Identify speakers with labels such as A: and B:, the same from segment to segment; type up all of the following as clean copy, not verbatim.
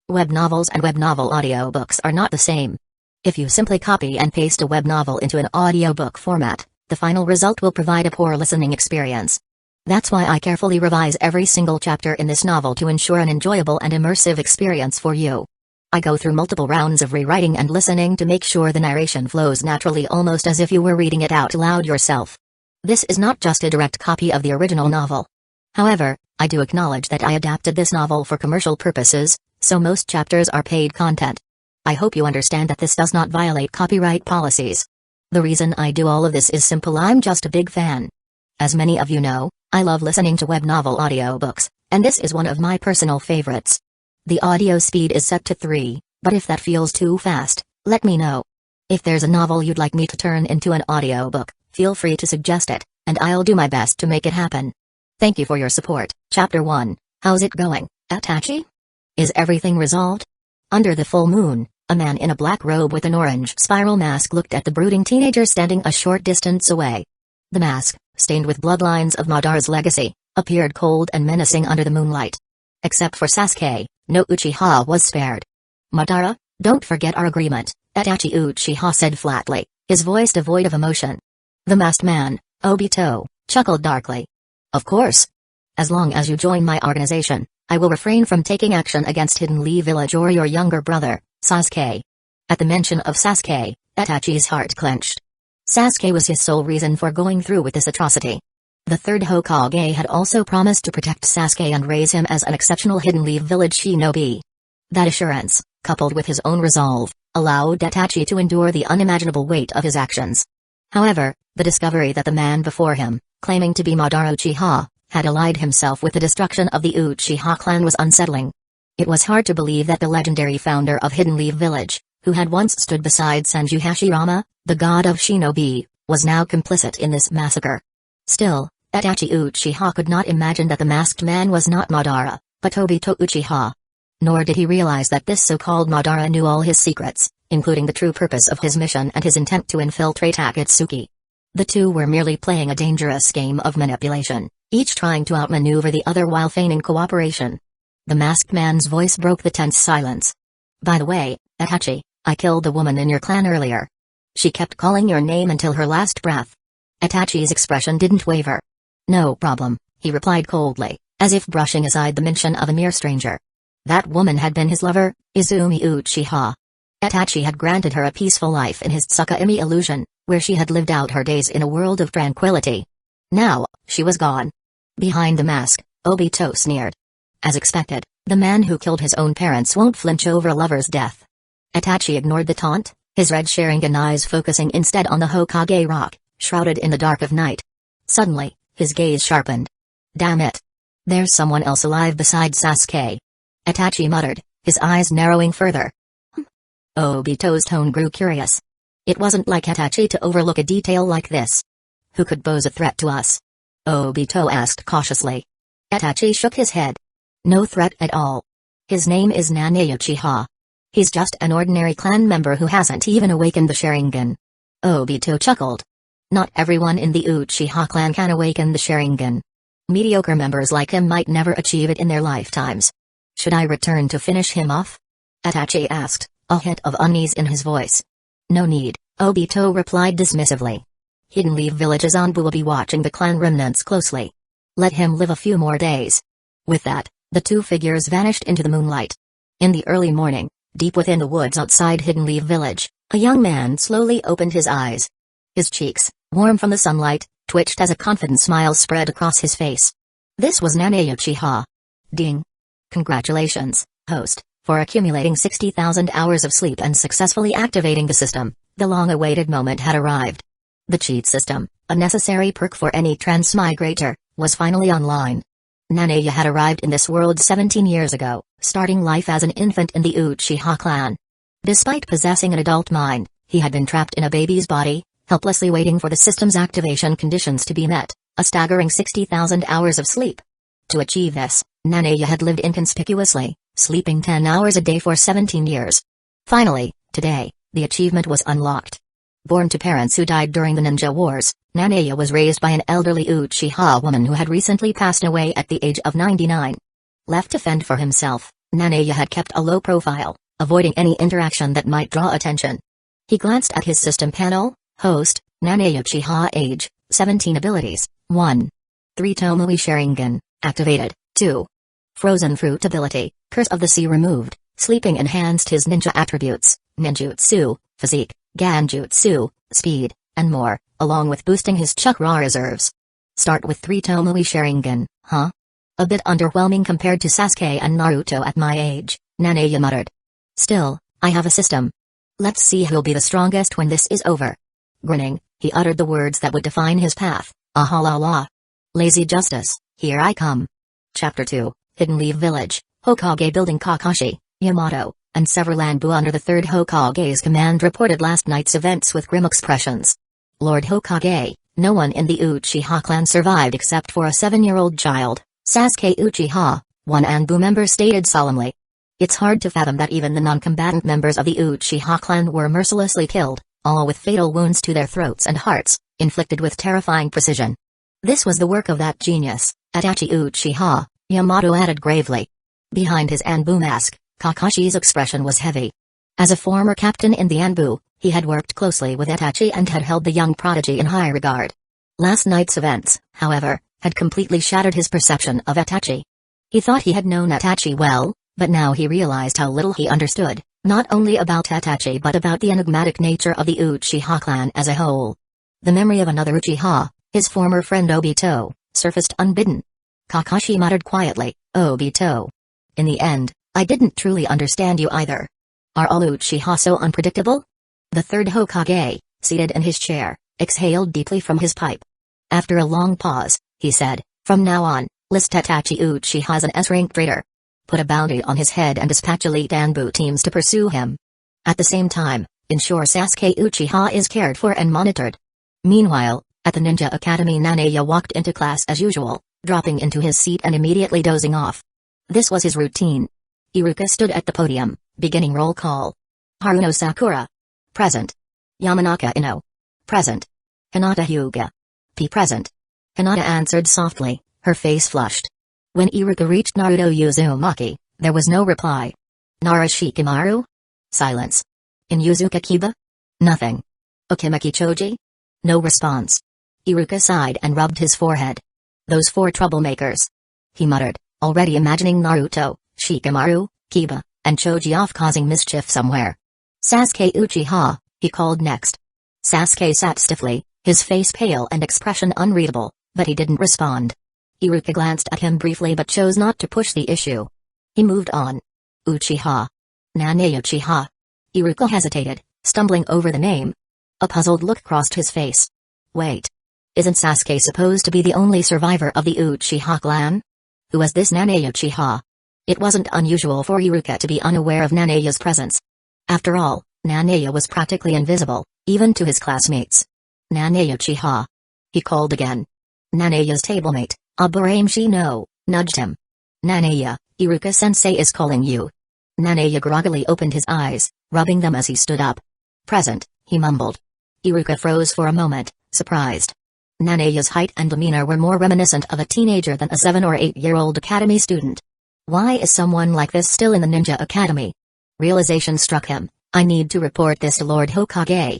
A: Web novels and web novel audiobooks are not the same. If you simply copy and paste a web novel into an audiobook format, the final result will provide a poor listening experience. That's why I carefully revise every single chapter in this novel to ensure an enjoyable and immersive experience for you. I go through multiple rounds of rewriting and listening to make sure the narration flows naturally, almost as if you were reading it out loud yourself. This is not just a direct copy of the original novel. However, I do acknowledge that I adapted this novel for commercial purposes, so most chapters are paid content. I hope you understand that this does not violate copyright policies. The reason I do all of this is simple: I'm just a big fan. As many of you know, I love listening to web novel audiobooks, and this is one of my personal favorites. The audio speed is set to 3, but if that feels too fast, let me know. If there's a novel you'd like me to turn into an audiobook, feel free to suggest it, and I'll do my best to make it happen. Thank you for your support. Chapter 1, How's it going, Itachi? Is everything resolved? Under the full moon, a man in a black robe with an orange spiral mask looked at the brooding teenager standing a short distance away. The mask, stained with bloodlines of Madara's legacy, appeared cold and menacing under the moonlight. Except for Sasuke, no Uchiha was spared. "Madara, don't forget our agreement," Itachi Uchiha said flatly, his voice devoid of emotion. The masked man, Obito, chuckled darkly. "Of course. As long as you join my organization, I will refrain from taking action against Hidden Leaf Village or your younger brother, Sasuke." At the mention of Sasuke, Itachi's heart clenched. Sasuke was his sole reason for going through with this atrocity. The third Hokage had also promised to protect Sasuke and raise him as an exceptional Hidden Leaf Village shinobi. That assurance, coupled with his own resolve, allowed Itachi to endure the unimaginable weight of his actions. However, the discovery that the man before him, claiming to be Madara Uchiha, had allied himself with the destruction of the Uchiha clan was unsettling. It was hard to believe that the legendary founder of Hidden Leaf Village, who had once stood beside Senju Hashirama, the god of shinobi, was now complicit in this massacre. Still, Itachi Uchiha could not imagine that the masked man was not Madara, but Obito Uchiha. Nor did he realize that this so-called Madara knew all his secrets, including the true purpose of his mission and his intent to infiltrate Akatsuki. The two were merely playing a dangerous game of manipulation, each trying to outmaneuver the other while feigning cooperation. The masked man's voice broke the tense silence. "By the way, Itachi, I killed the woman in your clan earlier. She kept calling your name until her last breath." Itachi's expression didn't waver. "No problem," he replied coldly, as if brushing aside the mention of a mere stranger. That woman had been his lover, Izumi Uchiha. Itachi had granted her a peaceful life in his Tsukimi illusion, where she had lived out her days in a world of tranquility. Now, she was gone. Behind the mask, Obito sneered. As expected, the man who killed his own parents won't flinch over a lover's death. Itachi ignored the taunt, his red Sharingan eyes focusing instead on the Hokage rock, shrouded in the dark of night. Suddenly, his gaze sharpened. "Damn it. There's someone else alive besides Sasuke." Itachi muttered, his eyes narrowing further. Obito's tone grew curious. It wasn't like Itachi to overlook a detail like this. "Who could pose a threat to us?" Obito asked cautiously. Itachi shook his head. "No threat at all. His name is Nanae Uchiha. He's just an ordinary clan member who hasn't even awakened the Sharingan." Obito chuckled. "Not everyone in the Uchiha clan can awaken the Sharingan. Mediocre members like him might never achieve it in their lifetimes. Should I return to finish him off?" Itachi asked, a hint of unease in his voice. "No need," Obito replied dismissively. "Hidden Leaf Village's Anbu will be watching the clan remnants closely. Let him live a few more days." With that, the two figures vanished into the moonlight. In the early morning, deep within the woods outside Hidden Leaf Village, a young man slowly opened his eyes. His cheeks, warm from the sunlight, twitched as a confident smile spread across his face. This was Nanae Uchiha. Ding. "Congratulations, host, for accumulating 60,000 hours of sleep and successfully activating the system. The long-awaited moment had arrived." The cheat system, a necessary perk for any transmigrator, was finally online. Nanae had arrived in this world 17 years ago, starting life as an infant in the Uchiha clan. Despite possessing an adult mind, he had been trapped in a baby's body, helplessly waiting for the system's activation conditions to be met, a staggering 60,000 hours of sleep. To achieve this, Nanae had lived inconspicuously, sleeping 10 hours a day for 17 years. Finally, today, the achievement was unlocked. Born to parents who died during the ninja wars, Nanae was raised by an elderly Uchiha woman who had recently passed away at the age of 99. Left to fend for himself, Nanaya had kept a low profile, avoiding any interaction that might draw attention. He glanced at his system panel. Host, Nanaya Uchiha Age, 17 Abilities, 1. 3 Tomoe Sharingan, activated, 2. Frozen Fruit Ability, Curse of the Sea removed, Sleeping enhanced his ninja attributes, ninjutsu, physique, ganjutsu, speed, and more, along with boosting his chakra reserves. Start with 3 Tomoe Sharingan, huh? A bit underwhelming compared to Sasuke and Naruto at my age, Nanaya muttered. Still, I have a system. Let's see who'll be the strongest when this is over. Grinning, he uttered the words that would define his path, aha la la. Lazy justice, here I come. Chapter 2, Hidden Leaf Village, Hokage Building. Kakashi, Yamato, and several Anbu under the 3rd Hokage's command reported last night's events with grim expressions. Lord Hokage, no one in the Uchiha clan survived except for a 7-year-old child, Sasuke Uchiha, one Anbu member stated solemnly. It's hard to fathom that even the non-combatant members of the Uchiha clan were mercilessly killed, all with fatal wounds to their throats and hearts, inflicted with terrifying precision. This was the work of that genius, Itachi Uchiha, Yamato added gravely. Behind his Anbu mask, Kakashi's expression was heavy. As a former captain in the Anbu, he had worked closely with Itachi and had held the young prodigy in high regard. Last night's events, however, had completely shattered his perception of Itachi. He thought he had known Itachi well, but now he realized how little he understood, not only about Itachi but about the enigmatic nature of the Uchiha clan as a whole. The memory of another Uchiha, his former friend Obito, surfaced unbidden. Kakashi muttered quietly, Obito. In the end, I didn't truly understand you either. Are all Uchiha so unpredictable? The 3rd Hokage, seated in his chair, exhaled deeply from his pipe. After a long pause, he said, from now on, list Itachi Uchiha as an S-rank traitor. Put a bounty on his head and dispatch elite Anbu teams to pursue him. At the same time, ensure Sasuke Uchiha is cared for and monitored. Meanwhile, at the Ninja Academy, Nanaya walked into class as usual, dropping into his seat and immediately dozing off. This was his routine. Iruka stood at the podium, beginning roll call. Haruno Sakura. Present. Yamanaka Ino. Present. Hinata Hyuga. P. Present. Hinata answered softly, her face flushed. When Iruka reached Naruto Uzumaki, there was no reply. Nara Shikamaru? Silence. In Yuzuka Kiba? Nothing. Okimaki Choji? No response. Iruka sighed and rubbed his forehead. Those 4 troublemakers. He muttered, already imagining Naruto, Shikamaru, Kiba, and Choji off causing mischief somewhere. Sasuke Uchiha, he called next. Sasuke sat stiffly, his face pale and expression unreadable, but he didn't respond. Iruka glanced at him briefly but chose not to push the issue. He moved on. Uchiha. Nanaya Uchiha. Iruka hesitated, stumbling over the name. A puzzled look crossed his face. Wait. Isn't Sasuke supposed to be the only survivor of the Uchiha clan? Who was this Nanaya Uchiha? It wasn't unusual for Iruka to be unaware of Nanaya's presence. After all, Nanaya was practically invisible, even to his classmates. Nanaya Uchiha. He called again. Nanaya's tablemate, Aburamshi no, nudged him. Nanaya, Iruka-sensei is calling you. Nanaya groggily opened his eyes, rubbing them as he stood up. Present, he mumbled. Iruka froze for a moment, surprised. Nanaya's height and demeanor were more reminiscent of a teenager than a 7 or 8-year-old academy student. Why is someone like this still in the Ninja Academy? Realization struck him, I need to report this to Lord Hokage.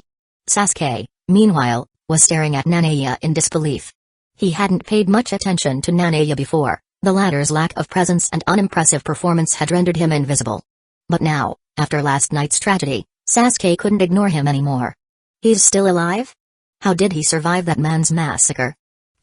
A: Sasuke, meanwhile, was staring at Nanaya in disbelief. He hadn't paid much attention to Nanaya before, the latter's lack of presence and unimpressive performance had rendered him invisible. But now, after last night's tragedy, Sasuke couldn't ignore him anymore. He's still alive? How did he survive that man's massacre?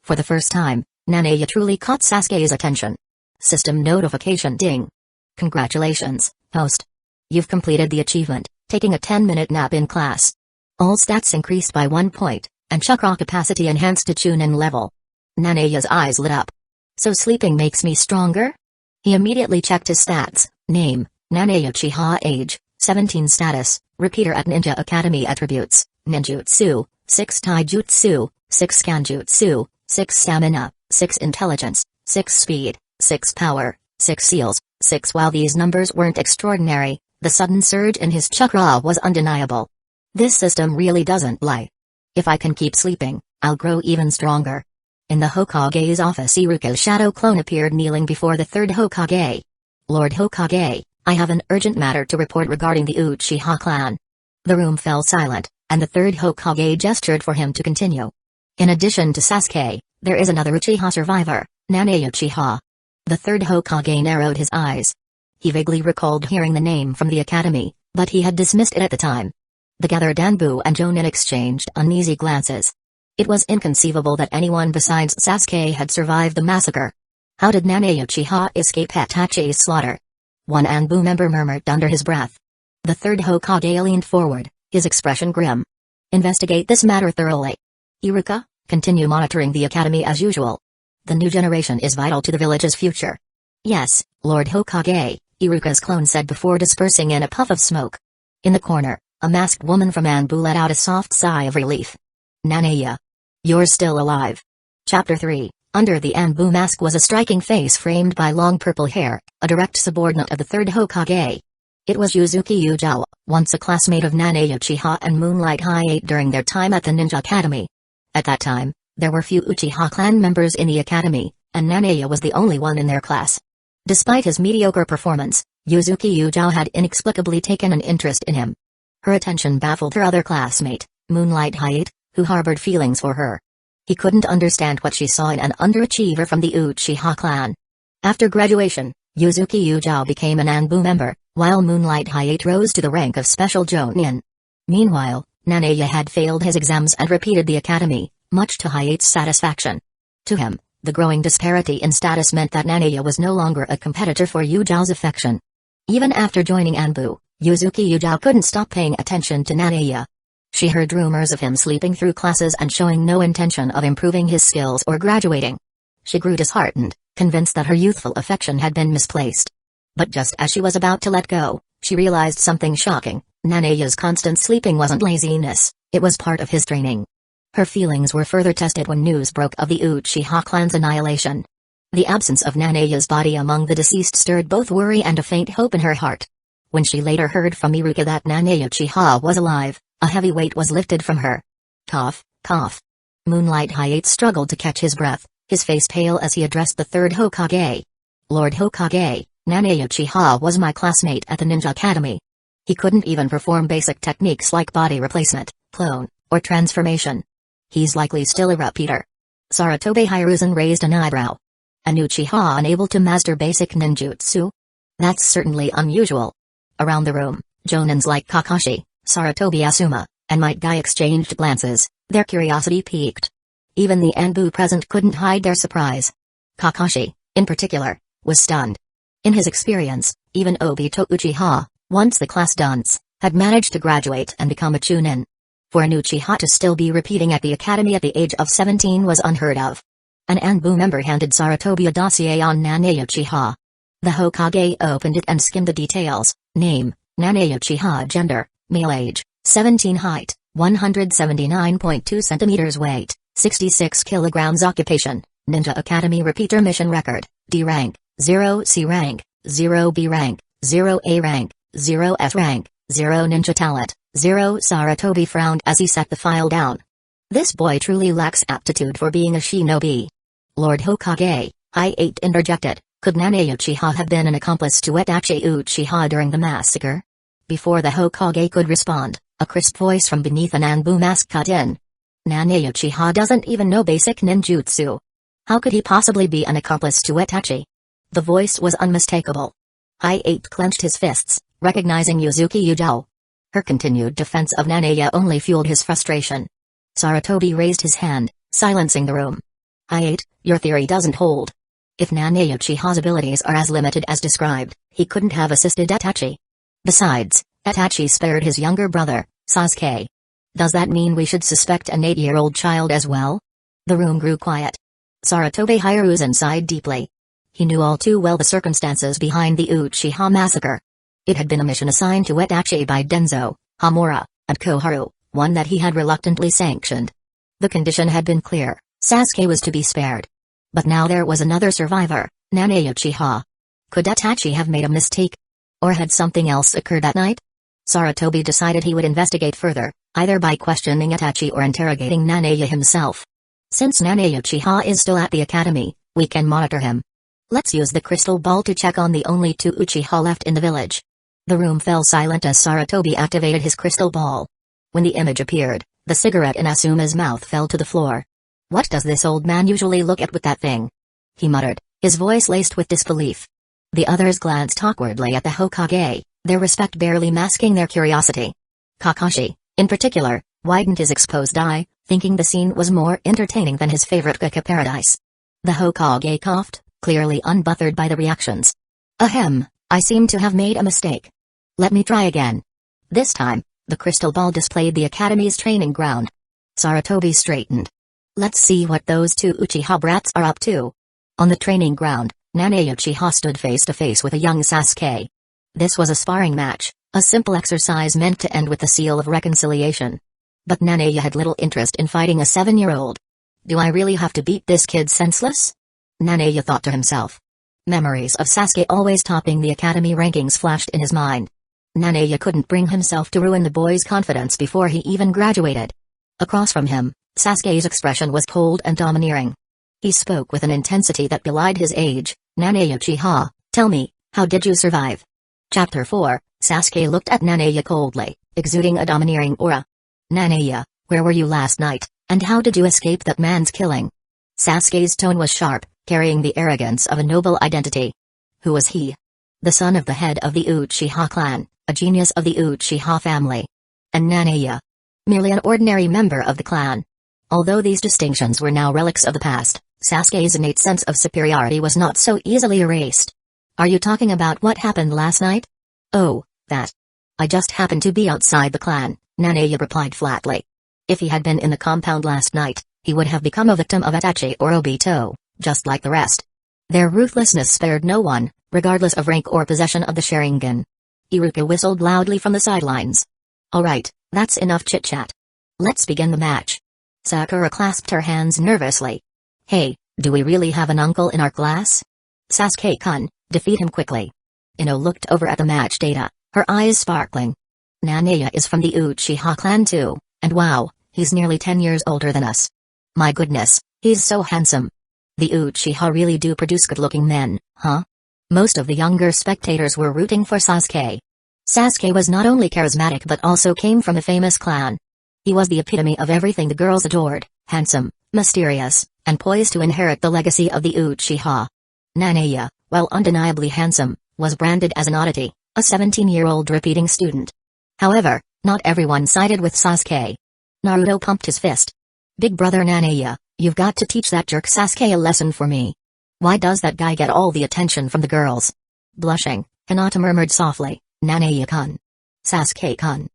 A: For the first time, Nanaya truly caught Sasuke's attention. System notification ding. Congratulations, host. You've completed the achievement, taking a 10-minute nap in class. All stats increased by 1 point, and chakra capacity enhanced to Chunin level. Nanaya's eyes lit up. So sleeping makes me stronger? He immediately checked his stats. Name, Nanaya Uchiha. Age, 17. Status, repeater at Ninja Academy. Attributes, ninjutsu, 6 taijutsu, 6 kanjutsu, 6 stamina, 6 intelligence, 6 speed, 6 power, 6 seals, 6. While these numbers weren't extraordinary, the sudden surge in his chakra was undeniable. This system really doesn't lie. If I can keep sleeping, I'll grow even stronger. In the Hokage's office, Iruka's shadow clone appeared kneeling before the 3rd Hokage. Lord Hokage, I have an urgent matter to report regarding the Uchiha clan. The room fell silent, and the third Hokage gestured for him to continue. In addition to Sasuke, there is another Uchiha survivor, Nanae Uchiha. The third Hokage narrowed his eyes. He vaguely recalled hearing the name from the academy, but he had dismissed it at the time. The gathered Danbu and Jonin exchanged uneasy glances. It was inconceivable that anyone besides Sasuke had survived the massacre. How did Nanae Uchiha escape Itachi's slaughter? One Anbu member murmured under his breath. The third Hokage leaned forward, his expression grim. Investigate this matter thoroughly. Iruka, continue monitoring the academy as usual. The new generation is vital to the village's future. Yes, Lord Hokage, Iruka's clone said before dispersing in a puff of smoke. In the corner, a masked woman from Anbu let out a soft sigh of relief. Nanae. You're still alive. Chapter 3. Under the Anbu mask was a striking face framed by long purple hair, a direct subordinate of the third Hokage. It was Yuzuki Ujao, once a classmate of Nanae Uchiha and Moonlight High-8 during their time at the Ninja Academy. At that time, there were few Uchiha clan members in the academy, and Nanae was the only one in their class. Despite his mediocre performance, Yuzuki Ujao had inexplicably taken an interest in him. Her attention baffled her other classmate, Moonlight High-8, who harbored feelings for her. He couldn't understand what she saw in an underachiever from the Uchiha clan. After graduation, Yuzuki Ujao became an Anbu member, while Moonlight High-8 rose to the rank of Special Jonin. Meanwhile, Nanae had failed his exams and repeated the academy, much to High-8's satisfaction. To him, the growing disparity in status meant that Nanae was no longer a competitor for Ujao's affection. Even after joining Anbu, Yuzuki Ujao couldn't stop paying attention to Nanae. She heard rumors of him sleeping through classes and showing no intention of improving his skills or graduating. She grew disheartened, convinced that her youthful affection had been misplaced. But just as she was about to let go, she realized something shocking. Nanae's constant sleeping wasn't laziness, it was part of his training. Her feelings were further tested when news broke of the Uchiha clan's annihilation. The absence of Nanae's body among the deceased stirred both worry and a faint hope in her heart. When she later heard from Iruka that Nanae Uchiha was alive, a heavy weight was lifted from her. Cough, cough. Moonlight High-8 struggled to catch his breath, his face pale as he addressed the third Hokage. Lord Hokage, Nanae Uchiha was my classmate at the Ninja Academy. He couldn't even perform basic techniques like body replacement, clone, or transformation. He's likely still a repeater. Sarutobi Hiruzen raised an eyebrow. An Uchiha unable to master basic ninjutsu? That's certainly unusual. Around the room, Jonins like Kakashi, Sarutobi Asuma, and Might Guy exchanged glances, their curiosity piqued. Even the Anbu present couldn't hide their surprise. Kakashi, in particular, was stunned. In his experience, even Obito Uchiha, once the class dunce, had managed to graduate and become a Chunin. For an Uchiha to still be repeating at the academy at the age of 17 was unheard of. An Anbu member handed Sarutobi a dossier on Nanae Uchiha. The Hokage opened it and skimmed the details: name, Nanae Uchiha, gender, male, age, 17, height, 179.2 centimeters, weight, 66 kilograms, occupation, Ninja Academy repeater, mission record, D rank, 0 C rank, 0 B rank, 0 A rank, 0 S rank, 0 ninja talent, 0. Sarutobi frowned as he set the file down. This boy truly lacks aptitude for being a shinobi. Lord Hokage, High-8 interjected, could Nanae Uchiha have been an accomplice to Itachi Uchiha during the massacre? Before the Hokage could respond, a crisp voice from beneath an Anbu mask cut in. Nanae Uchiha doesn't even know basic ninjutsu. How could he possibly be an accomplice to Itachi? The voice was unmistakable. High-8 clenched his fists, recognizing Yuzuki Ujao. Her continued defense of Nanae only fueled his frustration. Sarutobi raised his hand, silencing the room. High-8, your theory doesn't hold. If Nanae Uchiha's abilities are as limited as described, he couldn't have assisted Itachi. Besides, Itachi spared his younger brother, Sasuke. Does that mean we should suspect an 8-year-old child as well? The room grew quiet. Sarutobi Hiruzen sighed deeply. He knew all too well the circumstances behind the Uchiha massacre. It had been a mission assigned to Itachi by Danzō, Hamura, and Koharu, one that he had reluctantly sanctioned. The condition had been clear: Sasuke was to be spared. But now there was another survivor, Nanae Uchiha. Could Itachi have made a mistake? Or had something else occurred that night? Sarutobi decided he would investigate further, either by questioning Itachi or interrogating Nanae himself. Since Nanae Uchiha is still at the academy, we can monitor him. Let's use the crystal ball to check on the only two Uchiha left in the village. The room fell silent as Sarutobi activated his crystal ball. When the image appeared, the cigarette in Asuma's mouth fell to the floor. What does this old man usually look at with that thing? He muttered, his voice laced with disbelief. The others glanced awkwardly at the Hokage, their respect barely masking their curiosity. Kakashi, in particular, widened his exposed eye, thinking the scene was more entertaining than his favorite Kaka paradise. The Hokage coughed, clearly unbothered by the reactions. Ahem, I seem to have made a mistake. Let me try again. This time, the crystal ball displayed the academy's training ground. Sarutobi straightened. Let's see what those two Uchiha brats are up to. On the training ground, Nanae Uchiha stood face to face with a young Sasuke. This was a sparring match, a simple exercise meant to end with the seal of reconciliation. But Nanae had little interest in fighting a 7-year-old. Do I really have to beat this kid senseless? Nanae thought to himself. Memories of Sasuke always topping the academy rankings flashed in his mind. Nanae couldn't bring himself to ruin the boy's confidence before he even graduated. Across from him, Sasuke's expression was cold and domineering. He spoke with an intensity that belied his age. Nanae Uchiha, tell me, how did you survive? Chapter 4, Sasuke looked at Nanae coldly, exuding a domineering aura. Nanae, where were you last night, and how did you escape that man's killing? Sasuke's tone was sharp, carrying the arrogance of a noble identity. Who was he? The son of the head of the Uchiha clan, a genius of the Uchiha family. And Nanae? Merely an ordinary member of the clan. Although these distinctions were now relics of the past, Sasuke's innate sense of superiority was not so easily erased. Are you talking about what happened last night? Oh, that. I just happened to be outside the clan, Nanae replied flatly. If he had been in the compound last night, he would have become a victim of Itachi or Obito, just like the rest. Their ruthlessness spared no one, regardless of rank or possession of the Sharingan. Iruka whistled loudly from the sidelines. Alright, that's enough chit-chat. Let's begin the match. Sakura clasped her hands nervously. Hey, do we really have an uncle in our class? Sasuke-kun, defeat him quickly. Ino looked over at the match data, her eyes sparkling. Nanae is from the Uchiha clan too, and wow, he's nearly 10 years older than us. My goodness, he's so handsome. The Uchiha really do produce good-looking men, huh? Most of the younger spectators were rooting for Sasuke. Sasuke was not only charismatic but also came from a famous clan. He was the epitome of everything the girls adored, handsome, mysterious, and poised to inherit the legacy of the Uchiha. Nanae, while undeniably handsome, was branded as an oddity, a 17-year-old repeating student. However, not everyone sided with Sasuke. Naruto pumped his fist. Big brother Nanae, you've got to teach that jerk Sasuke a lesson for me. Why does that guy get all the attention from the girls? Blushing, Hinata murmured softly, Nanae-kun. Sasuke-kun.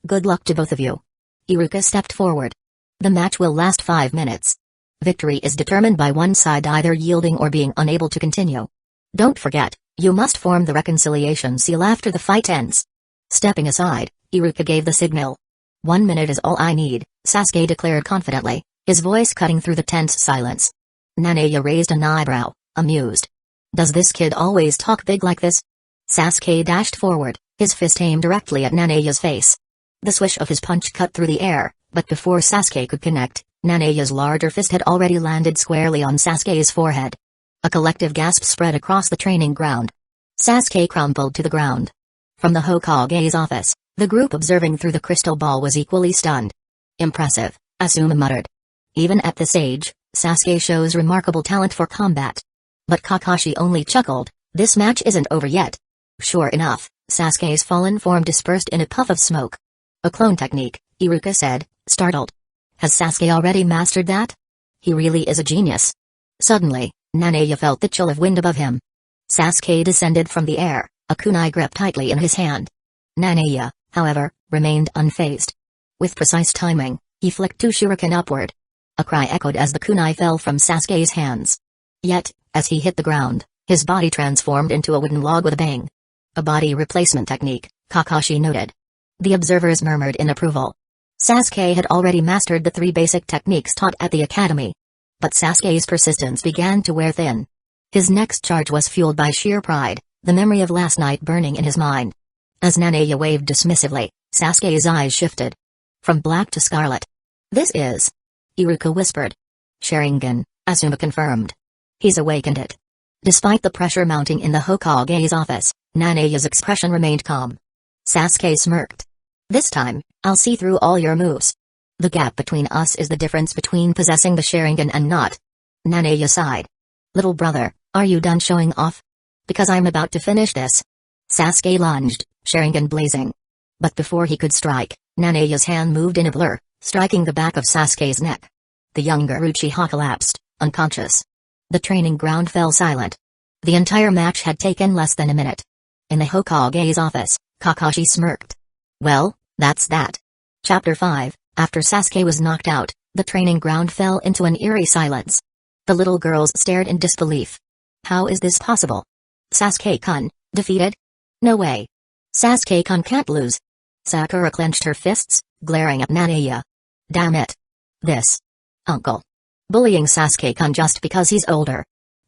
A: Good luck to both of you. Iruka stepped forward. The match will last 5 minutes. Victory is determined by one side either yielding or being unable to continue. Don't forget, you must form the reconciliation seal after the fight ends. Stepping aside, Iruka gave the signal. 1 minute is all I need, Sasuke declared confidently, his voice cutting through the tense silence. Nanae raised an eyebrow, amused. Does this kid always talk big like this? Sasuke dashed forward, his fist aimed directly at Nanae's face. The swish of his punch cut through the air, but before Sasuke could connect, Nanae's larger fist had already landed squarely on Sasuke's forehead. A collective gasp spread across the training ground. Sasuke crumpled to the ground. From the Hokage's office, the group observing through the crystal ball was equally stunned. Impressive, Asuma muttered. Even at this age, Sasuke shows remarkable talent for combat. But Kakashi only chuckled, this match isn't over yet. Sure enough, Sasuke's fallen form dispersed in a puff of smoke. A clone technique, Iruka said, startled. Has Sasuke already mastered that? He really is a genius. Suddenly, Nanae felt the chill of wind above him. Sasuke descended from the air, a kunai gripped tightly in his hand. Nanae, however, remained unfazed. With precise timing, he flicked two shuriken upward. A cry echoed as the kunai fell from Sasuke's hands. Yet, as he hit the ground, his body transformed into a wooden log with a bang. A body replacement technique, Kakashi noted. The observers murmured in approval. Sasuke had already mastered the 3 basic techniques taught at the academy. But Sasuke's persistence began to wear thin. His next charge was fueled by sheer pride, the memory of last night burning in his mind. As Nanae waved dismissively, Sasuke's eyes shifted. From black to scarlet. This is... Iruka whispered. Sharingan, Asuma confirmed. He's awakened it. Despite the pressure mounting in the Hokage's office, Nanaya's expression remained calm. Sasuke smirked. "This time, I'll see through all your moves. The gap between us is the difference between possessing the Sharingan and not." Nanaya sighed. "Little brother, are you done showing off? Because I'm about to finish this." Sasuke lunged, Sharingan blazing. But before he could strike, Nanaya's hand moved in a blur, striking the back of Sasuke's neck. The younger Uchiha collapsed, unconscious. The training ground fell silent. The entire match had taken less than a minute. In the Hokage's office, Kakashi smirked. "Well, that's that." Chapter 5. After Sasuke was knocked out, the training ground fell into an eerie silence. The little girls stared in disbelief. How is this possible? Sasuke-kun, defeated? No way. Sasuke-kun can't lose. Sakura clenched her fists, glaring at Nanaya. Damn it. This. Uncle. Bullying Sasuke-kun just because he's older.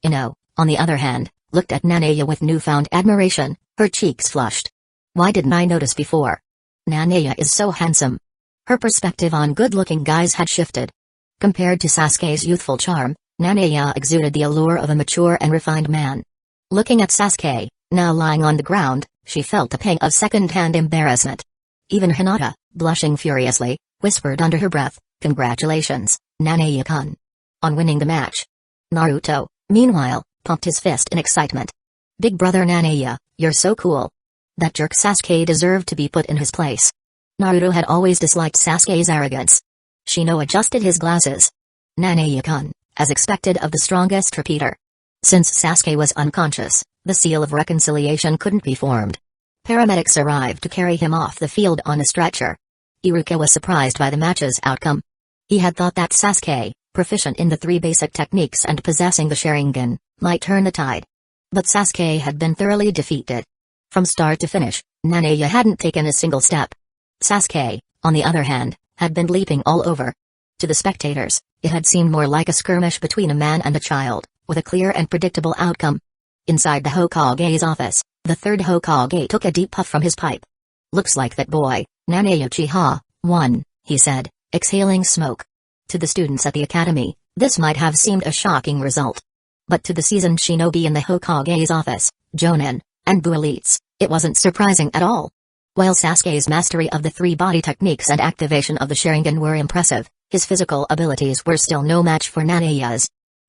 A: Ino, on the other hand, looked at Nanaya with newfound admiration, her cheeks flushed. Why didn't I notice before? Nanaya is so handsome. Her perspective on good-looking guys had shifted. Compared to Sasuke's youthful charm, Nanaya exuded the allure of a mature and refined man. Looking at Sasuke, now lying on the ground, she felt a pang of second-hand embarrassment. Even Hinata, blushing furiously, whispered under her breath, "Congratulations, Nanaya-kun, on winning the match." Naruto, meanwhile, pumped his fist in excitement. "Big brother Nanaya, you're so cool. That jerk Sasuke deserved to be put in his place." Naruto had always disliked Sasuke's arrogance. Shino adjusted his glasses. "Nanaya-kun, as expected of the strongest repeater." Since Sasuke was unconscious, the seal of reconciliation couldn't be formed. Paramedics arrived to carry him off the field on a stretcher. Iruka was surprised by the match's outcome. He had thought that Sasuke, proficient in the 3 basic techniques and possessing the Sharingan, might turn the tide. But Sasuke had been thoroughly defeated. From start to finish, Nanaya hadn't taken a single step. Sasuke, on the other hand, had been leaping all over. To the spectators, it had seemed more like a skirmish between a man and a child, with a clear and predictable outcome. Inside the Hokage's office, the third Hokage took a deep puff from his pipe. "Looks like that boy, Nanae Uchiha, won," he said, exhaling smoke. To the students at the academy, this might have seemed a shocking result. But to the seasoned shinobi in the Hokage's office, Jonin, and Bu elites, it wasn't surprising at all. While Sasuke's mastery of the 3 body techniques and activation of the Sharingan were impressive, his physical abilities were still no match for Nanaya's.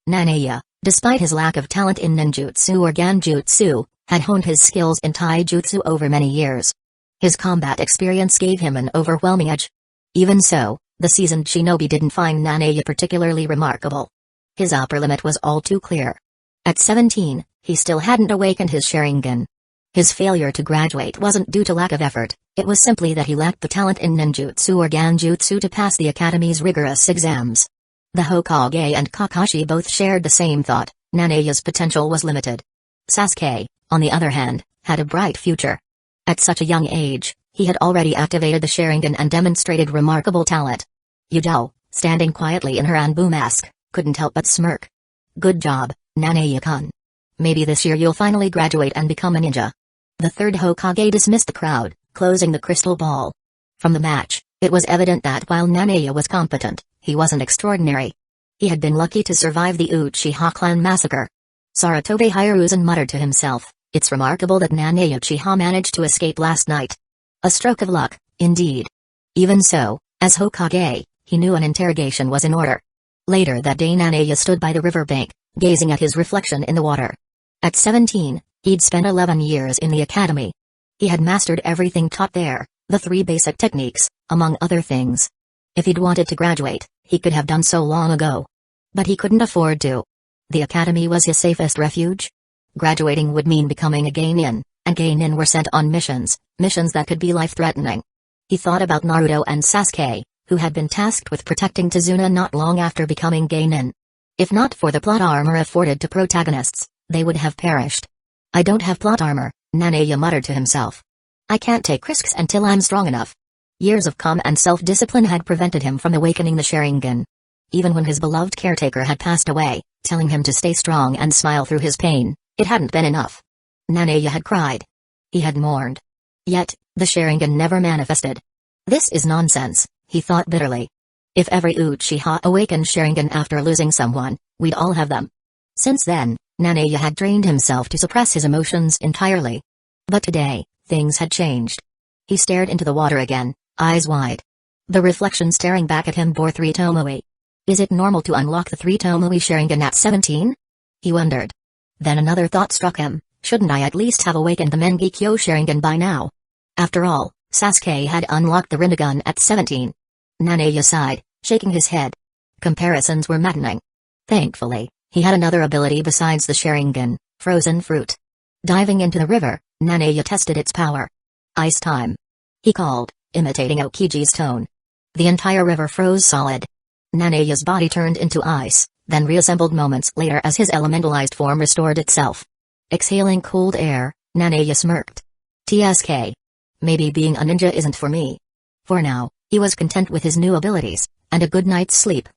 A: Nanaya, despite his lack of talent in ninjutsu or ganjutsu, had honed his skills in taijutsu over many years. His combat experience gave him an overwhelming edge. Even so, the seasoned shinobi didn't find Nanaya particularly remarkable. His upper limit was all too clear. At 17, he still hadn't awakened his Sharingan. His failure to graduate wasn't due to lack of effort, it was simply that he lacked the talent in ninjutsu or ganjutsu to pass the academy's rigorous exams. The Hokage and Kakashi both shared the same thought: Nanaya's potential was limited. Sasuke, on the other hand, had a bright future. At such a young age, he had already activated the Sharingan and demonstrated remarkable talent. Yujou, standing quietly in her Anbu mask, couldn't help but smirk. "Good job, Nanaya-kun. Maybe this year you'll finally graduate and become a ninja." The third Hokage dismissed the crowd, closing the crystal ball. From the match, it was evident that while Nanaya was competent, he wasn't extraordinary. He had been lucky to survive the Uchiha clan massacre. Sarutobi Hiruzen muttered to himself, "It's remarkable that Nanaya Uchiha managed to escape last night. A stroke of luck, indeed." Even so, as Hokage, he knew an interrogation was in order. Later that day Nanaya stood by the riverbank, gazing at his reflection in the water. At 17, he'd spent 11 years in the academy. He had mastered everything taught there, the 3 basic techniques, among other things. If he'd wanted to graduate, he could have done so long ago. But he couldn't afford to. The academy was his safest refuge. Graduating would mean becoming a geinin, and geinin were sent on missions that could be life-threatening. He thought about Naruto and Sasuke, who had been tasked with protecting Tazuna not long after becoming geinin. If not for the plot armor afforded to protagonists, they would have perished. "I don't have plot armor," Nanaya muttered to himself. "I can't take risks until I'm strong enough." Years of calm and self-discipline had prevented him from awakening the Sharingan. Even when his beloved caretaker had passed away, telling him to stay strong and smile through his pain, it hadn't been enough. Nanaya had cried. He had mourned. Yet, the Sharingan never manifested. "This is nonsense," he thought bitterly. "If every Uchiha awakened Sharingan after losing someone, we'd all have them." Since then, Nanaya had trained himself to suppress his emotions entirely. But today, things had changed. He stared into the water again, eyes wide. The reflection staring back at him bore 3 Tomoe. Is it normal to unlock the 3 Tomoe Sharingan at 17? He wondered. Then another thought struck him, shouldn't I at least have awakened the Mengekyo Sharingan by now? After all, Sasuke had unlocked the Rinnegan at 17. Nanaya sighed, shaking his head. Comparisons were maddening. Thankfully, he had another ability besides the Sharingan, frozen fruit. Diving into the river, Nanaya tested its power. Ice time. He called, imitating Aokiji's tone. The entire river froze solid. Nanaya's body turned into ice, then reassembled moments later as his elementalized form restored itself. Exhaling cold air, Nanaya smirked. TSK. Maybe being a ninja isn't for me. For now, he was content with his new abilities, and a good night's sleep.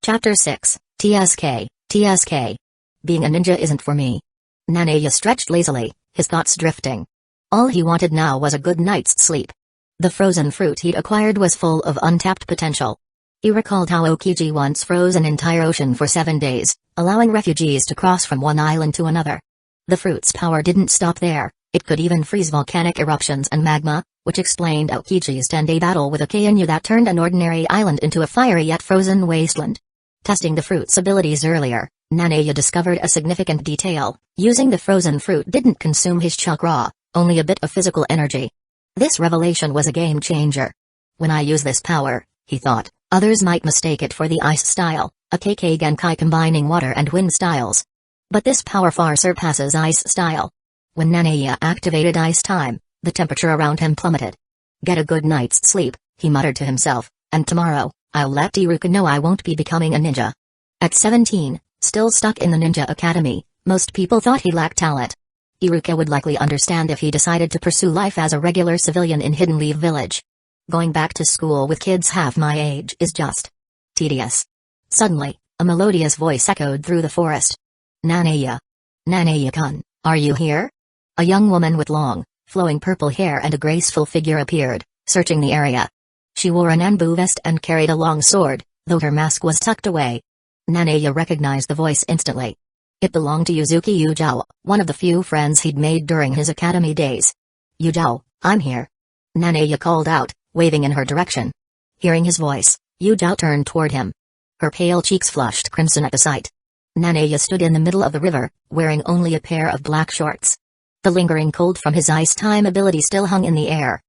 A: Chapter 6, TSK, TSK. Being a ninja isn't for me. Nanaya stretched lazily, his thoughts drifting. All he wanted now was a good night's sleep. The frozen fruit he'd acquired was full of untapped potential. He recalled how Aokiji once froze an entire ocean for 7 days, allowing refugees to cross from one island to another. The fruit's power didn't stop there, it could even freeze volcanic eruptions and magma, which explained Aokiji's 10-day battle with a Kainu that turned an ordinary island into a fiery yet frozen wasteland. Testing the fruit's abilities earlier, Nanaya discovered a significant detail: using the frozen fruit didn't consume his chakra, only a bit of physical energy. This revelation was a game changer. When I use this power, he thought, others might mistake it for the ice style, a Kekkei Genkai combining water and wind styles. But this power far surpasses ice style. When Nanaya activated ice time, the temperature around him plummeted. Get a good night's sleep, he muttered to himself, and tomorrow, I'll let Iruka know I won't be becoming a ninja. At 17, still stuck in the ninja academy, most people thought he lacked talent. Iruka would likely understand if he decided to pursue life as a regular civilian in Hidden Leaf Village. Going back to school with kids half my age is just tedious. Suddenly, a melodious voice echoed through the forest. Nanaya. Nanaya-kun, are you here? A young woman with long, flowing purple hair and a graceful figure appeared, searching the area. She wore an Anbu vest and carried a long sword, though her mask was tucked away. Nanaya recognized the voice instantly. It belonged to Yuzuki Yujao, one of the few friends he'd made during his academy days. Yujao, I'm here. Nanaya called out, waving in her direction. Hearing his voice, Yujao turned toward him. Her pale cheeks flushed crimson at the sight. Nanaya stood in the middle of the river, wearing only a pair of black shorts. The lingering cold from his ice time ability still hung in the air.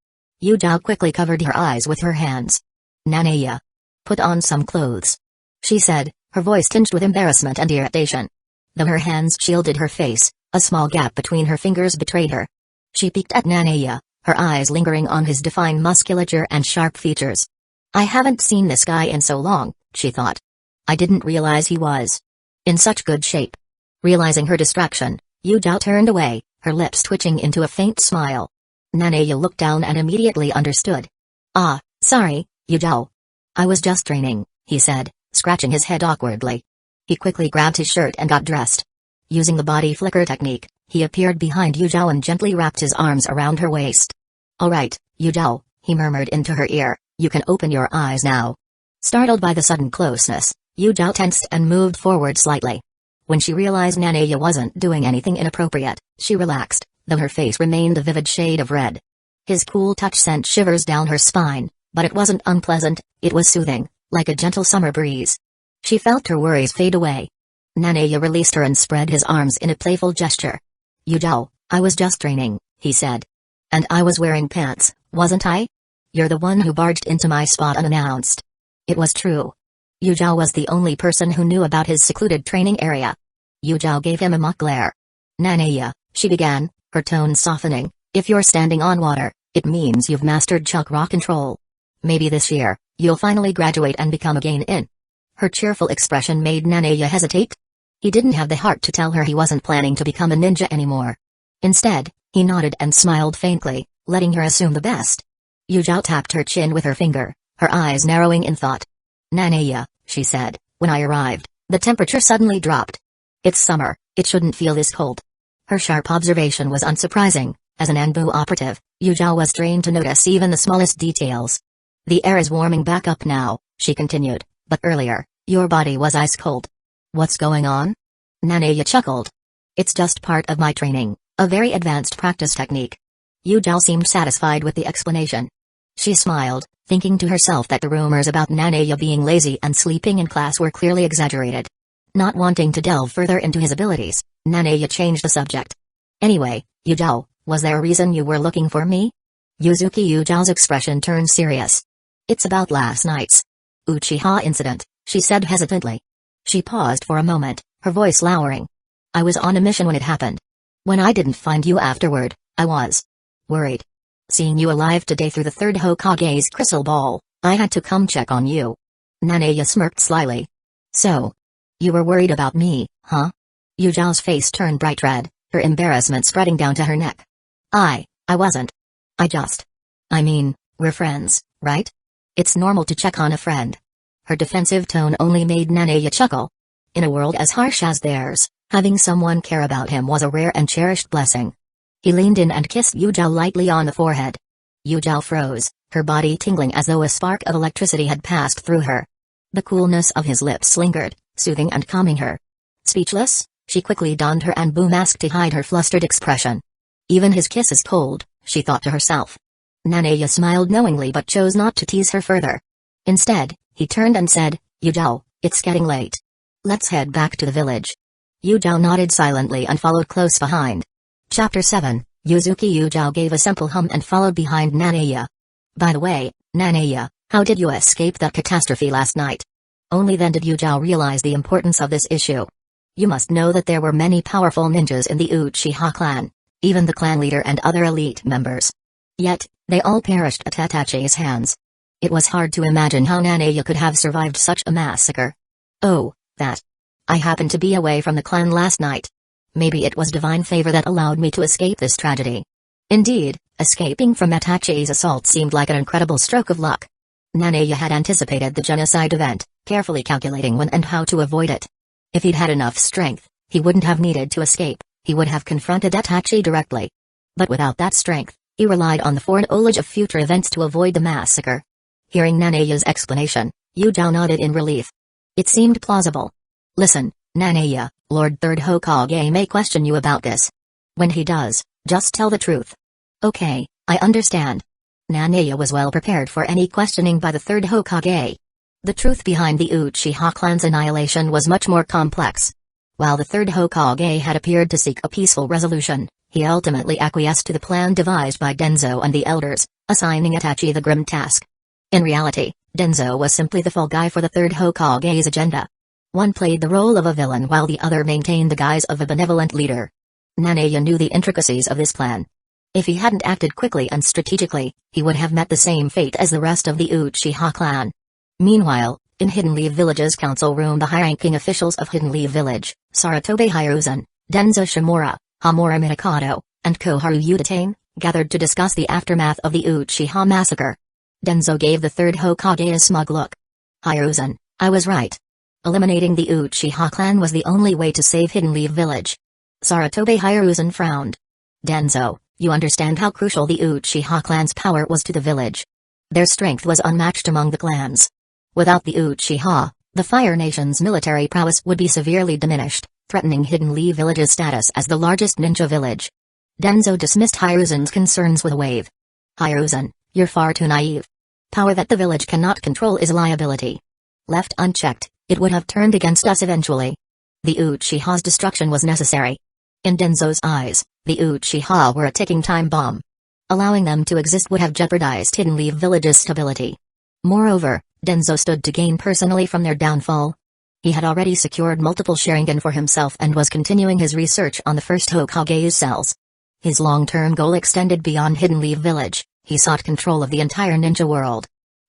A: Yujao quickly covered her eyes with her hands. Nanaya. Put on some clothes. She said, her voice tinged with embarrassment and irritation. Though her hands shielded her face, a small gap between her fingers betrayed her. She peeked at Nanaya, her eyes lingering on his defined musculature and sharp features. I haven't seen this guy in so long, she thought. I didn't realize he was in such good shape. Realizing her distraction, Yujao turned away, her lips twitching into a faint smile. Nanaya looked down and immediately understood. Ah, sorry, Yujao. I was just training, he said, scratching his head awkwardly. He quickly grabbed his shirt and got dressed. Using the body flicker technique, he appeared behind Yujao and gently wrapped his arms around her waist. All right, Yujao, he murmured into her ear, you can open your eyes now. Startled by the sudden closeness, Yujao tensed and moved forward slightly. When she realized Nanaya wasn't doing anything inappropriate, she relaxed, though her face remained a vivid shade of red. His cool touch sent shivers down her spine, but it wasn't unpleasant, it was soothing, like a gentle summer breeze. She felt her worries fade away. Nanaya released her and spread his arms in a playful gesture. Yujao, I was just training, he said. And I was wearing pants, wasn't I? You're the one who barged into my spot unannounced. It was true. Yujao was the only person who knew about his secluded training area. Yujao gave him a mock glare. Nanaya, she began, her tone softening, if you're standing on water, it means you've mastered chakra control. Maybe this year, you'll finally graduate and become a Genin. Her cheerful expression made Nanaya hesitate. He didn't have the heart to tell her he wasn't planning to become a ninja anymore. Instead, he nodded and smiled faintly, letting her assume the best. Yujao tapped her chin with her finger, her eyes narrowing in thought. Nanaya, she said, when I arrived, the temperature suddenly dropped. It's summer, it shouldn't feel this cold. Her sharp observation was unsurprising. As an Anbu operative, Yujao was trained to notice even the smallest details. The air is warming back up now, she continued, but earlier, your body was ice cold. What's going on? Nanaya chuckled. It's just part of my training, a very advanced practice technique. Yu Zhao seemed satisfied with the explanation. She smiled, thinking to herself that the rumors about Nanaya being lazy and sleeping in class were clearly exaggerated. Not wanting to delve further into his abilities, Nanaya changed the subject. Anyway, Yu Zhao, was there a reason you were looking for me? Yu Zhao's expression turned serious. It's about last night's Uchiha incident, she said hesitantly. She paused for a moment, her voice lowering. I was on a mission when it happened. When I didn't find you afterward, I was worried. Seeing you alive today through the third Hokage's crystal ball, I had to come check on you. Nanaya smirked slyly. So, you were worried about me, huh? Yu Zhao's face turned bright red, her embarrassment spreading down to her neck. I wasn't. I mean, we're friends, right? It's normal to check on a friend. Her defensive tone only made Nanaya chuckle. In a world as harsh as theirs, having someone care about him was a rare and cherished blessing. He leaned in and kissed Yu Zhao lightly on the forehead. Yu Zhao froze, her body tingling as though a spark of electricity had passed through her. The coolness of his lips lingered, soothing and calming her. Speechless, she quickly donned her Anbu mask to hide her flustered expression. Even his kiss is cold, she thought to herself. Nanaya smiled knowingly but chose not to tease her further. Instead, he turned and said, Yu Zhao, it's getting late. Let's head back to the village. Yu Zhao nodded silently and followed close behind. Chapter 7, Yu Zhao gave a simple hum and followed behind Nanaya. By the way, Nanaya, how did you escape that catastrophe last night? Only then did Yu Zhao realize the importance of this issue. You must know that there were many powerful ninjas in the Uchiha clan, even the clan leader and other elite members. Yet, they all perished at Itachi's hands. It was hard to imagine how Nanaya could have survived such a massacre. Oh, that. I happened to be away from the clan last night. Maybe it was divine favor that allowed me to escape this tragedy. Indeed, escaping from Itachi's assault seemed like an incredible stroke of luck. Nanaya had anticipated the genocide event, carefully calculating when and how to avoid it. If he'd had enough strength, he wouldn't have needed to escape, he would have confronted Itachi directly. But without that strength, he relied on the foreknowledge of future events to avoid the massacre. Hearing Nanaya's explanation, Yu Zhao nodded in relief. It seemed plausible. Listen, Nanaya, Lord Third Hokage may question you about this. When he does, just tell the truth. Okay, I understand. Nanaya was well prepared for any questioning by the Third Hokage. The truth behind the Uchiha clan's annihilation was much more complex. While the Third Hokage had appeared to seek a peaceful resolution, he ultimately acquiesced to the plan devised by Danzō and the elders, assigning Itachi the grim task. In reality, Danzō was simply the fall guy for the Third Hokage's agenda. One played the role of a villain while the other maintained the guise of a benevolent leader. Nanaya knew the intricacies of this plan. If he hadn't acted quickly and strategically, he would have met the same fate as the rest of the Uchiha clan. Meanwhile, in Hidden Leaf Village's council room, the high-ranking officials of Hidden Leaf Village, Saratobe Hiruzen, Danzō Shimura, Hamura Minakato, and Koharu Udatane, gathered to discuss the aftermath of the Uchiha massacre. Danzō gave the Third Hokage a smug look. Hiruzen, I was right. Eliminating the Uchiha clan was the only way to save Hidden Leaf Village. Saratobe Hiruzen frowned. Danzō, you understand how crucial the Uchiha clan's power was to the village. Their strength was unmatched among the clans. Without the Uchiha, the Fire Nation's military prowess would be severely diminished, threatening Hidden Leaf Village's status as the largest ninja village. Danzō dismissed Hiruzen's concerns with a wave. Hiruzen, you're far too naive. Power that the village cannot control is a liability. Left unchecked, it would have turned against us eventually. The Uchiha's destruction was necessary. In Danzō's eyes, the Uchiha were a ticking time bomb. Allowing them to exist would have jeopardized Hidden Leaf Village's stability. Moreover, Danzō stood to gain personally from their downfall. He had already secured multiple Sharingan for himself and was continuing his research on the first Hokage's cells. His long-term goal extended beyond Hidden Leaf Village. He sought control of the entire ninja world.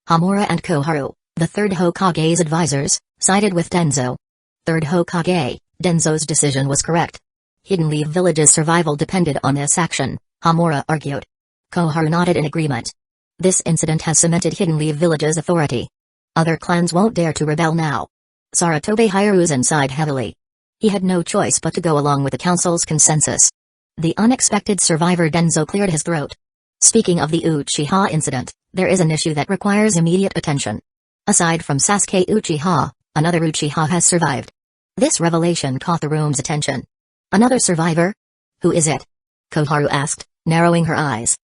A: Hamura and Koharu, the Third Hokage's advisors, sided with Danzō. Third Hokage, Danzō's decision was correct. Hidden Leaf Village's survival depended on this action, Hamura argued. Koharu nodded in agreement. This incident has cemented Hidden Leaf Village's authority. Other clans won't dare to rebel now. Saratobe Hiruzen sighed heavily. He had no choice but to go along with the council's consensus. The unexpected survivor Danzō cleared his throat. Speaking of the Uchiha incident, there is an issue that requires immediate attention. Aside from Sasuke Uchiha, another Uchiha has survived. This revelation caught the room's attention. Another survivor? Who is it? Koharu asked, narrowing her eyes.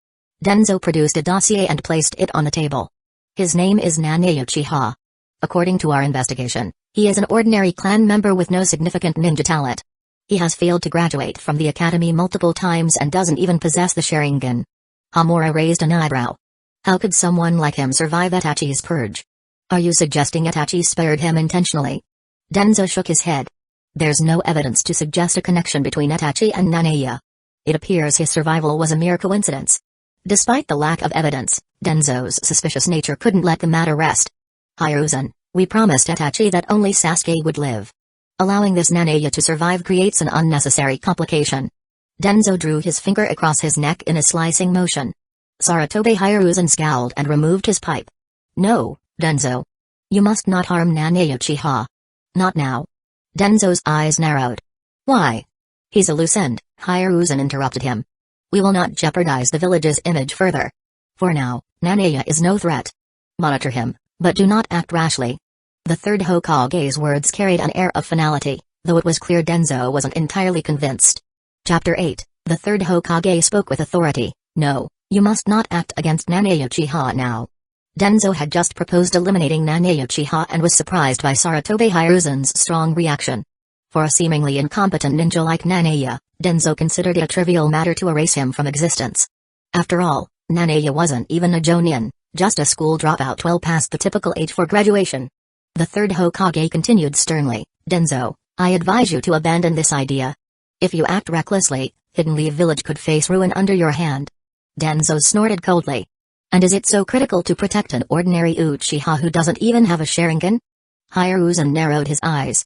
A: Danzō produced a dossier and placed it on the table. His name is Nanae Uchiha. According to our investigation, he is an ordinary clan member with no significant ninja talent. He has failed to graduate from the academy multiple times and doesn't even possess the Sharingan. Hamura raised an eyebrow. How could someone like him survive Itachi's purge? Are you suggesting Itachi spared him intentionally? Danzō shook his head. There's no evidence to suggest a connection between Itachi and Nanae. It appears his survival was a mere coincidence. Despite the lack of evidence, Danzō's suspicious nature couldn't let the matter rest. Hiruzen, we promised Itachi that only Sasuke would live. Allowing this Nanae to survive creates an unnecessary complication. Danzō drew his finger across his neck in a slicing motion. Sarutobi Hiruzen scowled and removed his pipe. No, Danzō. You must not harm Nanae Uchiha. Not now. Danzō's eyes narrowed. Why? He's a loose end, Hiruzen interrupted him. We will not jeopardize the village's image further. For now, Nanae is no threat. Monitor him, but do not act rashly. The third Hokage's words carried an air of finality, though it was clear Danzō wasn't entirely convinced. Chapter 8, the third Hokage spoke with authority. No, you must not act against Nanae Uchiha now. Danzō had just proposed eliminating Nanae Uchiha and was surprised by Sarutobi Hiruzen's strong reaction. For a seemingly incompetent ninja like Nanae, Danzō considered it a trivial matter to erase him from existence. After all, Nanae wasn't even a Jonin, just a school dropout well past the typical age for graduation. The third Hokage continued sternly, Danzō, I advise you to abandon this idea. If you act recklessly, Hidden Leaf Village could face ruin under your hand. Danzō snorted coldly. And is it so critical to protect an ordinary Uchiha who doesn't even have a Sharingan? Hiruzen narrowed his eyes.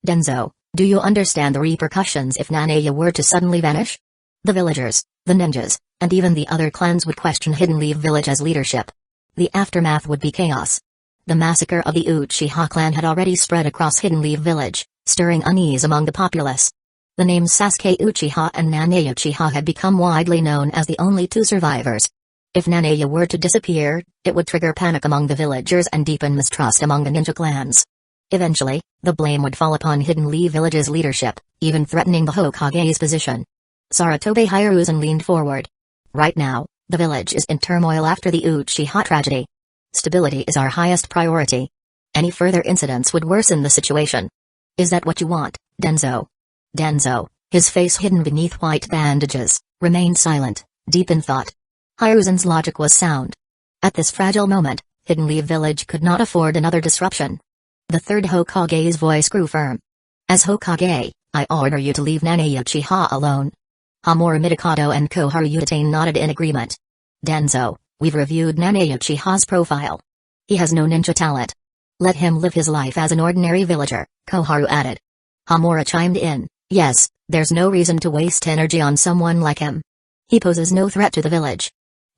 A: Danzō, do you understand the repercussions if Nanae were to suddenly vanish? The villagers, the ninjas, and even the other clans would question Hidden Leaf Village's leadership. The aftermath would be chaos. The massacre of the Uchiha clan had already spread across Hidden Leaf Village, stirring unease among the populace. The names Sasuke Uchiha and Nanae Uchiha had become widely known as the only two survivors. If Nanae were to disappear, it would trigger panic among the villagers and deepen mistrust among the ninja clans. Eventually, the blame would fall upon Hidden Leaf Village's leadership, even threatening the Hokage's position. Sarutobi Hiruzen leaned forward. Right now, the village is in turmoil after the Uchiha tragedy. Stability is our highest priority. Any further incidents would worsen the situation. Is that what you want, Danzō? Danzō, his face hidden beneath white bandages, remained silent, deep in thought. Hiruzen's logic was sound. At this fragile moment, Hidden Leaf Village could not afford another disruption. The third Hokage's voice grew firm. As Hokage, I order you to leave Nanae Uchiha alone. Hamura Midokado and Koharu Uchiha nodded in agreement. Danzō, we've reviewed Nanae Uchiha's profile. He has no ninja talent. Let him live his life as an ordinary villager, Koharu added. Hamura chimed in, yes, there's no reason to waste energy on someone like him. He poses no threat to the village.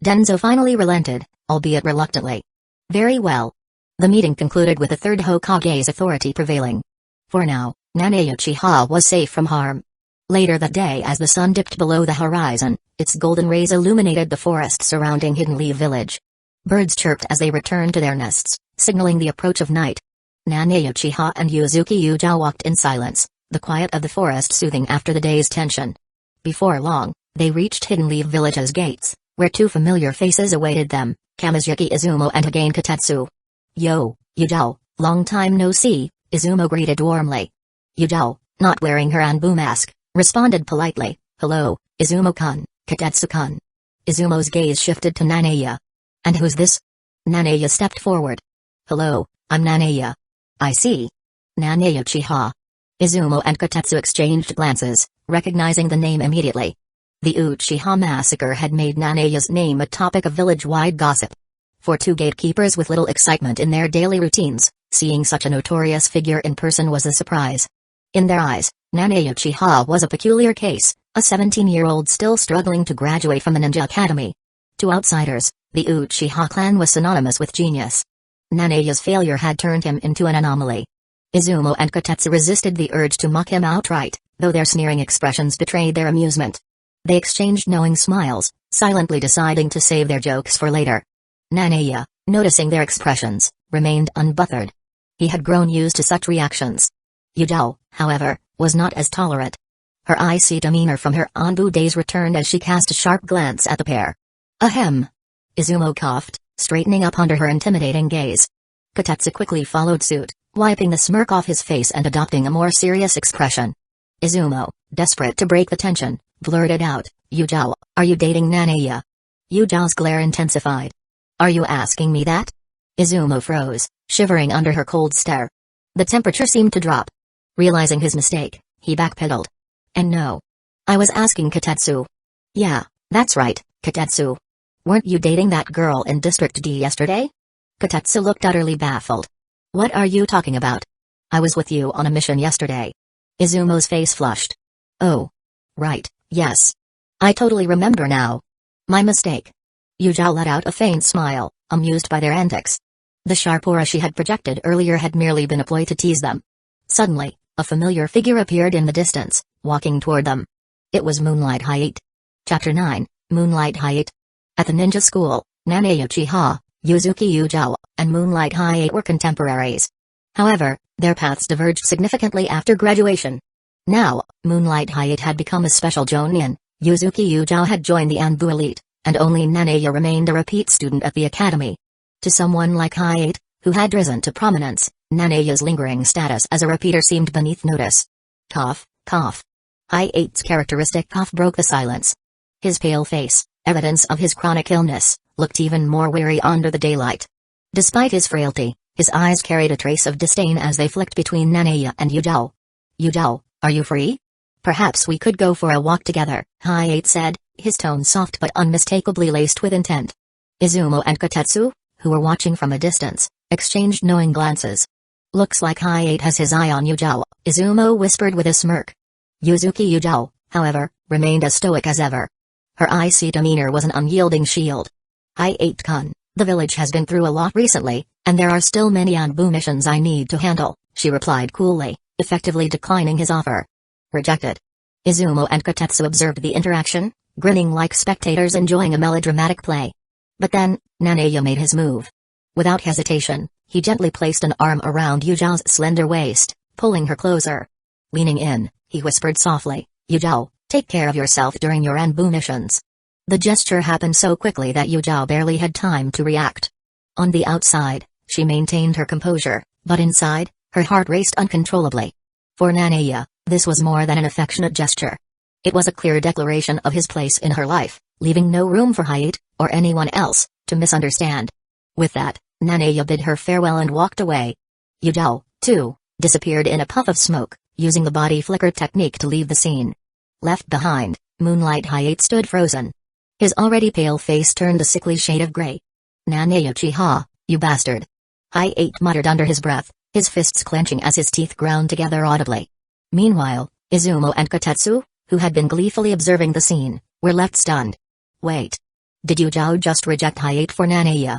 A: Danzō finally relented, albeit reluctantly. Very well. The meeting concluded with the third Hokage's authority prevailing. For now, Nanae Uchiha was safe from harm. Later that day, as the sun dipped below the horizon, its golden rays illuminated the forest surrounding Hidden Leaf Village. Birds chirped as they returned to their nests, signaling the approach of night. Nanae Uchiha and Yuzuki Ujou walked in silence, the quiet of the forest soothing after the day's tension. Before long, they reached Hidden Leaf Village's gates, where two familiar faces awaited them, Kamizuki Izumo and Hagane Katetsu. Yo, Ujou, long time no see, Izumo greeted warmly. Ujou, not wearing her Anbu mask, responded politely, hello, Izumo-kun, Katetsu-kun. Izumo's gaze shifted to Nanae. And who's this? Nanae stepped forward. Hello, I'm Nanae. I see. Nanae Uchiha. Izumo and Katetsu exchanged glances, recognizing the name immediately. The Uchiha massacre had made Nanae's name a topic of village-wide gossip. For two gatekeepers with little excitement in their daily routines, seeing such a notorious figure in person was a surprise. In their eyes, Nanae Uchiha was a peculiar case, a 17-year-old still struggling to graduate from the ninja academy. To outsiders, the Uchiha clan was synonymous with genius. Nanae's failure had turned him into an anomaly. Izumo and Katetsu resisted the urge to mock him outright, though their sneering expressions betrayed their amusement. They exchanged knowing smiles, silently deciding to save their jokes for later. Nanae, noticing their expressions, remained unbothered. He had grown used to such reactions. Ujou, however, was not as tolerant. Her icy demeanor from her Anbu days returned as she cast a sharp glance at the pair. Ahem. Izumo coughed, straightening up under her intimidating gaze. Kotetsu quickly followed suit, wiping the smirk off his face and adopting a more serious expression. Izumo, desperate to break the tension, blurted out, Yujao, are you dating Nanaya? Yujao's glare intensified. Are you asking me that? Izumo froze, shivering under her cold stare. The temperature seemed to drop. Realizing his mistake, he backpedaled. And no. I was asking Kotetsu. Yeah, that's right, Kotetsu. Weren't you dating that girl in District D yesterday? Kotetsu looked utterly baffled. What are you talking about? I was with you on a mission yesterday. Izumo's face flushed. Oh. Right, yes. I totally remember now. My mistake. Yujao let out a faint smile, amused by their antics. The sharp aura she had projected earlier had merely been a ploy to tease them. Suddenly, a familiar figure appeared in the distance, walking toward them. It was Moonlight Hyatt. Chapter 9, Moonlight Hyatt. At the ninja school, Nanaya Uchiha, Yuzuki Yujao, and Moonlight Hyatt were contemporaries. However, their paths diverged significantly after graduation. Now, Moonlight Hyatt had become a special Jonin, Yuzuki Yujao had joined the Anbu elite, and only Nanaya remained a repeat student at the academy. To someone like Hyatt, who had risen to prominence, Nanaya's lingering status as a repeater seemed beneath notice. Cough, cough. Hyatt's characteristic cough broke the silence. His pale face, evidence of his chronic illness, looked even more weary under the daylight. Despite his frailty, his eyes carried a trace of disdain as they flicked between Nanaya and Yujao. Yujao, are you free? Perhaps we could go for a walk together, Hyatt said, his tone soft but unmistakably laced with intent. Izumo and Kotetsu, who were watching from a distance, exchanged knowing glances. Looks like Hyatt has his eye on Yujao, Izumo whispered with a smirk. Yuzuki Yujao, however, remained as stoic as ever. Her icy demeanor was an unyielding shield. Hyatt-kun, the village has been through a lot recently, and there are still many Anbu missions I need to handle, she replied coolly, effectively declining his offer. Rejected. Izumo and Kotetsu observed the interaction, grinning like spectators enjoying a melodramatic play. But then, Nanaya made his move. Without hesitation, he gently placed an arm around Yujao's slender waist, pulling her closer. Leaning in, he whispered softly, Yujao, take care of yourself during your Anbu missions. The gesture happened so quickly that Yujao barely had time to react. On the outside, she maintained her composure, but inside, her heart raced uncontrollably. For Nanaya, this was more than an affectionate gesture. It was a clear declaration of his place in her life, leaving no room for Hyatt, or anyone else, to misunderstand. With that, Nanaya bid her farewell and walked away. Yujao, too, disappeared in a puff of smoke, using the body flicker technique to leave the scene. Left behind, Moonlight Hyatt stood frozen. His already pale face turned a sickly shade of gray. Nanaya Uchiha, you bastard. Hyatt muttered under his breath, his fists clenching as his teeth ground together audibly. Meanwhile, Izumo and Kotetsu, who had been gleefully observing the scene, were left stunned. Wait. Did Yujao just reject Hyatt for Nanaya?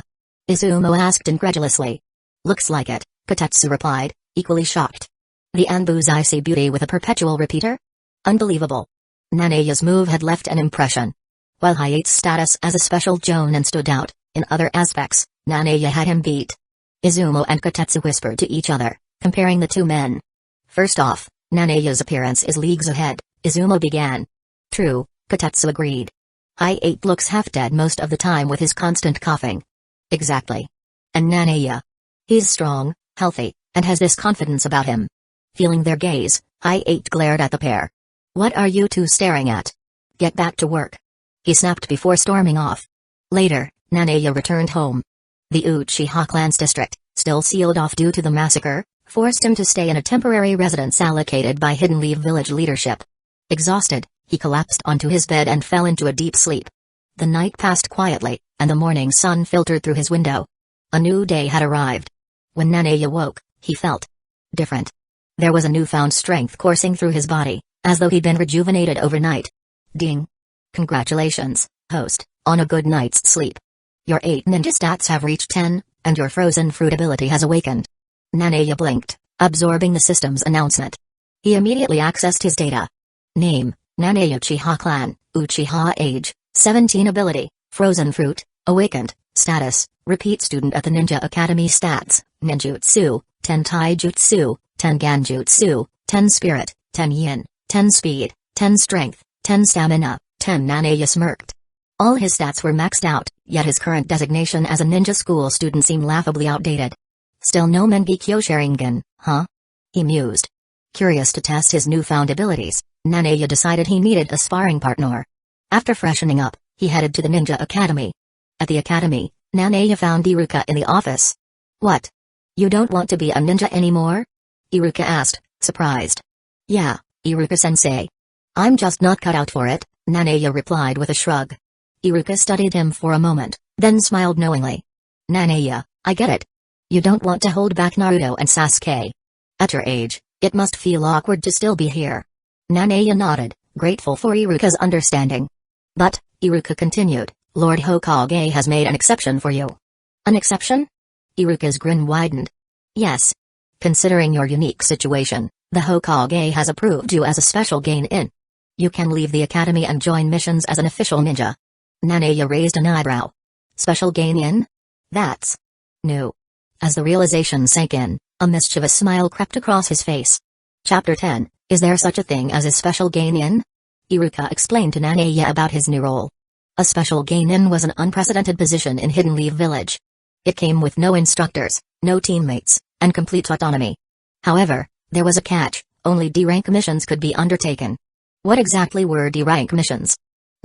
A: Izumo asked incredulously. Looks like it, Kotetsu replied, equally shocked. The Anbu's icy beauty with a perpetual repeater? Unbelievable. Nanaya's move had left an impression. While Hyatt's status as a special Jonin stood out, in other aspects, Nanaya had him beat. Izumo and Kotetsu whispered to each other, comparing the two men. First off, Nanaya's appearance is leagues ahead, Izumo began. True, Kotetsu agreed. Hyatt looks half-dead most of the time with his constant coughing. Exactly. And Nanaya? He's strong, healthy, and has this confidence about him. Feeling their gaze, Hyatt glared at the pair. What are you two staring at? Get back to work. He snapped before storming off. Later, Nanaya returned home. The Uchiha clan's district, still sealed off due to the massacre, forced him to stay in a temporary residence allocated by Hidden Leave village leadership. Exhausted, he collapsed onto his bed and fell into a deep sleep. The night passed quietly, and the morning sun filtered through his window. A new day had arrived. When Nanaya woke, he felt different. There was a newfound strength coursing through his body, as though he'd been rejuvenated overnight. Ding. Congratulations, host, on a good night's sleep. Your 8 ninja stats have reached 10, and your frozen fruit ability has awakened. Nanaya blinked, absorbing the system's announcement. He immediately accessed his data. Name, Nanaya Uchiha Clan, Uchiha age, 17 ability, frozen fruit, awakened, status, repeat student at the Ninja Academy stats, ninjutsu, 10 taijutsu, 10 ganjutsu, 10 spirit, 10 yin, 10 speed, 10 strength, 10 stamina, 10 Nanaya smirked. All his stats were maxed out, yet his current designation as a ninja school student seemed laughably outdated. Still no Mengekyo Sharingan, huh? He mused. Curious to test his newfound abilities, Nanaya decided he needed a sparring partner. After freshening up, he headed to the Ninja Academy. At the academy, Nanaya found Iruka in the office. What? You don't want to be a ninja anymore? Iruka asked, surprised. Yeah, Iruka-sensei. I'm just not cut out for it, Nanaya replied with a shrug. Iruka studied him for a moment, then smiled knowingly. Nanaya, I get it. You don't want to hold back Naruto and Sasuke. At your age, it must feel awkward to still be here. Nanaya nodded, grateful for Iruka's understanding. But, Iruka continued, Lord Hokage has made an exception for you. An exception? Iruka's grin widened. Yes. Considering your unique situation, the Hokage has approved you as a special gain-in. You can leave the academy and join missions as an official ninja. Nanaya raised an eyebrow. Special gain-in? That's new. As the realization sank in, a mischievous smile crept across his face. Chapter 10, Is there such a thing as a special gain-in? Iruka explained to Nanaya about his new role. A special gain-in was an unprecedented position in Hidden Leaf Village. It came with no instructors, no teammates, and complete autonomy. However, there was a catch: only D-rank missions could be undertaken. What exactly were D-rank missions?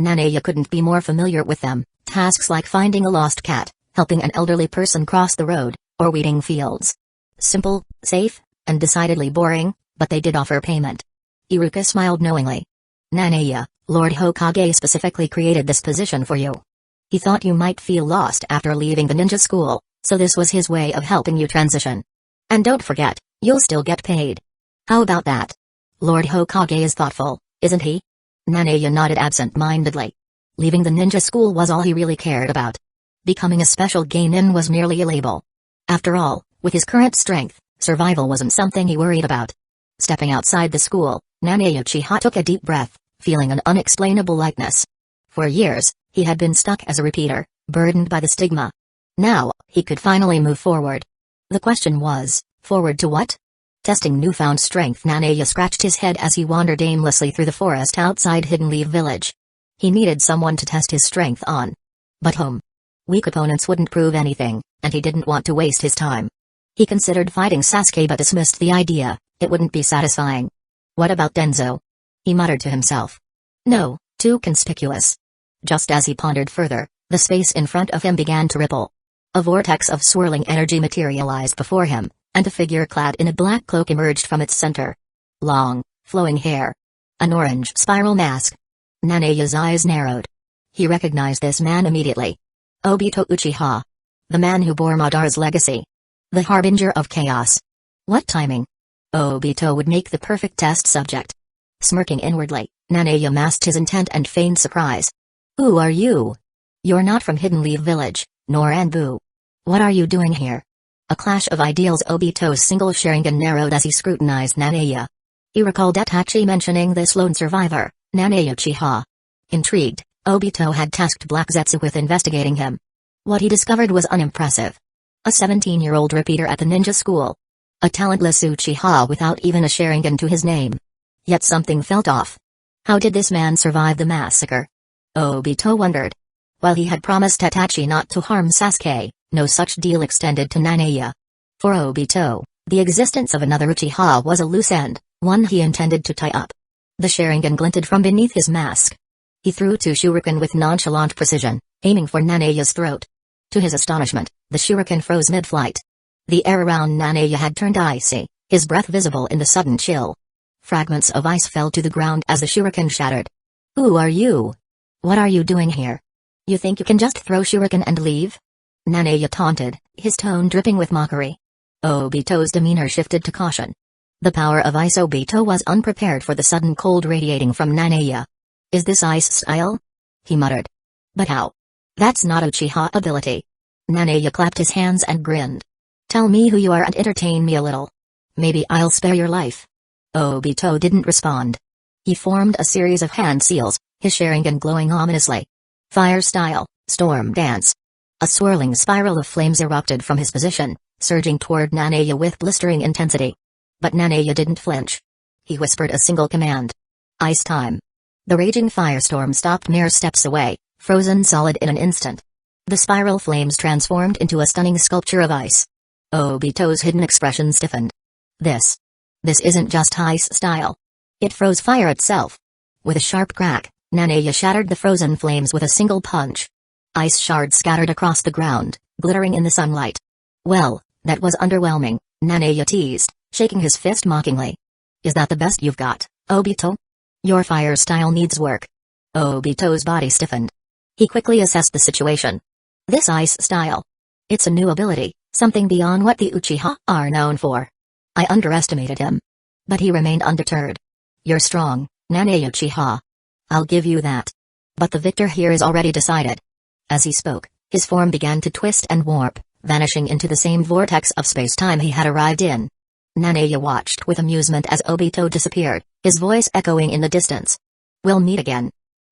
A: Nanaya couldn't be more familiar with them, tasks like finding a lost cat, helping an elderly person cross the road, or weeding fields. Simple, safe, and decidedly boring, but they did offer payment. Iruka smiled knowingly. Nanaya, Lord Hokage specifically created this position for you. He thought you might feel lost after leaving the ninja school, so this was his way of helping you transition. And don't forget, you'll still get paid. How about that? Lord Hokage is thoughtful, isn't he? Nanaya nodded absent-mindedly. Leaving the ninja school was all he really cared about. Becoming a special gain-in was merely a label. After all, with his current strength, survival wasn't something he worried about. Stepping outside the school, Nanaya Uchiha took a deep breath, feeling an unexplainable lightness. For years, he had been stuck as a repeater, burdened by the stigma. Now, he could finally move forward. The question was, forward to what? Testing newfound strength. Nanaya scratched his head as he wandered aimlessly through the forest outside Hidden Leaf Village. He needed someone to test his strength on. But whom? Weak opponents wouldn't prove anything, and he didn't want to waste his time. He considered fighting Sasuke but dismissed the idea. It wouldn't be satisfying. What about Danzō? He muttered to himself. No, too conspicuous. Just as he pondered further, the space in front of him began to ripple. A vortex of swirling energy materialized before him, and a figure clad in a black cloak emerged from its center. Long, flowing hair. An orange spiral mask. Nanaya's eyes narrowed. He recognized this man immediately. Obito Uchiha. The man who bore Madara's legacy. The harbinger of chaos. What timing? Obito would make the perfect test subject. Smirking inwardly, Nanaya masked his intent and feigned surprise. Who are you? You're not from Hidden Leaf Village, nor Anbu. What are you doing here? A clash of ideals. Obito's single Sharingan narrowed as he scrutinized Nanaya. He recalled Itachi mentioning this lone survivor, Nanaya Uchiha. Intrigued, Obito had tasked Black Zetsu with investigating him. What he discovered was unimpressive. A 17-year-old repeater at the ninja school. A talentless Uchiha without even a Sharingan to his name. Yet something felt off. How did this man survive the massacre? Obito wondered. While he had promised Itachi not to harm Sasuke, no such deal extended to Nanaya. For Obito, the existence of another Uchiha was a loose end, one he intended to tie up. The Sharingan glinted from beneath his mask. He threw two shuriken with nonchalant precision, aiming for Nanaya's throat. To his astonishment, the shuriken froze mid-flight. The air around Nanaya had turned icy, his breath visible in the sudden chill. Fragments of ice fell to the ground as the shuriken shattered. Who are you? What are you doing here? You think you can just throw shuriken and leave? Nanaya taunted, his tone dripping with mockery. Obito's demeanor shifted to caution. The power of ice. Obito was unprepared for the sudden cold radiating from Nanaya. Is this ice style? He muttered. But how? That's not Uchiha ability. Nanaya clapped his hands and grinned. Tell me who you are and entertain me a little. Maybe I'll spare your life. Obito didn't respond. He formed a series of hand seals, his Sharingan glowing ominously. Fire style, storm dance. A swirling spiral of flames erupted from his position, surging toward Nanaya with blistering intensity. But Nanaya didn't flinch. He whispered a single command. Ice time. The raging firestorm stopped mere steps away, frozen solid in an instant. The spiral flames transformed into a stunning sculpture of ice. Obito's hidden expression stiffened. This isn't just ice style. It froze fire itself. With a sharp crack, Nanaya shattered the frozen flames with a single punch. Ice shards scattered across the ground, glittering in the sunlight. Well, that was underwhelming, Nanaya teased, shaking his fist mockingly. Is that the best you've got, Obito? Your fire style needs work. Obito's body stiffened. He quickly assessed the situation. This ice style. It's a new ability, something beyond what the Uchiha are known for. I underestimated him. But he remained undeterred. You're strong, Nanaya Uchiha. I'll give you that. But the victor here is already decided. As he spoke, his form began to twist and warp, vanishing into the same vortex of space-time he had arrived in. Nanaya watched with amusement as Obito disappeared, his voice echoing in the distance. We'll meet again.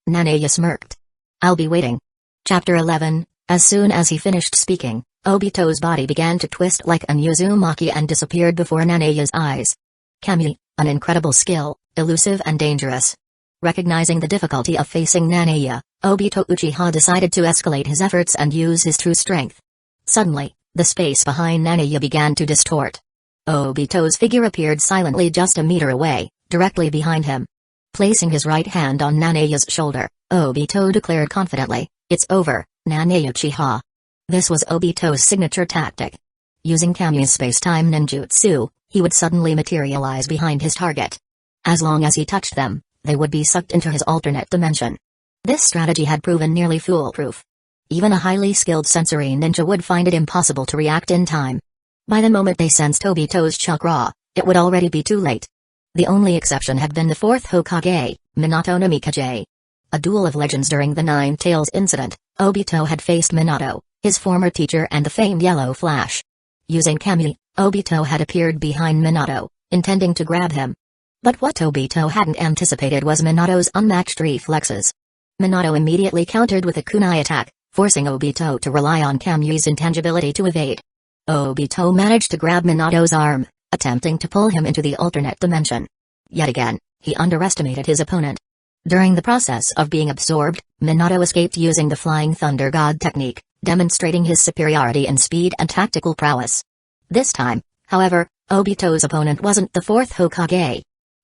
A: Nanaya smirked. I'll be waiting. Chapter 11. As soon as he finished speaking, Obito's body began to twist like an Uzumaki and disappeared before Nanaya's eyes. Kami, an incredible skill, elusive and dangerous. Recognizing the difficulty of facing Nanaya, Obito Uchiha decided to escalate his efforts and use his true strength. Suddenly, the space behind Nanaya began to distort. Obito's figure appeared silently just a meter away, directly behind him. Placing his right hand on Nanaya's shoulder, Obito declared confidently, "It's over, Nanaya Uchiha." This was Obito's signature tactic. Using Kami's space-time ninjutsu, he would suddenly materialize behind his target. As long as he touched them, they would be sucked into his alternate dimension. This strategy had proven nearly foolproof. Even a highly skilled sensory ninja would find it impossible to react in time. By the moment they sensed Obito's chakra, it would already be too late. The only exception had been the fourth Hokage, Minato no Mikaze. A duel of legends during the Nine Tails incident, Obito had faced Minato, his former teacher and the famed Yellow Flash. Using Kami, Obito had appeared behind Minato, intending to grab him. But what Obito hadn't anticipated was Minato's unmatched reflexes. Minato immediately countered with a kunai attack, forcing Obito to rely on Kami's intangibility to evade. Obito managed to grab Minato's arm, attempting to pull him into the alternate dimension. Yet again, he underestimated his opponent. During the process of being absorbed, Minato escaped using the Flying Thunder God technique, demonstrating his superiority in speed and tactical prowess. This time, however, Obito's opponent wasn't the fourth Hokage.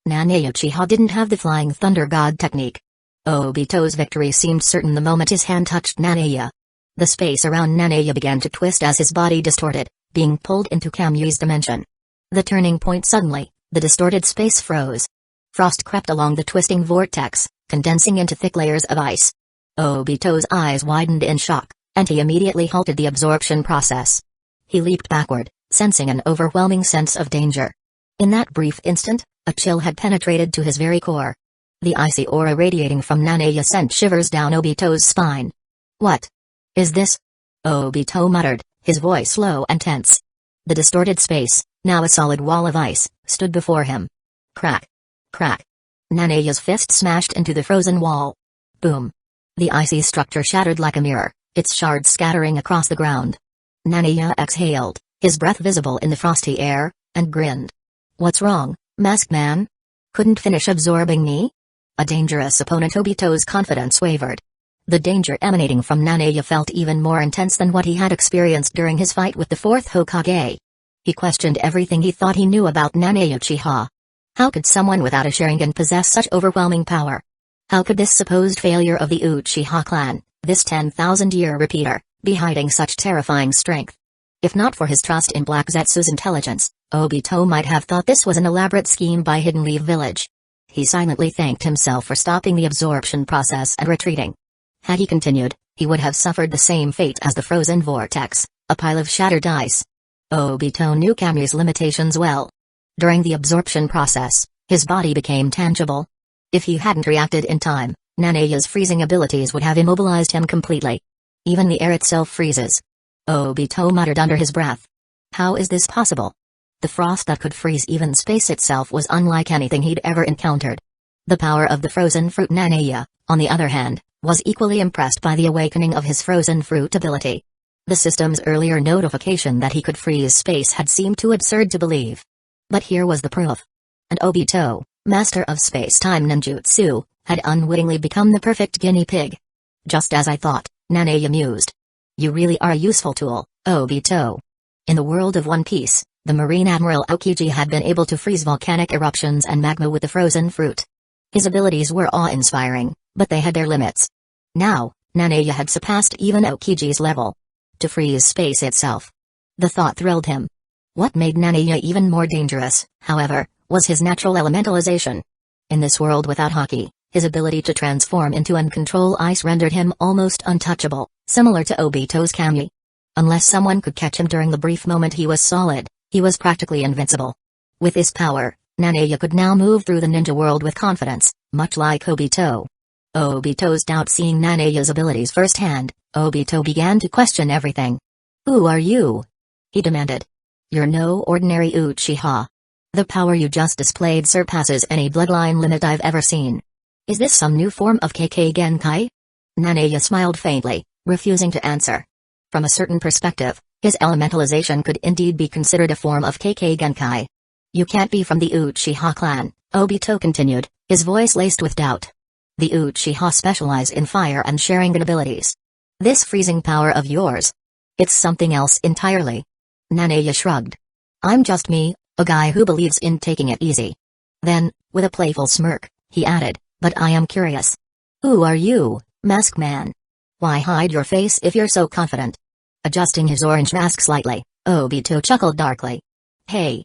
A: Nanaya Uchiha didn't have the Flying Thunder God technique. Obito's victory seemed certain the moment his hand touched Nanaya. The space around Nanaya began to twist as his body distorted, being pulled into Kami's dimension. The turning point suddenly, the distorted space froze. Frost crept along the twisting vortex, condensing into thick layers of ice. Obito's eyes widened in shock, and he immediately halted the absorption process. He leaped backward, sensing an overwhelming sense of danger. In that brief instant, a chill had penetrated to his very core. The icy aura radiating from Nanaya sent shivers down Obito's spine. What is this? Obito muttered, his voice low and tense. The distorted space, now a solid wall of ice, stood before him. Crack. Crack. Nanaya's fist smashed into the frozen wall. Boom. The icy structure shattered like a mirror, its shards scattering across the ground. Nanaya exhaled, his breath visible in the frosty air, and grinned. What's wrong, Masked Man? Couldn't finish absorbing me? A dangerous opponent. Obito's confidence wavered. The danger emanating from Nanaya felt even more intense than what he had experienced during his fight with the fourth Hokage. He questioned everything he thought he knew about Nanaya Uchiha. How could someone without a Sharingan possess such overwhelming power? How could this supposed failure of the Uchiha clan, this 10,000-year repeater, be hiding such terrifying strength? If not for his trust in Black Zetsu's intelligence, Obito might have thought this was an elaborate scheme by Hidden Leaf Village. He silently thanked himself for stopping the absorption process and retreating. Had he continued, he would have suffered the same fate as the frozen vortex, a pile of shattered ice. Obito knew Kami's limitations well. During the absorption process, his body became tangible. If he hadn't reacted in time, Nanaya's freezing abilities would have immobilized him completely. Even the air itself freezes. Obito muttered under his breath. How is this possible? The frost that could freeze even space itself was unlike anything he'd ever encountered. The power of the frozen fruit. Nanaya, on the other hand, was equally impressed by the awakening of his frozen fruit ability. The system's earlier notification that he could freeze space had seemed too absurd to believe. But here was the proof. And Obito, master of space-time ninjutsu, had unwittingly become the perfect guinea pig. Just as I thought, Nanae mused. You really are a useful tool, Obito. In the world of One Piece, the Marine Admiral Aokiji had been able to freeze volcanic eruptions and magma with the frozen fruit. His abilities were awe-inspiring, but they had their limits. Now, Nanae had surpassed even Aokiji's level. To freeze space itself. The thought thrilled him. What made Nanae even more dangerous, however, was his natural elementalization. In this world without Haki, his ability to transform into and control ice rendered him almost untouchable, similar to Obito's Kami. Unless someone could catch him during the brief moment he was solid, he was practically invincible. With this power, Nanae could now move through the ninja world with confidence, much like Obito. Obito's doubt seeing Nanae's abilities firsthand, Obito began to question everything. Who are you? He demanded. You're no ordinary Uchiha. The power you just displayed surpasses any bloodline limit I've ever seen. Is this some new form of Kekkei Genkai? Nanae smiled faintly, refusing to answer. From a certain perspective, his elementalization could indeed be considered a form of Kekkei Genkai. You can't be from the Uchiha clan, Obito continued, his voice laced with doubt. The Uchiha specialize in fire and Sharingan abilities. This freezing power of yours. It's something else entirely. Nanae shrugged. I'm just me, a guy who believes in taking it easy. Then, with a playful smirk, he added, but I am curious. Who are you, Mask Man? Why hide your face if you're so confident? Adjusting his orange mask slightly, Obito chuckled darkly. Hey.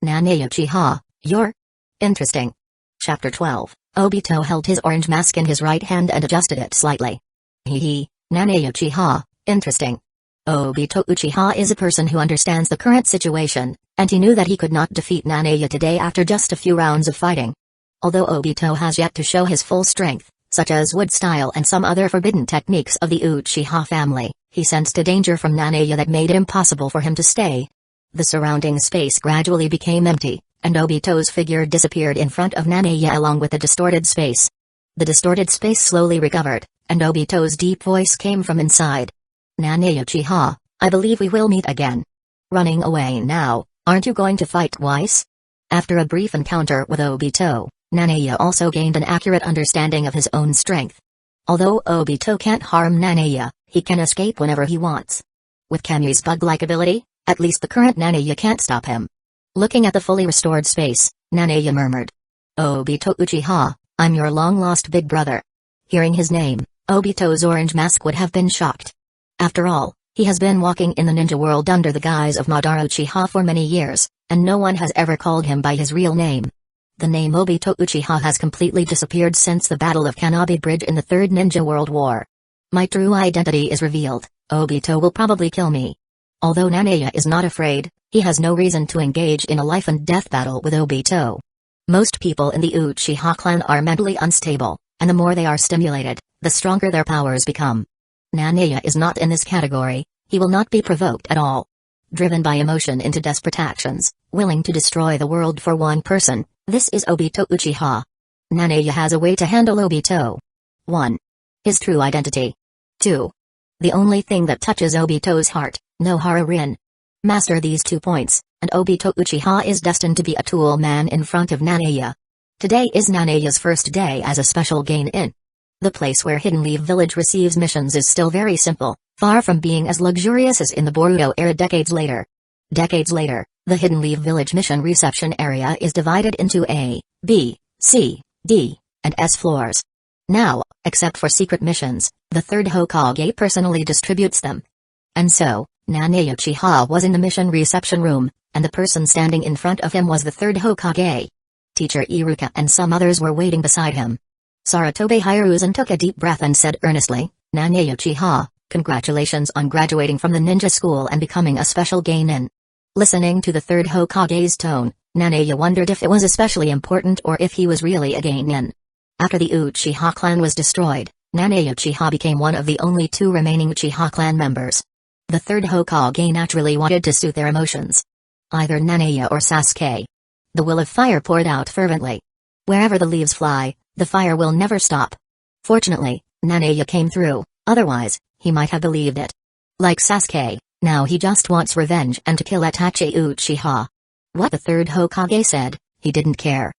A: Nanae Uchiha, you're interesting. Chapter 12. Obito held his orange mask in his right hand and adjusted it slightly. Hee, Nanae Uchiha, interesting. Obito Uchiha is a person who understands the current situation, and he knew that he could not defeat Nanae today after just a few rounds of fighting. Although Obito has yet to show his full strength, such as wood style and some other forbidden techniques of the Uchiha family, he sensed a danger from Nanae that made it impossible for him to stay. The surrounding space gradually became empty, and Obito's figure disappeared in front of Nanae along with the distorted space. The distorted space slowly recovered, and Obito's deep voice came from inside. Nanae Uchiha, I believe we will meet again. Running away now, aren't you going to fight twice? After a brief encounter with Obito, Nanae also gained an accurate understanding of his own strength. Although Obito can't harm Nanae, he can escape whenever he wants. With Kami's bug-like ability, at least the current Nanae can't stop him. Looking at the fully restored space, Nanae murmured. Obito Uchiha, I'm your long-lost big brother. Hearing his name, Obito's orange mask would have been shocked. After all, he has been walking in the ninja world under the guise of Madara Uchiha for many years, and no one has ever called him by his real name. The name Obito Uchiha has completely disappeared since the Battle of Kanabi Bridge in the Third Ninja World War. My true identity is revealed, Obito will probably kill me. Although Nanae is not afraid, he has no reason to engage in a life-and-death battle with Obito. Most people in the Uchiha clan are mentally unstable, and the more they are stimulated, the stronger their powers become. Nanae is not in this category, he will not be provoked at all. Driven by emotion into desperate actions, willing to destroy the world for one person, this is Obito Uchiha. Nanae has a way to handle Obito. 1. His true identity. 2. The only thing that touches Obito's heart, no Harurin. Master these 2 points, and Obito Uchiha is destined to be a tool man in front of Nanae. Today is Nanae's first day as a special gain-in. The place where Hidden Leaf Village receives missions is still very simple, far from being as luxurious as in the Boruto era decades later. Decades later, the Hidden Leaf Village mission reception area is divided into A, B, C, D, and S floors. Now, except for secret missions, the third Hokage personally distributes them. And so, Nanae Uchiha was in the mission reception room, and the person standing in front of him was the third Hokage. Teacher Iruka and some others were waiting beside him. Saratobe Hiruzen took a deep breath and said earnestly, Nanae Uchiha, congratulations on graduating from the ninja school and becoming a special gain-in. Listening to the third Hokage's tone, Nanae wondered if it was especially important or if he was really a gain-in. After the Uchiha clan was destroyed, Nanae Uchiha became one of the only 2 remaining Uchiha clan members. The third Hokage naturally wanted to soothe their emotions. Either Nanae or Sasuke. The will of fire poured out fervently. Wherever the leaves fly, the fire will never stop. Fortunately, Nanae came through, otherwise, he might have believed it. Like Sasuke, now he just wants revenge and to kill Itachi Uchiha. What the third Hokage said, he didn't care.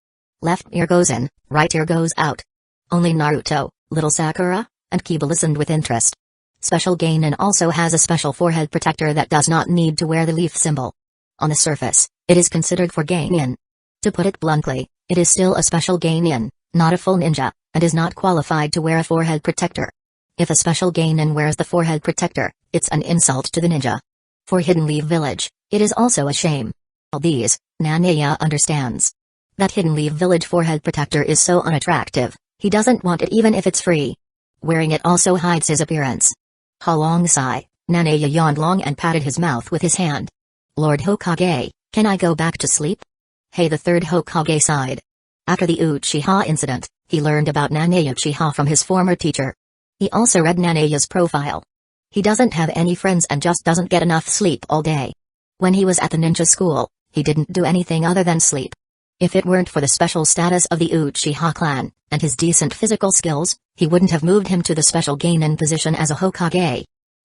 A: Left ear goes in, right ear goes out. Only Naruto, little Sakura, and Kiba listened with interest. Special Genin also has a special forehead protector that does not need to wear the leaf symbol. On the surface, it is considered for Genin. To put it bluntly, it is still a special Genin, not a full ninja, and is not qualified to wear a forehead protector. If a special Genin wears the forehead protector, it's an insult to the ninja. For Hidden Leaf Village, it is also a shame. All these, Nanaya understands. That Hidden Leaf Village forehead protector is so unattractive, he doesn't want it even if it's free. Wearing it also hides his appearance. Ha long sigh, Nanaya yawned long and patted his mouth with his hand. Lord Hokage, can I go back to sleep? Hey, the third Hokage sighed. After the Uchiha incident, he learned about Nanaya Uchiha from his former teacher. He also read Nanaya's profile. He doesn't have any friends and just doesn't get enough sleep all day. When he was at the ninja school, he didn't do anything other than sleep. If it weren't for the special status of the Uchiha clan, and his decent physical skills, he wouldn't have moved him to the special Genin position as a Hokage.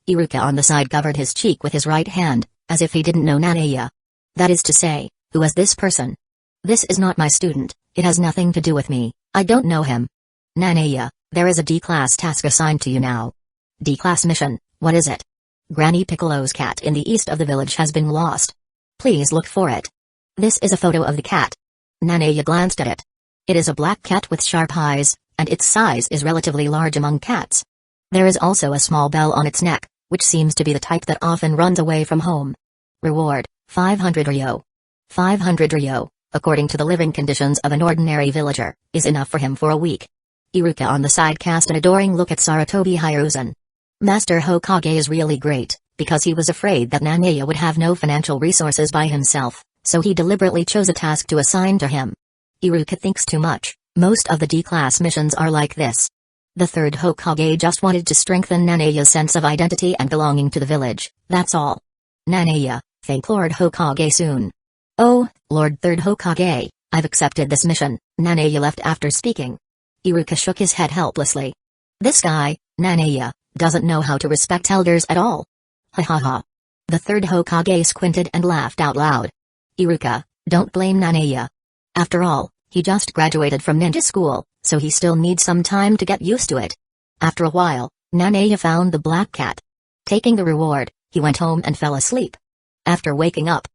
A: Iruka on the side covered his cheek with his right hand, as if he didn't know Nanaya. That is to say, who is this person? This is not my student, it has nothing to do with me, I don't know him. Nanaya, there is a D-class task assigned to you now. D-class mission, what is it? Granny Piccolo's cat in the east of the village has been lost. Please look for it. This is a photo of the cat. Nanaya glanced at it. It is a black cat with sharp eyes, and its size is relatively large among cats. There is also a small bell on its neck, which seems to be the type that often runs away from home. Reward, 500 ryo. 500 ryo, according to the living conditions of an ordinary villager, is enough for him for a week. Iruka on the side cast an adoring look at Sarutobi Hiruzen. Master Hokage is really great, because he was afraid that Nanaya would have no financial resources by himself, so he deliberately chose a task to assign to him. Iruka thinks too much, most of the D-class missions are like this. The third Hokage just wanted to strengthen Nanaya's sense of identity and belonging to the village, that's all. Nanaya, thank Lord Hokage soon. Oh, Lord Third Hokage, I've accepted this mission, Nanaya left after speaking. Iruka shook his head helplessly. This guy, Nanaya, doesn't know how to respect elders at all. Ha ha ha. The third Hokage squinted and laughed out loud. Iruka, don't blame Nanaya. After all, he just graduated from ninja school, so he still needs some time to get used to it. After a while, Nanaya found the black cat. Taking the reward, he went home and fell asleep. After waking up,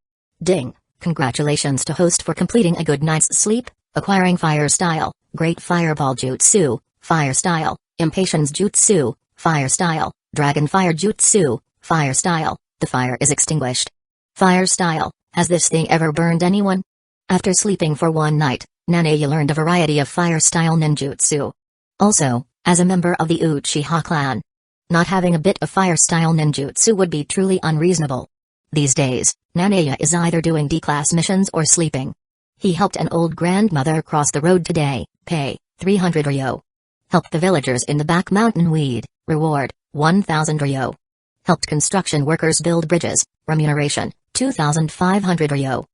A: ding, congratulations to host for completing a good night's sleep, acquiring fire style, great fireball jutsu, fire style, impatience jutsu, fire style, dragon fire jutsu, fire style, the fire is extinguished. Fire style, has this thing ever burned anyone? After sleeping for one night, Nanaya learned a variety of fire style ninjutsu. Also, as a member of the Uchiha clan, not having a bit of fire style ninjutsu would be truly unreasonable. These days, Nanaya is either doing D-class missions or sleeping. He helped an old grandmother cross the road today, pay, 300 ryo. Helped the villagers in the back mountain weed, reward, 1,000 ryo. Helped construction workers build bridges, remuneration, 2,500 ryo.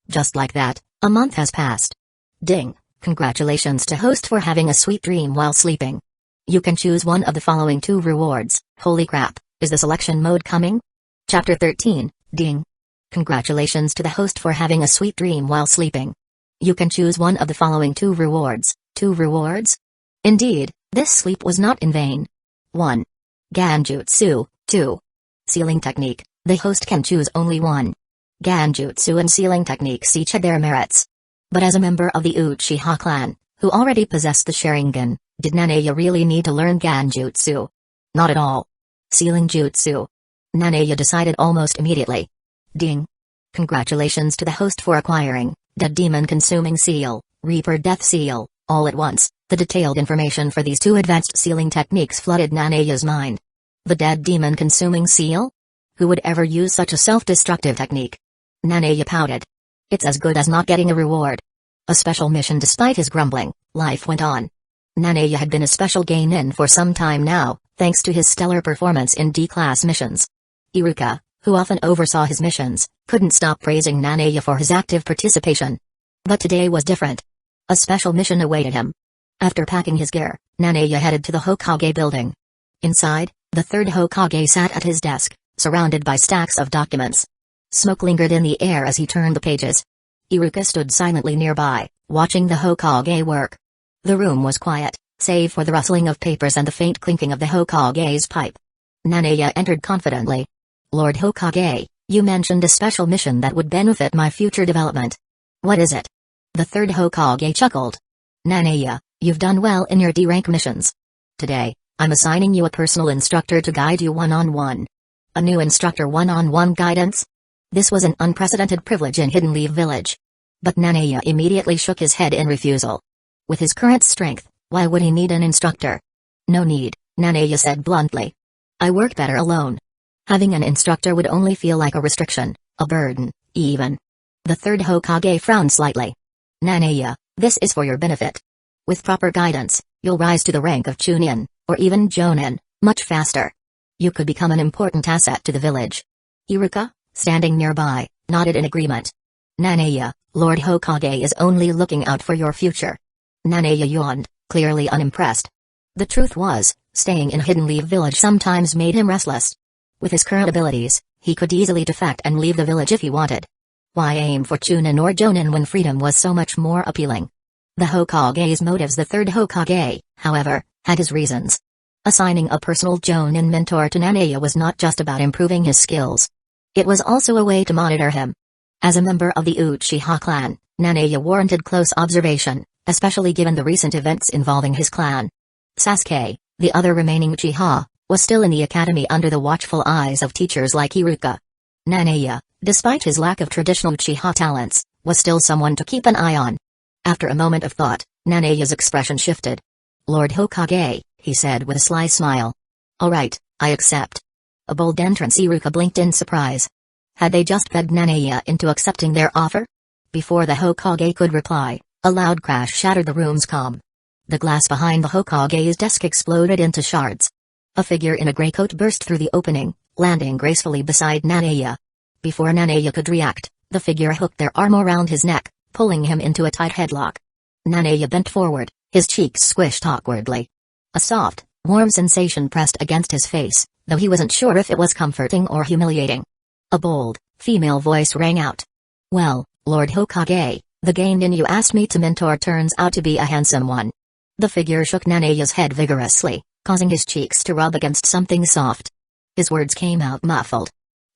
A: Just like that, a month has passed. Ding, congratulations to host for having a sweet dream while sleeping. You can choose one of the following two rewards. Holy crap, is the selection mode coming? Chapter 13, ding. Congratulations to the host for having a sweet dream while sleeping. You can choose one of the following two rewards. Two rewards? Indeed, this sleep was not in vain. 1. Ganjutsu, 2. Sealing technique, the host can choose only one. Ganjutsu and sealing techniques each had their merits. But as a member of the Uchiha clan, who already possessed the Sharingan, did Nanaya really need to learn Ganjutsu? Not at all. Sealing jutsu. Nanaya decided almost immediately. Ding. Congratulations to the host for acquiring Dead Demon Consuming Seal, Reaper Death Seal, all at once. The detailed information for these two advanced sealing techniques flooded Nanaya's mind. The Dead Demon Consuming Seal? Who would ever use such a self-destructive technique? Nanaya pouted. It's as good as not getting a reward. A special mission. Despite his grumbling, life went on. Nanaya had been a special Genin for some time now, thanks to his stellar performance in D-class missions. Iruka, who often oversaw his missions, couldn't stop praising Nanaya for his active participation. But today was different. A special mission awaited him. After packing his gear, Nanaya headed to the Hokage building. Inside, the third Hokage sat at his desk, surrounded by stacks of documents. Smoke lingered in the air as he turned the pages. Iruka stood silently nearby, watching the Hokage work. The room was quiet, save for the rustling of papers and the faint clinking of the Hokage's pipe. Nanaya entered confidently. Lord Hokage, you mentioned a special mission that would benefit my future development. What is it? The third Hokage chuckled. Nanaya, you've done well in your D-rank missions. Today, I'm assigning you a personal instructor to guide you one-on-one. A new instructor one-on-one guidance? This was an unprecedented privilege in Hidden Leaf Village. But Nanaya immediately shook his head in refusal. With his current strength, why would he need an instructor? No need, Nanaya said bluntly. I work better alone. Having an instructor would only feel like a restriction, a burden, even. The third Hokage frowned slightly. Nanaya, this is for your benefit. With proper guidance, you'll rise to the rank of Chunin, or even Jonin, much faster. You could become an important asset to the village. Iruka, standing nearby, nodded in agreement. Nanaya, Lord Hokage is only looking out for your future. Nanaya yawned, clearly unimpressed. The truth was, staying in Hidden Leaf Village sometimes made him restless. With his current abilities, he could easily defect and leave the village if he wanted. Why aim for Chunin or Jonin when freedom was so much more appealing? The Hokage's motives. The third Hokage, however, had his reasons. Assigning a personal Jonin mentor to Nanaya was not just about improving his skills. It was also a way to monitor him. As a member of the Uchiha clan, Nanaya warranted close observation, especially given the recent events involving his clan. Sasuke, the other remaining Uchiha, was still in the academy under the watchful eyes of teachers like Iruka. Nanaya, despite his lack of traditional Uchiha talents, was still someone to keep an eye on. After a moment of thought, Nanaya's expression shifted. Lord Hokage, he said with a sly smile. All right, I accept. A bold entrance. Iruka blinked in surprise. Had they just begged Nanaya into accepting their offer? Before the Hokage could reply, a loud crash shattered the room's calm. The glass behind the Hokage's desk exploded into shards. A figure in a gray coat burst through the opening, landing gracefully beside Nanaya. Before Nanaya could react, the figure hooked their arm around his neck, pulling him into a tight headlock. Nanaya bent forward, his cheeks squished awkwardly. A soft, warm sensation pressed against his face, though he wasn't sure if it was comforting or humiliating. A bold, female voice rang out. Well, Lord Hokage, the Genin you asked me to mentor turns out to be a handsome one. The figure shook Nanaya's head vigorously, causing his cheeks to rub against something soft. His words came out muffled.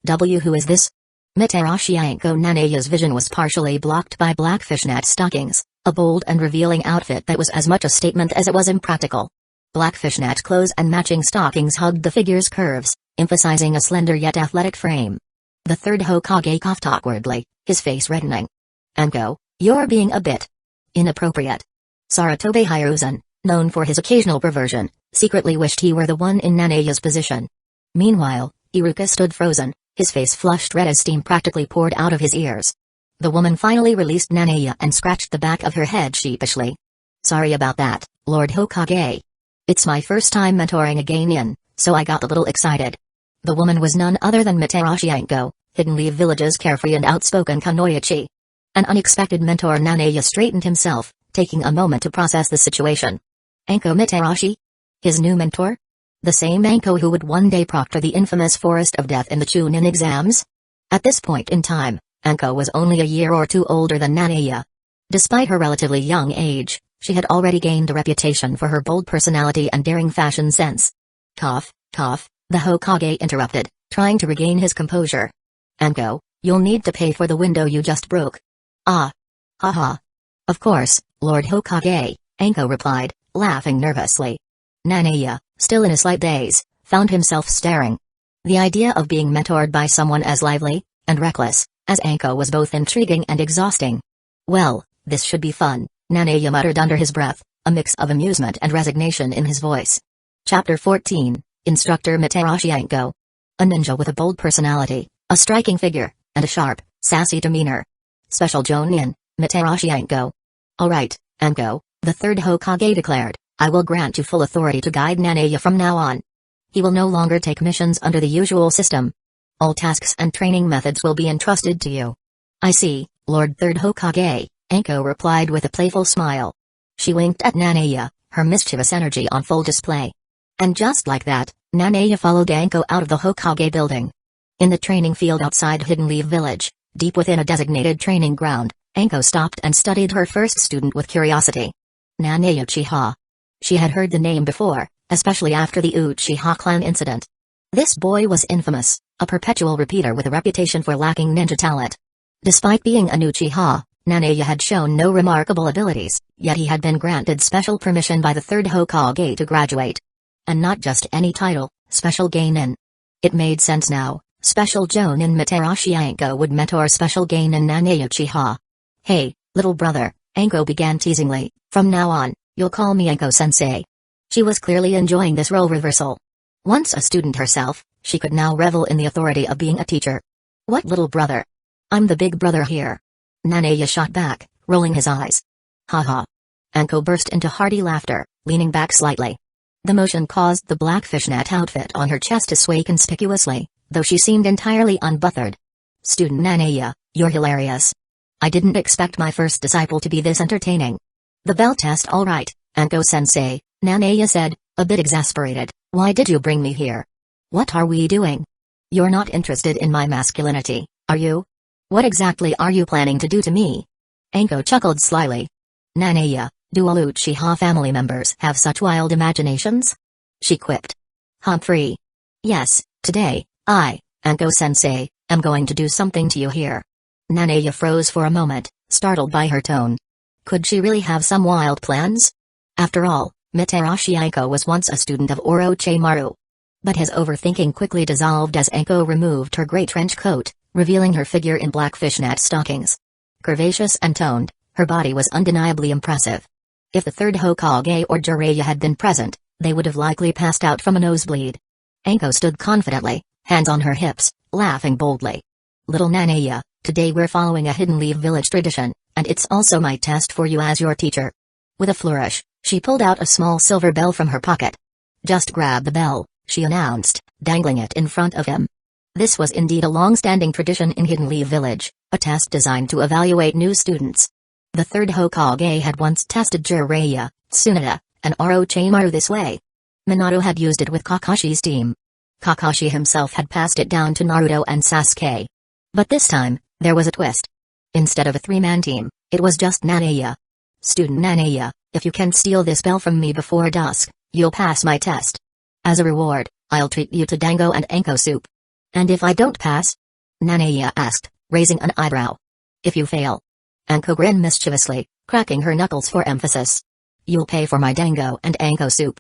A: Who is this? Mitarashi Anko. Nanaya's vision was partially blocked by black fishnet stockings, a bold and revealing outfit that was as much a statement as it was impractical. Black fishnet clothes and matching stockings hugged the figure's curves, emphasizing a slender yet athletic frame. The third Hokage coughed awkwardly, his face reddening. Anko, you're being a bit inappropriate. Saratobe Hiruzen, known for his occasional perversion, secretly wished he were the one in Nanaya's position. Meanwhile, Iruka stood frozen, his face flushed red as steam practically poured out of his ears. The woman finally released Nanaya and scratched the back of her head sheepishly. Sorry about that, Lord Hokage. It's my first time mentoring a Genin, so I got a little excited. The woman was none other than Mitarashi Anko, Hidden Leaf Village's carefree and outspoken Kunoichi. An unexpected mentor. Nanaya straightened himself, taking a moment to process the situation. Anko Mitarashi? His new mentor? The same Anko who would one day proctor the infamous Forest of Death in the Chunin exams? At this point in time, Anko was only a year or two older than Nanaya. Despite her relatively young age, she had already gained a reputation for her bold personality and daring fashion sense. Cough, cough, the Hokage interrupted, trying to regain his composure. Anko, you'll need to pay for the window you just broke. Ah. Haha. Of course, Lord Hokage, Anko replied, laughing nervously. Nanaya, still in a slight daze, found himself staring. The idea of being mentored by someone as lively and reckless as Anko was both intriguing and exhausting. Well, this should be fun, Nanaya muttered under his breath, a mix of amusement and resignation in his voice. Chapter 14, Instructor Mitarashi Anko. A ninja with a bold personality, a striking figure, and a sharp, sassy demeanor. Special Jonin, Mitarashi Anko. Alright, Anko, the third Hokage declared, I will grant you full authority to guide Nanaya from now on. He will no longer take missions under the usual system. All tasks and training methods will be entrusted to you. I see, Lord Third Hokage, Anko replied with a playful smile. She winked at Nanaya, her mischievous energy on full display. And just like that, Nanaya followed Anko out of the Hokage building. In the training field outside Hidden Leaf Village, deep within a designated training ground, Anko stopped and studied her first student with curiosity. Nanae Uchiha. She had heard the name before, especially after the Uchiha clan incident. This boy was infamous, a perpetual repeater with a reputation for lacking ninja talent. Despite being an Uchiha, Nanae had shown no remarkable abilities, yet he had been granted special permission by the third Hokage to graduate. And not just any title, Special Geinin. It made sense now. Special Jonin Mitarashi Anko would mentor Special Geinin Nanae Uchiha. Hey, little brother, Anko began teasingly, from now on, you'll call me Anko-sensei. She was clearly enjoying this role reversal. Once a student herself, she could now revel in the authority of being a teacher. What little brother? I'm the big brother here. Nanae shot back, rolling his eyes. Ha ha. Anko burst into hearty laughter, leaning back slightly. The motion caused the black fishnet outfit on her chest to sway conspicuously, though she seemed entirely unbothered. Student Nanae, you're hilarious. I didn't expect my first disciple to be this entertaining. The bell test all right, Anko-sensei, Nanae said, a bit exasperated. Why did you bring me here? What are we doing? You're not interested in my masculinity, are you? What exactly are you planning to do to me? Anko chuckled slyly. Nanae, do all Uchiha family members have such wild imaginations? She quipped. Humphrey. Yes, today, I, Anko-sensei, am going to do something to you here. Nanae froze for a moment, startled by her tone. Could she really have some wild plans? After all, Mitarashi Anko was once a student of Orochimaru. But his overthinking quickly dissolved as Anko removed her gray trench coat, revealing her figure in black fishnet stockings. Curvaceous and toned, her body was undeniably impressive. If the third Hokage or Jiraiya had been present, they would have likely passed out from a nosebleed. Anko stood confidently, hands on her hips, laughing boldly. Little Nanae, today we're following a Hidden Leaf village tradition, and it's also my test for you as your teacher. With a flourish, she pulled out a small silver bell from her pocket. Just grab the bell, she announced, dangling it in front of him. This was indeed a long-standing tradition in Hidden Leaf Village, a test designed to evaluate new students. The third Hokage had once tested Jiraiya, Tsunade, and Orochimaru this way. Minato had used it with Kakashi's team. Kakashi himself had passed it down to Naruto and Sasuke. But this time, there was a twist. Instead of a three-man team, it was just Nanae. Student Nanae, if you can steal this bell from me before dusk, you'll pass my test. As a reward, I'll treat you to dango and anko soup. And if I don't pass? Nanae asked, raising an eyebrow. If you fail. Anko grinned mischievously, cracking her knuckles for emphasis. You'll pay for my dango and anko soup.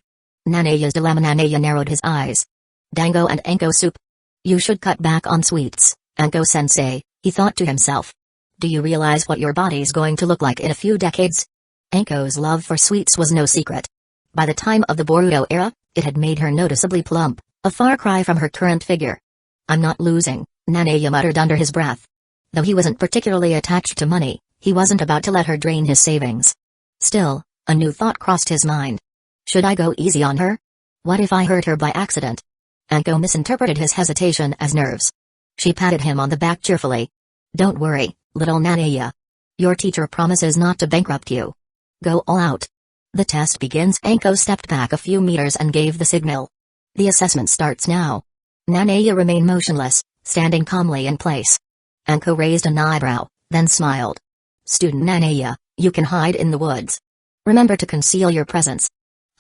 A: Nanae's dilemma. Nanae narrowed his eyes. Dango and anko soup? You should cut back on sweets, Anko-sensei, he thought to himself. Do you realize what your body's going to look like in a few decades? Anko's love for sweets was no secret. By the time of the Boruto era, it had made her noticeably plump, a far cry from her current figure. I'm not losing, Nanae muttered under his breath. Though he wasn't particularly attached to money, he wasn't about to let her drain his savings. Still, a new thought crossed his mind. Should I go easy on her? What if I hurt her by accident? Anko misinterpreted his hesitation as nerves. She patted him on the back cheerfully. Don't worry, little Nanae. Your teacher promises not to bankrupt you. Go all out. The test begins. Anko stepped back a few meters and gave the signal. The assessment starts now. Nanae remained motionless, standing calmly in place. Anko raised an eyebrow, then smiled. Student Nanae, you can hide in the woods. Remember to conceal your presence.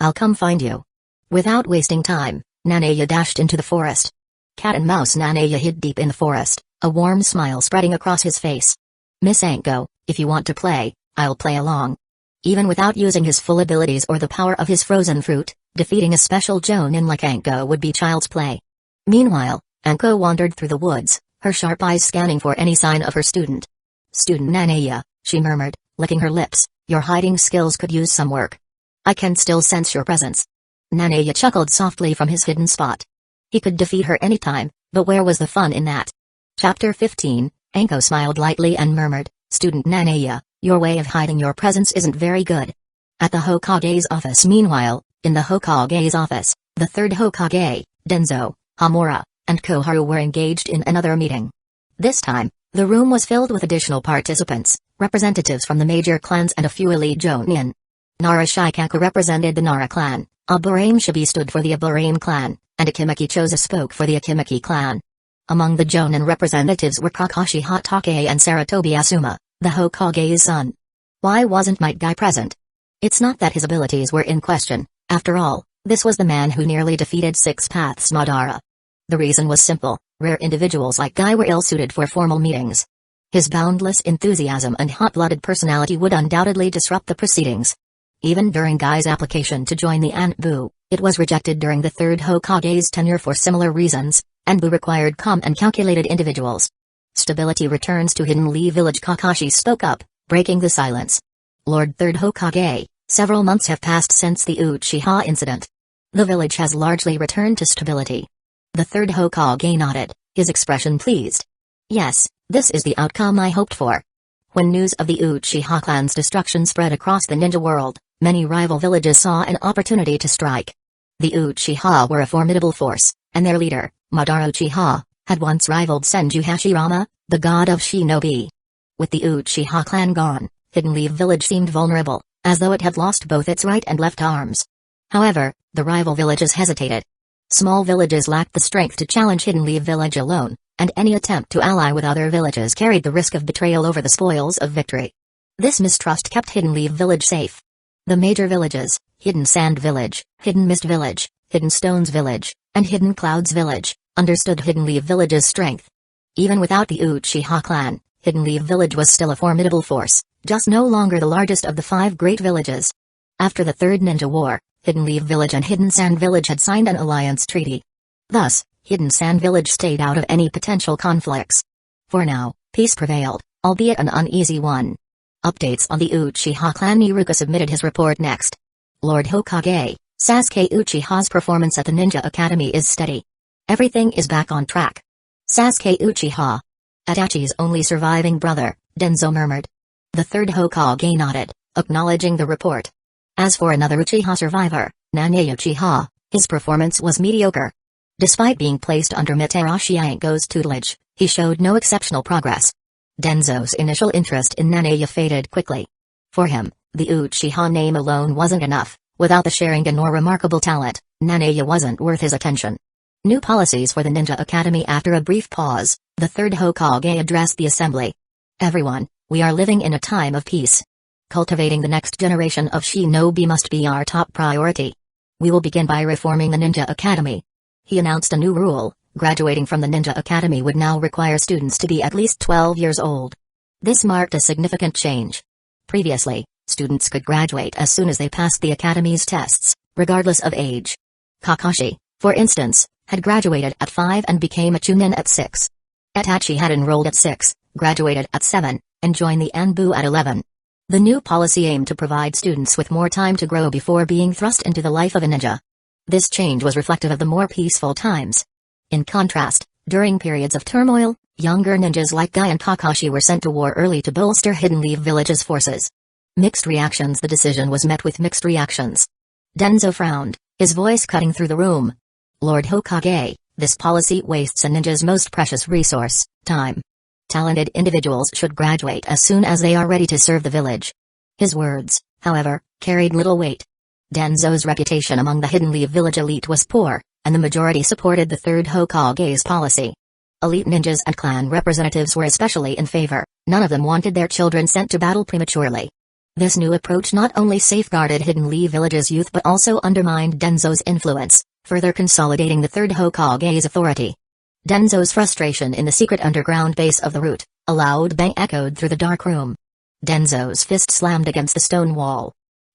A: I'll come find you. Without wasting time, Nanae dashed into the forest. Cat and mouse. Nanae hid deep in the forest, a warm smile spreading across his face. Miss Anko, if you want to play, I'll play along. Even without using his full abilities or the power of his frozen fruit, defeating a special Jonin like Anko would be child's play. Meanwhile, Anko wandered through the woods, her sharp eyes scanning for any sign of her student. Student Nanae, she murmured, licking her lips, your hiding skills could use some work. I can still sense your presence. Nanae chuckled softly from his hidden spot. He could defeat her anytime, but where was the fun in that? Chapter 15, Anko smiled lightly and murmured, Student Nanae, your way of hiding your presence isn't very good. At the Hokage's office. Meanwhile, in the Hokage's office, the third Hokage, Danzō, Hamura, and Koharu were engaged in another meeting. This time, the room was filled with additional participants, representatives from the major clans and a few elite Jonin. Nara Shikaku represented the Nara clan, Aburame Shibi stood for the Aburame clan, and Akimaki Choza spoke for the Akimaki clan. Among the Jonin representatives were Kakashi Hatake and Saratobi Asuma, The Hokage's son. Why wasn't Might Guy present? It's not that his abilities were in question, after all, this was the man who nearly defeated Six Paths Madara. The reason was simple, rare individuals like Guy were ill-suited for formal meetings. His boundless enthusiasm and hot-blooded personality would undoubtedly disrupt the proceedings. Even during Guy's application to join the Anbu, it was rejected during the third Hokage's tenure for similar reasons. Anbu required calm and calculated individuals. Stability returns to Hidden Leaf Village. Kakashi spoke up, breaking the silence. Lord Third Hokage, several months have passed since the Uchiha incident. The village has largely returned to stability. The third Hokage nodded, his expression pleased. Yes, this is the outcome I hoped for. When news of the Uchiha clan's destruction spread across the ninja world, many rival villages saw an opportunity to strike. The Uchiha were a formidable force, and their leader, Madara Uchiha, had once rivaled Senju Hashirama, the god of shinobi. With the Uchiha clan gone, Hidden Leaf Village seemed vulnerable, as though it had lost both its right and left arms. However, the rival villages hesitated. Small villages lacked the strength to challenge Hidden Leaf Village alone, and any attempt to ally with other villages carried the risk of betrayal over the spoils of victory. This mistrust kept Hidden Leaf Village safe. The major villages, Hidden Sand Village, Hidden Mist Village, Hidden Stones Village, and Hidden Clouds Village, understood Hidden Leaf Village's strength. Even without the Uchiha clan, Hidden Leaf Village was still a formidable force, just no longer the largest of the 5 great villages. After the Third Ninja War, Hidden Leaf Village and Hidden Sand Village had signed an alliance treaty. Thus, Hidden Sand Village stayed out of any potential conflicts. For now, peace prevailed, albeit an uneasy one. Updates on the Uchiha clan. Iruka submitted his report next. Lord Hokage, Sasuke Uchiha's performance at the Ninja Academy is steady. Everything is back on track. Sasuke Uchiha. Itachi's only surviving brother, Danzō murmured. The third Hokage nodded, acknowledging the report. As for another Uchiha survivor, Nanae Uchiha, his performance was mediocre. Despite being placed under Mitarashi Anko's tutelage, he showed no exceptional progress. Danzō's initial interest in Nanae faded quickly. For him, the Uchiha name alone wasn't enough. Without the Sharingan or remarkable talent, Nanae wasn't worth his attention. New policies for the Ninja Academy. After a brief pause, the third Hokage addressed the assembly. Everyone, we are living in a time of peace. Cultivating the next generation of shinobi must be our top priority. We will begin by reforming the Ninja Academy. He announced a new rule: graduating from the Ninja Academy would now require students to be at least 12 years old. This marked a significant change. Previously, students could graduate as soon as they passed the Academy's tests, regardless of age. Kakashi, for instance, had graduated at 5 and became a Chunin at 6. Itachi had enrolled at 6, graduated at 7, and joined the Anbu at 11. The new policy aimed to provide students with more time to grow before being thrust into the life of a ninja. This change was reflective of the more peaceful times. In contrast, during periods of turmoil, younger ninjas like Guy and Kakashi were sent to war early to bolster Hidden Leaf Village's forces. Mixed reactions. The decision was met with mixed reactions. Danzō frowned, his voice cutting through the room. Lord Hokage, this policy wastes a ninja's most precious resource, time. Talented individuals should graduate as soon as they are ready to serve the village. His words, however, carried little weight. Danzō's reputation among the Hidden Leaf Village elite was poor, and the majority supported the third Hokage's policy. Elite ninjas and clan representatives were especially in favor. None of them wanted their children sent to battle prematurely. This new approach not only safeguarded Hidden Leaf Village's youth but also undermined Danzō's influence, further consolidating the third Hokage's authority. Danzō's frustration in the secret underground base of the root, a loud bang echoed through the dark room. Danzō's fist slammed against the stone wall.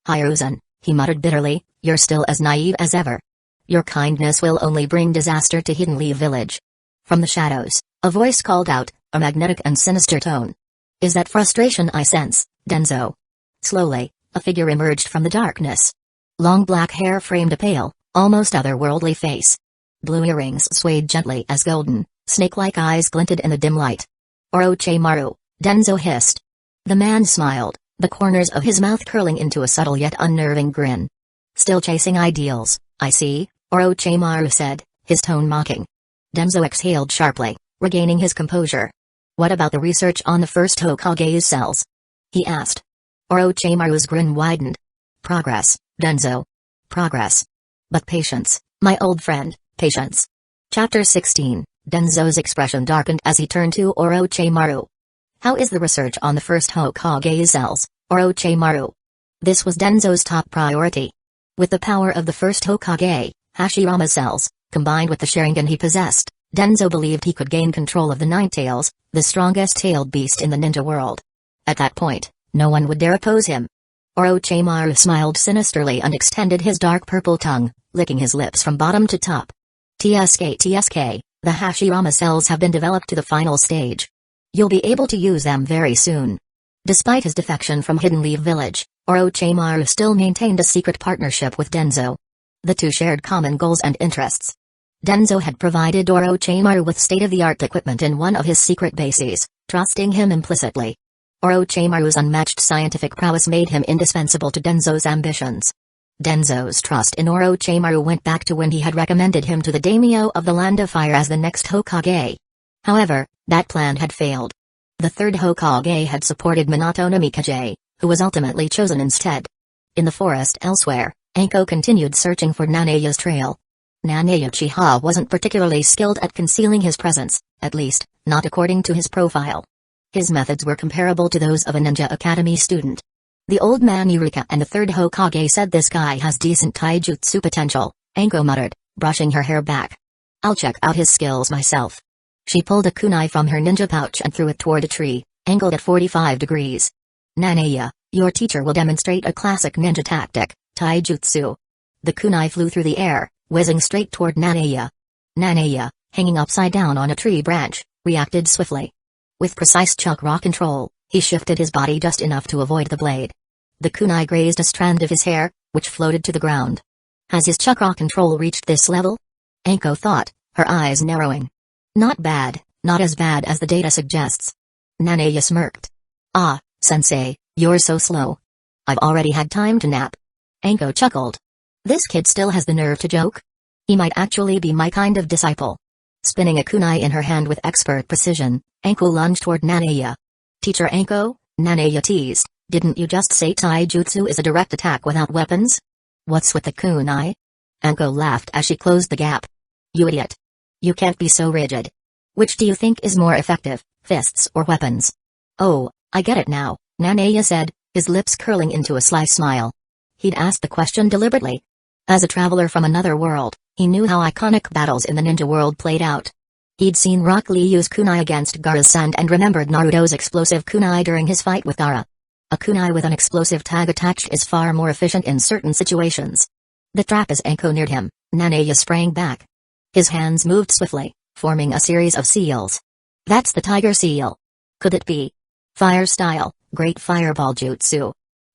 A: Hiruzen, he muttered bitterly, you're still as naive as ever. Your kindness will only bring disaster to Hidden Leaf Village. From the shadows, a voice called out, a magnetic and sinister tone. Is that frustration I sense, Danzō? Slowly, a figure emerged from the darkness. Long black hair framed a pale, almost otherworldly face. Blue earrings swayed gently as golden, snake-like eyes glinted in the dim light. Orochimaru, Danzō hissed. The man smiled, the corners of his mouth curling into a subtle yet unnerving grin. Still chasing ideals, I see, Orochimaru said, his tone mocking. Danzō exhaled sharply, regaining his composure. What about the research on the first Hokage's cells? He asked. Orochimaru's grin widened. Progress, Danzō. Progress. But patience, my old friend, patience. Chapter 16, Danzō's expression darkened as he turned to Orochimaru. How is the research on the first Hokage cells, or Orochimaru? This was Danzō's top priority. With the power of the first Hokage, Hashirama cells, combined with the Sharingan he possessed, Danzō believed he could gain control of the Nine Tails, the strongest tailed beast in the ninja world. At that point, no one would dare oppose him. Orochimaru smiled sinisterly and extended his dark purple tongue, licking his lips from bottom to top. TSK, the Hashirama cells have been developed to the final stage. You'll be able to use them very soon. Despite his defection from Hidden Leaf Village, Orochimaru still maintained a secret partnership with Danzō. The two shared common goals and interests. Danzō had provided Orochimaru with state-of-the-art equipment in one of his secret bases, trusting him implicitly. Orochimaru's unmatched scientific prowess made him indispensable to Danzō's ambitions. Danzō's trust in Orochimaru went back to when he had recommended him to the daimyo of the Land of Fire as the next Hokage. However, that plan had failed. The third Hokage had supported Minato no Mikage, who was ultimately chosen instead. In the forest elsewhere, Anko continued searching for Nanaya's trail. Nanaya Uchiha wasn't particularly skilled at concealing his presence, at least, not according to his profile. His methods were comparable to those of a ninja academy student. The old man Eureka and the third Hokage said this guy has decent taijutsu potential, Anko muttered, brushing her hair back. I'll check out his skills myself. She pulled a kunai from her ninja pouch and threw it toward a tree, angled at 45 degrees. Nanaya, your teacher will demonstrate a classic ninja tactic, taijutsu. The kunai flew through the air, whizzing straight toward Nanaya. Nanaya, hanging upside down on a tree branch, reacted swiftly. With precise chakra control, he shifted his body just enough to avoid the blade. The kunai grazed a strand of his hair, which floated to the ground. Has his chakra control reached this level? Anko thought, her eyes narrowing. Not bad, not as bad as the data suggests. Nanaya smirked. Ah, sensei, you're so slow. I've already had time to nap. Anko chuckled. This kid still has the nerve to joke? He might actually be my kind of disciple. Spinning a kunai in her hand with expert precision, Anko lunged toward Nanaya. Teacher Anko, Nanaya teased, didn't you just say taijutsu is a direct attack without weapons? What's with the kunai? Anko laughed as she closed the gap. You idiot. You can't be so rigid. Which do you think is more effective, fists or weapons? Oh, I get it now, Nanaya said, his lips curling into a sly smile. He'd asked the question deliberately. As a traveler from another world, he knew how iconic battles in the ninja world played out. He'd seen Rock Lee use kunai against Gaara's son and remembered Naruto's explosive kunai during his fight with Gaara. A kunai with an explosive tag attached is far more efficient in certain situations. The trap as Anko neared him, Nanaya sprang back. His hands moved swiftly, forming a series of seals. That's the tiger seal. Could it be? Fire style, great fireball jutsu.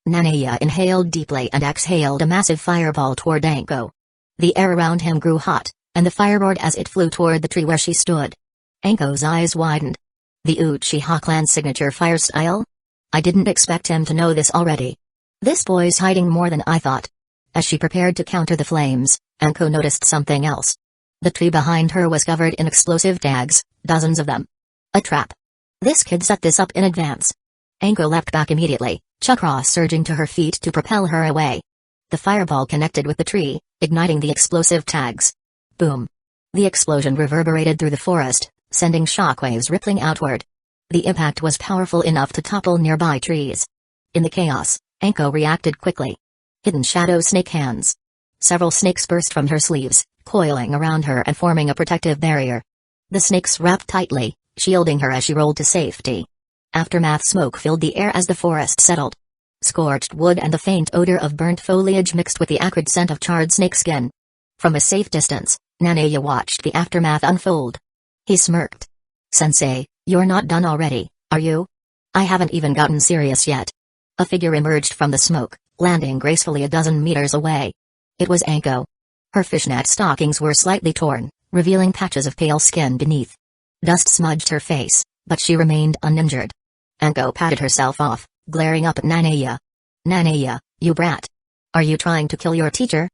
A: Nanaya inhaled deeply and exhaled a massive fireball toward Anko. The air around him grew hot, and the fire roared as it flew toward the tree where she stood. Anko's eyes widened. The Uchiha clan's signature fire style? I didn't expect him to know this already. This boy's hiding more than I thought. As she prepared to counter the flames, Anko noticed something else. The tree behind her was covered in explosive tags, dozens of them. A trap. This kid set this up in advance. Anko leapt back immediately, chakra surging to her feet to propel her away. The fireball connected with the tree, igniting the explosive tags. Boom. The explosion reverberated through the forest, sending shockwaves rippling outward. The impact was powerful enough to topple nearby trees. In the chaos, Anko reacted quickly. Hidden shadow snake hands. Several snakes burst from her sleeves, coiling around her and forming a protective barrier. The snakes wrapped tightly, shielding her as she rolled to safety. Aftermath smoke filled the air as the forest settled. Scorched wood and the faint odor of burnt foliage mixed with the acrid scent of charred snakeskin. From a safe distance, Nanaya watched the aftermath unfold. He smirked. Sensei, you're not done already, are you? I haven't even gotten serious yet. A figure emerged from the smoke, landing gracefully a dozen meters away. It was Anko. Her fishnet stockings were slightly torn, revealing patches of pale skin beneath. Dust smudged her face, but she remained uninjured. Anko patted herself off, glaring up at Nanaya. Nanaya, you brat. Are you trying to kill your teacher?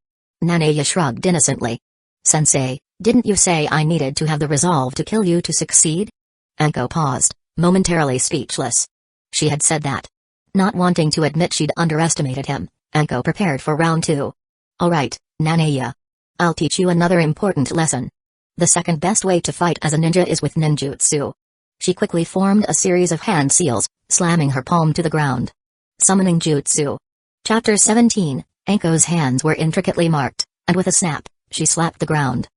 A: Nanaya shrugged innocently. Sensei, didn't you say I needed to have the resolve to kill you to succeed? Anko paused, momentarily speechless. She had said that. Not wanting to admit she'd underestimated him, Anko prepared for round 2. Alright, Nanaya. I'll teach you another important lesson. The second best way to fight as a ninja is with ninjutsu. She quickly formed a series of hand seals, slamming her palm to the ground. Summoning Jutsu. Chapter 17, Anko's hands were intricately marked, and with a snap, she slapped the ground.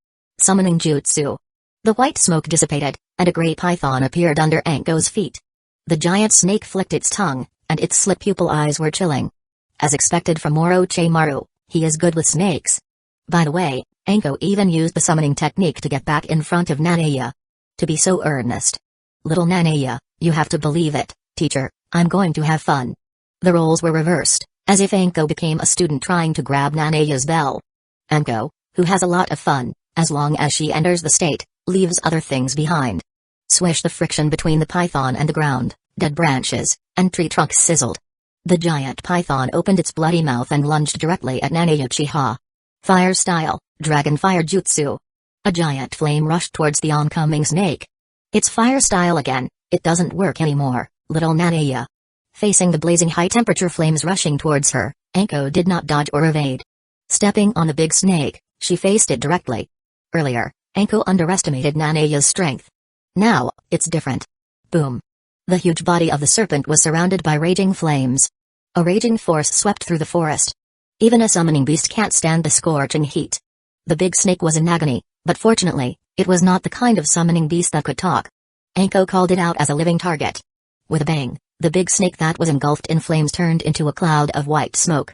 A: Summoning Jutsu. The white smoke dissipated, and a great python appeared under Anko's feet. The giant snake flicked its tongue, and its slit pupil eyes were chilling. As expected from Orochimaru, he is good with snakes. By the way, Anko even used the summoning technique to get back in front of Nanaya. To be so earnest. Little Nanaya, you have to believe it, teacher, I'm going to have fun. The roles were reversed, as if Anko became a student trying to grab Nanaya's bell. Anko, who has a lot of fun, as long as she enters the state, leaves other things behind. Swish, the friction between the python and the ground, dead branches, and tree trunks sizzled. The giant python opened its bloody mouth and lunged directly at Nanaya Uchiha. Fire style, dragon fire jutsu. A giant flame rushed towards the oncoming snake. It's fire style again, it doesn't work anymore, little Nanaya. Facing the blazing high-temperature flames rushing towards her, Anko did not dodge or evade. Stepping on the big snake, she faced it directly. Earlier, Anko underestimated Nanaya's strength. Now, it's different. Boom. The huge body of the serpent was surrounded by raging flames. A raging force swept through the forest. Even a summoning beast can't stand the scorching heat. The big snake was in agony, but fortunately, it was not the kind of summoning beast that could talk. Anko called it out as a living target. With a bang, the big snake that was engulfed in flames turned into a cloud of white smoke.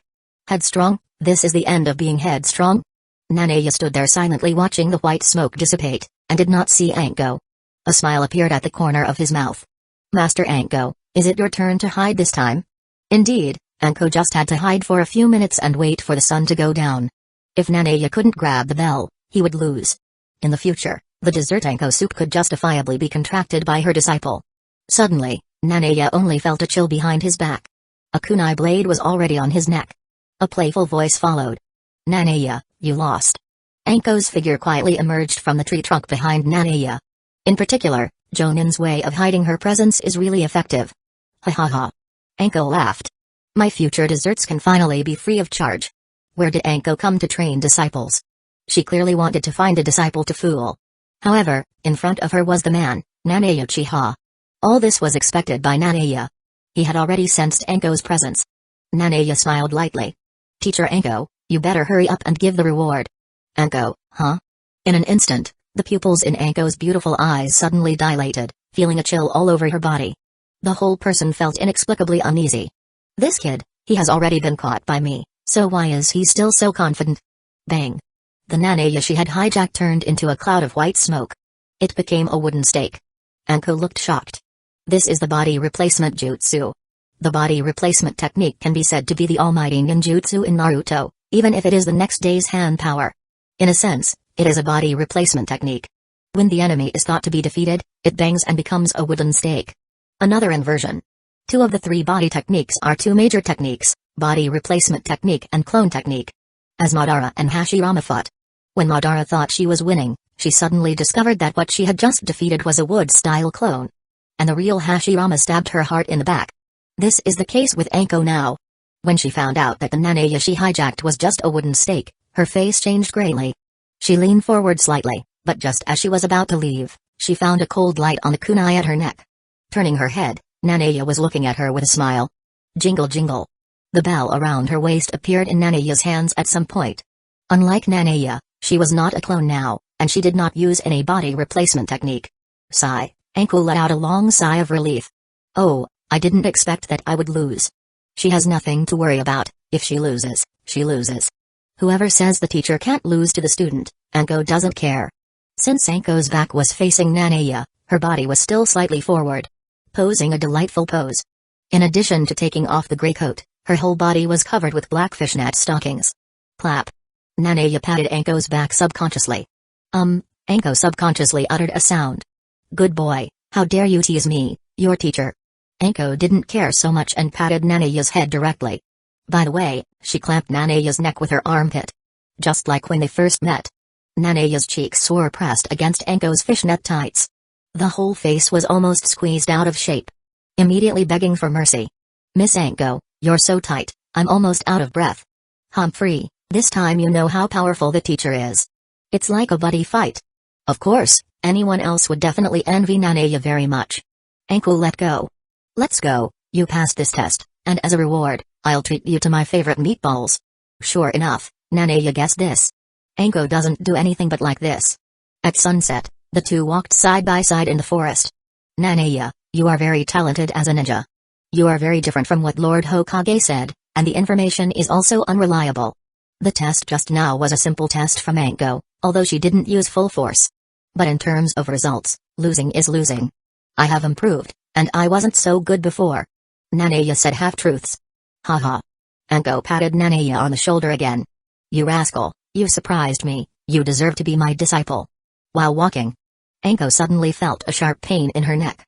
A: Headstrong, this is the end of being headstrong? Nanaya stood there silently watching the white smoke dissipate, and did not see Anko. A smile appeared at the corner of his mouth. Master Anko, is it your turn to hide this time? Indeed, Anko just had to hide for a few minutes and wait for the sun to go down. If Nanaya couldn't grab the bell, he would lose. In the future, the dessert Anko soup could justifiably be contracted by her disciple. Suddenly, Nanaya only felt a chill behind his back. A kunai blade was already on his neck. A playful voice followed. Nanaya, you lost. Anko's figure quietly emerged from the tree trunk behind Nanaya. In particular, Jonin's way of hiding her presence is really effective. Ha ha ha. Anko laughed. My future desserts can finally be free of charge. Where did Anko come to train disciples? She clearly wanted to find a disciple to fool. However, in front of her was the man, Nanaya Uchiha. All this was expected by Nanaya. He had already sensed Anko's presence. Nanaya smiled lightly. Teacher Anko, you better hurry up and give the reward. Anko, huh? In an instant, the pupils in Anko's beautiful eyes suddenly dilated, feeling a chill all over her body. The whole person felt inexplicably uneasy. This kid, he has already been caught by me, so why is he still so confident? Bang. The Nanaya she had hijacked turned into a cloud of white smoke. It became a wooden stake. Anko looked shocked. This is the body replacement jutsu. The body replacement technique can be said to be the almighty ninjutsu in Naruto, even if it is the next day's hand power. In a sense, it is a body replacement technique. When the enemy is thought to be defeated, it bangs and becomes a wooden stake. Another inversion. Two of the three body techniques are two major techniques, body replacement technique and clone technique. As Madara and Hashirama fought. When Madara thought she was winning, she suddenly discovered that what she had just defeated was a wood-style clone. And the real Hashirama stabbed her heart in the back. This is the case with Anko now. When she found out that the Nanaya she hijacked was just a wooden stake, her face changed grayly. She leaned forward slightly, but just as she was about to leave, she found a cold light on the kunai at her neck. Turning her head, Nanaya was looking at her with a smile. Jingle jingle. The bell around her waist appeared in Nanaya's hands at some point. Unlike Nanaya, she was not a clone now, and she did not use any body replacement technique. Sigh, Anko let out a long sigh of relief. Oh, I didn't expect that I would lose. She has nothing to worry about. If she loses, she loses. Whoever says the teacher can't lose to the student, Anko doesn't care. Since Anko's back was facing Nanaya, her body was still slightly forward, posing a delightful pose. In addition to taking off the gray coat, her whole body was covered with black fishnet stockings. Clap. Nanaya patted Anko's back subconsciously. Anko subconsciously uttered a sound. Good boy, how dare you tease me, your teacher. Anko didn't care so much and patted Nanaya's head directly. By the way, she clamped Nanaya's neck with her armpit. Just like when they first met. Nanaya's cheeks were pressed against Anko's fishnet tights. The whole face was almost squeezed out of shape. Immediately begging for mercy. Miss Anko, you're so tight, I'm almost out of breath. Humphrey, this time you know how powerful the teacher is. It's like a buddy fight. Of course, Anyone else would definitely envy Nanaya very much. Anko let go. Let's go, you passed this test, and as a reward, I'll treat you to my favorite meatballs. Sure enough, Nanaya guessed this. Anko doesn't do anything but like this. At sunset, the two walked side by side in the forest. Nanaya, you are very talented as a ninja. You are very different from what Lord Hokage said, and the information is also unreliable. The test just now was a simple test from Anko, although she didn't use full force. But in terms of results, losing is losing. I have improved, and I wasn't so good before. Nanaya said half-truths. Haha. Anko patted Nanaya on the shoulder again. You rascal, you surprised me, you deserve to be my disciple. While walking, Anko suddenly felt a sharp pain in her neck.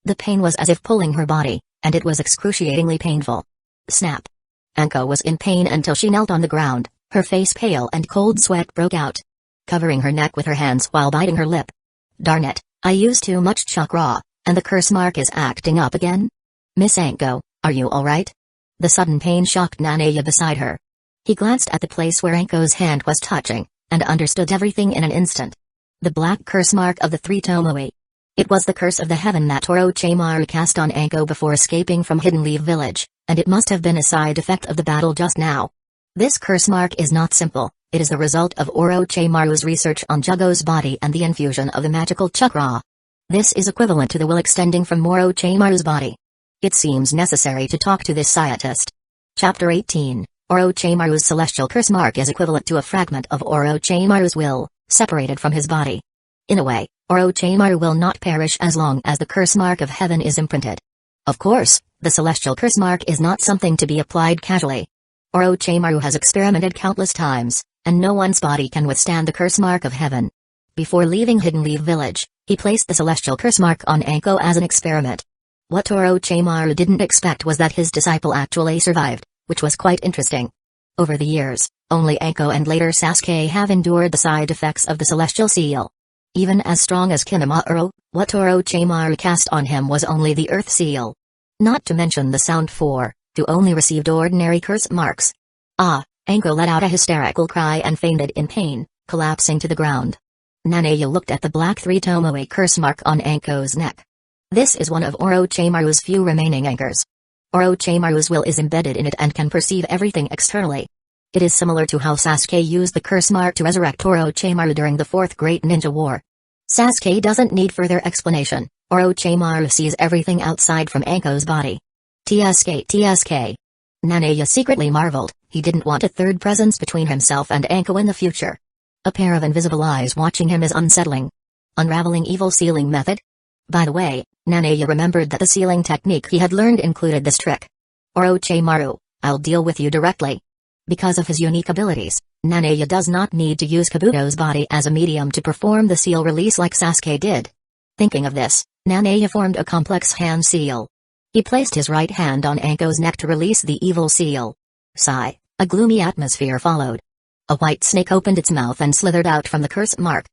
A: The pain was as if pulling her body, and it was excruciatingly painful. Snap. Anko was in pain until she knelt on the ground, her face pale and cold sweat broke out, covering her neck with her hands while biting her lip. Darn it, I used too much chakra, and the curse mark is acting up again? Miss Anko, are you alright? The sudden pain shocked Nanaya beside her. He glanced at the place where Anko's hand was touching, and understood everything in an instant. The black curse mark of the three Tomoe. It was the curse of the heaven that Orochimaru cast on Anko before escaping from Hidden Leaf Village, and it must have been a side effect of the battle just now. This curse mark is not simple, it is the result of Orochimaru's research on Jugo's body and the infusion of the magical chakra. This is equivalent to the will extending from Orochimaru's body. It seems necessary to talk to this scientist. Chapter 18, Orochimaru's celestial curse mark is equivalent to a fragment of Orochimaru's will, separated from his body. In a way, Orochimaru will not perish as long as the curse mark of heaven is imprinted. Of course, the celestial curse mark is not something to be applied casually. Orochimaru has experimented countless times, and no one's body can withstand the curse mark of heaven. Before leaving Hidden Leaf Village, he placed the celestial curse mark on Anko as an experiment. What Orochimaru didn't expect was that his disciple actually survived, which was quite interesting. Over the years, only Anko and later Sasuke have endured the side effects of the celestial seal. Even as strong as Kinamaru, what Orochimaru cast on him was only the earth seal. Not to mention the sound for, who only received ordinary curse marks. Ah, Anko let out a hysterical cry and fainted in pain, collapsing to the ground. Nanaya looked at the black three Tomoe curse mark on Anko's neck. This is one of Orochimaru's few remaining anchors. Orochimaru's will is embedded in it and can perceive everything externally. It is similar to how Sasuke used the curse mark to resurrect Orochimaru during the Fourth Great Ninja War. Sasuke doesn't need further explanation, Orochimaru sees everything outside from Anko's body. TSK. Nanaya secretly marveled, he didn't want a third presence between himself and Anko in the future. A pair of invisible eyes watching him is unsettling. Unraveling evil sealing method? By the way, Nanaya remembered that the sealing technique he had learned included this trick. Orochimaru, I'll deal with you directly. Because of his unique abilities, Nanaya does not need to use Kabuto's body as a medium to perform the seal release like Sasuke did. Thinking of this, Nanaya formed a complex hand seal. He placed his right hand on Anko's neck to release the evil seal. Sigh, a gloomy atmosphere followed. A white snake opened its mouth and slithered out from the curse mark.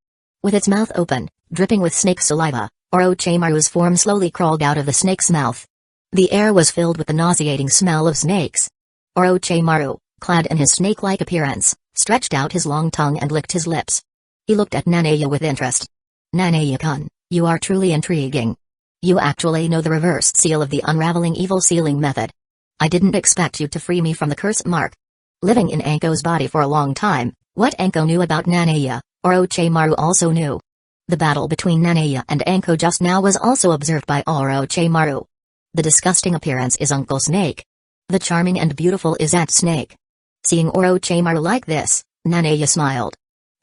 A: With its mouth open, dripping with snake saliva, Orochimaru's form slowly crawled out of the snake's mouth. The air was filled with the nauseating smell of snakes. Orochimaru, clad in his snake-like appearance, stretched out his long tongue and licked his lips. He looked at Nanaya with interest. Nanaya-kun, you are truly intriguing. You actually know the reverse seal of the unraveling evil sealing method. I didn't expect you to free me from the curse mark. Living in Anko's body for a long time, what Anko knew about Nanaya, Orochimaru also knew. The battle between Nanaya and Anko just now was also observed by Orochimaru. The disgusting appearance is Uncle Snake. The charming and beautiful is Aunt Snake. Seeing Orochimaru like this, Nanaya smiled.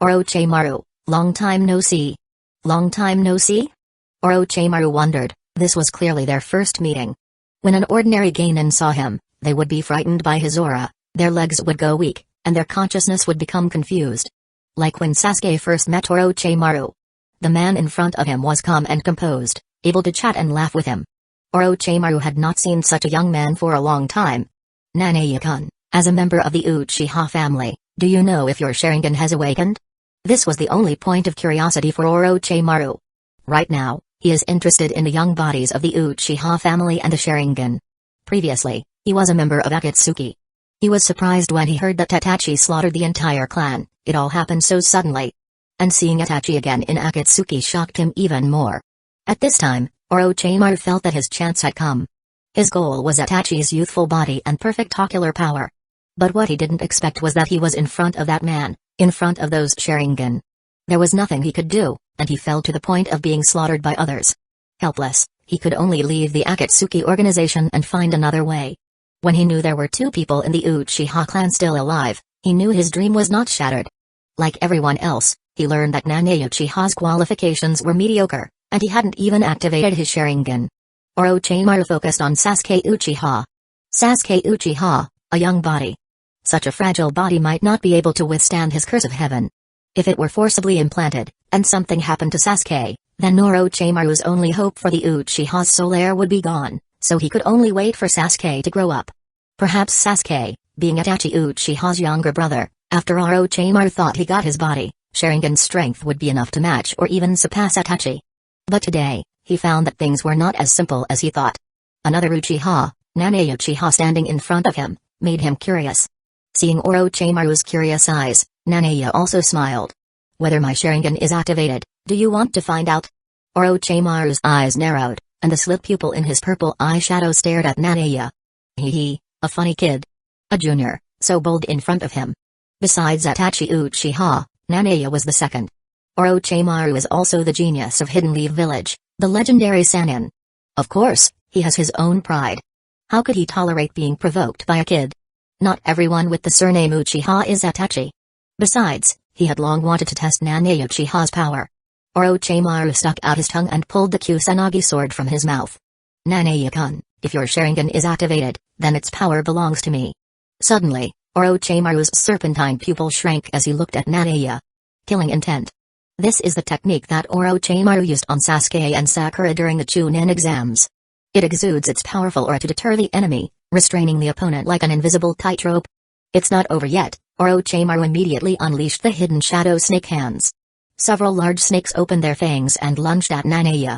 A: Orochimaru, long time no see. Long time no see? Orochimaru wondered, this was clearly their first meeting. When an ordinary genin saw him, they would be frightened by his aura, their legs would go weak, and their consciousness would become confused. Like when Sasuke first met Orochimaru. The man in front of him was calm and composed, able to chat and laugh with him. Orochimaru had not seen such a young man for a long time. Nanaya-kun, as a member of the Uchiha family, do you know if your Sharingan has awakened? This was the only point of curiosity for Orochimaru. Right now, he is interested in the young bodies of the Uchiha family and the Sharingan. Previously, he was a member of Akatsuki. He was surprised when he heard that Tatachi slaughtered the entire clan, it all happened so suddenly. and seeing Itachi again in Akatsuki shocked him even more. At this time, Orochimaru felt that his chance had come. His goal was Itachi's youthful body and perfect ocular power. But what he didn't expect was that he was in front of that man, in front of those Sharingan. There was nothing he could do, and he fell to the point of being slaughtered by others. Helpless, he could only leave the Akatsuki organization and find another way. When he knew there were 2 people in the Uchiha clan still alive, he knew his dream was not shattered. Like everyone else, he learned that Nanae Uchiha's qualifications were mediocre, and he hadn't even activated his Sharingan. Orochimaru focused on Sasuke Uchiha. Sasuke Uchiha, a young body. Such a fragile body might not be able to withstand his curse of heaven. If it were forcibly implanted, and something happened to Sasuke, then Orochimaru's only hope for the Uchiha's soul heir would be gone, so he could only wait for Sasuke to grow up. Perhaps Sasuke, being Itachi Uchiha's younger brother, after Orochimaru thought he got his body, Sharingan's strength would be enough to match or even surpass Itachi. But today, he found that things were not as simple as he thought. Another Uchiha, Nanae Uchiha standing in front of him, made him curious. Seeing Orochimaru's curious eyes, Nanae also smiled. Whether my Sharingan is activated, do you want to find out? Orochimaru's eyes narrowed, and the slit pupil in his purple eyeshadow stared at Nanae. He, a funny kid. A junior, so bold in front of him. Besides Itachi Uchiha, Nanae was the second. Orochimaru is also the genius of Hidden Leaf Village, the legendary Sannin. Of course, he has his own pride. How could he tolerate being provoked by a kid? Not everyone with the surname Uchiha is Itachi. Besides, he had long wanted to test Nanae Uchiha's power. Orochimaru stuck out his tongue and pulled the Kusanagi sword from his mouth. Nanae-kun, if your Sharingan is activated, then its power belongs to me. Suddenly, Orochimaru's serpentine pupil shrank as he looked at Nanae. Killing intent. This is the technique that Orochimaru used on Sasuke and Sakura during the Chunin exams. It exudes its powerful aura to deter the enemy, restraining the opponent like an invisible tightrope. It's not over yet. Orochimaru immediately unleashed the hidden shadow snake hands. Several large snakes opened their fangs and lunged at Nanae.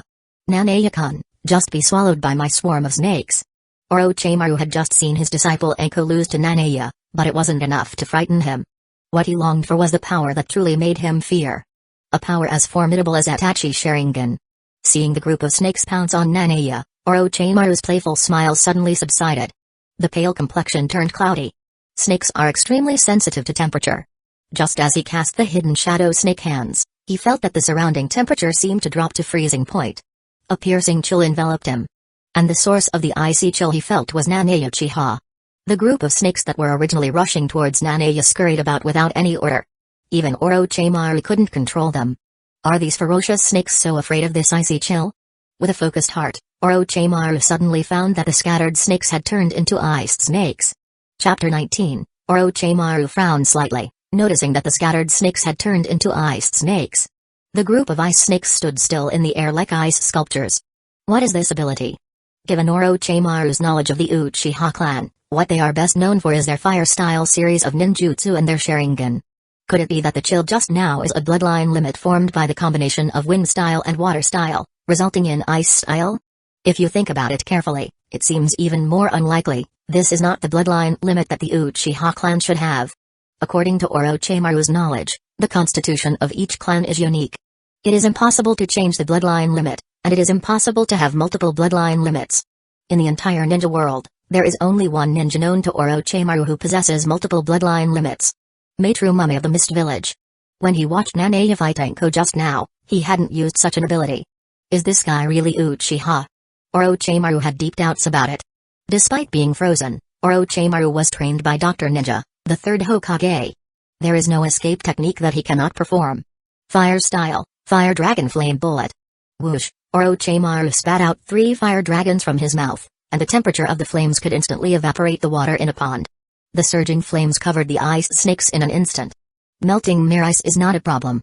A: Nanae-kun, just be swallowed by my swarm of snakes. Orochimaru had just seen his disciple Eiko lose to Nanae, but it wasn't enough to frighten him. What he longed for was the power that truly made him fear. A power as formidable as Itachi's Sharingan. Seeing the group of snakes pounce on Nanae, Orochimaru's playful smile suddenly subsided. The pale complexion turned cloudy. Snakes are extremely sensitive to temperature. Just as he cast the hidden shadow snake hands, he felt that the surrounding temperature seemed to drop to freezing point. A piercing chill enveloped him. And the source of the icy chill he felt was Nanae Uchiha. The group of snakes that were originally rushing towards Nanae scurried about without any order. Even Orochimaru couldn't control them. Are these ferocious snakes so afraid of this icy chill? With a focused heart, Orochimaru suddenly found that the scattered snakes had turned into ice snakes. Chapter 19, Orochimaru frowned slightly, noticing that the scattered snakes had turned into ice snakes. The group of ice snakes stood still in the air like ice sculptures. What is this ability? Given Orochimaru's knowledge of the Uchiha clan, what they are best known for is their fire-style series of ninjutsu and their Sharingan. Could it be that the chill just now is a bloodline limit formed by the combination of wind style and water style, resulting in ice style? If you think about it carefully, it seems even more unlikely. This is not the bloodline limit that the Uchiha clan should have. According to Orochimaru's knowledge, the constitution of each clan is unique. It is impossible to change the bloodline limit, and it is impossible to have multiple bloodline limits. In the entire ninja world, there is only one ninja known to Orochimaru who possesses multiple bloodline limits. Mage Mummy of the Mist Village. When he watched Nanae fight Anko just now, he hadn't used such an ability. Is this guy really Uchiha? Orochimaru had deep doubts about it. Despite being frozen, Orochimaru was trained by Dr. Ninja, the third Hokage. There is no escape technique that he cannot perform. Fire style, Fire Dragon Flame Bullet. Whoosh, Orochimaru spat out 3 fire dragons from his mouth, and the temperature of the flames could instantly evaporate the water in a pond. The surging flames covered the ice snakes in an instant. Melting mere ice is not a problem.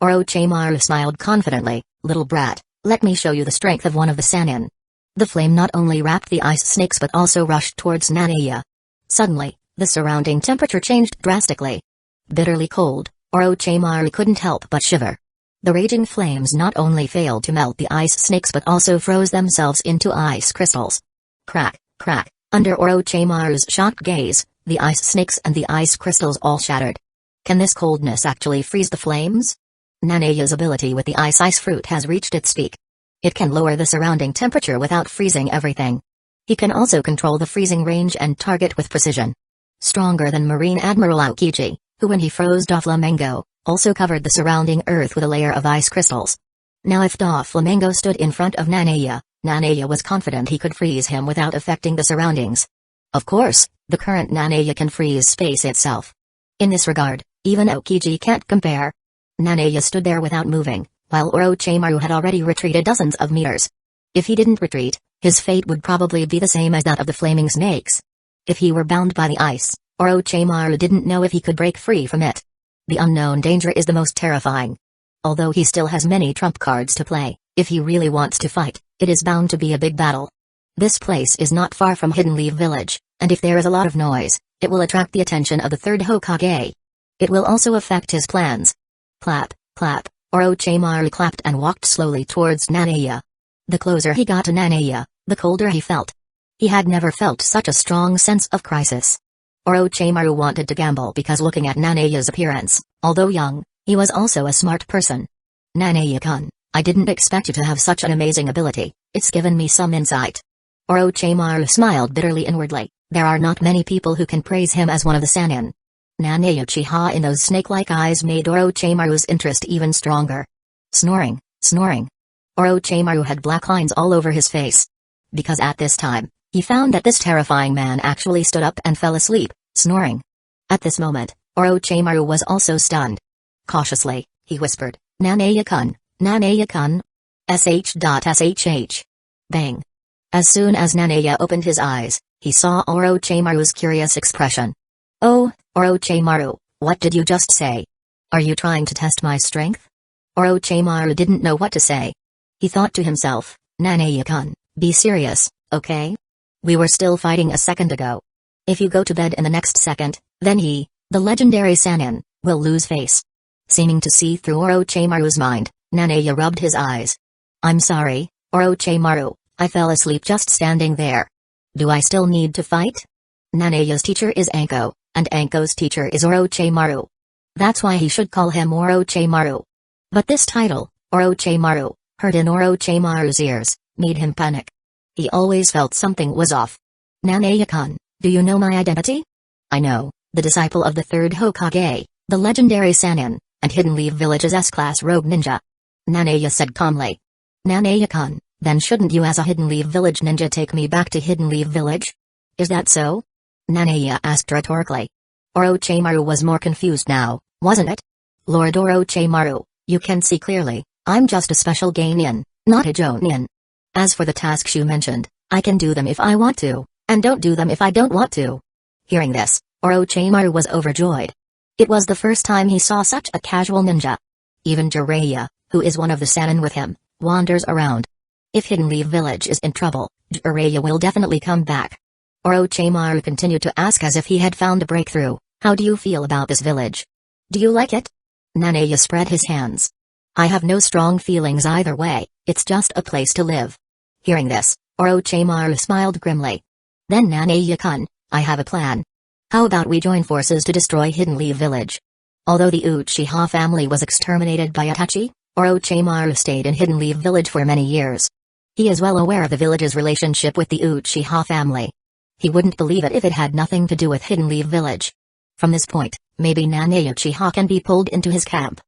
A: Orochimaru smiled confidently, little brat, let me show you the strength of one of the Sannin. The flame not only wrapped the ice snakes but also rushed towards Nanae. Suddenly, the surrounding temperature changed drastically. Bitterly cold, Orochimaru couldn't help but shiver. The raging flames not only failed to melt the ice snakes but also froze themselves into ice crystals. Crack, crack, under Orochimaru's shocked gaze, the ice snakes and the ice crystals all shattered. Can this coldness actually freeze the flames? Nanaya's ability with the ice fruit has reached its peak. It can lower the surrounding temperature without freezing everything. He can also control the freezing range and target with precision. Stronger than Marine Admiral Aokiji, who when he froze Doflamingo, also covered the surrounding earth with a layer of ice crystals. Now if Doflamingo stood in front of Nanaya, Nanaya was confident he could freeze him without affecting the surroundings. Of course, the current Nanaya can freeze space itself. In this regard, even Aokiji can't compare. Nanaya stood there without moving, while Orochimaru had already retreated dozens of meters. If he didn't retreat, his fate would probably be the same as that of the flaming snakes. If he were bound by the ice, Orochimaru didn't know if he could break free from it. The unknown danger is the most terrifying. Although he still has many trump cards to play, if he really wants to fight, it is bound to be a big battle. This place is not far from Hidden Leaf Village, and if there is a lot of noise, it will attract the attention of the third Hokage. It will also affect his plans. Clap, clap, Orochimaru clapped and walked slowly towards Nanaya. The closer he got to Nanaya, the colder he felt. He had never felt such a strong sense of crisis. Orochimaru wanted to gamble because looking at Nanaya's appearance, although young, he was also a smart person. Nanaya-kun, I didn't expect you to have such an amazing ability, it's given me some insight. Orochimaru smiled bitterly inwardly, there are not many people who can praise him as one of the Sannin. Nanaya Uchiha in those snake-like eyes made Orochimaru's interest even stronger. Snoring, snoring. Orochimaru had black lines all over his face. Because at this time, he found that this terrifying man actually stood up and fell asleep, snoring. At this moment, Orochimaru was also stunned. Cautiously, he whispered, Nanaya-kun, Nanaya-kun. Shh. Bang. As soon as Nanaya opened his eyes, he saw Orochimaru's curious expression. Oh, Orochimaru, what did you just say? Are you trying to test my strength? Orochimaru didn't know what to say. He thought to himself, Nanaya-kun, be serious, okay? We were still fighting a second ago. If you go to bed in the next second, then he, the legendary Sannin, will lose face. Seeming to see through Orochimaru's mind, Nanaya rubbed his eyes. I'm sorry, Orochimaru, I fell asleep just standing there. Do I still need to fight? Nanaya's teacher is Anko, and Anko's teacher is Orochimaru. That's why he should call him Orochimaru. But this title, Orochimaru, heard in Orochimaru's ears, made him panic. He always felt something was off. Nanaya-kun, do you know my identity? I know, the disciple of the third Hokage, the legendary Sannin, and Hidden Leaf Village's S-class rogue ninja. Nanaya said calmly. Nanaya-kun, then shouldn't you as a Hidden Leaf Village ninja take me back to Hidden Leaf Village? Is that so? Nanaya asked rhetorically. Orochimaru was more confused now, wasn't it? Lord Orochimaru, you can see clearly, I'm just a special Genin, not a Jonin. As for the tasks you mentioned, I can do them if I want to, and don't do them if I don't want to. Hearing this, Orochimaru was overjoyed. It was the first time he saw such a casual ninja. Even Jiraiya, who is one of the Sannin with him, wanders around. If Hidden Leaf Village is in trouble, Jiraiya will definitely come back. Orochimaru continued to ask as if he had found a breakthrough, how do you feel about this village? Do you like it? Nanaya spread his hands. I have no strong feelings either way, it's just a place to live. Hearing this, Orochimaru smiled grimly. Then Nanaya-kun, I have a plan. How about we join forces to destroy Hidden Leaf Village? Although the Uchiha family was exterminated by Itachi, Orochimaru stayed in Hidden Leaf Village for many years. He is well aware of the village's relationship with the Uchiha family. He wouldn't believe it if it had nothing to do with Hidden Leaf Village. From this point, maybe Nanaya Uchiha can be pulled into his camp.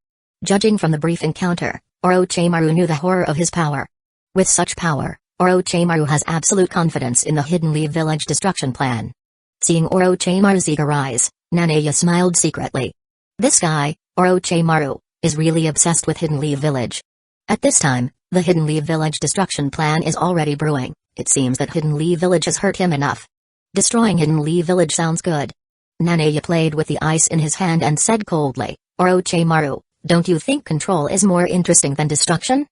A: Judging from the brief encounter, Orochimaru knew the horror of his power. With such power, Orochimaru has absolute confidence in the Hidden Leaf Village destruction plan. Seeing Orochimaru's eager eyes, Nanaya smiled secretly. This guy, Orochimaru, is really obsessed with Hidden Leaf Village. At this time, the Hidden Leaf Village destruction plan is already brewing. It seems that Hidden Leaf Village has hurt him enough. Destroying Hidden Leaf Village sounds good. Nanaya played with the ice in his hand and said coldly, Orochimaru, don't you think control is more interesting than destruction?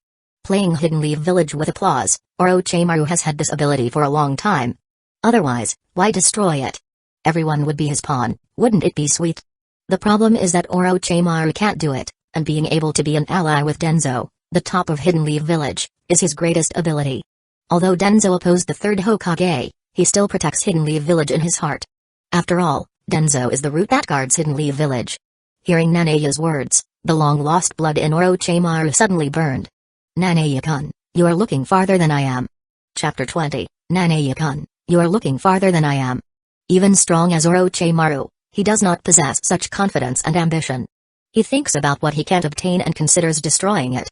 A: Playing Hidden Leaf Village with applause, Orochimaru has had this ability for a long time. Otherwise, why destroy it? Everyone would be his pawn, wouldn't it be sweet? The problem is that Orochimaru can't do it, and being able to be an ally with Danzō, the top of Hidden Leaf Village, is his greatest ability. Although Danzō opposed the third Hokage, he still protects Hidden Leaf Village in his heart. After all, Danzō is the root that guards Hidden Leaf Village. Hearing Nanaya's words, the long-lost blood in Orochimaru suddenly burned. Nanaya-kun, you are looking farther than I am. Chapter 20, Nanaya-kun, you are looking farther than I am. Even strong as Orochimaru, he does not possess such confidence and ambition. He thinks about what he can't obtain and considers destroying it.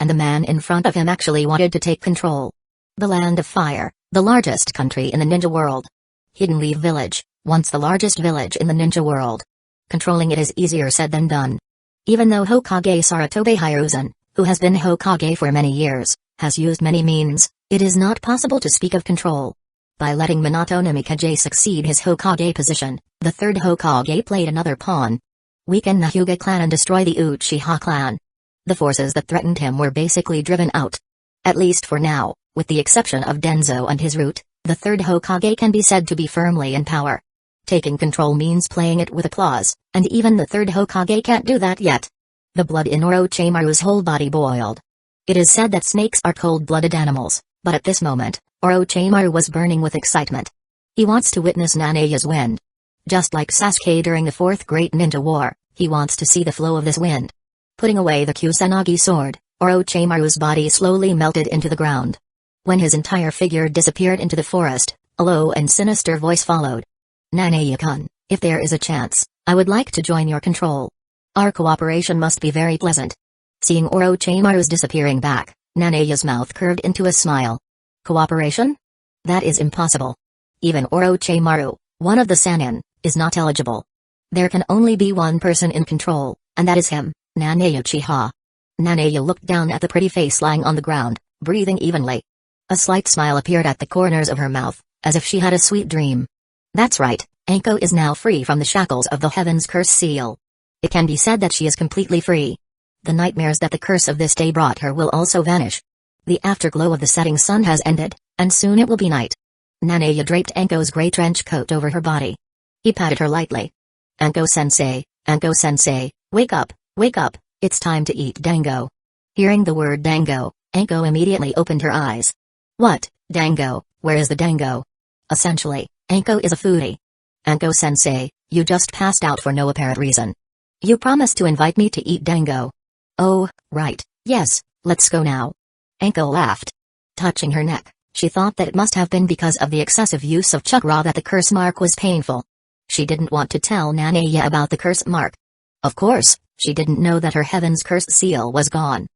A: And the man in front of him actually wanted to take control. The Land of Fire, the largest country in the ninja world. Hidden Leaf Village, once the largest village in the ninja world. Controlling it is easier said than done. Even though Hokage Sarutobi Hiruzen, who has been Hokage for many years, has used many means, it is not possible to speak of control. By letting Minato Namikaze succeed his Hokage position, the third Hokage played another pawn. Weaken the Hyuga clan and destroy the Uchiha clan. The forces that threatened him were basically driven out. At least for now, with the exception of Danzō and his root, the third Hokage can be said to be firmly in power. Taking control means playing it with applause, and even the third Hokage can't do that yet. The blood in Orochimaru's whole body boiled. It is said that snakes are cold-blooded animals, but at this moment, Orochimaru was burning with excitement. He wants to witness Nanaya's wind. Just like Sasuke during the Fourth Great Ninja War, he wants to see the flow of this wind. Putting away the Kusanagi sword, Orochimaru's body slowly melted into the ground. When his entire figure disappeared into the forest, a low and sinister voice followed. Nanaya-kun, if there is a chance, I would like to join your control. Our cooperation must be very pleasant. Seeing Orochimaru's disappearing back, Nanaya's mouth curved into a smile. Cooperation? That is impossible. Even Orochimaru, one of the Sannin, is not eligible. There can only be one person in control, and that is him, Nanaya Uchiha. Nanaya looked down at the pretty face lying on the ground, breathing evenly. A slight smile appeared at the corners of her mouth, as if she had a sweet dream. That's right, Anko is now free from the shackles of the Heaven's Curse seal. It can be said that she is completely free. The nightmares that the curse of this day brought her will also vanish. The afterglow of the setting sun has ended, and soon it will be night. Nanaya draped Anko's gray trench coat over her body. He patted her lightly. Anko-sensei, wake up, it's time to eat dango. Hearing the word dango, Anko immediately opened her eyes. What, dango, where is the dango? Essentially, Anko is a foodie. Anko-sensei, you just passed out for no apparent reason. You promised to invite me to eat dango. Oh, right, yes, let's go now. Anko laughed. Touching her neck, she thought that it must have been because of the excessive use of chakra that the curse mark was painful. She didn't want to tell Nanaya about the curse mark. Of course, she didn't know that her Heaven's Curse seal was gone.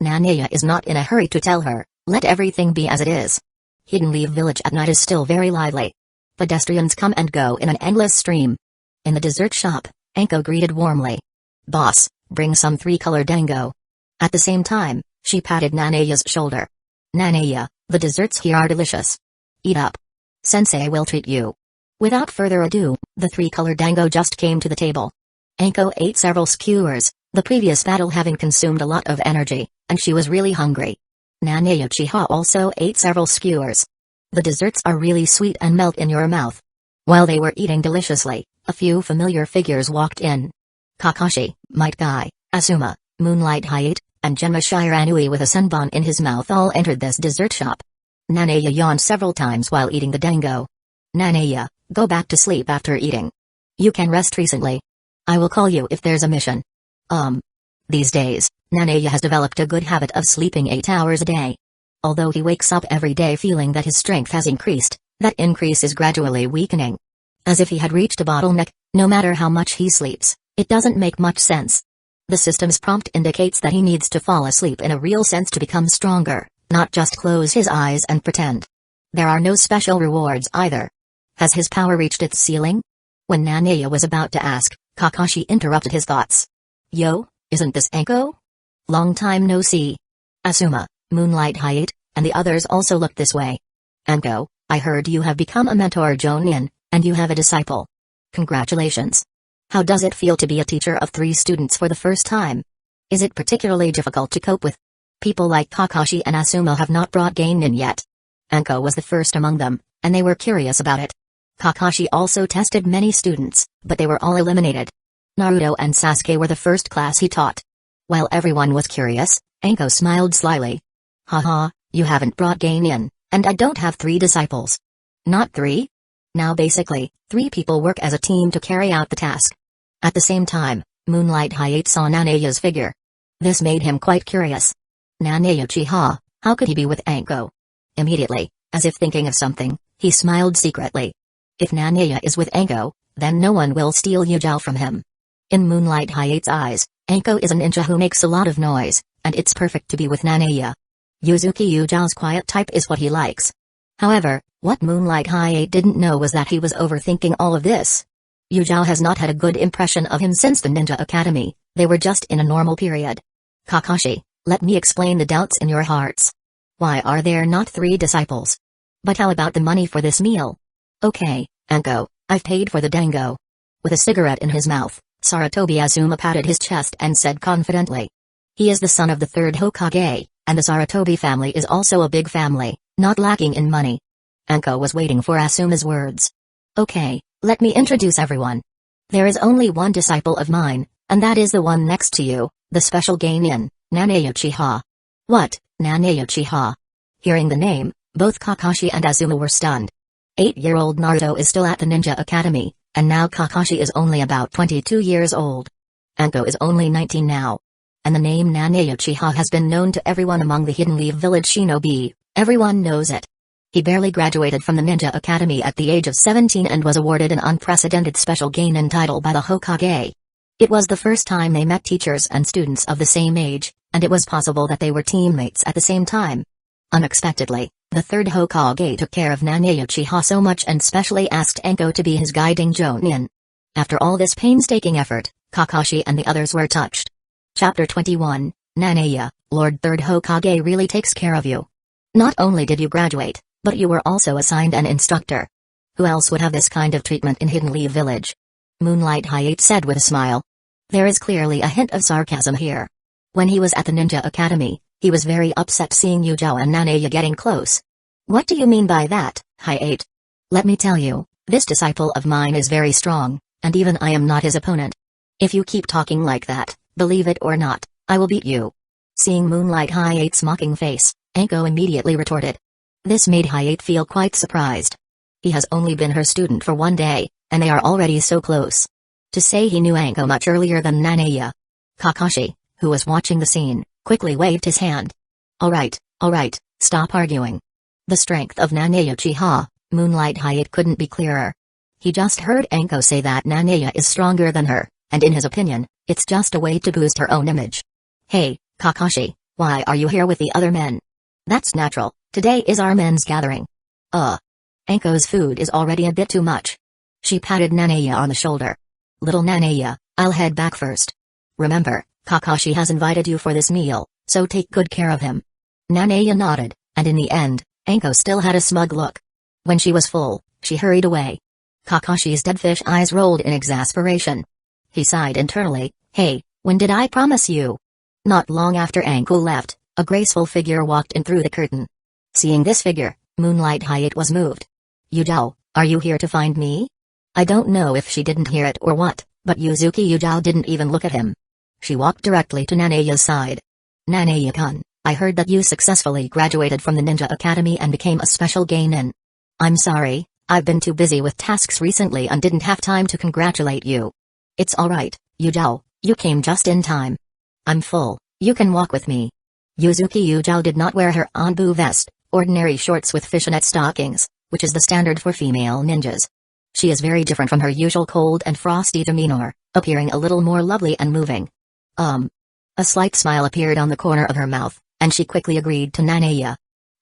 A: Nanaya is not in a hurry to tell her, let everything be as it is. Hidden Leaf Village at night is still very lively. Pedestrians come and go in an endless stream. In the dessert shop, Anko greeted warmly. Boss, bring some 3-color dango. At the same time, she patted Nanaya's shoulder. Nanaya, the desserts here are delicious. Eat up. Sensei will treat you. Without further ado, the 3-color dango just came to the table. Anko ate several skewers, the previous battle having consumed a lot of energy, and she was really hungry. Nanaya Uchiha also ate several skewers. The desserts are really sweet and melt in your mouth. While they were eating deliciously, a few familiar figures walked in. Kakashi, Might Guy, Asuma, Moonlight Hyate, and Genma Shiranui with a sunbon in his mouth all entered this dessert shop. Nanaya yawned several times while eating the dango. Nanaya, go back to sleep after eating. You can rest recently. I will call you if there's a mission. These days, Nanaya has developed a good habit of sleeping 8 hours a day. Although he wakes up every day feeling that his strength has increased, that increase is gradually weakening. As if he had reached a bottleneck, no matter how much he sleeps, it doesn't make much sense. The system's prompt indicates that he needs to fall asleep in a real sense to become stronger, not just close his eyes and pretend. There are no special rewards either. Has his power reached its ceiling? When Nanaya was about to ask, Kakashi interrupted his thoughts. Yo, isn't this Anko? Long time no see. Asuma, Moonlight Hyate, and the others also looked this way. Anko, I heard you have become a mentor Jonin, and you have a disciple. Congratulations. How does it feel to be a teacher of 3 students for the first time? Is it particularly difficult to cope with? People like Kakashi and Asuma have not brought Genin yet. Anko was the first among them, and they were curious about it. Kakashi also tested many students, but they were all eliminated. Naruto and Sasuke were the first class he taught. While everyone was curious, Anko smiled slyly. Haha, you haven't brought Genin, and I don't have 3 disciples. Not 3? Now basically, 3 people work as a team to carry out the task. At the same time, Moonlight High-8 saw Nanaya's figure. This made him quite curious. Nanaya Uchiha, how could he be with Anko? Immediately, as if thinking of something, he smiled secretly. If Nanaya is with Anko, then no one will steal Yujao from him. In Moonlight High-8's eyes, Anko is a ninja who makes a lot of noise, and it's perfect to be with Nanaya. Yuzuki Yujao's quiet type is what he likes. However, what Moonlight High-8 didn't know was that he was overthinking all of this. Yujao has not had a good impression of him since the Ninja Academy. They were just in a normal period. Kakashi, let me explain the doubts in your hearts. Why are there not 3 disciples? But how about the money for this meal? Okay, Anko, I've paid for the dango. With a cigarette in his mouth, Sarutobi Azuma patted his chest and said confidently. He is the son of the 3rd Hokage, and the Sarutobi family is also a big family, not lacking in money. Anko was waiting for Asuma's words. Okay, let me introduce everyone. There is only one disciple of mine, and that is the one next to you, the special Geinin, Nanaya Uchiha. What, Nanaya Uchiha? Hearing the name, both Kakashi and Azuma were stunned. 8-year-old Naruto is still at the Ninja Academy, and now Kakashi is only about 22 years old. Anko is only 19 now. And the name Nanaya Uchiha has been known to everyone among the Hidden Leaf Village shinobi, everyone knows it. He barely graduated from the Ninja Academy at the age of 17 and was awarded an unprecedented special Geinin title by the Hokage. It was the first time they met teachers and students of the same age, and it was possible that they were teammates at the same time. Unexpectedly, the 3rd Hokage took care of Nanaya Uchiha so much and specially asked Anko to be his guiding jonin. After all this painstaking effort, Kakashi and the others were touched. Chapter 21, Nanaya, Lord 3rd Hokage really takes care of you. Not only did you graduate, but you were also assigned an instructor. Who else would have this kind of treatment in Hidden Leaf Village? Moonlight High-8 said with a smile. There is clearly a hint of sarcasm here. When he was at the Ninja Academy, he was very upset seeing Yujao and Nanaya getting close. What do you mean by that, High-8? Let me tell you, this disciple of mine is very strong, and even I am not his opponent. If you keep talking like that, believe it or not, I will beat you. Seeing Moonlight High-8's mocking face, Anko immediately retorted. This made High-8 feel quite surprised. He has only been her student for 1 day, and they are already so close. To say he knew Anko much earlier than Nanaya. Kakashi, who was watching the scene, quickly waved his hand. Alright, stop arguing. The strength of Nanaya Uchiha, Moonlight High-8 couldn't be clearer. He just heard Anko say that Nanaya is stronger than her, and in his opinion, it's just a way to boost her own image. Hey, Kakashi, why are you here with the other men? That's natural, today is our men's gathering. Anko's food is already a bit too much. She patted Nanaya on the shoulder. Little Nanaya, I'll head back first. Remember, Kakashi has invited you for this meal, so take good care of him. Nanaya nodded, and in the end, Anko still had a smug look. When she was full, she hurried away. Kakashi's deadfish eyes rolled in exasperation. He sighed internally, hey, when did I promise you? Not long after Anko left, a graceful figure walked in through the curtain. Seeing this figure, Moonlight High-8 was moved. Yujao, are you here to find me? I don't know if she didn't hear it or what, but Yuzuki Yujao didn't even look at him. She walked directly to Nanaya's side. Nanaya-kun, I heard that you successfully graduated from the Ninja Academy and became a special Geinin. I'm sorry, I've been too busy with tasks recently and didn't have time to congratulate you. It's alright, Yujao, you came just in time. I'm full, you can walk with me. Yuzuki Yujao did not wear her Anbu vest, ordinary shorts with fishnet stockings, which is the standard for female ninjas. She is very different from her usual cold and frosty demeanor, appearing a little more lovely and moving. A slight smile appeared on the corner of her mouth, and she quickly agreed to Nanaya.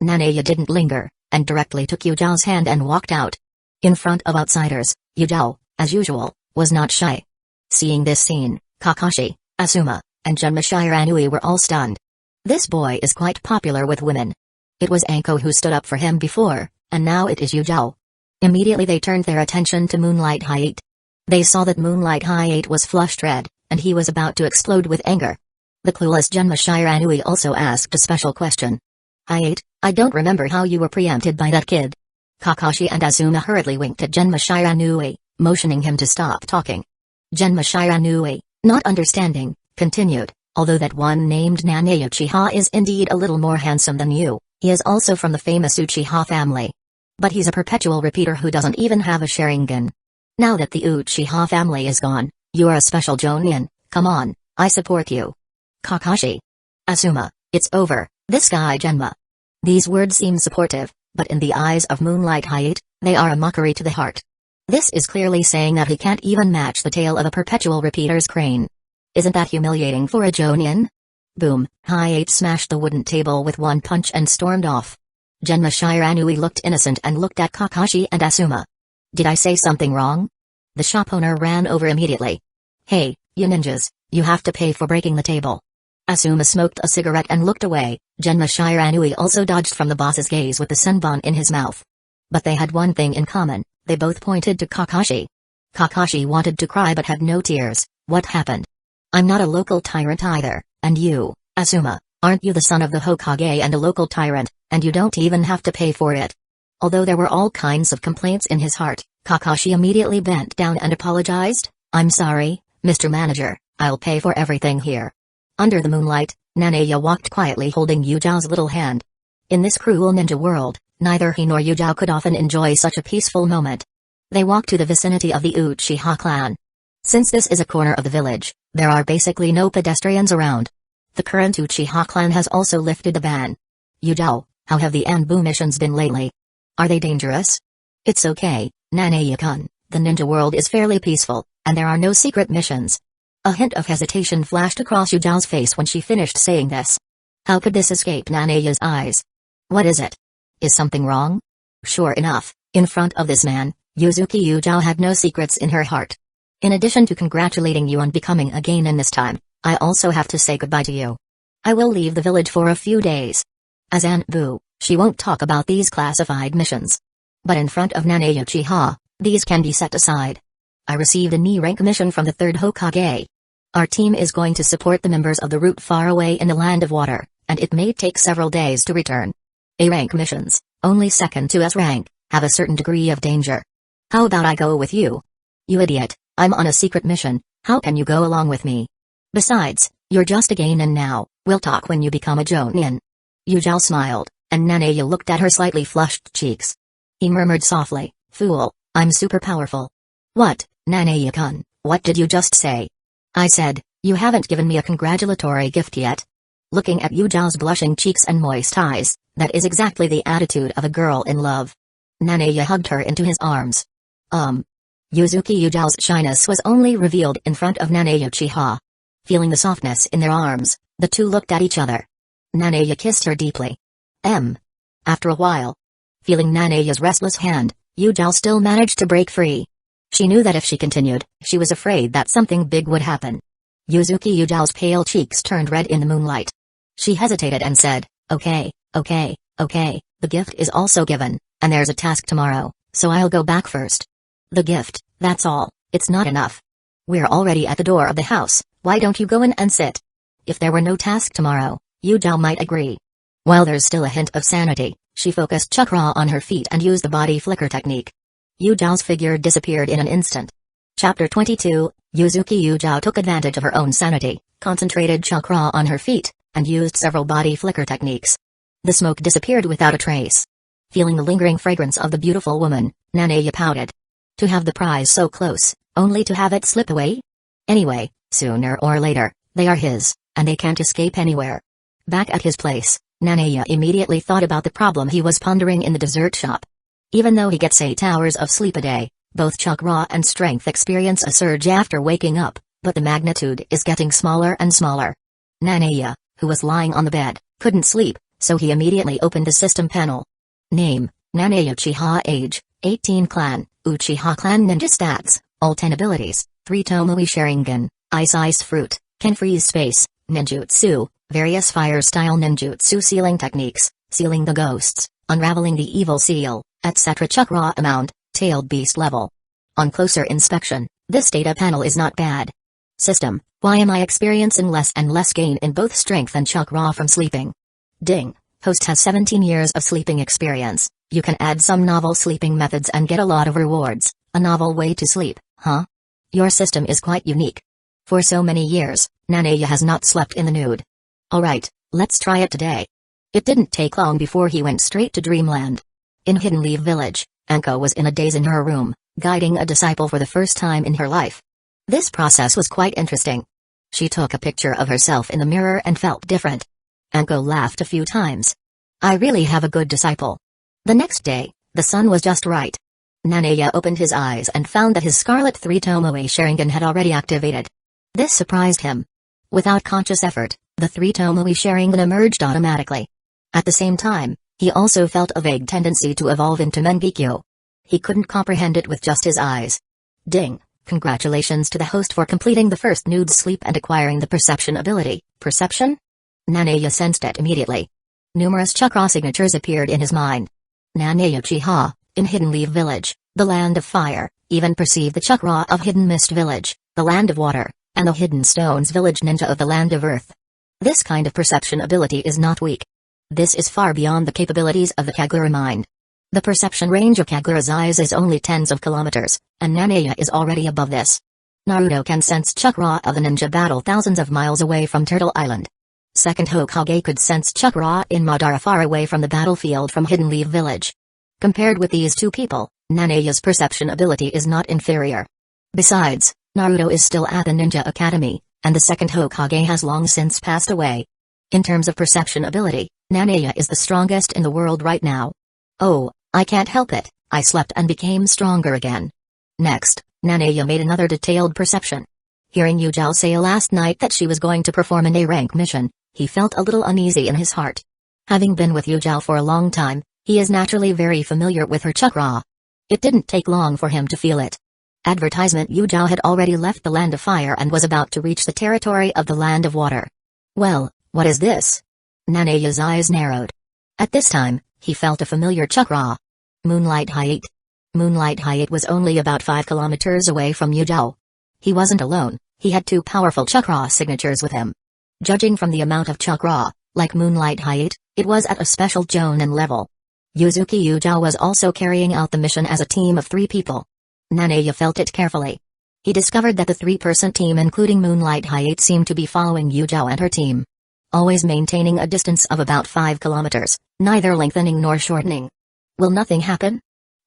A: Nanaya didn't linger, and directly took Yujao's hand and walked out. In front of outsiders, Yujao, as usual, was not shy. Seeing this scene, Kakashi, Asuma, and Genma Shiranui were all stunned. This boy is quite popular with women. It was Anko who stood up for him before, and now it is Yujao. Immediately they turned their attention to Moonlight High-8. They saw that Moonlight High-8 was flushed red, and he was about to explode with anger. The clueless Genma Shiranui also asked a special question. High-8, I don't remember how you were preempted by that kid. Kakashi and Azuma hurriedly winked at Genma Shiranui, motioning him to stop talking. Genma Shiranui, not understanding, continued, although that one named Nanaya Uchiha is indeed a little more handsome than you, he is also from the famous Uchiha family. But he's a perpetual repeater who doesn't even have a Sharingan. Now that the Uchiha family is gone, you are a special Jonin, Come on, I support you. Kakashi. Asuma, it's over, this guy Genma. These words seem supportive, but in the eyes of Moonlight Hyate, they are a mockery to the heart. This is clearly saying that he can't even match the tail of a perpetual repeater's crane. Isn't that humiliating for a Jonin? Boom, Hyate smashed the wooden table with one punch and stormed off. Genma Shiranui looked innocent and looked at Kakashi and Asuma. Did I say something wrong? The shop owner ran over immediately. Hey, you ninjas, you have to pay for breaking the table. Asuma smoked a cigarette and looked away. Genma Shiranui also dodged from the boss's gaze with the senbon in his mouth. But they had one thing in common, they both pointed to Kakashi. Kakashi wanted to cry but had no tears. What happened? I'm not a local tyrant either, and you, Asuma, aren't you the son of the Hokage and a local tyrant, and you don't even have to pay for it. Although there were all kinds of complaints in his heart, Kakashi immediately bent down and apologized. I'm sorry, Mr. Manager, I'll pay for everything here. Under the moonlight, Nanaya walked quietly holding Yujiao's little hand. In this cruel ninja world, neither he nor Yujiao could often enjoy such a peaceful moment. They walked to the vicinity of the Uchiha clan. Since this is a corner of the village, there are basically no pedestrians around. The current Uchiha clan has also lifted the ban. Yujiao, how have the Anbu missions been lately? Are they dangerous? It's okay, Nanaya-kun, the ninja world is fairly peaceful, and there are no secret missions. A hint of hesitation flashed across Yujiao's face when she finished saying this. How could this escape Nanaya's eyes? What is it? Is something wrong? Sure enough, in front of this man, Yuzuki Yujiao had no secrets in her heart. In addition to congratulating you on becoming a genin this time, I also have to say goodbye to you. I will leave the village for a few days. As Anbu, she won't talk about these classified missions. But in front of Nanaya Uchiha, these can be set aside. I received a knee-rank mission from the 3rd Hokage. Our team is going to support the members of the route far away in the Land of Water, and it may take several days to return. A-rank missions, only second to S-rank, have a certain degree of danger. How about I go with you? You idiot, I'm on a secret mission, how can you go along with me? Besides, you're just a genin now, we'll talk when you become a jonin. Yujiao smiled, and Nanaya looked at her slightly flushed cheeks. He murmured softly, fool, I'm super powerful. What, Nanaya-kun, what did you just say? I said, you haven't given me a congratulatory gift yet. Looking at Yujiao's blushing cheeks and moist eyes, that is exactly the attitude of a girl in love. Nanaya hugged her into his arms. Yuzuki Yujiao's shyness was only revealed in front of Nanaya Uchiha. Feeling the softness in their arms, the two looked at each other. Nanaya kissed her deeply. After a while, feeling Nanaya's restless hand, Yujiao still managed to break free. She knew that if she continued, she was afraid that something big would happen. Yuzuki Yujiao's pale cheeks turned red in the moonlight. She hesitated and said, okay, the gift is also given, and there's a task tomorrow, so I'll go back first. The gift, that's all, it's not enough. We're already at the door of the house, why don't you go in and sit? If there were no task tomorrow, Yujiao might agree. While there's still a hint of sanity, she focused chakra on her feet and used the body flicker technique. Yujiao's figure disappeared in an instant. Chapter 22, Yuzuki Yujiao took advantage of her own sanity, concentrated chakra on her feet, and used several body flicker techniques. The smoke disappeared without a trace. Feeling the lingering fragrance of the beautiful woman, Nanaya pouted. To have the prize so close, only to have it slip away? Anyway, sooner or later, they are his, and they can't escape anywhere. Back at his place, Nanaya immediately thought about the problem he was pondering in the dessert shop. Even though he gets 8 hours of sleep a day, both chakra and strength experience a surge after waking up, but the magnitude is getting smaller and smaller. Nanaya, who was lying on the bed, couldn't sleep, so he immediately opened the system panel. Name, Nanaya Uchiha. Age, 18. Clan, Uchiha Clan. Ninja stats, all 10 abilities, 3 Tomoe Sharingan, Ice Fruit, can freeze space, ninjutsu, various fire-style ninjutsu sealing techniques, sealing the ghosts, unraveling the evil seal, etc. Chakra amount, tailed beast level. On closer inspection, this data panel is not bad. System, why am I experiencing less and less gain in both strength and chakra from sleeping? Ding, host has 17 years of sleeping experience, you can add some novel sleeping methods and get a lot of rewards, a novel way to sleep, huh? Your system is quite unique. For so many years, Nanaya has not slept in the nude. Alright, let's try it today. It didn't take long before he went straight to Dreamland. In Hidden Leaf Village, Anko was in a daze in her room, guiding a disciple for the first time in her life. This process was quite interesting. She took a picture of herself in the mirror and felt different. Anko laughed a few times. I really have a good disciple. The next day, the sun was just right. Nanaya opened his eyes and found that his Scarlet 3 Tomoe Sharingan had already activated. This surprised him. Without conscious effort, the 3 Tomoe Sharingan emerged automatically. At the same time, he also felt a vague tendency to evolve into Mangekyo. He couldn't comprehend it with just his eyes. Ding! Congratulations to the host for completing the first nude sleep and acquiring the perception ability. Perception? Nanaya sensed it immediately. Numerous chakra signatures appeared in his mind. Nanaya Uchiha, in Hidden Leaf Village, the Land of Fire, even perceived the chakra of Hidden Mist Village, the Land of Water, and the Hidden Stones Village Ninja of the Land of Earth. This kind of perception ability is not weak. This is far beyond the capabilities of the Kagura mind. The perception range of Kagura's eyes is only tens of kilometers, and Nanaya is already above this. Naruto can sense chakra of the ninja battle thousands of miles away from Turtle Island. Second Hokage could sense chakra in Madara far away from the battlefield from Hidden Leaf Village. Compared with these two people, Nanaya's perception ability is not inferior. Besides, Naruto is still at the Ninja Academy, and the second Hokage has long since passed away. In terms of perception ability, Nanaya is the strongest in the world right now. Oh, I can't help it, I slept and became stronger again. Next, Nanaya made another detailed perception. Hearing Yujao say last night that she was going to perform an A-rank mission, he felt a little uneasy in his heart. Having been with Yujao for a long time, he is naturally very familiar with her chakra. It didn't take long for him to feel it. Advertisement Yujao had already left the Land of Fire and was about to reach the territory of the Land of Water. Well, what is this? Nanaya's eyes narrowed. At this time, he felt a familiar chakra. Moonlight Height. Moonlight Height was only about 5 kilometers away from Yujao. He wasn't alone, he had 2 powerful chakra signatures with him. Judging from the amount of chakra, like Moonlight Height, it was at a special Jonin level. Yuzuki Yujao was also carrying out the mission as a team of 3 people. Nanaya felt it carefully. He discovered that the 3-person team including Moonlight Height seemed to be following Yujao and her team. Always maintaining a distance of about 5 kilometers, neither lengthening nor shortening. Will nothing happen?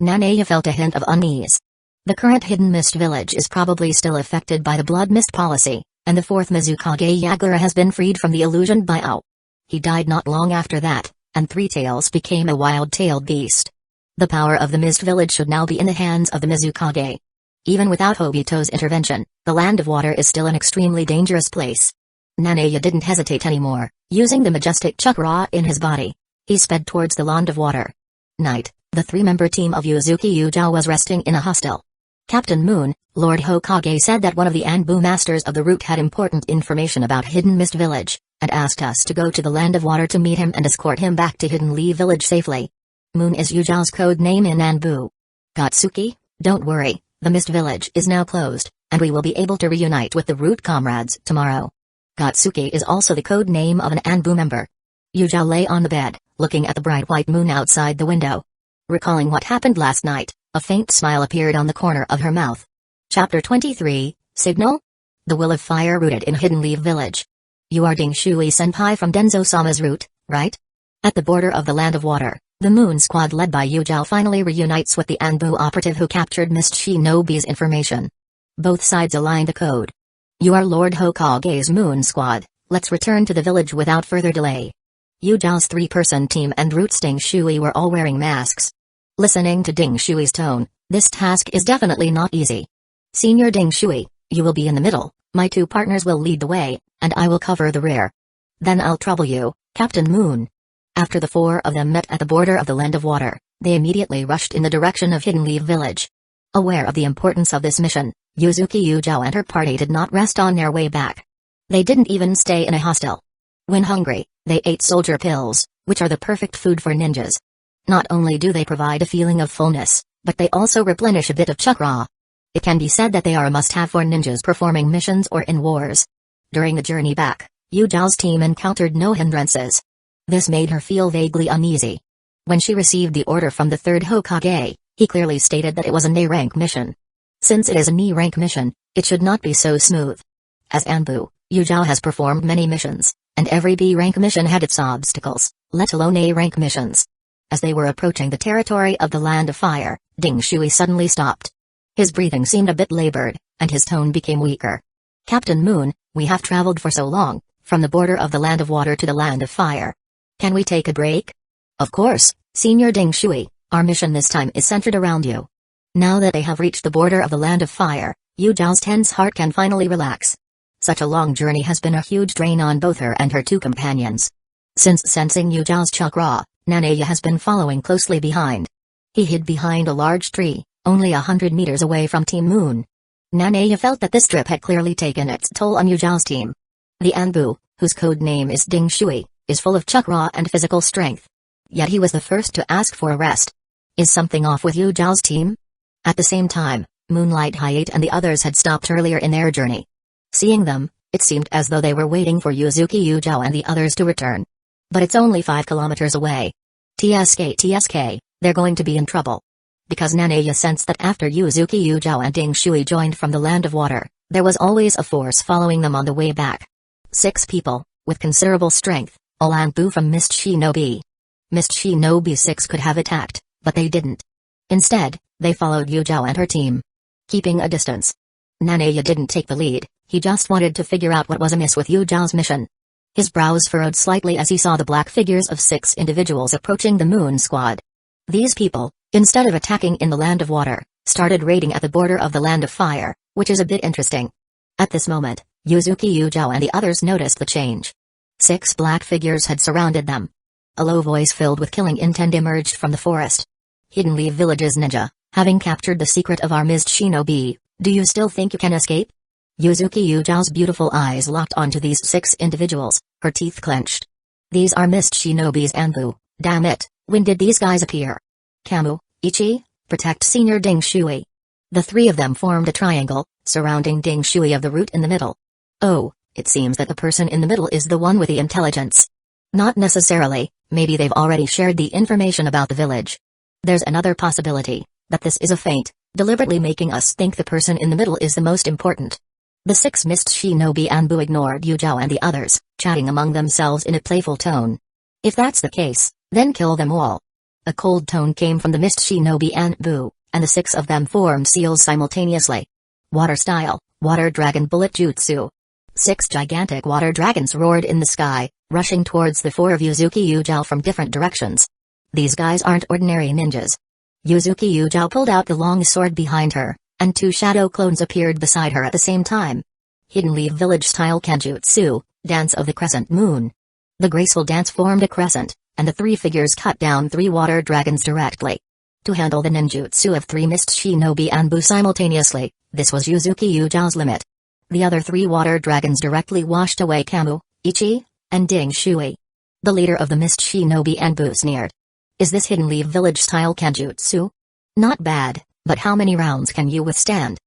A: Nanaya felt a hint of unease. The current Hidden Mist Village is probably still affected by the Blood Mist policy, and the 4th Mizukage Yagura has been freed from the illusion by Ao. He died not long after that, and Three Tails became a wild-tailed beast. The power of the Mist Village should now be in the hands of the Mizukage. Even without Hobito's intervention, the Land of Water is still an extremely dangerous place. Nanaya didn't hesitate anymore, using the majestic chakra in his body. He sped towards the Land of Water. Night, the 3-member team of Yuzuki Yujao was resting in a hostel. Captain Moon, Lord Hokage said that one of the Anbu masters of the route had important information about Hidden Mist Village, and asked us to go to the Land of Water to meet him and escort him back to Hidden Leaf Village safely. Moon is Yujao's code name in Anbu. Gatsuki, don't worry, the Mist Village is now closed, and we will be able to reunite with the route comrades tomorrow. Gatsuki is also the code name of an Anbu member. Yujao lay on the bed, looking at the bright white moon outside the window. Recalling what happened last night, a faint smile appeared on the corner of her mouth. Chapter 23, Signal? The Will of Fire rooted in Hidden Leaf Village. You are Ding Shui-senpai from Danzō-sama's route, right? At the border of the Land of Water, the Moon Squad led by Yujao finally reunites with the Anbu operative who captured Mist Shinobi's information. Both sides align the code. You are Lord Hokage's Moon Squad, let's return to the village without further delay. Yujao's 3-person team and Roots Ding Shui were all wearing masks. Listening to Ding Shui's tone, this task is definitely not easy. Senior Ding Shui, you will be in the middle, my 2 partners will lead the way, and I will cover the rear. Then I'll trouble you, Captain Moon. After the 4 of them met at the border of the Land of Water, they immediately rushed in the direction of Hidden Leaf Village. Aware of the importance of this mission, Yuzuki Yujao and her party did not rest on their way back. They didn't even stay in a hostel. When hungry, they ate soldier pills, which are the perfect food for ninjas. Not only do they provide a feeling of fullness, but they also replenish a bit of chakra. It can be said that they are a must-have for ninjas performing missions or in wars. During the journey back, Yujao's team encountered no hindrances. This made her feel vaguely uneasy. When she received the order from the 3rd Hokage, he clearly stated that it was an A-rank mission. Since it is an E-rank mission, it should not be so smooth. As Anbu, Yujao has performed many missions, and every B-rank mission had its obstacles, let alone A-rank missions. As they were approaching the territory of the Land of Fire, Ding Shui suddenly stopped. His breathing seemed a bit labored, and his tone became weaker. Captain Moon, we have traveled for so long, from the border of the land of water to the land of fire. Can we take a break? Of course, Senior Ding Shui, our mission this time is centered around you. Now that they have reached the border of the land of fire, Yu Zhao's tense heart can finally relax. Such a long journey has been a huge drain on both her and her two companions. Since sensing Yu Zhao's chakra, Nanaya has been following closely behind. He hid behind a large tree, only 100 meters away from Team Moon. Nanaya felt that this trip had clearly taken its toll on Yu Zhao's team. The Anbu, whose code name is Ding Shui, is full of chakra and physical strength. Yet he was the first to ask for a rest. Is something off with Yu Zhao's team? At the same time, Moonlight Hayate and the others had stopped earlier in their journey. Seeing them, it seemed as though they were waiting for Yuzuki Yu Zhao and the others to return. But it's only 5 kilometers away. TSK, they're going to be in trouble. Because Nanaya sensed that after Yuzuki Yu Zhao and Ding Shui joined from the land of water, there was always a force following them on the way back. 6 people, with considerable strength, all Anbu from Mist Shinobi. Mist Shinobi 6 could have attacked, but they didn't. Instead, they followed Yu Zhao and her team, keeping a distance. Nanaya didn't take the lead, he just wanted to figure out what was amiss with Yu Zhao's mission. His brows furrowed slightly as he saw the black figures of 6 individuals approaching the Moon Squad. These people, instead of attacking in the land of water, started raiding at the border of the land of fire, which is a bit interesting. At this moment, Yuzuki Yu Zhao and the others noticed the change. 6 black figures had surrounded them. A low voice filled with killing intent emerged from the forest. Hidden Leaf Village's ninja, having captured the secret of our Mist Shinobi, do you still think you can escape? Yuzuki Yu Zhao's beautiful eyes locked onto these 6 individuals, her teeth clenched. These are Mist Shinobi's Anbu, damn it, when did these guys appear? Kamu, Ichi, protect Senior Ding Shui. The 3 of them formed a triangle, surrounding Ding Shui of the root in the middle. Oh, it seems that the person in the middle is the one with the intelligence. Not necessarily, maybe they've already shared the information about the village. There's another possibility, that this is a feint, deliberately making us think the person in the middle is the most important. The 6 Mist Shinobi Anbu ignored Yu Zhao and the others, chatting among themselves in a playful tone. If that's the case, then kill them all. A cold tone came from the Mist Shinobi Anbu, and the 6 of them formed seals simultaneously. Water style, water dragon bullet jutsu. 6 gigantic water dragons roared in the sky, rushing towards the 4 of Yuzuki Yu Zhao from different directions. These guys aren't ordinary ninjas. Yuzuki Yu Zhao pulled out the long sword behind her, and 2 shadow clones appeared beside her at the same time. Hidden Leaf Village-style Kenjutsu, Dance of the Crescent Moon. The graceful dance formed a crescent, and the 3 figures cut down 3 water dragons directly. To handle the ninjutsu of 3 Mist Shinobi Anbu simultaneously, this was Yuzuki Yu Zhao's limit. The other 3 water dragons directly washed away Kamu, Ichi, and Ding Shui. The leader of the Mist Shinobi Anbu sneered. Is this Hidden Leaf Village-style Kenjutsu? Not bad, but how many rounds can you withstand?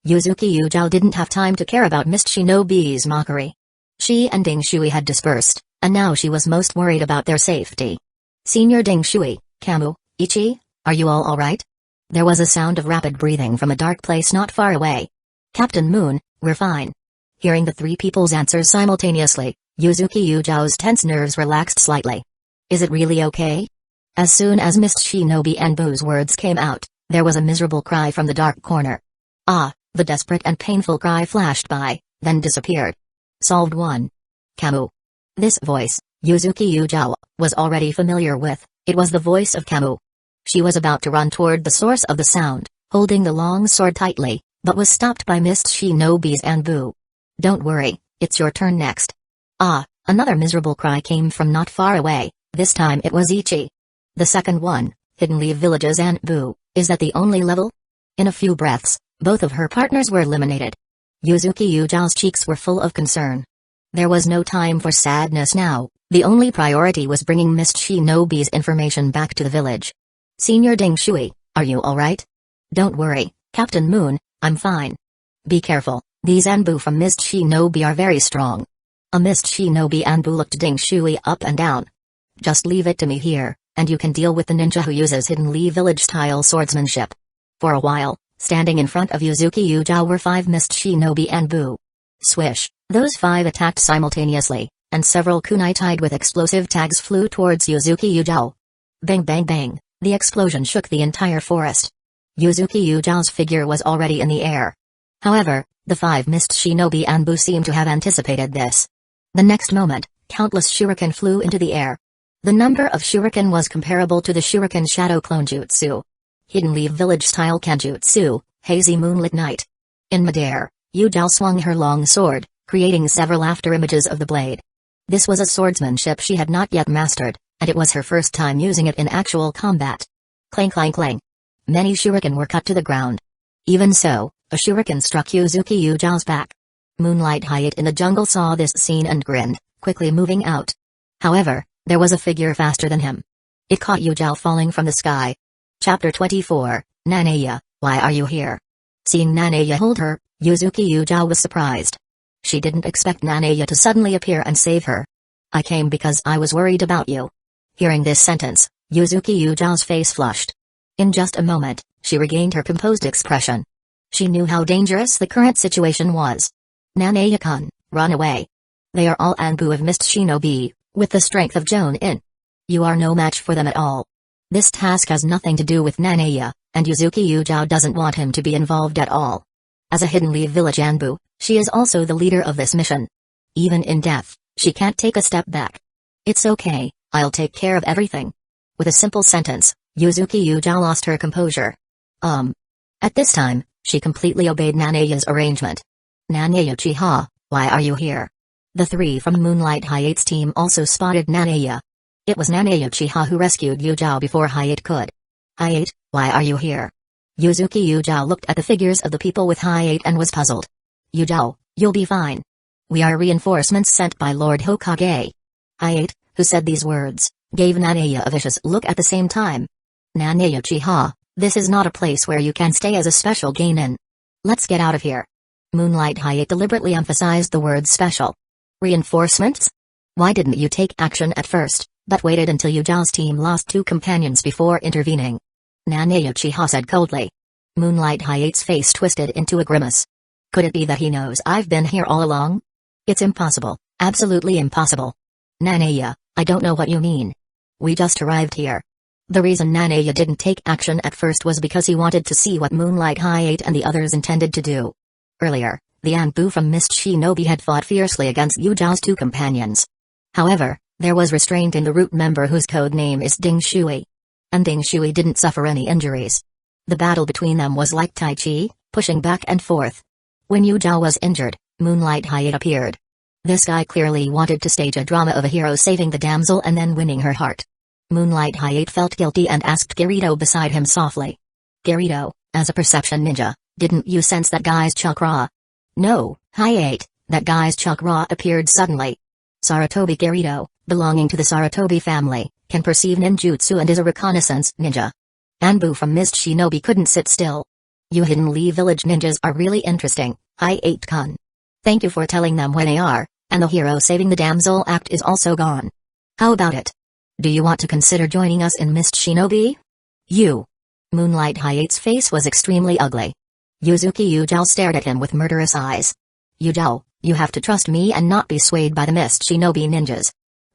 A: Yuzuki Yu Zhao didn't have time to care about Mist Shinobi's mockery. She and Ding Shui had dispersed, and now she was most worried about their safety. Senior Ding Shui, Kamu, Ichi, are you all alright? There was a sound of rapid breathing from a dark place not far away. Captain Moon, we're fine. Hearing the 3 people's answers simultaneously, Yuzuki Yu Zhao's tense nerves relaxed slightly. Is it really okay? As soon as Mist Shinobi Anbu's words came out, there was a miserable cry from the dark corner. Ah, the desperate and painful cry flashed by, then disappeared. Solved 1. Kamu. This voice, Yuzuki Yu Zhao, was already familiar with, it was the voice of Kamu. She was about to run toward the source of the sound, holding the long sword tightly, but was stopped by Mist Shinobi's Anbu. Don't worry, it's your turn next. Ah, another miserable cry came from not far away, this time it was Ichi. The second one, Hidden Leaf Village's Anbu, is that the only level? In a few breaths, both of her partners were eliminated. Yuzuki Yu Zhao's cheeks were full of concern. There was no time for sadness now, the only priority was bringing Mist Shinobi's information back to the village. Senior Ding Shui, are you alright? Don't worry, Captain Moon, I'm fine. Be careful, these Anbu from Mist Shinobi are very strong. A Mist Shinobi Anbu looked Ding Shui up and down. Just leave it to me here, and you can deal with the ninja who uses Hidden Leaf Village-style swordsmanship. For a while, standing in front of Yuzuki Yu Zhao were 5 Mist Shinobi Anbu. Swish, those 5 attacked simultaneously, and several kunai tied with explosive tags flew towards Yuzuki Yu Zhao. Bang bang bang, the explosion shook the entire forest. Yuzuki Yu Zhao's figure was already in the air. However, The 5 mist shinobi Anbu seemed to have anticipated this. The next moment, countless shuriken flew into the air. The number of shuriken was comparable to the shuriken shadow clone jutsu. Hidden Leaf Village-style kenjutsu, hazy moonlit night. In midair, Yujao swung her long sword, creating several after-images of the blade. This was a swordsmanship she had not yet mastered, and it was her first time using it in actual combat. Clang clang clang. Many shuriken were cut to the ground. Even so, a shuriken struck Yujao's back. Moonlight Hyatt in the jungle saw this scene and grinned, quickly moving out. However, there was a figure faster than him. It caught Yujao falling from the sky. Chapter 24, Nanaya, why are you here? Seeing Nanaya hold her, Yujao was surprised. She didn't expect Nanaya to suddenly appear and save her. I came because I was worried about you. Hearing this sentence, Yujao's face flushed. In just a moment, she regained her composed expression. She knew how dangerous the current situation was. Nanaya-kun, run away. They are all Anbu of Mist Shinobi, with the strength of Jonin. You are no match for them at all. This task has nothing to do with Nanaya, and Yujao doesn't want him to be involved at all. As a Hidden Leaf Village Anbu, she is also the leader of this mission. Even in death, she can't take a step back. It's okay, I'll take care of everything. With a simple sentence, Yujao lost her composure. At this time, she completely obeyed Nanaya's arrangement. Nanaya Uchiha, why are you here? The 3 from Moonlight Hyatt's team also spotted Nanaya. It was Nanaya Uchiha who rescued Yujao before Hyatt could. Hyatt, why are you here? Yujao looked at the figures of the people with Hyatt and was puzzled. Yujao, you'll be fine. We are reinforcements sent by Lord Hokage. Hyatt, who said these words, gave Nanaya a vicious look at the same time. Nanaya Uchiha, this is not a place where you can stay as a special genin. Let's get out of here. Moonlight Hyatt deliberately emphasized the word special. Reinforcements? Why didn't you take action at first, but waited until Yujao's team lost 2 companions before intervening? Nanaya Uchiha said coldly. Moonlight Hyatt's face twisted into a grimace. Could it be that he knows I've been here all along? It's impossible, absolutely impossible. Nanaya, I don't know what you mean. We just arrived here. The reason Nanaya didn't take action at first was because he wanted to see what Moonlight Hyatt and the others intended to do. Earlier, the Anbu from Mist Shinobi had fought fiercely against Yujao's 2 companions. However, there was restraint in the root member whose code name is Ding Shui. And Ding Shui didn't suffer any injuries. The battle between them was like Tai Chi, pushing back and forth. When Yujao was injured, Moonlight Hyatt appeared. This guy clearly wanted to stage a drama of a hero saving the damsel and then winning her heart. Moonlight Hyatt felt guilty and asked Kirito beside him softly. Kirito, as a perception ninja, didn't you sense that guy's chakra? No, Hyatt, that guy's chakra appeared suddenly. Sarutobi Kirito, belonging to the Sarutobi family, can perceive ninjutsu and is a reconnaissance ninja. Anbu from Mist Shinobi couldn't sit still. You Hidden Leaf Village ninjas are really interesting, Hyatt-kun. Thank you for telling them where they are, and the hero saving the damsel act is also gone. How about it? Do you want to consider joining us in Mist Shinobi? You. Moonlight Hyatt's face was extremely ugly. Yujao stared at him with murderous eyes. Yujao, you have to trust me and not be swayed by the Mist Shinobi ninjas.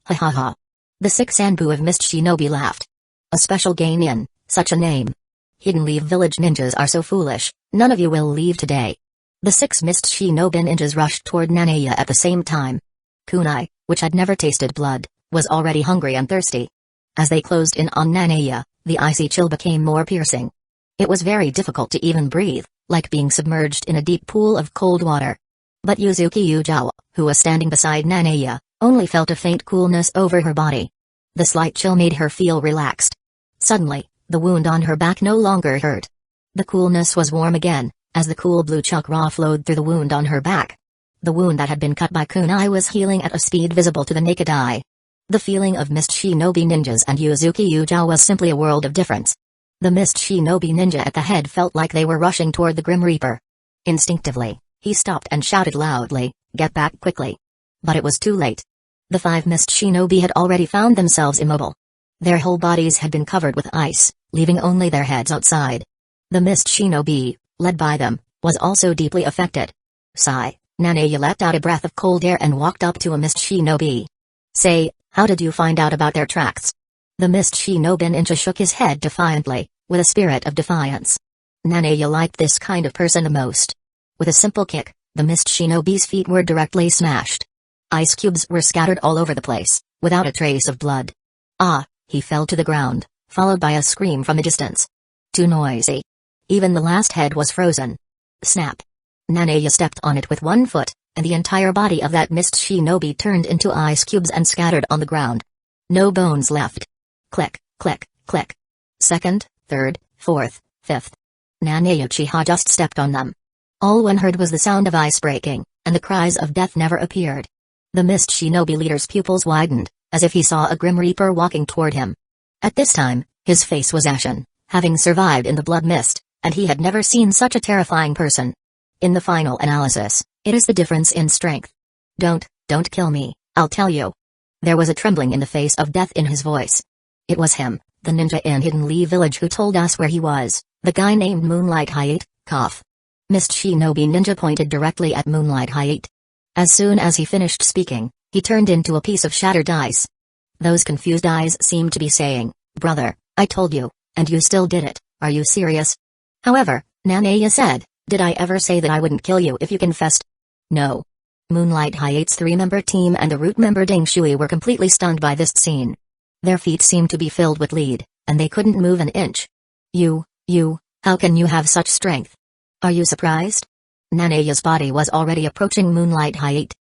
A: Ha ha ha. The 6 Anbu of Mist Shinobi laughed. A special genin, such a name. Hidden Leaf Village ninjas are so foolish, none of you will leave today. The 6 Mist Shinobi ninjas rushed toward Nanaya at the same time. Kunai, which had never tasted blood, was already hungry and thirsty. As they closed in on Nanaya, the icy chill became more piercing. It was very difficult to even breathe, like being submerged in a deep pool of cold water. But Yujao, who was standing beside Nanaya, only felt a faint coolness over her body. The slight chill made her feel relaxed. Suddenly, the wound on her back no longer hurt. The coolness was warm again, as the cool blue chakra flowed through the wound on her back. The wound that had been cut by kunai was healing at a speed visible to the naked eye. The feeling of Mist Shinobi ninjas and Yujao was simply a world of difference. The Mist Shinobi ninja at the head felt like they were rushing toward the Grim Reaper. Instinctively, he stopped and shouted loudly, "Get back quickly!" But it was too late. The 5 Mist Shinobi had already found themselves immobile. Their whole bodies had been covered with ice, leaving only their heads outside. The Mist Shinobi, led by them, was also deeply affected. Sigh, Nanaya let out a breath of cold air and walked up to a Mist Shinobi. Say, how did you find out about their tracks? The Mist Shinobi ninja shook his head defiantly, with a spirit of defiance. Nanaya liked this kind of person the most. With a simple kick, The mist shinobi's feet were directly smashed. Ice cubes were scattered all over the place, without a trace of blood. Ah, he fell to the ground, followed by a scream from a distance. Too noisy. Even the last head was frozen. Snap. Nanaya stepped on it with one foot, and the entire body of that mist shinobi turned into ice cubes and scattered on the ground. No bones left. Click, click, click. Second, third, fourth, fifth. Nanaya Uchiha just stepped on them. All one heard was the sound of ice breaking, and the cries of death never appeared. The mist shinobi leader's pupils widened, as if he saw a grim reaper walking toward him. At this time, his face was ashen, having survived in the blood mist, and he had never seen such a terrifying person. In the final analysis, it is the difference in strength. Don't kill me, I'll tell you. There was a trembling in the face of death in his voice. It was him, the ninja in Hidden Leaf Village who told us where he was, the guy named Moonlight Hayate, cough. Mist Shinobi Ninja pointed directly at Moonlight Hayate. As soon as he finished speaking, he turned into a piece of shattered ice. Those confused eyes seemed to be saying, "Brother, I told you, and you still did it, are you serious?" However, Nanaya said, "Did I ever say that I wouldn't kill you if you confessed?" No. Moonlight Hayate's 3-member team and the root member Ding Shui were completely stunned by this scene. Their feet seemed to be filled with lead, and they couldn't move an inch. You, how can you have such strength? Are you surprised? Nanaya's body was already approaching Moonlight Hayate.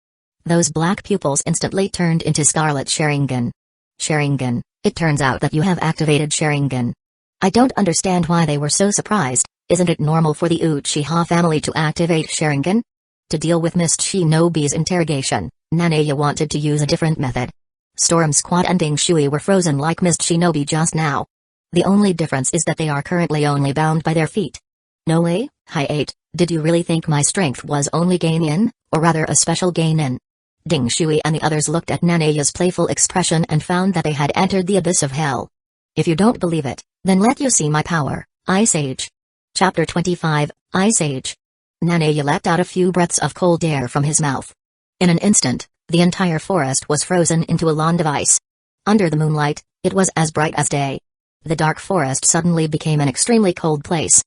A: Those black pupils instantly turned into Scarlet Sharingan. Sharingan, it turns out that you have activated Sharingan. I don't understand why they were so surprised. Isn't it normal for the Uchiha family to activate Sharingan? To deal with Mist Shinobi's interrogation, Nanaya wanted to use a different method. Storm Squad and Ding Shui were frozen like Mist Shinobi just now. The only difference is that they are currently only bound by their feet. No way, Hayate, did you really think my strength was only gain-in, or rather a special gain-in? Ding Shui and the others looked at Nanaya's playful expression and found that they had entered the abyss of hell. If you don't believe it, then let you see my power, Ice Age. Chapter 25, Ice Age. Nanaya let out a few breaths of cold air from his mouth. In an instant, the entire forest was frozen into a land of ice. Under the moonlight, it was as bright as day. The dark forest suddenly became an extremely cold place.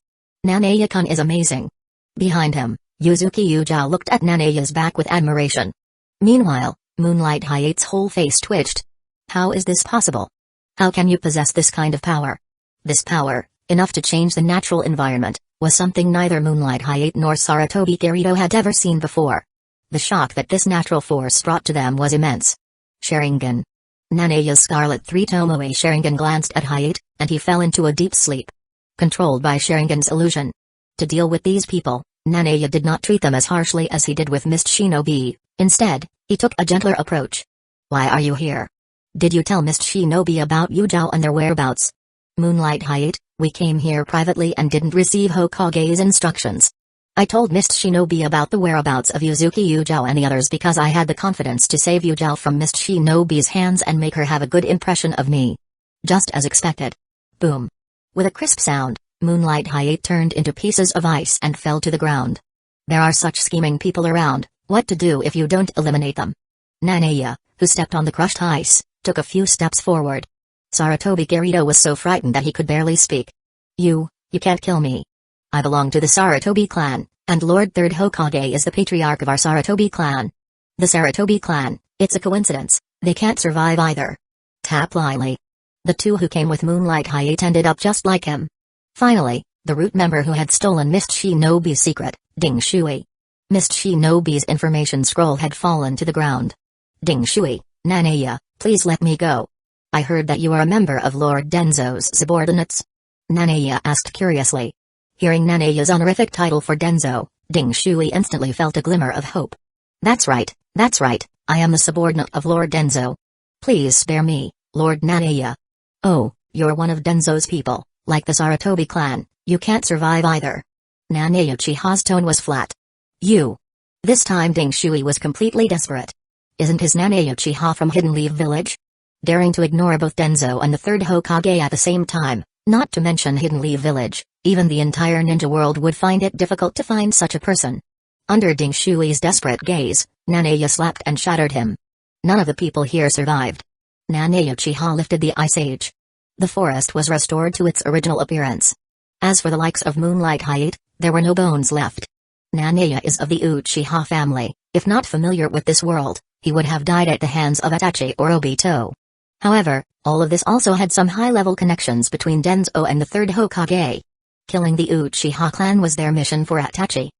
A: Nanaya-kun is amazing. Behind him, Yuzuki Yujao looked at Nanaya's back with admiration. Meanwhile, Moonlight Hayate's whole face twitched. How is this possible? How can you possess this kind of power? This power, enough to change the natural environment, was something neither Moonlight Hayate nor Sarutobi Kirito had ever seen before. The shock that this natural force brought to them was immense. Sharingan. Nanaya's Scarlet 3 Tomoe Sharingan glanced at Hayate, and he fell into a deep sleep. Controlled by Sharingan's illusion. To deal with these people, Nanaya did not treat them as harshly as he did with Mist Shinobi. Instead, he took a gentler approach. Why are you here? Did you tell Mist Shinobi about Yujao and their whereabouts? Moonlight Hayate, we came here privately and didn't receive Hokage's instructions. I told Mist Shinobi about the whereabouts of Yuzuki Yujao and the others because I had the confidence to save Yujao from Mist Shinobi's hands and make her have a good impression of me. Just as expected. Boom. With a crisp sound, Moonlight Hayate turned into pieces of ice and fell to the ground. There are such scheming people around, what to do if you don't eliminate them? Nanaya, who stepped on the crushed ice, took a few steps forward. Sarutobi Kirito was so frightened that he could barely speak. You can't kill me. I belong to the Sarutobi clan, and Lord Third Hokage is the patriarch of our Sarutobi clan. The Sarutobi clan, it's a coincidence, they can't survive either. Tap Lily. The two who came with Moonlight Hayate ended up just like him. Finally, the root member who had stolen Mist Shinobi's secret, Ding Shui. Mist Shinobi's information scroll had fallen to the ground. Ding Shui, Nanaya, please let me go. I heard that you are a member of Lord Danzō's subordinates. Nanaya asked curiously. Hearing Nanaya's honorific title for Danzō, Ding Shui instantly felt a glimmer of hope. That's right, I am the subordinate of Lord Danzō. Please spare me, Lord Nanaya. Oh, you're one of Danzō's people, like the Sarutobi clan, you can't survive either. Nanaya Uchiha's tone was flat. You. This time Ding Shui was completely desperate. Isn't his Nanaya Uchiha from Hidden Leaf Village? Daring to ignore both Danzō and the third Hokage at the same time, not to mention Hidden Leaf Village, even the entire ninja world would find it difficult to find such a person. Under Ding Shui's desperate gaze, Nanaya slapped and shattered him. None of the people here survived. Nanaya Uchiha lifted the Ice Age. The forest was restored to its original appearance. As for the likes of Moonlight Hayate, there were no bones left. Nanaya is of the Uchiha family. If not familiar with this world, he would have died at the hands of Itachi or Obito. However, all of this also had some high-level connections between Danzō and the third Hokage. Killing the Uchiha clan was their mission for Itachi.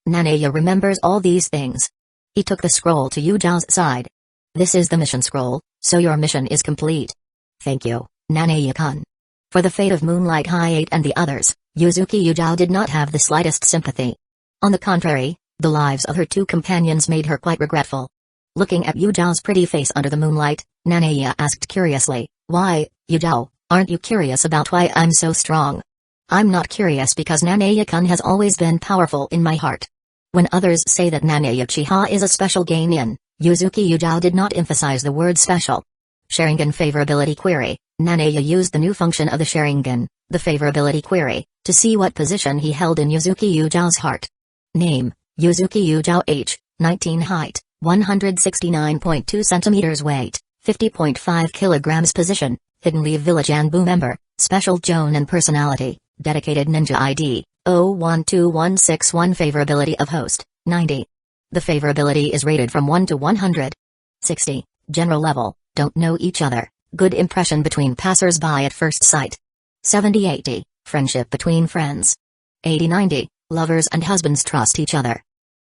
A: Nanaya remembers all these things. He took the scroll to Yujao's side. This is the mission scroll, so your mission is complete. Thank you, Nanaya-kun. For the fate of Moonlight High-8 and the others, Yuzuki Yujao did not have the slightest sympathy. On the contrary, the lives of her two companions made her quite regretful. Looking at Yujao's pretty face under the moonlight, Nanaya asked curiously, "Why, Yujao, aren't you curious about why I'm so strong?" "I'm not curious because Nanaya-kun has always been powerful in my heart." When others say that Nanaya Uchiha is a special Genin, Yuzuki Yujao did not emphasize the word special. Sharingan Favorability Query. Nanaya used the new function of the Sharingan, the Favorability Query, to see what position he held in Yuzuki Yujao's heart. Name, Yuzuki Yujao age, 19 height, 169.2 centimeters weight, 50.5 kilograms position, Hidden Leaf Village Anbu member, special Jonin personality, dedicated ninja ID, 012161 Favorability of host, 90. The favorability is rated from 1 to 100. 60. General level, don't know each other, good impression between passers-by at first sight. 70-80, friendship between friends. 80-90, lovers and husbands trust each other.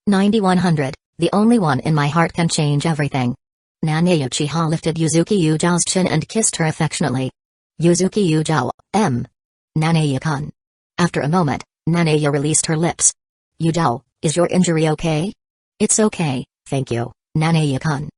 A: 90-100, the only one in my heart can change everything. Nanaya Uchiha lifted Yuzuki Yujao's chin and kissed her affectionately. Yuzuki Yujao, M. Nanaya-kun. After a moment, Nanaya released her lips. Yujao, is your injury okay? It's okay, thank you, Nanaya-kun.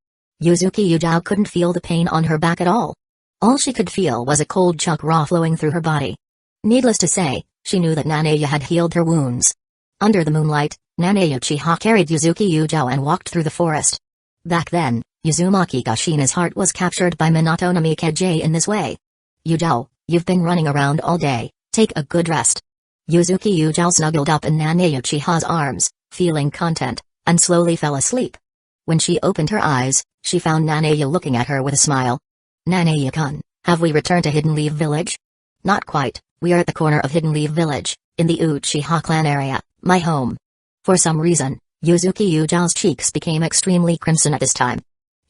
A: Yuzuki Yujao couldn't feel the pain on her back at all. All she could feel was a cold chakra flowing through her body. Needless to say, she knew that Nanaya had healed her wounds. Under the moonlight, Nanaya Uchiha carried Yuzuki Yujao and walked through the forest. Back then, Uzumaki Kushina's heart was captured by Minato no Mikaze in this way. Yujao, you've been running around all day, take a good rest. Yuzuki Yujao snuggled up in Nanaya Uchiha's arms, feeling content, and slowly fell asleep. When she opened her eyes, she found Nanaya looking at her with a smile. Nanaya-kun, have we returned to Hidden Leaf Village? Not quite, we are at the corner of Hidden Leaf Village, in the Uchiha clan area, my home. For some reason, Yuzuki Yujao's cheeks became extremely crimson at this time.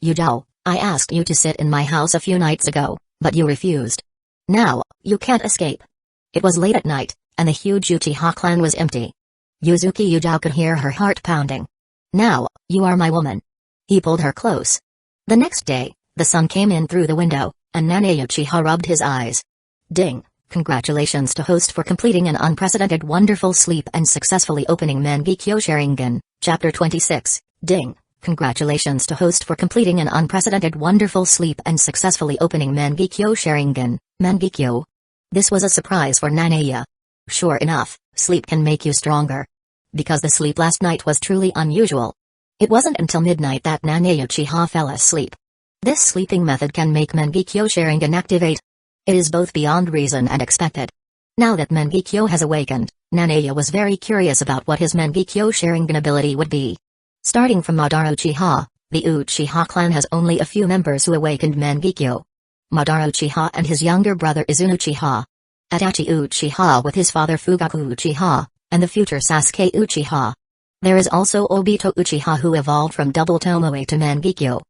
A: Yujao, I asked you to sit in my house a few nights ago, but you refused. Now, you can't escape. It was late at night, and the huge Uchiha clan was empty. Yuzuki Yujao could hear her heart pounding. Now, you are my woman. He pulled her close. The next day, the sun came in through the window, and Nanaya Uchiha rubbed his eyes. Ding, congratulations to host for completing an unprecedented wonderful sleep and successfully opening Mangekyo Sharingan, Chapter 26, Ding, congratulations to host for completing an unprecedented wonderful sleep and successfully opening Mangekyo Sharingan, Mangekyo. This was a surprise for Nanaya. Sure enough, sleep can make you stronger. Because the sleep last night was truly unusual. It wasn't until midnight that Nanaya Uchiha fell asleep. This sleeping method can make Mangekyo Sharingan activate. It is both beyond reason and expected. Now that Mangekyo has awakened, Nanaya was very curious about what his Mangekyo Sharingan ability would be. Starting from Madara Uchiha, the Uchiha clan has only a few members who awakened Mangekyo. Madara Uchiha and his younger brother Izun Uchiha. Itachi Uchiha with his father Fugaku Uchiha, and the future Sasuke Uchiha. There is also Obito Uchiha who evolved from Double Tomoe to Mangekyo.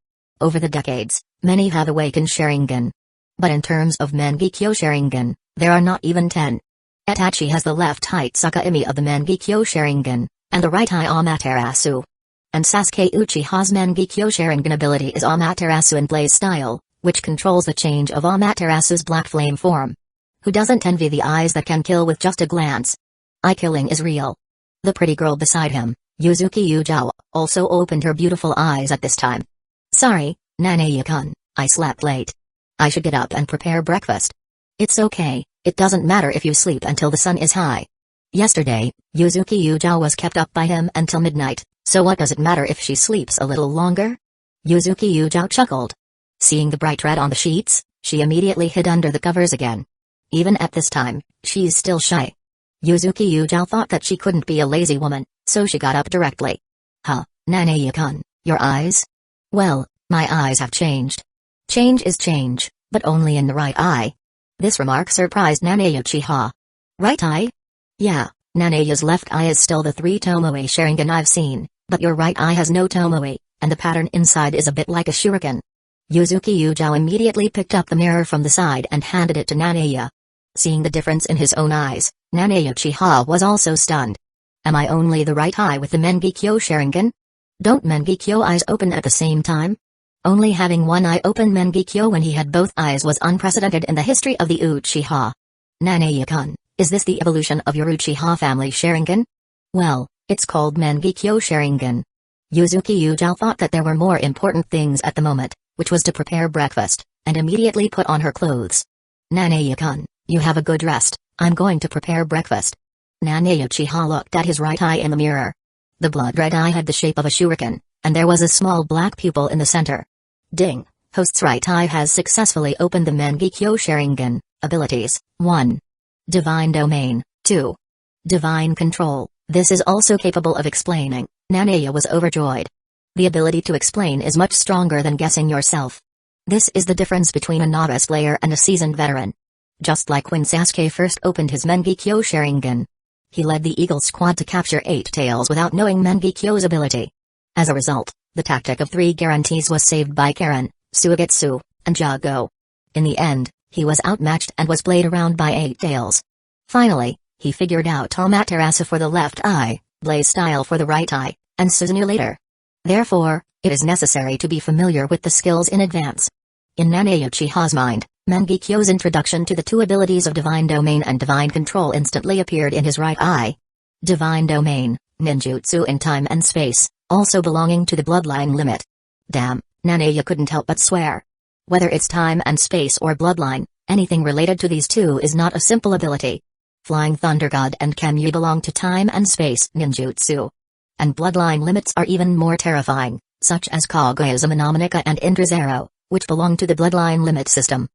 A: Over the decades, many have awakened Sharingan. But in terms of Mangekyo Sharingan, there are not even 10. Itachi has the left eye Tsukuyomi of the Mangekyo Sharingan, and the right eye Amaterasu. And Sasuke Uchiha's Mangekyo Sharingan ability is Amaterasu and Blaze Style, which controls the change of Amaterasu's black flame form. Who doesn't envy the eyes that can kill with just a glance? Eye killing is real. The pretty girl beside him, Yuzuki Yujao, also opened her beautiful eyes at this time. Sorry, Nanaya-kun, I slept late. I should get up and prepare breakfast. It's okay, it doesn't matter if you sleep until the sun is high. Yesterday, Yuzuki Yujao was kept up by him until midnight, so what does it matter if she sleeps a little longer? Yuzuki Yujao chuckled. Seeing the bright red on the sheets, she immediately hid under the covers again. Even at this time, she's still shy. Yuzuki Yujao thought that she couldn't be a lazy woman, so she got up directly. Huh, Nanaya-kun, your eyes? Well, my eyes have changed. Change is change, but only in the right eye. This remark surprised Nanaya Uchiha. Right eye? Yeah, Nanaya's left eye is still the 3 Tomoe Sharingan I've seen, but your right eye has no Tomoe, and the pattern inside is a bit like a shuriken. Yuzuki Yujao immediately picked up the mirror from the side and handed it to Nanaya. Seeing the difference in his own eyes, Nanaya Uchiha was also stunned. Am I only the right eye with the Mengekyo Sharingan? Don't Mengekyo eyes open at the same time? Only having one eye open Mengekyo when he had both eyes was unprecedented in the history of the Uchiha. Nanaya-kun, is this the evolution of your Uchiha family Sharingan? Well, it's called Mengekyo Sharingan. Yuzuki Yujao thought that there were more important things at the moment, which was to prepare breakfast, and immediately put on her clothes. Nanaya-kun, you have a good rest, I'm going to prepare breakfast. Nanaya Uchiha looked at his right eye in the mirror. The blood-red eye had the shape of a shuriken, and there was a small black pupil in the center. Ding, host's right eye has successfully opened the Mengekyo Sharingan. Abilities, 1. Divine Domain, 2. Divine Control. This is also capable of explaining. Nanaya was overjoyed. The ability to explain is much stronger than guessing yourself. This is the difference between a novice player and a seasoned veteran. Just like when Sasuke first opened his Mengekyo Sharingan. He led the Eagle Squad to capture 8 tails without knowing Mengekyo's ability. As a result, the tactic of 3 guarantees was saved by Karen, Suigetsu, and Jago. In the end, he was outmatched and was played around by 8 tails. Finally, he figured out Amaterasu for the left eye, Blaze Style for the right eye, and Susanoo later. Therefore, it is necessary to be familiar with the skills in advance. In Nanaya Uchiha's mind, Mengekyo's introduction to the 2 abilities of Divine Domain and Divine Control instantly appeared in his right eye. Divine Domain, ninjutsu in time and space, also belonging to the bloodline limit. Damn, Nanaya couldn't help but swear. Whether it's time and space or bloodline, anything related to these 2 is not a simple ability. Flying Thunder God and Kemyu belong to time and space ninjutsu. And bloodline limits are even more terrifying, such as Kaguya-sama Nomonika and Indra's Arrow, which belong to the bloodline limit system.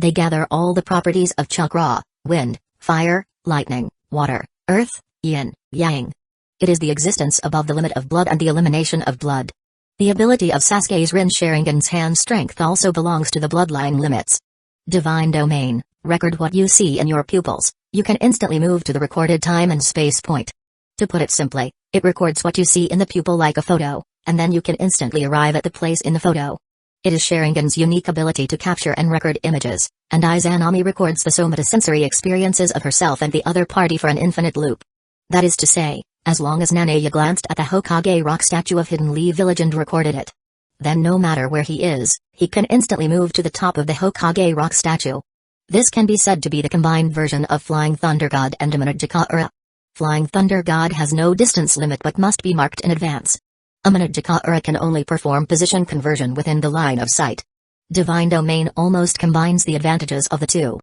A: They gather all the properties of chakra, wind, fire, lightning, water, earth, yin, yang. It is the existence above the limit of blood and the elimination of blood. The ability of Sasuke's Rin Sharingan's hand strength also belongs to the bloodline limits. Divine Domain, record what you see in your pupils. You can instantly move to the recorded time and space point. To put it simply, it records what you see in the pupil like a photo, and then you can instantly arrive at the place in the photo. It is Sharingan's unique ability to capture and record images, and Izanami records the somatosensory experiences of herself and the other party for an infinite loop. That is to say, as long as Nanaya glanced at the Hokage rock statue of Hidden Lee Village and recorded it. Then no matter where he is, he can instantly move to the top of the Hokage rock statue. This can be said to be the combined version of Flying Thunder God and Amanojika-ura. Flying Thunder God has no distance limit but must be marked in advance. Amanojika-ura can only perform position conversion within the line of sight. Divine Domain almost combines the advantages of the 2.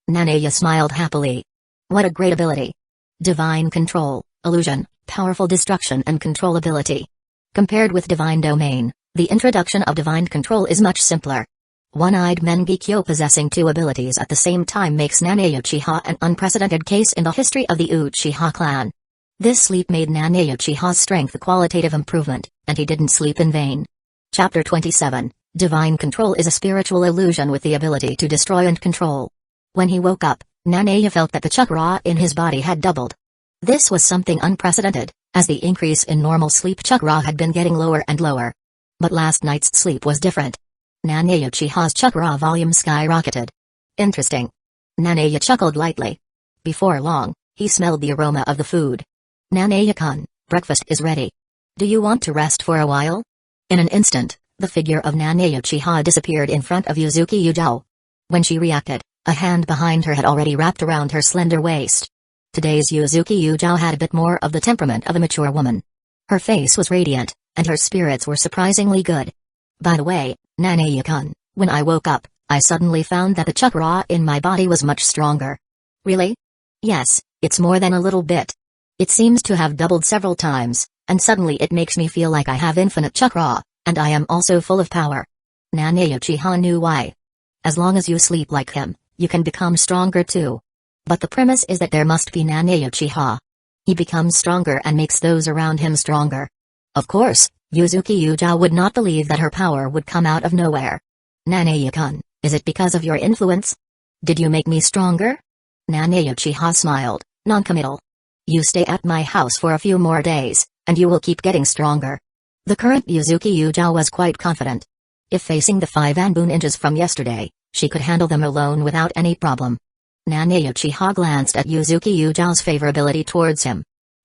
A: Nanaya smiled happily. What a great ability. Divine Control, illusion, powerful destruction and control ability. Compared with Divine Domain, the introduction of Divine Control is much simpler. One-eyed Mengekyo possessing 2 abilities at the same time makes Nanaya Uchiha an unprecedented case in the history of the Uchiha clan. This sleep made Nanaya Uchiha's strength a qualitative improvement, and he didn't sleep in vain. Chapter 27, Divine Control is a spiritual illusion with the ability to destroy and control. When he woke up, Nanaya felt that the chakra in his body had doubled. This was something unprecedented, as the increase in normal sleep chakra had been getting lower and lower. But last night's sleep was different. Nanaya Uchiha's chakra volume skyrocketed. Interesting. Nanaya chuckled lightly. Before long, he smelled the aroma of the food. Nanaya-kun, breakfast is ready. Do you want to rest for a while? In an instant, the figure of Nanaya Uchiha disappeared in front of Yuzuki Yujao. When she reacted, a hand behind her had already wrapped around her slender waist. Today's Yuzuki Yujao had a bit more of the temperament of a mature woman. Her face was radiant, and her spirits were surprisingly good. By the way, Nanaya-kun, when I woke up, I suddenly found that the chakra in my body was much stronger. Really? Yes, it's more than a little bit. It seems to have doubled several times, and suddenly it makes me feel like I have infinite chakra, and I am also full of power. Nanaya Uchiha knew why. As long as you sleep like him, you can become stronger too. But the premise is that there must be Nanaya Uchiha. He becomes stronger and makes those around him stronger. Of course, Yuzuki Yujao would not believe that her power would come out of nowhere. Nanaya-kun, is it because of your influence? Did you make me stronger? Nanaya Uchiha smiled, non-committal. You stay at my house for a few more days, and you will keep getting stronger. The current Yuzuki Yujao was quite confident. If facing the 5 Anbu ninjas from yesterday, she could handle them alone without any problem. Nanae Uchiha glanced at Yuzuki Yujao's favorability towards him.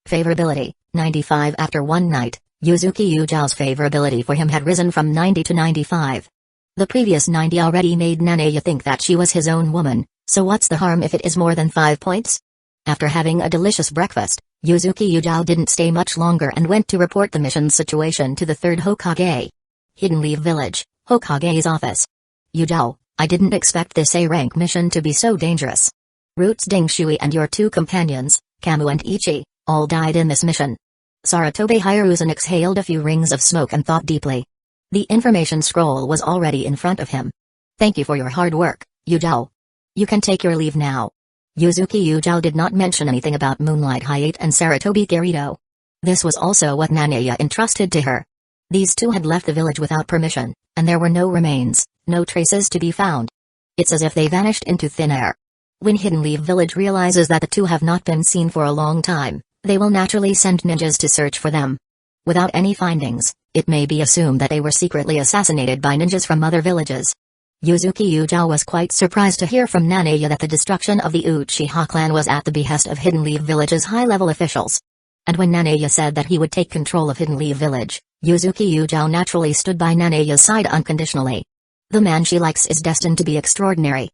A: Favorability, 95. After one night, Yuzuki Yujao's favorability for him had risen from 90 to 95. The previous 90 already made Nanae think that she was his own woman, so what's the harm if it is more than 5 points? After having a delicious breakfast, Yuzuki Yujao didn't stay much longer and went to report the mission situation to the 3rd Hokage. Hidden Leaf Village, Hokage's office. Yujao, I didn't expect this A-rank mission to be so dangerous. Roots Ding Shui and your 2 companions, Kamu and Ichi, all died in this mission. Saratobe Hiruzen exhaled a few rings of smoke and thought deeply. The information scroll was already in front of him. Thank you for your hard work, Yujao. You can take your leave now. Yuzuki Yujao did not mention anything about Moonlight Hayate and Saratobi Garito. This was also what Nanae entrusted to her. These two had left the village without permission, and there were no remains, no traces to be found. It's as if they vanished into thin air. When Hidden Leaf Village realizes that the two have not been seen for a long time, they will naturally send ninjas to search for them. Without any findings, it may be assumed that they were secretly assassinated by ninjas from other villages. Yuzuki Yujao was quite surprised to hear from Nanae that the destruction of the Uchiha clan was at the behest of Hidden Leaf Village's high-level officials. And when Nanae said that he would take control of Hidden Leaf Village, Yuzuki Yujao naturally stood by Nanae's side unconditionally. The man she likes is destined to be extraordinary.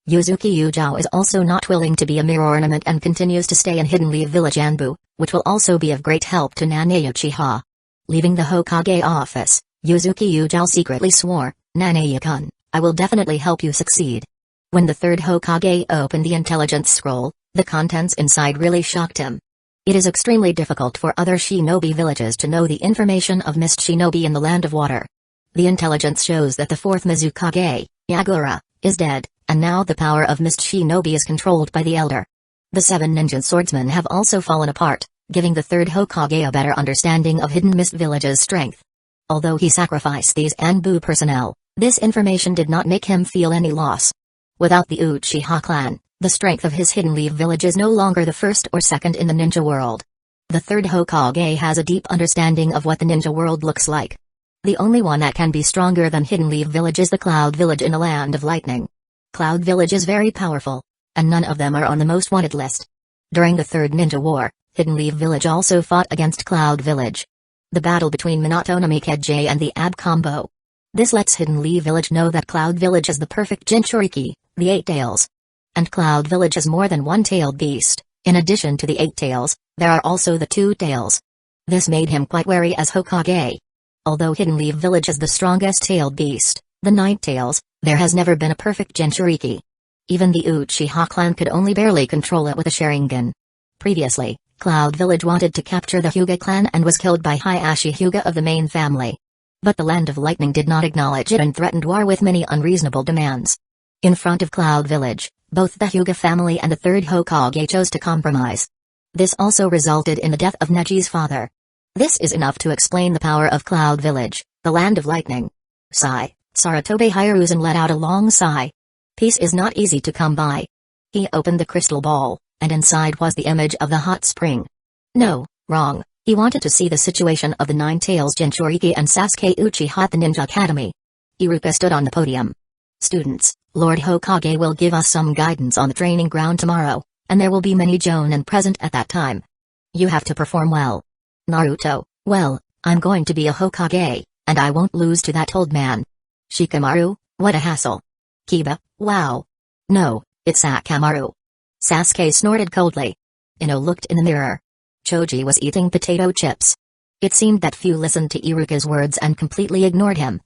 A: Yuzuki Yujao is also not willing to be a mere ornament and continues to stay in Hidden Leaf Village Anbu, which will also be of great help to Nanae Uchiha. Leaving the Hokage office, Yuzuki Yujao secretly swore, Nanae-kun, I will definitely help you succeed. When the 3rd Hokage opened the intelligence scroll, the contents inside really shocked him. It is extremely difficult for other shinobi villages to know the information of mist shinobi in the Land of Water. The intelligence shows that the 4th Mizukage, Yagura, is dead, and now the power of mist shinobi is controlled by the Elder. The 7 ninja swordsmen have also fallen apart, giving the 3rd Hokage a better understanding of Hidden Mist Village's strength. Although he sacrificed these Anbu personnel, this information did not make him feel any loss. Without the Uchiha clan, the strength of his Hidden Leaf Village is no longer the 1st or 2nd in the ninja world. The 3rd Hokage has a deep understanding of what the ninja world looks like. The only one that can be stronger than Hidden Leaf Village is the Cloud Village in the Land of Lightning. Cloud Village is very powerful, and none of them are on the most wanted list. During the 3rd Ninja War, Hidden Leaf Village also fought against Cloud Village. The battle between Minato no Mikeji and the Ab combo. This lets Hidden Leaf Village know that Cloud Village is the perfect Jinchuriki, the 8 tails. And Cloud Village is more than one-tailed beast. In addition to the 8 tails, there are also the 2 tails. This made him quite wary as Hokage. Although Hidden Leaf Village is the strongest tailed beast, the 9 tails, there has never been a perfect Jinchuriki. Even the Uchiha clan could only barely control it with a Sharingan. Previously, Cloud Village wanted to capture the Hyuga clan and was killed by Hayashi Hyuga of the main family. But the Land of Lightning did not acknowledge it and threatened war with many unreasonable demands. In front of Cloud Village, both the Hyuga family and the 3rd Hokage chose to compromise. This also resulted in the death of Neji's father. This is enough to explain the power of Cloud Village, the Land of Lightning. Sigh, Saratobe Hiruzen let out a long sigh. Peace is not easy to come by. He opened the crystal ball, and inside was the image of the hot spring. No, wrong, he wanted to see the situation of the 9 tails Jinchuriki and Sasuke Uchiha at the Ninja Academy. Iruka stood on the podium. Students, Lord Hokage will give us some guidance on the training ground tomorrow, and there will be many Jonin present at that time. You have to perform well. Naruto, well, I'm going to be a Hokage, and I won't lose to that old man. Shikamaru, what a hassle. Kiba, wow. No, it's Sakamaru. Sasuke snorted coldly. Ino looked in the mirror. Choji was eating potato chips. It seemed that few listened to Iruka's words and completely ignored him.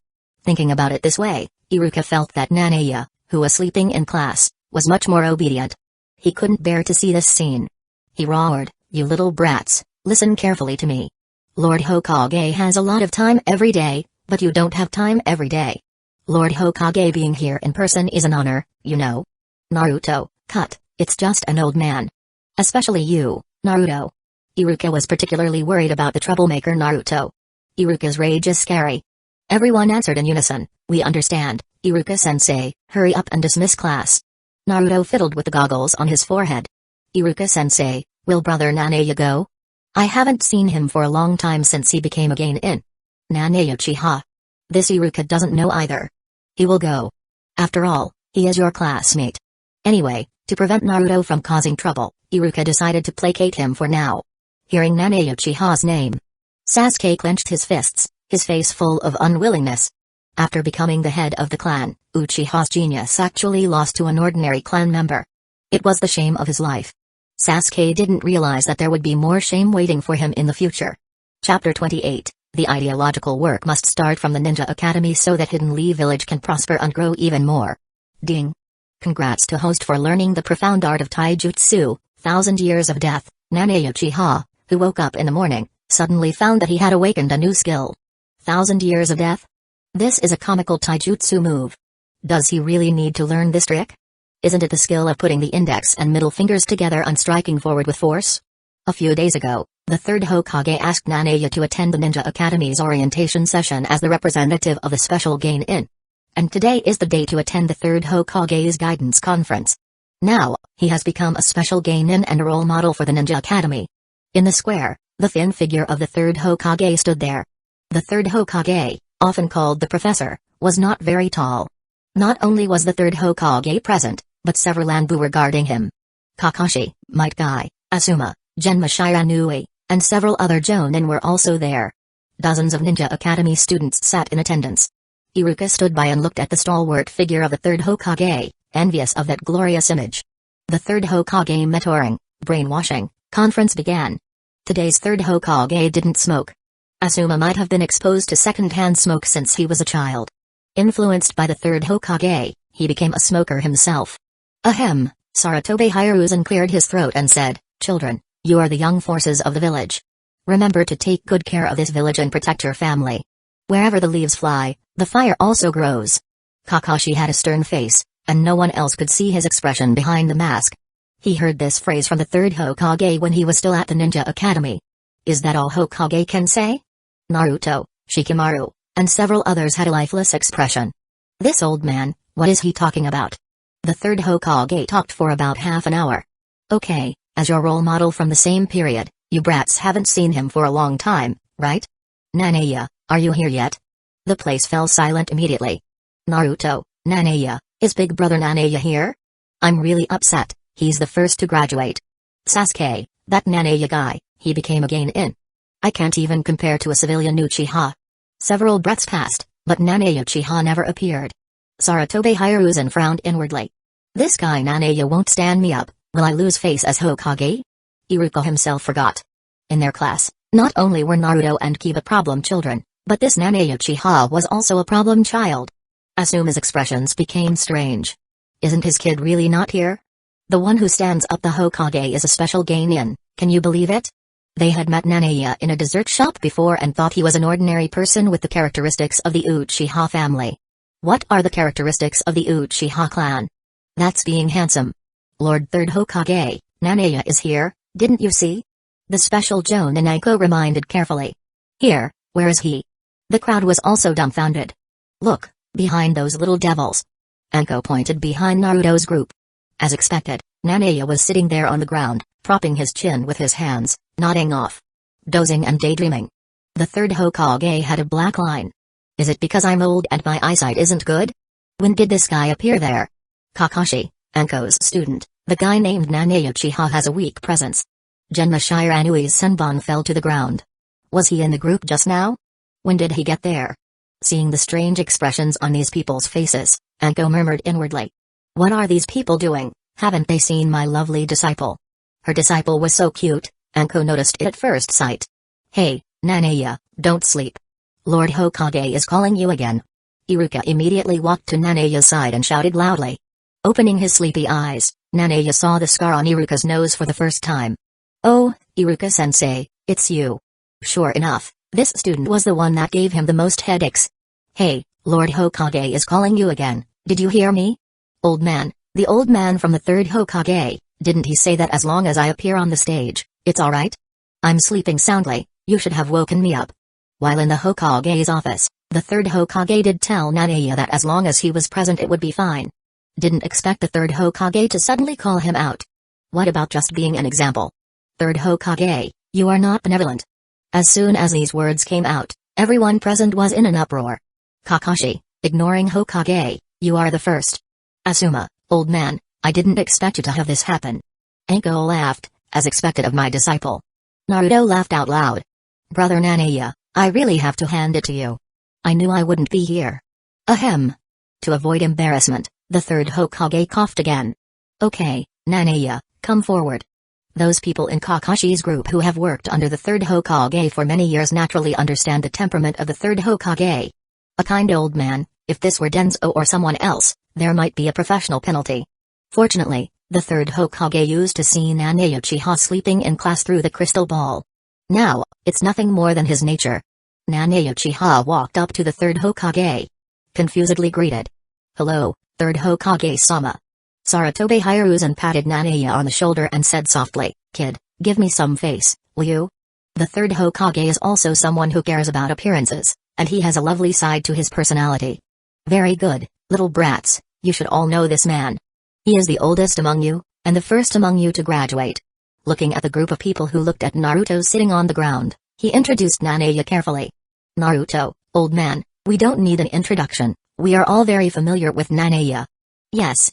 A: Thinking about it this way, Iruka felt that Nanae, who was sleeping in class, was much more obedient. He couldn't bear to see this scene. He roared, "You little brats, listen carefully to me. Lord Hokage has a lot of time every day, but you don't have time every day. Lord Hokage being here in person is an honor, you know. Naruto, cut, it's just an old man. Especially you, Naruto." Iruka was particularly worried about the troublemaker Naruto. Iruka's rage is scary. Everyone answered in unison, "We understand, Iruka-sensei, hurry up and dismiss class." Naruto fiddled with the goggles on his forehead. "Iruka-sensei, Will brother Nanaya go? I haven't seen him for a long time since he became a Genin. Nanaya Uchiha. This Iruka doesn't know either. He will go. After all, he is your classmate. Anyway, to prevent Naruto from causing trouble, Iruka decided to placate him for now. Hearing Nanaya Uchiha's name, Sasuke clenched his fists, his face full of unwillingness. After becoming the head of the clan, Uchiha's genius actually lost to an ordinary clan member. It was the shame of his life. Sasuke didn't realize that there would be more shame waiting for him in the future. Chapter 28. The ideological work must start from the Ninja Academy so that Hidden Lee Village can prosper and grow even more. Ding. Congrats to host for learning the profound art of taijutsu, 1,000 years of death. Nanaya Uchiha, who woke up in the morning, suddenly found that he had awakened a new skill. 1,000 years of death? This is a comical taijutsu move. Does he really need to learn this trick? Isn't it the skill of putting the index and middle fingers together and striking forward with force? A few days ago, the third Hokage asked Nanaya to attend the Ninja Academy's orientation session as the representative of the special Genin. And today is the day to attend the third Hokage's guidance conference. Now, he has become a special Genin and a role model for the Ninja Academy. In the square, the thin figure of the third Hokage stood there. The third Hokage, often called the Professor, was not very tall. Not only was the third Hokage present, but several Anbu were guarding him. Kakashi, Might Guy, Asuma, Genma Shiranui, and several other Jonin were also there. Dozens of Ninja Academy students sat in attendance. Iruka stood by and looked at the stalwart figure of the third Hokage, envious of that glorious image. The third Hokage mentoring, brainwashing, conference began. Today's third Hokage didn't smoke. Asuma might have been exposed to second-hand smoke since he was a child. Influenced by the third Hokage, he became a smoker himself. Ahem, Sarutobi Hiruzen cleared his throat and said, "Children, you are the young forces of the village. Remember to take good care of this village and protect your family. Wherever the leaves fly, the fire also grows." Kakashi had a stern face, and no one else could see his expression behind the mask. He heard this phrase from the third Hokage when he was still at the Ninja Academy. Is that all Hokage can say? Naruto, Shikamaru, and several others had a lifeless expression. This old man, what is he talking about? The third Hokage talked for about half an hour. Okay, as your role model from the same period, you brats haven't seen him for a long time, right? Nanaya, are you here yet? The place fell silent immediately. Naruto, Nanaya, is big brother Nanaya here? I'm really upset, he's the first to graduate. Sasuke, that Nanaya guy, he became a Genin. I can't even compare to a civilian Uchiha. Several breaths passed, but Nanaya Uchiha never appeared. Sarutobi Hiruzen frowned inwardly. This guy Nanaya won't stand me up, will I lose face as Hokage? Iruka himself forgot. In their class, not only were Naruto and Kiba problem children, but this Nanaya Uchiha was also a problem child. Asuma's expressions became strange. Isn't his kid really not here? The one who stands up the Hokage is a special Genin, can you believe it? They had met Nanaya in a dessert shop before and thought he was an ordinary person with the characteristics of the Uchiha family. What are the characteristics of the Uchiha clan? That's being handsome. Lord Third Hokage, Nanaya is here, didn't you see? The special Jonin Anko reminded carefully. Here, where is he? The crowd was also dumbfounded. Look, behind those little devils. Anko pointed behind Naruto's group. As expected, Nanaya was sitting there on the ground, propping his chin with his hands, nodding off. Dozing and daydreaming. The third Hokage had a black line. Is it because I'm old and my eyesight isn't good? When did this guy appear there? Kakashi, Anko's student, the guy named Nanaya Uchiha has a weak presence. Genma Shiranui's senbon fell to the ground. Was he in the group just now? When did he get there? Seeing the strange expressions on these people's faces, Anko murmured inwardly. What are these people doing? Haven't they seen my lovely disciple? Her disciple was so cute, Anko noticed it at first sight. Hey, Nanaya, don't sleep. Lord Hokage is calling you again. Iruka immediately walked to Nanaya's side and shouted loudly. Opening his sleepy eyes, Nanaya saw the scar on Iruka's nose for the first time. Oh, Iruka-sensei, it's you. Sure enough, this student was the one that gave him the most headaches. Hey, Lord Hokage is calling you again, did you hear me? Old man, the old man from the third Hokage, didn't he say that as long as I appear on the stage, it's alright? I'm sleeping soundly, you should have woken me up. While in the Hokage's office, the third Hokage did tell Nanaya that as long as he was present it would be fine. Didn't expect the third Hokage to suddenly call him out. What about just being an example? Third Hokage, you are not benevolent. As soon as these words came out, everyone present was in an uproar. Kakashi, ignoring Hokage, you are the first. Asuma, old man, I didn't expect you to have this happen. Anko laughed, as expected of my disciple. Naruto laughed out loud. Brother Nanaya, I really have to hand it to you. I knew I wouldn't be here. Ahem. To avoid embarrassment, the third Hokage coughed again. Okay, Nanaya, come forward. Those people in Kakashi's group who have worked under the third Hokage for many years naturally understand the temperament of the third Hokage. A kind old man, if this were Danzō or someone else, there might be a professional penalty. Fortunately, the third Hokage used to see Nanaya Uchiha sleeping in class through the crystal ball. Now, it's nothing more than his nature. Nanaya Uchiha walked up to the third Hokage. Confusedly greeted. Hello, third Hokage-sama. Sarutobi Hiruzen patted Nanaya on the shoulder and said softly, Kid, give me some face, will you? The third Hokage is also someone who cares about appearances, and he has a lovely side to his personality. Very good, little brats, you should all know this man. He is the oldest among you, and the first among you to graduate. Looking at the group of people who looked at Naruto sitting on the ground, he introduced Nanaya carefully. Naruto, old man, we don't need an introduction, we are all very familiar with Nanaya. Yes,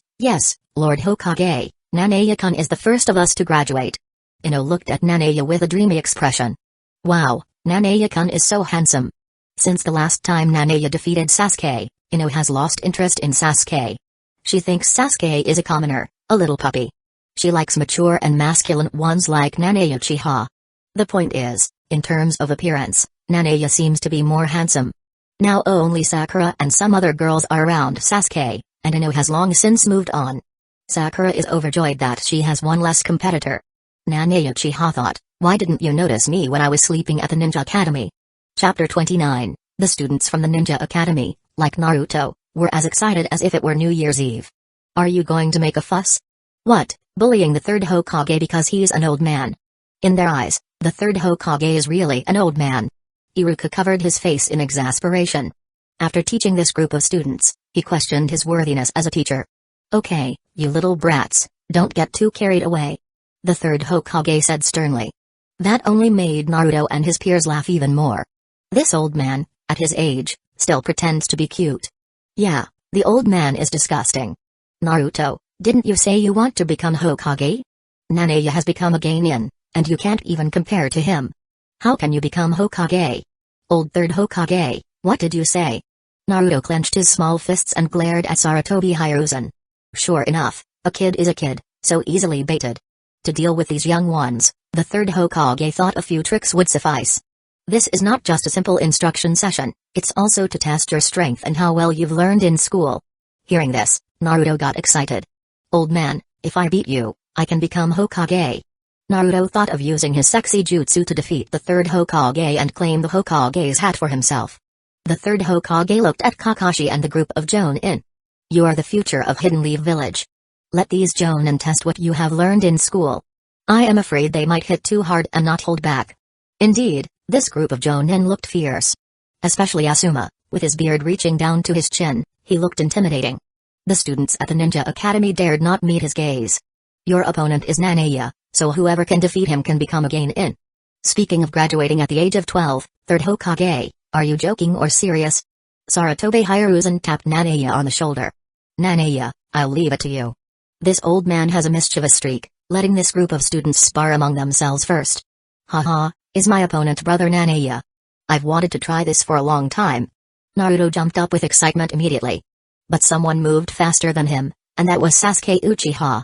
A: Lord Hokage, Nanaya-kun is the first of us to graduate. Ino looked at Nanaya with a dreamy expression. Wow, Nanaya-kun is so handsome. Since the last time Nanaya defeated Sasuke, Ino has lost interest in Sasuke. She thinks Sasuke is a commoner, a little puppy. She likes mature and masculine ones like Nanaya Uchiha. The point is, in terms of appearance, Nanaya seems to be more handsome. Now only Sakura and some other girls are around Sasuke, and Ino has long since moved on. Sakura is overjoyed that she has one less competitor. Nanaya Uchiha thought, why didn't you notice me when I was sleeping at the Ninja Academy? Chapter 29, the students from the Ninja Academy, like Naruto, were as excited as if it were New Year's Eve. Are you going to make a fuss? What, bullying the third Hokage because he's an old man? In their eyes, the third Hokage is really an old man. Iruka covered his face in exasperation. After teaching this group of students, he questioned his worthiness as a teacher. Okay, you little brats, don't get too carried away. The third Hokage said sternly. That only made Naruto and his peers laugh even more. This old man, at his age, still pretends to be cute. Yeah, the old man is disgusting. Naruto, didn't you say you want to become Hokage? Nanaya has become a Genin, and you can't even compare to him. How can you become Hokage? Old third Hokage, what did you say? Naruto clenched his small fists and glared at Sarutobi Hiruzen. Sure enough, a kid is a kid, so easily baited. To deal with these young ones, the third Hokage thought a few tricks would suffice. This is not just a simple instruction session, it's also to test your strength and how well you've learned in school. Hearing this, Naruto got excited. Old man, if I beat you, I can become Hokage. Naruto thought of using his sexy jutsu to defeat the third Hokage and claim the Hokage's hat for himself. The third Hokage looked at Kakashi and the group of Jonin. You are the future of Hidden Leaf Village. Let these Jonin test what you have learned in school. I am afraid they might hit too hard and not hold back. Indeed, this group of Jonin looked fierce. Especially Asuma, with his beard reaching down to his chin, he looked intimidating. The students at the Ninja Academy dared not meet his gaze. Your opponent is Nanaya, so whoever can defeat him can become a Genin. Speaking of graduating at the age of 12, third Hokage, are you joking or serious? Sarutobi Hiruzen tapped Nanaya on the shoulder. Nanaya, I'll leave it to you. This old man has a mischievous streak, letting this group of students spar among themselves first. Haha, is my opponent brother Nanaya? I've wanted to try this for a long time. Naruto jumped up with excitement immediately. But someone moved faster than him, and that was Sasuke Uchiha.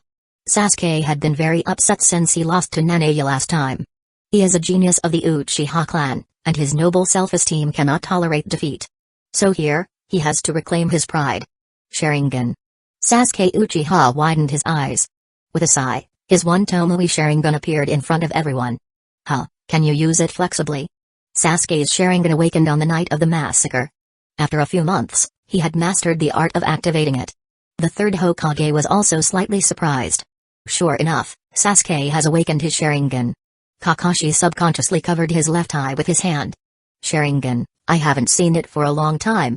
A: Sasuke had been very upset since he lost to Nanaya last time. He is a genius of the Uchiha clan, and his noble self-esteem cannot tolerate defeat. So here, he has to reclaim his pride. Sharingan. Sasuke Uchiha widened his eyes. With a sigh, his one Tomoe Sharingan appeared in front of everyone. Huh, can you use it flexibly? Sasuke's Sharingan awakened on the night of the massacre. After a few months, he had mastered the art of activating it. The third Hokage was also slightly surprised. Sure enough, Sasuke has awakened his Sharingan. Kakashi subconsciously covered his left eye with his hand. Sharingan, I haven't seen it for a long time.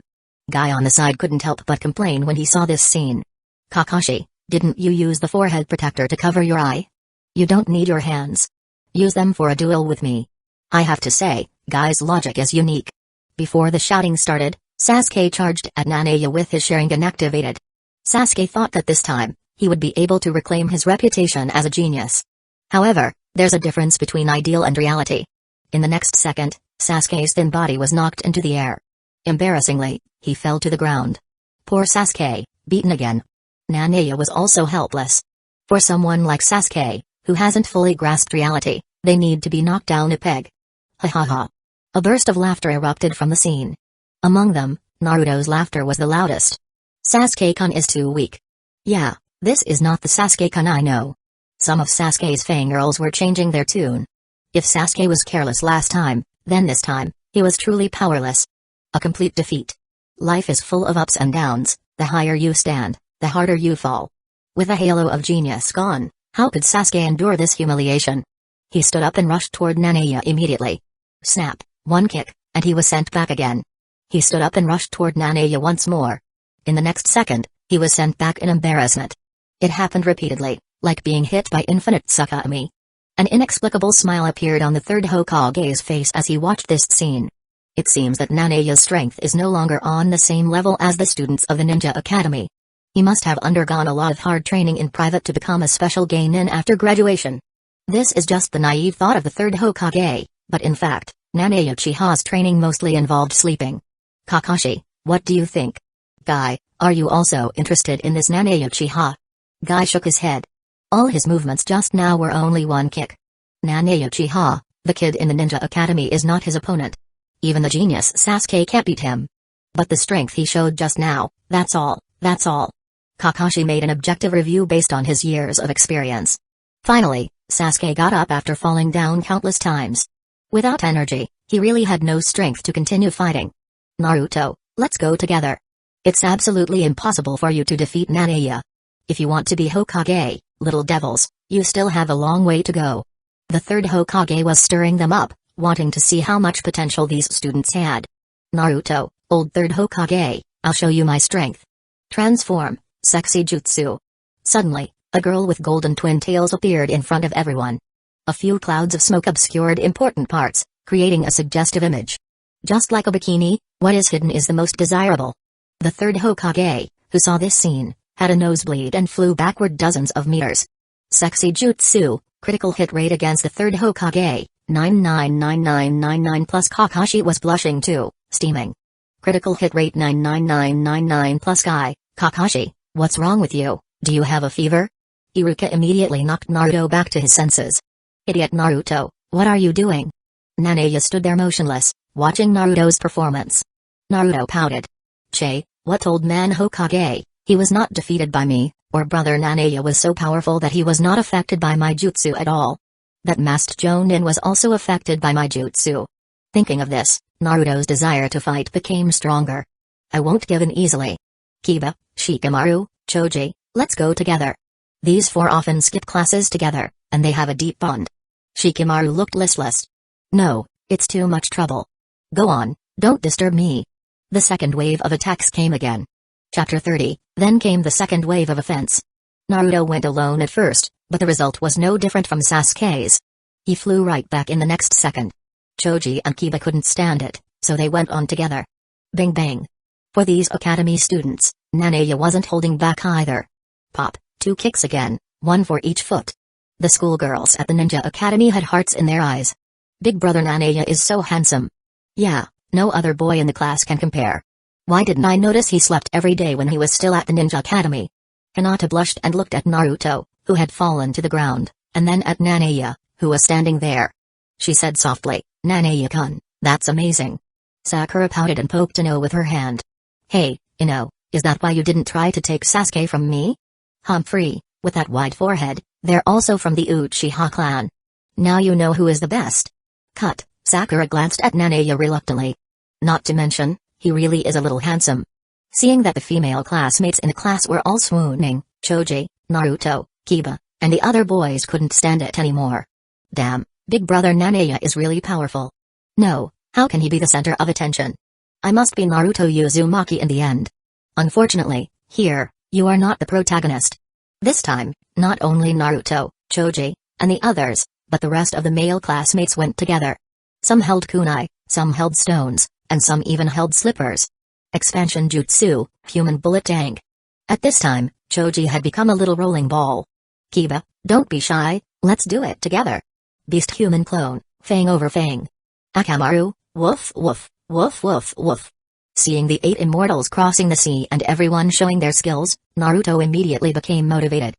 A: Guy on the side couldn't help but complain when he saw this scene. Kakashi, didn't you use the forehead protector to cover your eye? You don't need your hands. Use them for a duel with me. I have to say, Guy's logic is unique. Before the shouting started, Sasuke charged at Naneya with his Sharingan activated. Sasuke thought that this time, he would be able to reclaim his reputation as a genius. However, there's a difference between ideal and reality. In the next second, Sasuke's thin body was knocked into the air. Embarrassingly, he fell to the ground. Poor Sasuke, beaten again. Naneya was also helpless. For someone like Sasuke, who hasn't fully grasped reality, they need to be knocked down a peg. Ha ha ha. A burst of laughter erupted from the scene. Among them, Naruto's laughter was the loudest. Sasuke-kun is too weak. Yeah, this is not the Sasuke-kun I know. Some of Sasuke's fangirls were changing their tune. If Sasuke was careless last time, then this time, he was truly powerless. A complete defeat. Life is full of ups and downs, the higher you stand, the harder you fall. With the halo of genius gone, how could Sasuke endure this humiliation? He stood up and rushed toward Naneya immediately. Snap, one kick, and he was sent back again. He stood up and rushed toward Naneya once more. In the next second, he was sent back in embarrassment. It happened repeatedly, like being hit by infinite Tsukami. An inexplicable smile appeared on the third Hokage's face as he watched this scene. It seems that Naneya's strength is no longer on the same level as the students of the Ninja Academy. He must have undergone a lot of hard training in private to become a special genin after graduation. This is just the naive thought of the third Hokage, but in fact, Naneya Uchiha's training mostly involved sleeping. Kakashi, what do you think? Guy, are you also interested in this Naneya Uchiha? Guy shook his head. All his movements just now were only one kick. Naneya Uchiha, the kid in the Ninja Academy, is not his opponent. Even the genius Sasuke can't beat him. But the strength he showed just now, that's all, that's all. Kakashi made an objective review based on his years of experience. Finally, Sasuke got up after falling down countless times. Without energy, he really had no strength to continue fighting. Naruto, let's go together. It's absolutely impossible for you to defeat Naneya. If you want to be Hokage, little devils, you still have a long way to go. The third Hokage was stirring them up, wanting to see how much potential these students had. Naruto, old third Hokage, I'll show you my strength. Transform, sexy jutsu. Suddenly, a girl with golden twin tails appeared in front of everyone. A few clouds of smoke obscured important parts, creating a suggestive image. Just like a bikini, what is hidden is the most desirable. The third Hokage, who saw this scene, had a nosebleed and flew backward dozens of meters. Sexy jutsu, critical hit rate against the third Hokage, 999999 plus. Kakashi was blushing too, steaming. Critical hit rate 99999 plus. Guy, Kakashi, what's wrong with you, do you have a fever? Iruka immediately knocked Naruto back to his senses. Idiot Naruto, what are you doing? Naneya stood there motionless, watching Naruto's performance. Naruto pouted. Che, what old man Hokage, he was not defeated by me, or brother Naneya was so powerful that he was not affected by my jutsu at all. That masked Jonin was also affected by my jutsu. Thinking of this, Naruto's desire to fight became stronger. I won't give in easily. Kiba, Shikamaru, Choji, let's go together. These four often skip classes together, and they have a deep bond. Shikamaru looked listless. No, it's too much trouble. Go on, don't disturb me. The second wave of attacks came again. Chapter 30, then came the second wave of offense. Naruto went alone at first, but the result was no different from Sasuke's. He flew right back in the next second. Choji and Kiba couldn't stand it, so they went on together. Bang bang. For these academy students, Naneya wasn't holding back either. Pop, 2 kicks again, 1 for each foot. The schoolgirls at the Ninja Academy had hearts in their eyes. Big brother Naneya is so handsome. Yeah, no other boy in the class can compare. Why didn't I notice he slept every day when he was still at the Ninja Academy? Hinata blushed and looked at Naruto, who had fallen to the ground, and then at Naneya, who was standing there. She said softly, Naneya-kun, that's amazing. Sakura pouted and poked Ino with her hand. Hey, Ino, is that why you didn't try to take Sasuke from me? Humphrey, with that wide forehead, they're also from the Uchiha clan. Now you know who is the best. Cut, Sakura glanced at Naneya reluctantly. Not to mention, he really is a little handsome. Seeing that the female classmates in the class were all swooning, Choji, Naruto, Kiba, and the other boys couldn't stand it anymore. Damn, big brother Naneya is really powerful. No, how can he be the center of attention? I must be Naruto Uzumaki in the end. Unfortunately, here, you are not the protagonist. This time, not only Naruto, Choji, and the others, but the rest of the male classmates went together. Some held kunai, some held stones, and some even held slippers. Expansion Jutsu, Human Bullet Tank. At this time, Choji had become a little rolling ball. Kiba, don't be shy, let's do it together. Beast Human Clone, Fang over Fang. Akamaru, woof woof, woof woof woof. Seeing the 8 immortals crossing the sea and everyone showing their skills, Naruto immediately became motivated.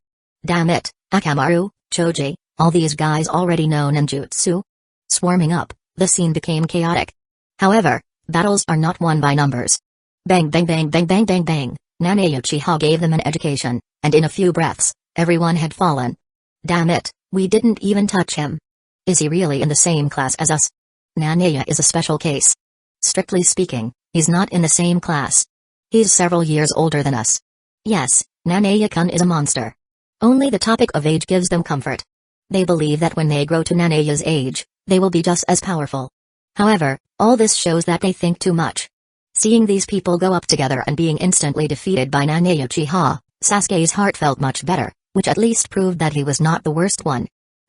A: Damn it, Akamaru, Choji, all these guys already know ninjutsu? Swarming up, the scene became chaotic. However, battles are not won by numbers. Bang bang bang bang bang bang bang, Nanae Uchiha gave them an education, and in a few breaths, everyone had fallen. Damn it, we didn't even touch him. Is he really in the same class as us? Nanae is a special case. Strictly speaking, he's not in the same class. He's several years older than us. Yes, Nanae-kun is a monster. Only the topic of age gives them comfort. They believe that when they grow to Nanae's age, they will be just as powerful. However, all this shows that they think too much. Seeing these people go up together and being instantly defeated by Nanae Uchiha, Sasuke's heart felt much better, which at least proved that he was not the worst one.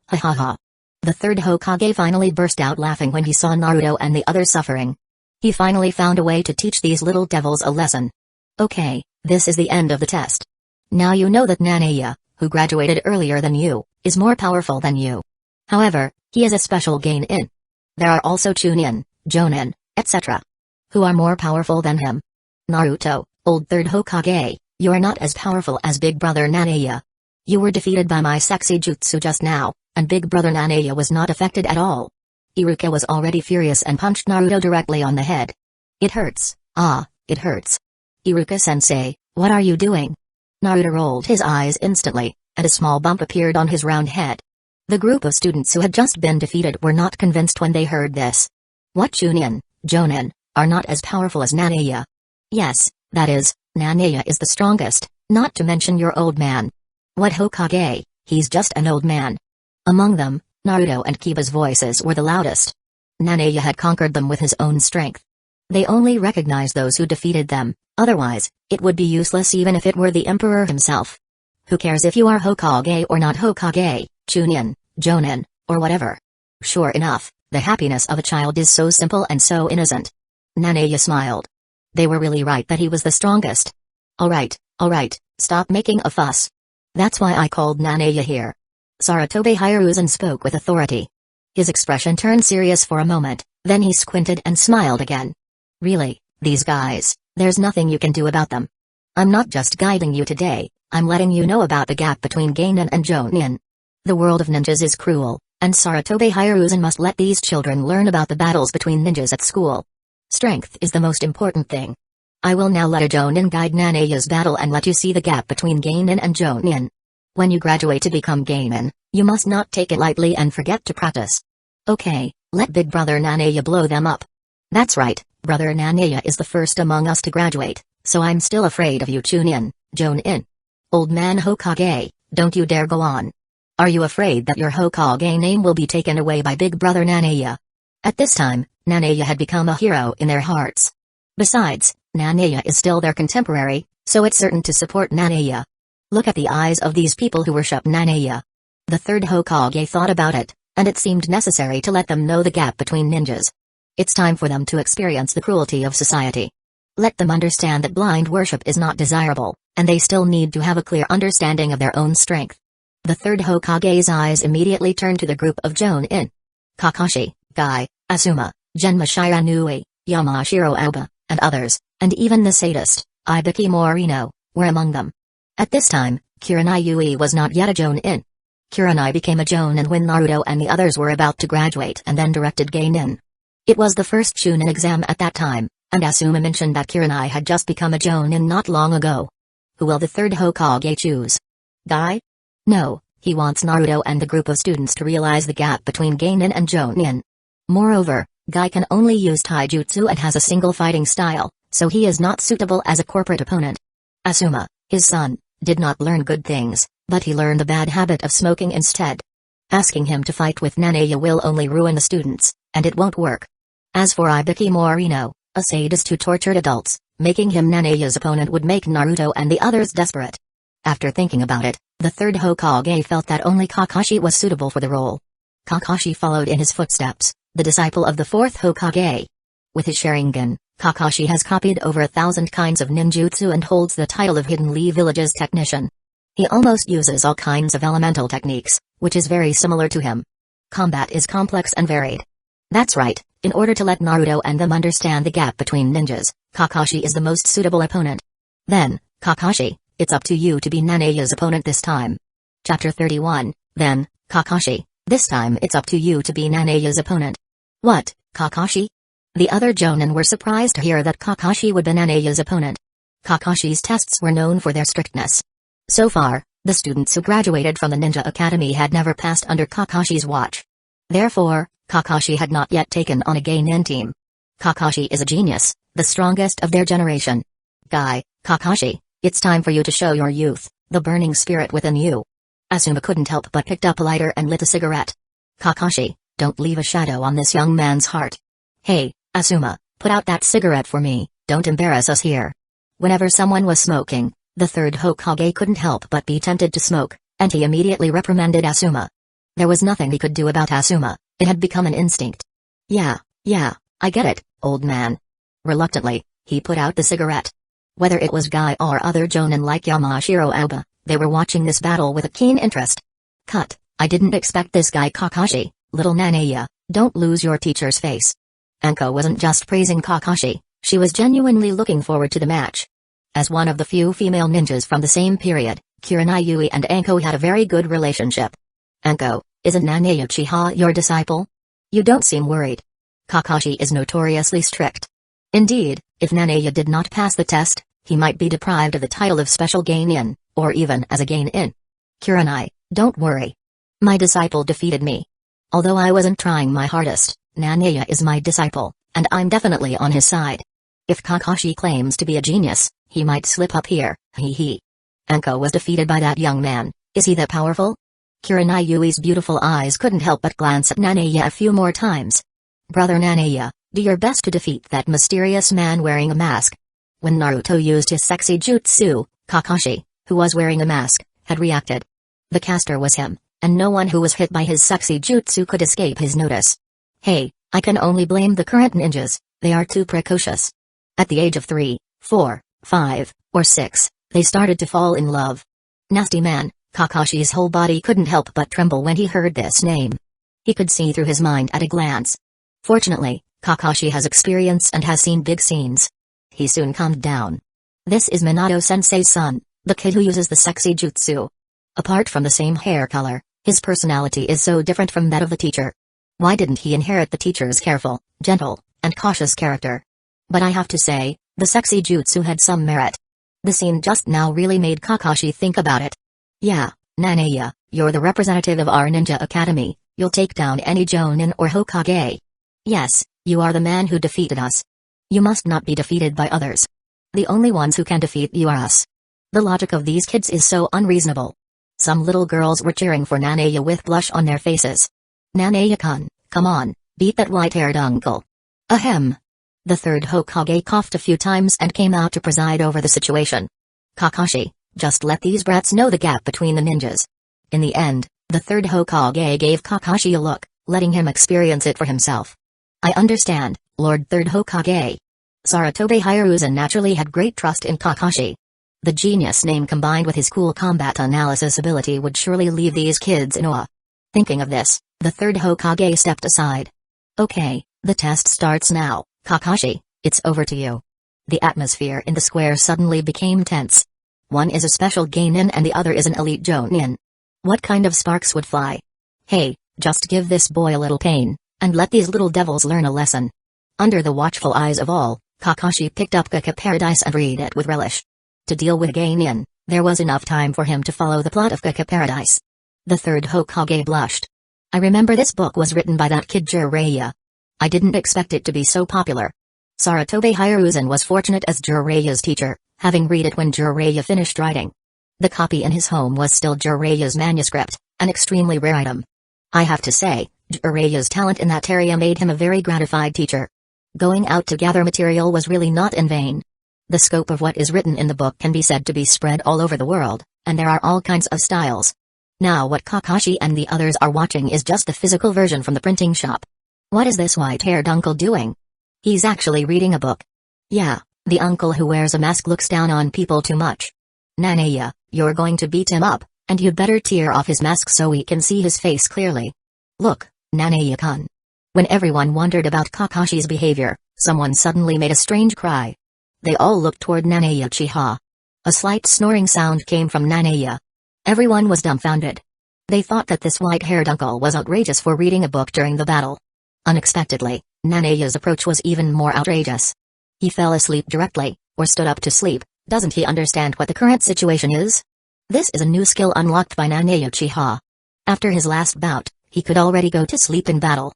A: Ha ha ha. The third Hokage finally burst out laughing when he saw Naruto and the others suffering. He finally found a way to teach these little devils a lesson. Okay, this is the end of the test. Now you know that Nanae, who graduated earlier than you, is more powerful than you. However, he has a special gain-in. There are also Chunin, Jonin, etc. who are more powerful than him. Naruto, old third Hokage, you are not as powerful as big brother Nanae. You were defeated by my sexy jutsu just now, and big brother Nanae was not affected at all. Iruka was already furious and punched Naruto directly on the head. It hurts, it hurts. Iruka-sensei, what are you doing? Naruto rolled his eyes instantly, and a small bump appeared on his round head. The group of students who had just been defeated were not convinced when they heard this. What Chunin, Jonin, are not as powerful as Nanae? Yes, that is, Nanae is the strongest, not to mention your old man. What Hokage, he's just an old man. Among them, Naruto and Kiba's voices were the loudest. Nanae had conquered them with his own strength. They only recognized those who defeated them, otherwise, it would be useless even if it were the Emperor himself. Who cares if you are Hokage or not Hokage, Chunin, Jonin, or whatever? Sure enough, the happiness of a child is so simple and so innocent. Nanae smiled. They were really right that he was the strongest. Alright, stop making a fuss. That's why I called Nanae here. Saratobi Hiruzen spoke with authority. His expression turned serious for a moment, then he squinted and smiled again. Really, these guys, there's nothing you can do about them. I'm not just guiding you today, I'm letting you know about the gap between Geinin and Jonin. The world of ninjas is cruel, and Saratobi Hiruzen must let these children learn about the battles between ninjas at school. Strength is the most important thing. I will now let a Jonin guide Nanae's battle and let you see the gap between Geinin and Jonin. When you graduate to become Geinin, you must not take it lightly and forget to practice. Okay, let big brother Nanae blow them up. That's right, brother Nanae is the first among us to graduate, so I'm still afraid of you Chunin, Jonin. Old man Hokage, don't you dare go on. Are you afraid that your Hokage name will be taken away by big brother Nanae? At this time, Nanae had become a hero in their hearts. Besides, Nanae is still their contemporary, so it's certain to support Nanae. Look at the eyes of these people who worship Nanae. The third Hokage thought about it, and it seemed necessary to let them know the gap between ninjas. It's time for them to experience the cruelty of society. Let them understand that blind worship is not desirable, and they still need to have a clear understanding of their own strength. The third Hokage's eyes immediately turned to the group of Jonin. Kakashi, Guy, Asuma, Genma Shiranui, Yamashiro Aoba, and others, and even the sadist, Ibiki Morino, were among them. At this time, Kurenai Yui was not yet a Jonin. Kurenai became a Jonin when Naruto and the others were about to graduate and then directed Geinin. It was the first Chunin exam at that time, and Asuma mentioned that Kurenai had just become a Jonin not long ago. Who will the third Hokage choose? Guy? No, he wants Naruto and the group of students to realize the gap between Geinin and Jonin. Moreover, Guy can only use taijutsu and has a single fighting style, so he is not suitable as a corporate opponent. Asuma, his son, did not learn good things, but he learned the bad habit of smoking instead. Asking him to fight with Nanae will only ruin the students, and it won't work. As for Ibiki Morino, a sadist who tortured adults, making him Nanae's opponent would make Naruto and the others desperate. After thinking about it, the third Hokage felt that only Kakashi was suitable for the role. Kakashi followed in his footsteps, the disciple of the fourth Hokage. With his Sharingan, Kakashi has copied over 1,000 kinds of ninjutsu and holds the title of Hidden Lee Village's technician. He almost uses all kinds of elemental techniques, which is very similar to him. Combat is complex and varied. That's right, in order to let Naruto and them understand the gap between ninjas, Kakashi is the most suitable opponent. Then, Kakashi, it's up to you to be Nanaya's opponent this time. Chapter 31, Then, Kakashi, this time it's up to you to be Nanaya's opponent. What, Kakashi? The other Jonin were surprised to hear that Kakashi would be Nanaya's opponent. Kakashi's tests were known for their strictness. So far, the students who graduated from the Ninja Academy had never passed under Kakashi's watch. Therefore, Kakashi had not yet taken on a Geinin team. Kakashi is a genius, the strongest of their generation. Kakashi, it's time for you to show your youth, the burning spirit within you. Asuma couldn't help but picked up a lighter and lit a cigarette. Kakashi, don't leave a shadow on this young man's heart. Hey, Asuma, put out that cigarette for me, don't embarrass us here. Whenever someone was smoking, the third Hokage couldn't help but be tempted to smoke, and he immediately reprimanded Asuma. There was nothing he could do about Asuma, it had become an instinct. Yeah, I get it, old man. Reluctantly, he put out the cigarette. Whether it was Guy or other Jonin like Yamashiro Aoba, they were watching this battle with a keen interest. Cut, I didn't expect this guy Kakashi, little Nanaya, don't lose your teacher's face. Anko wasn't just praising Kakashi, she was genuinely looking forward to the match. As one of the few female ninjas from the same period, Kurenai Yui and Anko had a very good relationship. Anko, isn't Nanaya Uchiha your disciple? You don't seem worried. Kakashi is notoriously strict. Indeed, if Nanaya did not pass the test, he might be deprived of the title of Special Geinin, or even as a Geinin. Kurenai, don't worry. My disciple defeated me. Although I wasn't trying my hardest, Nanaya is my disciple, and I'm definitely on his side. If Kakashi claims to be a genius, he might slip up here, hee. Anko was defeated by that young man, is he that powerful? Kurenai Yui's beautiful eyes couldn't help but glance at Nanaya a few more times. Brother Nanaya, do your best to defeat that mysterious man wearing a mask. When Naruto used his sexy jutsu, Kakashi, who was wearing a mask, had reacted. The caster was him, and no one who was hit by his sexy jutsu could escape his notice. Hey, I can only blame the current ninjas, they are too precocious. At the age of 3, 4, 5, or 6, they started to fall in love. Nasty man, Kakashi's whole body couldn't help but tremble when he heard this name. He could see through his mind at a glance. Fortunately, Kakashi has experience and has seen big scenes. He soon calmed down. This is Minato-sensei's son, the kid who uses the sexy jutsu. Apart from the same hair color, his personality is so different from that of the teacher. Why didn't he inherit the teacher's careful, gentle, and cautious character? But I have to say, the sexy jutsu had some merit. The scene just now really made Kakashi think about it. Yeah, Nanaya, you're the representative of our ninja academy, you'll take down any Jonin or Hokage. Yes, you are the man who defeated us. You must not be defeated by others. The only ones who can defeat you are us. The logic of these kids is so unreasonable. Some little girls were cheering for Nanaya with blush on their faces. Nanaya-kun, come on, beat that white-haired uncle. Ahem. The third Hokage coughed a few times and came out to preside over the situation. Kakashi, just let these brats know the gap between the ninjas. In the end, the third Hokage gave Kakashi a look, letting him experience it for himself. I understand, Lord Third Hokage. Sarutobi Hiruzen naturally had great trust in Kakashi. The genius name combined with his cool combat analysis ability would surely leave these kids in awe. Thinking of this, the third Hokage stepped aside. Okay, the test starts now, Kakashi, it's over to you. The atmosphere in the square suddenly became tense. One is a special Geinin and the other is an elite Jonin. What kind of sparks would fly? Hey, just give this boy a little pain, and let these little devils learn a lesson. Under the watchful eyes of all, Kakashi picked up Gekkei Paradise and read it with relish. To deal with Geinin, there was enough time for him to follow the plot of Gekkei Paradise. The third Hokage blushed. I remember this book was written by that kid Jiraiya. I didn't expect it to be so popular. Sarutobi Hiruzen was fortunate as Jiraiya's teacher, having read it when Jiraiya finished writing. The copy in his home was still Jiraiya's manuscript, an extremely rare item. I have to say, Jiraiya's talent in that area made him a very gratified teacher. Going out to gather material was really not in vain. The scope of what is written in the book can be said to be spread all over the world, and there are all kinds of styles. Now what Kakashi and the others are watching is just the physical version from the printing shop. What is this white-haired uncle doing? He's actually reading a book. Yeah, the uncle who wears a mask looks down on people too much. Nanaya, you're going to beat him up, and you'd better tear off his mask so we can see his face clearly. Look, Nanaya-kun. When everyone wondered about Kakashi's behavior, someone suddenly made a strange cry. They all looked toward Nanaya Uchiha. A slight snoring sound came from Nanaya. Everyone was dumbfounded. They thought that this white-haired uncle was outrageous for reading a book during the battle. Unexpectedly, Nanaya's approach was even more outrageous. He fell asleep directly, or stood up to sleep. Doesn't he understand what the current situation is? This is a new skill unlocked by Nanaya Uchiha. After his last bout, he could already go to sleep in battle.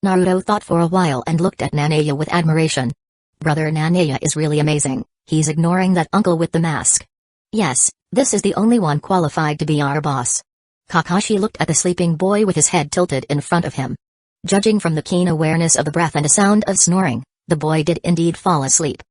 A: Naruto thought for a while and looked at Nanaya with admiration. Brother Nanaya is really amazing, he's ignoring that uncle with the mask. Yes, this is the only one qualified to be our boss. Kakashi looked at the sleeping boy with his head tilted in front of him. Judging from the keen awareness of the breath and a sound of snoring, the boy did indeed fall asleep.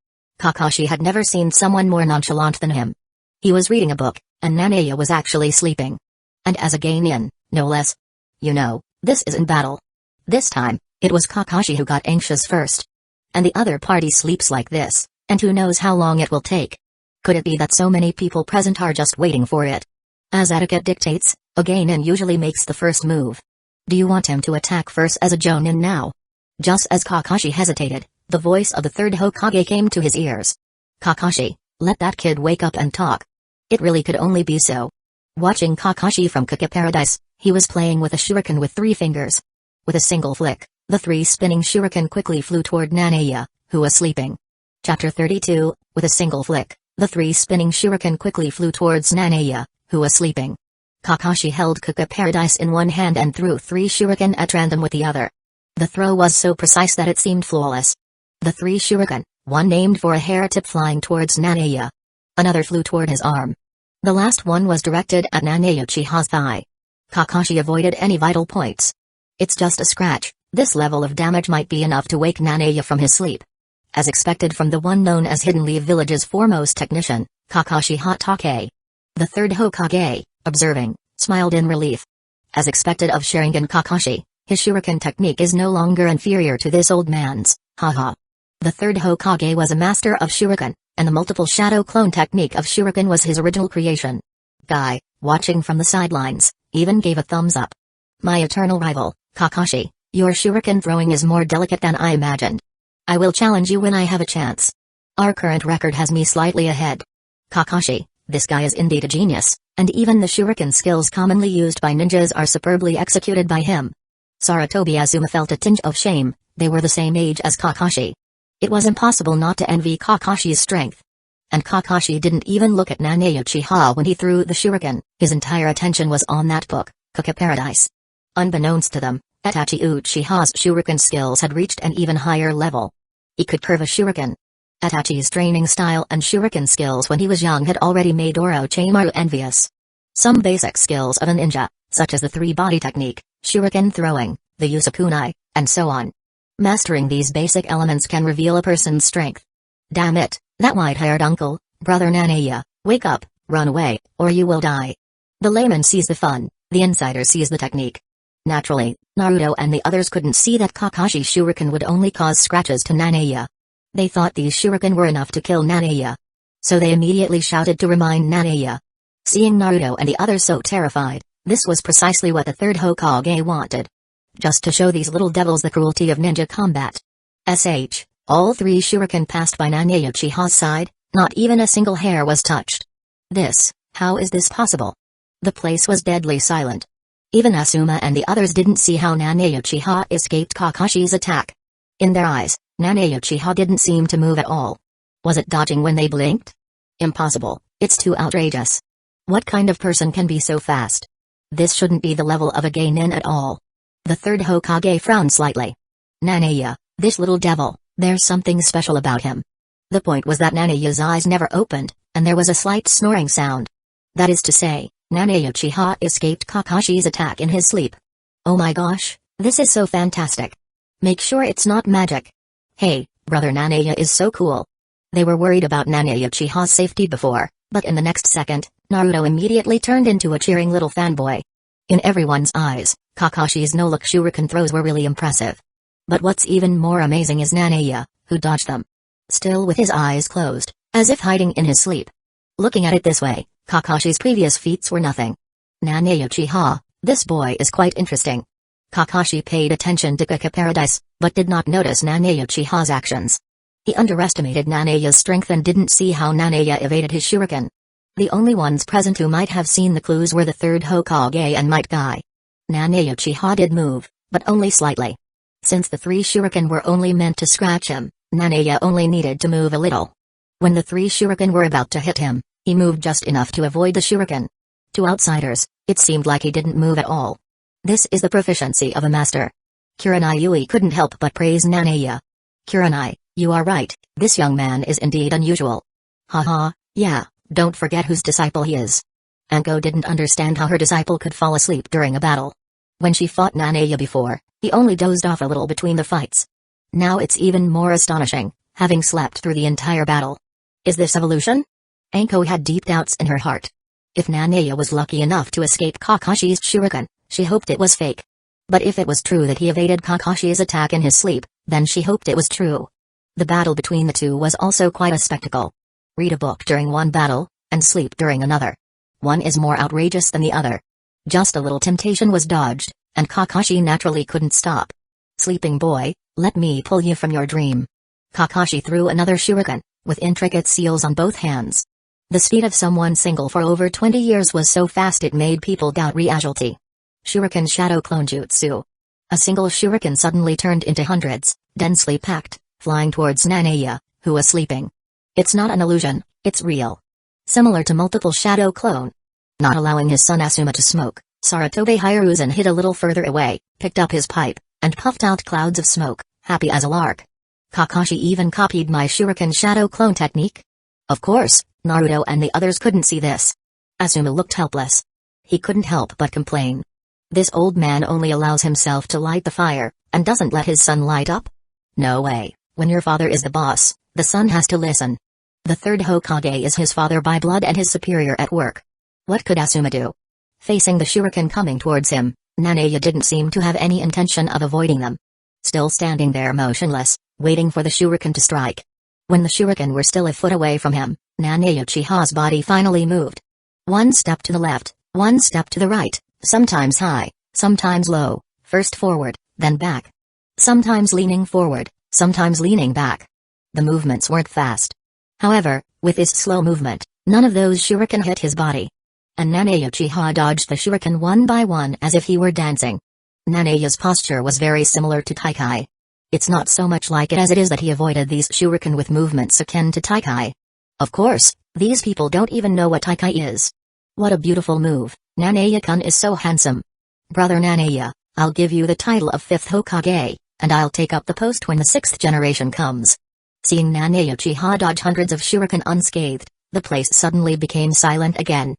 A: Kakashi had never seen someone more nonchalant than him. He was reading a book, and Nanaya was actually sleeping. And as a genin, no less. You know, this isn't battle. This time, it was Kakashi who got anxious first. And the other party sleeps like this, and who knows how long it will take. Could it be that so many people present are just waiting for it? As etiquette dictates, a genin usually makes the first move. Do you want him to attack first as a jonin now? Just as Kakashi hesitated, the voice of the third Hokage came to his ears. Kakashi, let that kid wake up and talk. It really could only be so. Watching Kakashi from Kuka Paradise, he was playing with a shuriken with 3 fingers. With a single flick, the 3 spinning shuriken quickly flew toward Nanaya, who was sleeping. Chapter 32, with a single flick, the 3 spinning shuriken quickly flew towards Nanaya, who was sleeping. Kakashi held Kuka Paradise in one hand and threw 3 shuriken at random with the other. The throw was so precise that it seemed flawless. The 3 shuriken, one aimed for a hair tip flying towards Nanaya. Another flew toward his arm. The last one was directed at Nanaya Uchiha's thigh. Kakashi avoided any vital points. It's just a scratch, this level of damage might be enough to wake Nanaya from his sleep. As expected from the one known as Hidden Leaf Village's foremost technician, Kakashi Hatake. The third Hokage, observing, smiled in relief. As expected of Sharingan Kakashi, his shuriken technique is no longer inferior to this old man's, haha. The third Hokage was a master of shuriken, and the multiple shadow clone technique of shuriken was his original creation. Guy, watching from the sidelines, even gave a thumbs up. My eternal rival, Kakashi, your shuriken throwing is more delicate than I imagined. I will challenge you when I have a chance. Our current record has me slightly ahead. Kakashi, this guy is indeed a genius, and even the shuriken skills commonly used by ninjas are superbly executed by him. Sarutobi Azuma felt a tinge of shame, they were the same age as Kakashi. It was impossible not to envy Kakashi's strength. And Kakashi didn't even look at Nanaya Uchiha when he threw the shuriken, his entire attention was on that book, Kuka Paradise. Unbeknownst to them, Itachi Uchiha's shuriken skills had reached an even higher level. He could curve a shuriken. Itachi's training style and shuriken skills when he was young had already made Orochimaru envious. Some basic skills of a ninja, such as the 3-body technique, shuriken throwing, the use of kunai, and so on. Mastering these basic elements can reveal a person's strength. Damn it, that white-haired uncle, brother Nanaya, wake up, run away, or you will die. The layman sees the fun, the insider sees the technique. Naturally, Naruto and the others couldn't see that Kakashi's shuriken would only cause scratches to Nanaya. They thought these shuriken were enough to kill Nanaya. So they immediately shouted to remind Nanaya. Seeing Naruto and the others so terrified, this was precisely what the third Hokage wanted. Just to show these little devils the cruelty of ninja combat. All 3 shuriken passed by Nanaya Uchiha's side, not even a single hair was touched. How is this possible? The place was deadly silent. Even Asuma and the others didn't see how Nanaya Uchiha escaped Kakashi's attack. In their eyes, Nanaya Uchiha didn't seem to move at all. Was it dodging when they blinked? Impossible, it's too outrageous. What kind of person can be so fast? This shouldn't be the level of a genin at all. The third Hokage frowned slightly. Nanaya, this little devil, there's something special about him. The point was that Nanaya's eyes never opened, and there was a slight snoring sound. That is to say, Nanaya Uchiha escaped Kakashi's attack in his sleep. Oh my gosh, this is so fantastic. Make sure it's not magic. Hey, brother Nanaya is so cool. They were worried about Nanaya Uchiha's safety before, but in the next second, Naruto immediately turned into a cheering little fanboy. In everyone's eyes, Kakashi's no-look shuriken throws were really impressive. But what's even more amazing is Nanaya, who dodged them. Still with his eyes closed, as if hiding in his sleep. Looking at it this way, Kakashi's previous feats were nothing. Nanaya Uchiha, this boy is quite interesting. Kakashi paid attention to Kaka Paradise, but did not notice Nanaya Uchiha's actions. He underestimated Nanaya's strength and didn't see how Nanaya evaded his shuriken. The only ones present who might have seen the clues were the third Hokage and Might Guy. Nanaya Uchiha did move, but only slightly. Since the 3 shuriken were only meant to scratch him, Nanaya only needed to move a little. When the 3 shuriken were about to hit him, he moved just enough to avoid the shuriken. To outsiders, it seemed like he didn't move at all. This is the proficiency of a master. Kurenai Yui couldn't help but praise Nanaya. Kurenai, you are right, this young man is indeed unusual. Haha, yeah, don't forget whose disciple he is. Anko didn't understand how her disciple could fall asleep during a battle. When she fought Nanaya before, he only dozed off a little between the fights. Now it's even more astonishing, having slept through the entire battle. Is this evolution? Anko had deep doubts in her heart. If Nanaya was lucky enough to escape Kakashi's shuriken, she hoped it was fake. But if it was true that he evaded Kakashi's attack in his sleep, then she hoped it was true. The battle between the two was also quite a spectacle. Read a book during one battle, and sleep during another. One is more outrageous than the other. Just a little temptation was dodged, and Kakashi naturally couldn't stop. Sleeping boy, let me pull you from your dream. Kakashi threw another shuriken, with intricate seals on both hands. The speed of someone single for over 20 years was so fast it made people doubt reality. Shuriken Shadow Clone Jutsu. A single shuriken suddenly turned into hundreds, densely packed, flying towards Nanaya, who was sleeping. It's not an illusion, it's real. Similar to multiple shadow clone. Not allowing his son Asuma to smoke, Sarutobi Hiruzen hid a little further away, picked up his pipe, and puffed out clouds of smoke, happy as a lark. Kakashi even copied my shuriken shadow clone technique? Of course, Naruto and the others couldn't see this. Asuma looked helpless. He couldn't help but complain. This old man only allows himself to light the fire, and doesn't let his son light up? No way, when your father is the boss, the son has to listen. The third Hokage is his father by blood and his superior at work. What could Asuma do? Facing the shuriken coming towards him, Nanaya didn't seem to have any intention of avoiding them. Still standing there motionless, waiting for the shuriken to strike. When the shuriken were still a foot away from him, Nanaya Uchiha's body finally moved. One step to the left, one step to the right, sometimes high, sometimes low, first forward, then back. Sometimes leaning forward, sometimes leaning back. The movements weren't fast. However, with his slow movement, none of those shuriken hit his body. And Nanaya Uchiha dodged the shuriken one by one as if he were dancing. Nanaya's posture was very similar to Taikai. It's not so much like it as it is that he avoided these shuriken with movements akin to Taikai. Of course, these people don't even know what Taikai is. What a beautiful move, Nanaya-kun is so handsome. Brother Nanaya, I'll give you the title of 5th Hokage, and I'll take up the post when the 6th generation comes. Seeing Nanaya Uchiha dodge hundreds of shuriken unscathed, the place suddenly became silent again.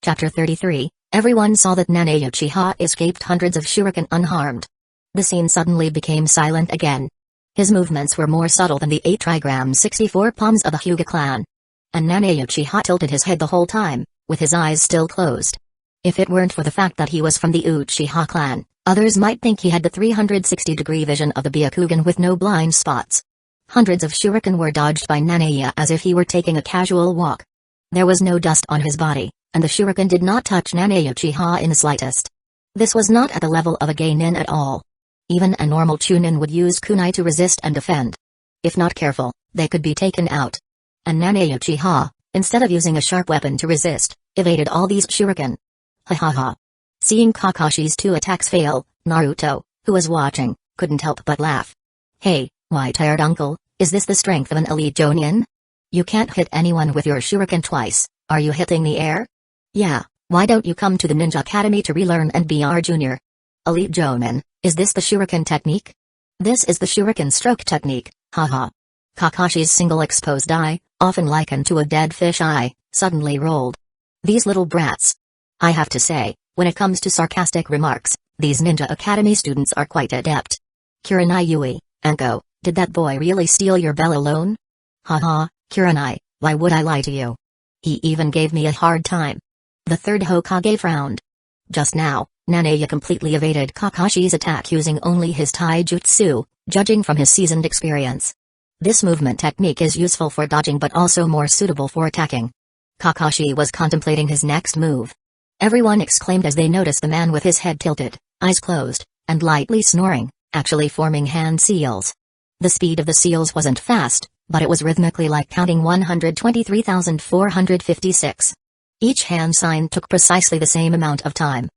A: Chapter 33, everyone saw that Nanaya Uchiha escaped hundreds of shuriken unharmed. The scene suddenly became silent again. His movements were more subtle than the 8 trigrams 64 palms of the Hyuga clan. And Nanaya Uchiha tilted his head the whole time, with his eyes still closed. If it weren't for the fact that he was from the Uchiha clan, others might think he had the 360-degree vision of the Byakugan with no blind spots. Hundreds of shuriken were dodged by Nanaya as if he were taking a casual walk. There was no dust on his body, and the shuriken did not touch Nanaya Uchiha in the slightest. This was not at the level of a geinin at all. Even a normal chunin would use kunai to resist and defend. If not careful, they could be taken out. And Nanaya Uchiha, instead of using a sharp weapon to resist, evaded all these shuriken. Ha ha ha. Seeing Kakashi's 2 attacks fail, Naruto, who was watching, couldn't help but laugh. Hey, white-haired uncle, is this the strength of an elite jonin? You can't hit anyone with your shuriken twice, are you hitting the air? Yeah, why don't you come to the Ninja Academy to relearn and be our junior? Elite jonin, is this the shuriken technique? This is the shuriken stroke technique, haha. Kakashi's single exposed eye, often likened to a dead fish eye, suddenly rolled. These little brats. I have to say, when it comes to sarcastic remarks, these Ninja Academy students are quite adept. Kurenai Yui, Anko, did that boy really steal your bell alone? Haha, Kurenai, why would I lie to you? He even gave me a hard time. The third Hokage frowned. Just now, Nanaya completely evaded Kakashi's attack using only his taijutsu, judging from his seasoned experience. This movement technique is useful for dodging but also more suitable for attacking. Kakashi was contemplating his next move. Everyone exclaimed as they noticed the man with his head tilted, eyes closed, and lightly snoring, actually forming hand seals. The speed of the seals wasn't fast, but it was rhythmically like counting 123,456. Each hand sign took precisely the same amount of time.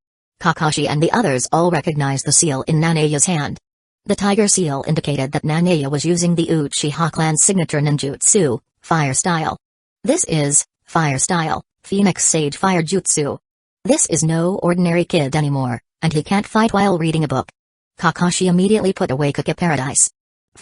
A: Kakashi and the others all recognized the seal in Nanaya's hand. The tiger seal indicated that Nanaya was using the Uchiha clan's signature ninjutsu, Fire Style. This is Fire Style, Phoenix Sage Fire Jutsu. This is no ordinary kid anymore, and he can't fight while reading a book. Kakashi immediately put away Kake Paradise.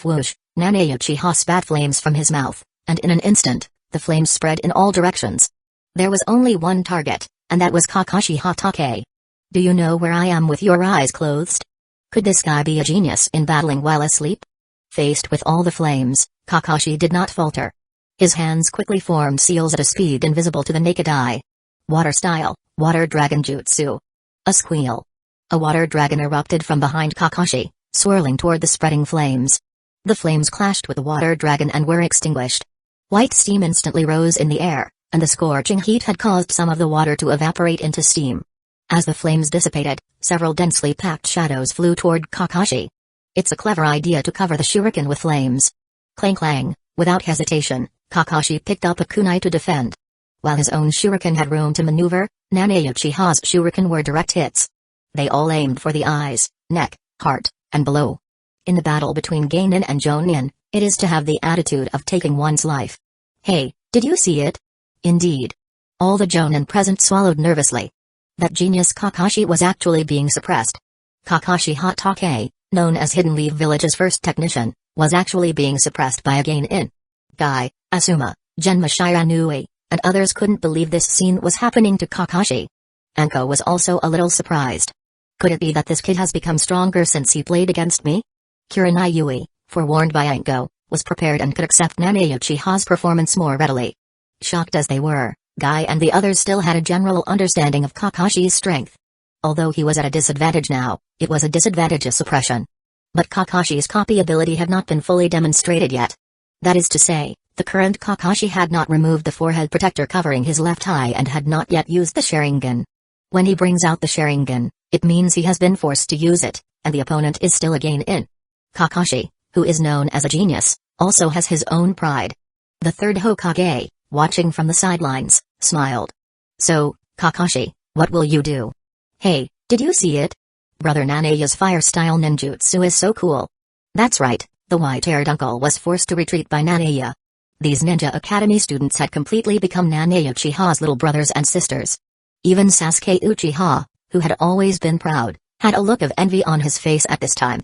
A: Whoosh, Nanaya Uchiha spat flames from his mouth, and in an instant, the flames spread in all directions. There was only one target, and that was Kakashi Hatake. Do you know where I am with your eyes closed? Could this guy be a genius in battling while asleep? Faced with all the flames, Kakashi did not falter. His hands quickly formed seals at a speed invisible to the naked eye. Water Style, Water Dragon Jutsu. A squeal. A water dragon erupted from behind Kakashi, swirling toward the spreading flames. The flames clashed with the water dragon and were extinguished. White steam instantly rose in the air, and the scorching heat had caused some of the water to evaporate into steam. As the flames dissipated, several densely packed shadows flew toward Kakashi. It's a clever idea to cover the shuriken with flames. Clang clang, without hesitation, Kakashi picked up a kunai to defend. While his own shuriken had room to maneuver, Nanaya Uchiha's shuriken were direct hits. They all aimed for the eyes, neck, heart, and below. In the battle between Genin and Jonin, it is to have the attitude of taking one's life. Hey, did you see it? Indeed. All the Jonin present swallowed nervously. That genius Kakashi was actually being suppressed. Kakashi Hatake, known as Hidden Leaf Village's first technician, was actually being suppressed by a Genin. Guy, Asuma, Genma Shiranui, and others couldn't believe this scene was happening to Kakashi. Anko was also a little surprised. Could it be that this kid has become stronger since he played against me? Kurenai Yui, forewarned by Anko, was prepared and could accept Nanaya Uchiha's performance more readily. Shocked as they were, Guy and the others still had a general understanding of Kakashi's strength. Although he was at a disadvantage now, it was a disadvantage of suppression. But Kakashi's copy ability had not been fully demonstrated yet. That is to say, the current Kakashi had not removed the forehead protector covering his left eye and had not yet used the Sharingan. When he brings out the Sharingan, it means he has been forced to use it, and the opponent is still a Genin. Kakashi, who is known as a genius, also has his own pride. The third Hokage, watching from the sidelines, smiled. So, Kakashi, what will you do? Hey, did you see it? Brother Nanaya's fire-style ninjutsu is so cool. That's right, the white-haired uncle was forced to retreat by Nanaya. These Ninja Academy students had completely become Nanaya Uchiha's little brothers and sisters. Even Sasuke Uchiha, who had always been proud, had a look of envy on his face at this time.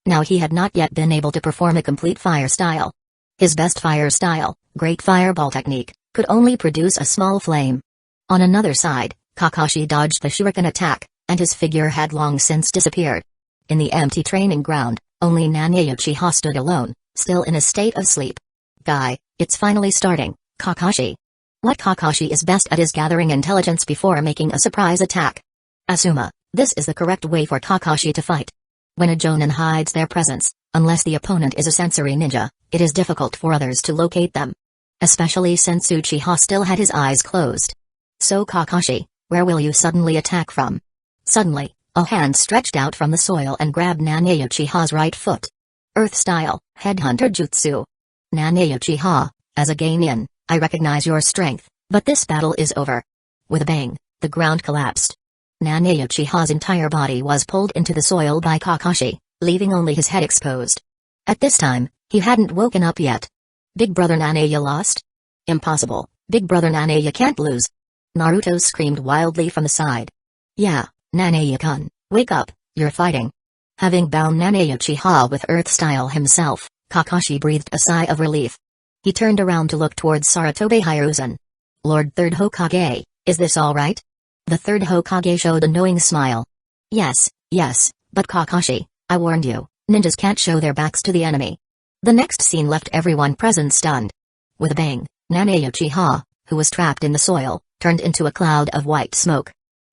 A: Now he had not yet been able to perform a complete fire style. His best fire style, Great Fireball Technique, could only produce a small flame. On another side, Kakashi dodged the shuriken attack, and his figure had long since disappeared. In the empty training ground, only Nanaya Uchiha stood alone, still in a state of sleep. Guy, it's finally starting, Kakashi. What Kakashi is best at is gathering intelligence before making a surprise attack. Asuma, this is the correct way for Kakashi to fight. When a Jonin hides their presence, unless the opponent is a sensory ninja, it is difficult for others to locate them. Especially since Uchiha still had his eyes closed. So Kakashi, where will you suddenly attack from? Suddenly, a hand stretched out from the soil and grabbed Nanaya Uchiha's right foot. Earth Style, Headhunter Jutsu. Nanaya Uchiha, as a Genin, I recognize your strength, but this battle is over. With a bang, the ground collapsed. Nanaya Uchiha's entire body was pulled into the soil by Kakashi, leaving only his head exposed. At this time, he hadn't woken up yet. Big Brother Nanaya lost? Impossible, Big Brother Nanaya can't lose. Naruto screamed wildly from the side. Yeah, Nanaya-kun, wake up, you're fighting. Having bound Nanaya Uchiha with Earth Style himself, Kakashi breathed a sigh of relief. He turned around to look towards Sarutobi Hiruzen. Lord Third Hokage, is this all right? The third Hokage showed a knowing smile. Yes, but Kakashi, I warned you, ninjas can't show their backs to the enemy. The next scene left everyone present stunned. With a bang, Nanaya Uchiha, who was trapped in the soil, turned into a cloud of white smoke.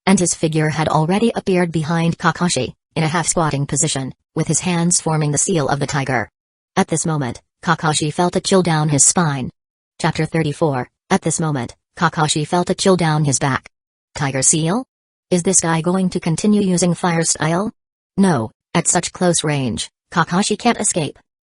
A: and his figure had already appeared behind Kakashi, in a half-squatting position, with his hands forming the seal of the tiger. At this moment, Kakashi felt a chill down his spine. Chapter 34. At this moment, Kakashi felt a chill down his back. Tiger seal? Is this guy going to continue using fire style? No, at such close range, Kakashi can't escape.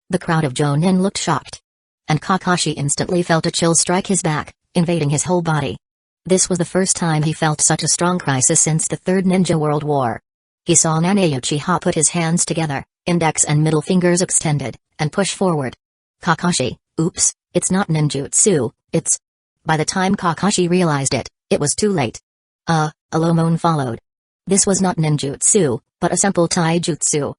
A: The crowd of Jonin looked shocked. And Kakashi instantly felt a chill strike his back, invading his whole body. This was the first time he felt such a strong crisis since the Third Ninja World War. He saw Uchiha put his hands together, index and middle fingers extended, and push forward. Kakashi, oops, it's not ninjutsu, it's... By the time Kakashi realized it, it was too late. A low moan followed. This was not ninjutsu, but a simple taijutsu.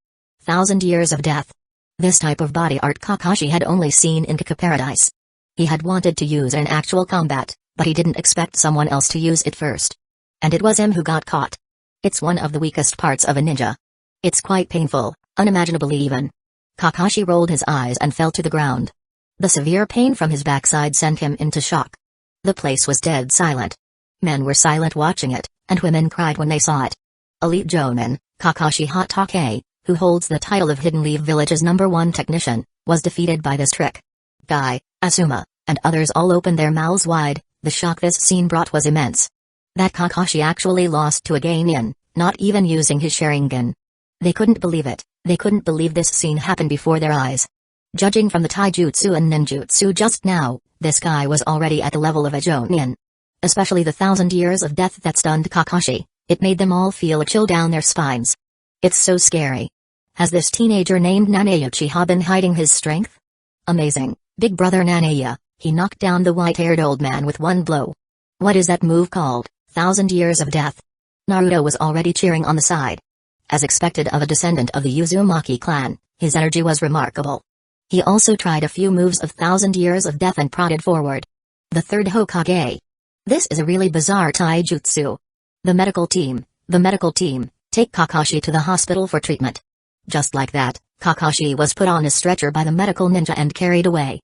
A: 1,000 years of death. This type of body art Kakashi had only seen in Kaka Paradise. He had wanted to use it in actual combat, but he didn't expect someone else to use it first. And it was him who got caught. It's one of the weakest parts of a ninja. It's quite painful, unimaginable even. Kakashi rolled his eyes and fell to the ground. The severe pain from his backside sent him into shock. The place was dead silent. Men were silent watching it, and women cried when they saw it. Elite Jonin, Kakashi Hatake, who holds the title of Hidden Leaf Village's #1 technician, was defeated by this trick. Guy, Asuma, and others all opened their mouths wide. The shock this scene brought was immense. That Kakashi actually lost to a Genin, not even using his Sharingan. They couldn't believe it, they couldn't believe this scene happened before their eyes. Judging from the taijutsu and ninjutsu just now, this guy was already at the level of a Jonin. Especially the 1,000 years of death that stunned Kakashi, it made them all feel a chill down their spines. It's so scary. Has this teenager named Uchiha been hiding his strength? Amazing, big brother Nanaya, he knocked down the white-haired old man with one blow. What is that move called? 1,000 years of death. Naruto was already cheering on the side. As expected of a descendant of the Uzumaki clan, his energy was remarkable. He also tried a few moves of 1,000 years of death and prodded forward. The third Hokage. This is a really bizarre taijutsu. The medical team, take Kakashi to the hospital for treatment. Just like that, Kakashi was put on a stretcher by the medical ninja and carried away.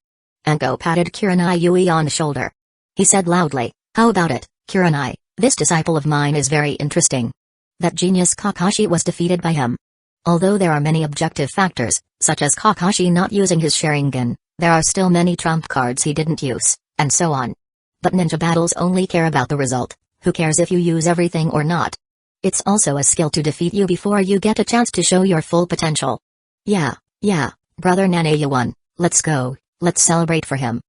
A: Anko patted Kurenai Yui on the shoulder. He said loudly, "How about it, Kurenai? This disciple of mine is very interesting." That genius Kakashi was defeated by him. Although there are many objective factors, such as Kakashi not using his Sharingan, there are still many trump cards he didn't use, and so on. But ninja battles only care about the result. Who cares if you use everything or not? It's also a skill to defeat you before you get a chance to show your full potential. Yeah, brother Nanaya won, let's go, let's celebrate for him.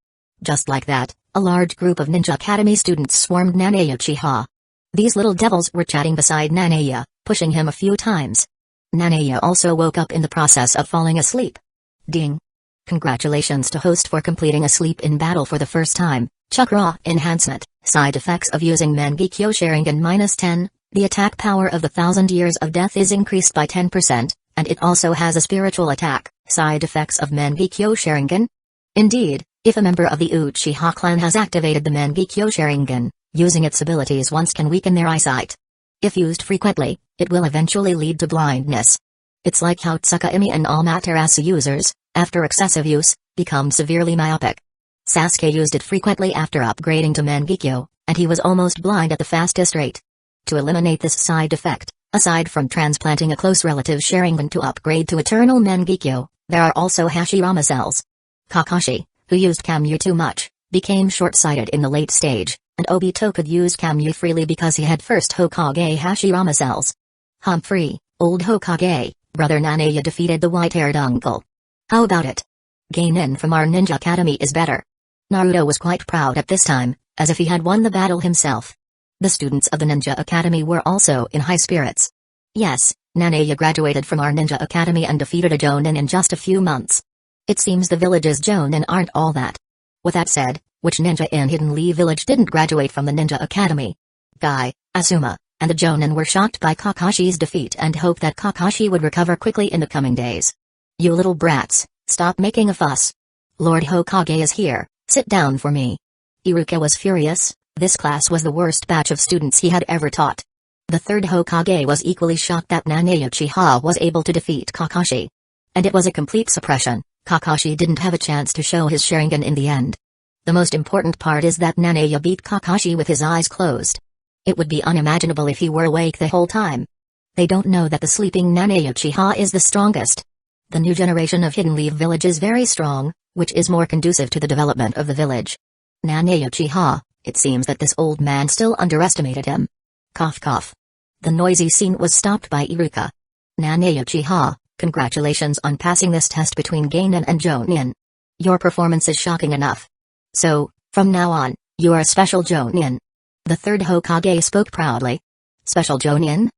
A: Just like that, a large group of Ninja Academy students swarmed Uchiha. These little devils were chatting beside Nanaya, pushing him a few times. Nanaya also woke up in the process of falling asleep. Ding. Congratulations to host for completing a sleep in battle for the first time. Chakra enhancement, side effects of using Mangekyo Sharingan -10, the attack power of the 1,000 years of death is increased by 10%, and it also has a spiritual attack, side effects of Mangekyo Sharingan. Indeed, if a member of the Uchiha clan has activated the Mangekyo Sharingan, using its abilities once can weaken their eyesight. If used frequently, it will eventually lead to blindness. It's like how Tsukuyomi and Amaterasu users, after excessive use, become severely myopic. Sasuke used it frequently after upgrading to Mangekyo, and he was almost blind at the fastest rate. To eliminate this side effect, aside from transplanting a close relative Sharingan to upgrade to Eternal Mangekyo, there are also Hashirama cells. Kakashi, who used Kamyu too much, became short-sighted in the late stage, and Obito could use Kamyu freely because he had first Hokage Hashirama cells. Humphrey, old Hokage, brother Nanaya defeated the white-haired uncle. How about it? Genin from our ninja academy is better. Naruto was quite proud at this time, as if he had won the battle himself. The students of the Ninja Academy were also in high spirits. Yes, Nanaya graduated from our Ninja Academy and defeated a Jonin in just a few months. It seems the village's Jonin aren't all that. With that said, which ninja in Hidden Leaf Village didn't graduate from the Ninja Academy? Guy, Asuma, and the Jonin were shocked by Kakashi's defeat and hoped that Kakashi would recover quickly in the coming days. You little brats, stop making a fuss. Lord Hokage is here, sit down for me. Iruka was furious. This class was the worst batch of students he had ever taught. The third Hokage was equally shocked that Uchiha was able to defeat Kakashi. And it was a complete suppression. Kakashi didn't have a chance to show his Sharingan in the end. The most important part is that Nanaya beat Kakashi with his eyes closed. It would be unimaginable if he were awake the whole time. They don't know that the sleeping Nane Uchiha is the strongest. The new generation of Hidden Leaf Village is very strong, which is more conducive to the development of the village. Nane Uchiha, it seems that this old man still underestimated him. Cough cough. The noisy scene was stopped by Iruka. Nane Uchiha, congratulations on passing this test between Geinin and Jonin. Your performance is shocking enough. So, from now on, you are a special Jonin. The third Hokage spoke proudly. Special Jonin?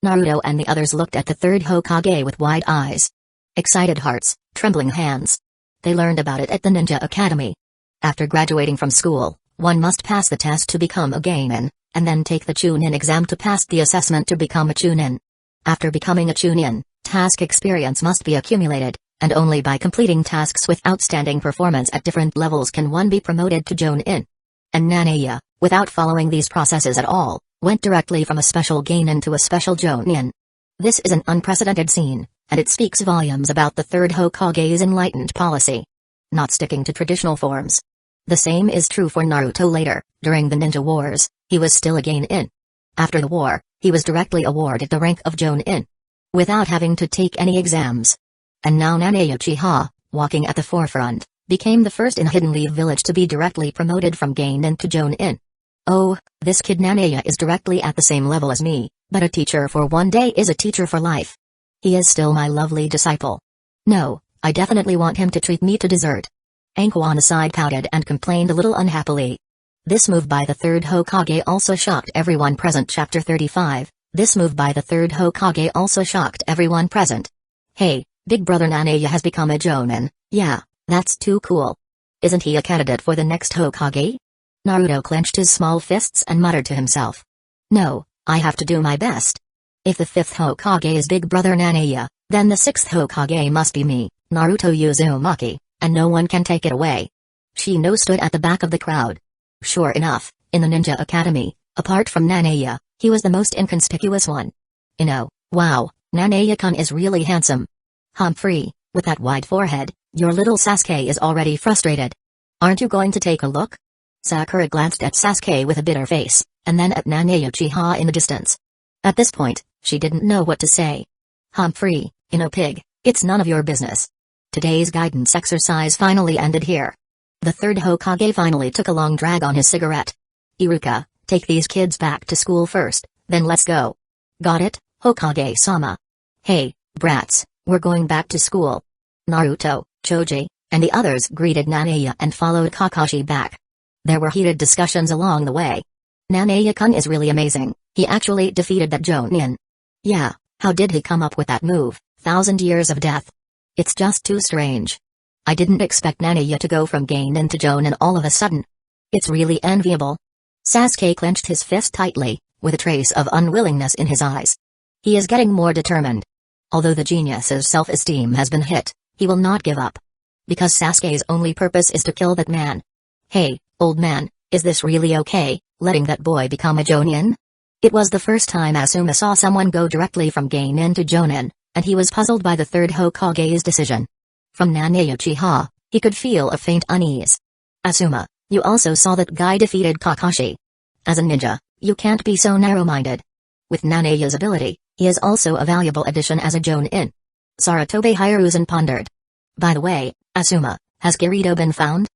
A: Naruto and the others looked at the third Hokage with wide eyes. Excited hearts, trembling hands. They learned about it at the Ninja Academy. After graduating from school, one must pass the test to become a Geinin, and then take the Chunin exam to pass the assessment to become a Chunin. After becoming a Chunin, task experience must be accumulated, and only by completing tasks with outstanding performance at different levels can one be promoted to Jonin. And Nanaya, without following these processes at all, went directly from a special Geinin to a special Jonin. This is an unprecedented scene, and it speaks volumes about the third Hokage's enlightened policy. Not sticking to traditional forms. The same is true for Naruto later, during the Ninja Wars, he was still a Geinin. After the war, he was directly awarded the rank of Jonin. Without having to take any exams. And now Nane Uchiha, walking at the forefront, became the first in Hidden Leaf Village to be directly promoted from Geinin to Jonin. Oh, this kid Nanaya is directly at the same level as me, but a teacher for one day is a teacher for life. He is still my lovely disciple. No, I definitely want him to treat me to dessert. Anko on the side pouted and complained a little unhappily. This move by the third Hokage also shocked everyone present. Chapter 35. This move by the third Hokage also shocked everyone present. Hey, big brother Nanaya has become a Jonin, yeah, that's too cool. Isn't he a candidate for the next Hokage? Naruto clenched his small fists and muttered to himself. No, I have to do my best. If the fifth Hokage is big brother Nanaya, then the sixth Hokage must be me, Naruto Uzumaki, and no one can take it away. Shino stood at the back of the crowd. Sure enough, in the Ninja Academy, apart from Nanaya, he was the most inconspicuous one. Wow, Nanaya-kun is really handsome. Humphrey, with that wide forehead, your little Sasuke is already frustrated. Aren't you going to take a look? Sakura glanced at Sasuke with a bitter face, and then at Nane Uchiha in the distance. At this point, she didn't know what to say. Humphrey, pig, it's none of your business. Today's guidance exercise finally ended here. The third Hokage finally took a long drag on his cigarette. Iruka, take these kids back to school first, then let's go. Got it, Hokage-sama. Hey, brats, we're going back to school. Naruto, Choji, and the others greeted Nanaya and followed Kakashi back. There were heated discussions along the way. Nanaya-kun is really amazing, he actually defeated that Jonin. Yeah, how did he come up with that move, 1,000 years of death? It's just too strange. I didn't expect Nanaya to go from Geinin to Jonin all of a sudden. It's really enviable. Sasuke clenched his fist tightly, with a trace of unwillingness in his eyes. He is getting more determined. Although the genius's self-esteem has been hit, he will not give up. Because Sasuke's only purpose is to kill that man. Hey, old man, is this really okay, letting that boy become a Jonin? It was the first time Asuma saw someone go directly from Geinin to Jonin, and he was puzzled by the third Hokage's decision. From Nane Uchiha, he could feel a faint unease. Asuma, you also saw that guy defeated Kakashi. As a ninja, you can't be so narrow-minded. With Nanaya's ability, he is also a valuable addition as a Jonin. Sarutobi Hiruzen pondered. By the way, Asuma, has Kirito been found?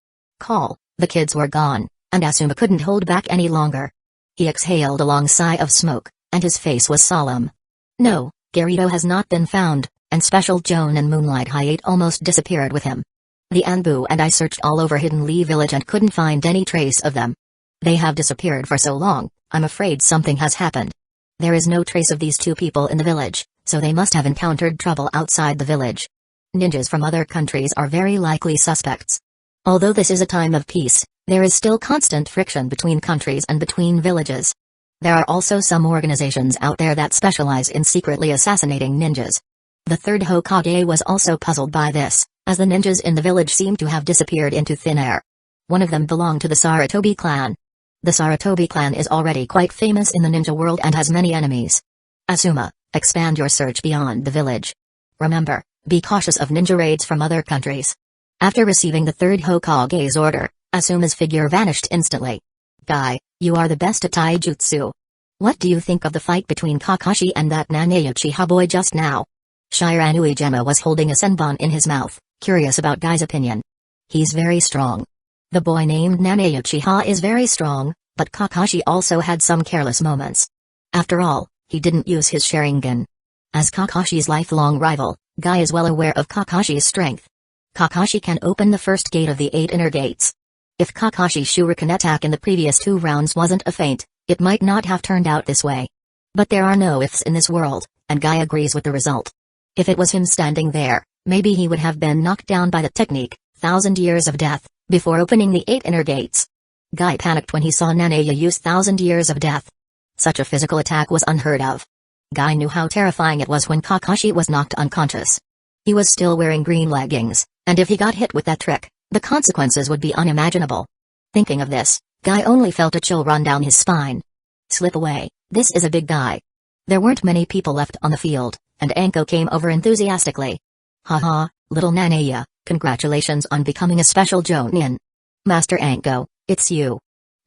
A: The kids were gone, and Asuma couldn't hold back any longer. He exhaled a long sigh of smoke, and his face was solemn. No, Kirito has not been found, and Special Jonin Moonlight Hyate almost disappeared with him. The Anbu and I searched all over Hidden Leaf Village and couldn't find any trace of them. They have disappeared for so long, I'm afraid something has happened. There is no trace of these two people in the village, so they must have encountered trouble outside the village. Ninjas from other countries are very likely suspects. Although this is a time of peace, there is still constant friction between countries and between villages. There are also some organizations out there that specialize in secretly assassinating ninjas. The third Hokage was also puzzled by this, as the ninjas in the village seemed to have disappeared into thin air. One of them belonged to the Sarutobi clan. The Sarutobi clan is already quite famous in the ninja world and has many enemies. Asuma, expand your search beyond the village. Remember, be cautious of ninja raids from other countries. After receiving the third Hokage's order, Asuma's figure vanished instantly. Guy, you are the best at taijutsu. What do you think of the fight between Kakashi and that Nanae Uchiha boy just now? Shiranui Gemma was holding a senbon in his mouth, curious about Guy's opinion. He's very strong. The boy named Nanae Uchiha is very strong, but Kakashi also had some careless moments. After all, he didn't use his Sharingan. As Kakashi's lifelong rival, Guy is well aware of Kakashi's strength. Kakashi can open the first gate of the 8 inner gates. If Kakashi's shuriken attack in the previous 2 rounds wasn't a feint, it might not have turned out this way. But there are no ifs in this world, and Guy agrees with the result. If it was him standing there, maybe he would have been knocked down by the technique, 1,000 Years of Death, before opening the 8 inner gates. Guy panicked when he saw Nanae use 1,000 Years of Death. Such a physical attack was unheard of. Guy knew how terrifying it was when Kakashi was knocked unconscious. He was still wearing green leggings, and if he got hit with that trick, the consequences would be unimaginable. Thinking of this, Guy only felt a chill run down his spine. Slip away, this is a big guy. There weren't many people left on the field, and Anko came over enthusiastically. Haha, little Nanae, congratulations on becoming a special Jonin. Master Anko, it's you.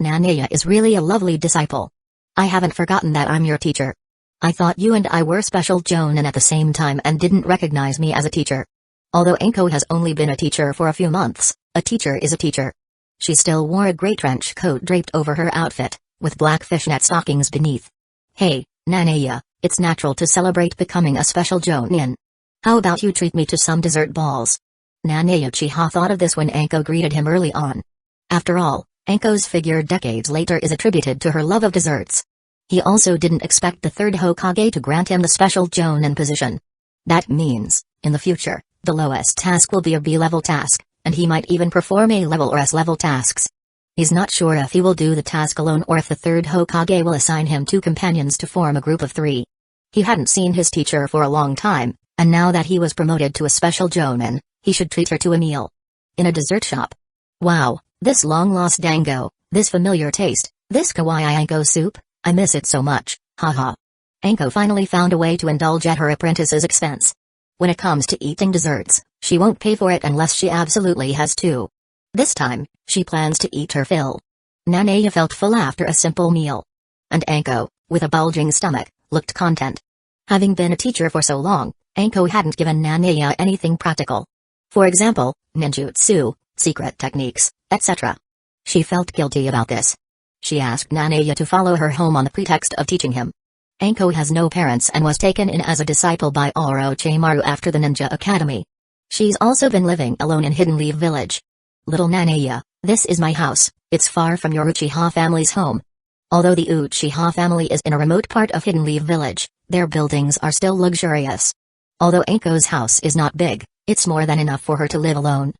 A: Nanae is really a lovely disciple. I haven't forgotten that I'm your teacher. I thought you and I were special Jonin at the same time and didn't recognize me as a teacher. Although Anko has only been a teacher for a few months, a teacher is a teacher. She still wore a gray trench coat draped over her outfit, with black fishnet stockings beneath. Hey, Nanae, it's natural to celebrate becoming a special Jonin. How about you treat me to some dessert balls? Nanae Uchiha thought of this when Anko greeted him early on. After all, Anko's figure decades later is attributed to her love of desserts. He also didn't expect the 3rd Hokage to grant him the special Jonin position. That means, in the future, the lowest task will be a B-level task, and he might even perform A-level or S-level tasks. He's not sure if he will do the task alone or if the 3rd Hokage will assign him 2 companions to form a group of 3. He hadn't seen his teacher for a long time, and now that he was promoted to a special Jonin, he should treat her to a meal. In a dessert shop. Wow, this long-lost dango, this familiar taste, this kawaii Anko soup, I miss it so much, haha. Anko finally found a way to indulge at her apprentice's expense. When it comes to eating desserts, she won't pay for it unless she absolutely has to. This time, she plans to eat her fill. Nanae felt full after a simple meal. And Anko, with a bulging stomach, looked content. Having been a teacher for so long, Anko hadn't given Nanae anything practical. For example, ninjutsu, secret techniques, etc. She felt guilty about this. She asked Nanae to follow her home on the pretext of teaching him. Anko has no parents and was taken in as a disciple by Orochimaru after the Ninja Academy. She's also been living alone in Hidden Leaf Village. Little Nanae, this is my house, it's far from your Uchiha family's home. Although the Uchiha family is in a remote part of Hidden Leaf Village, their buildings are still luxurious. Although Anko's house is not big, it's more than enough for her to live alone.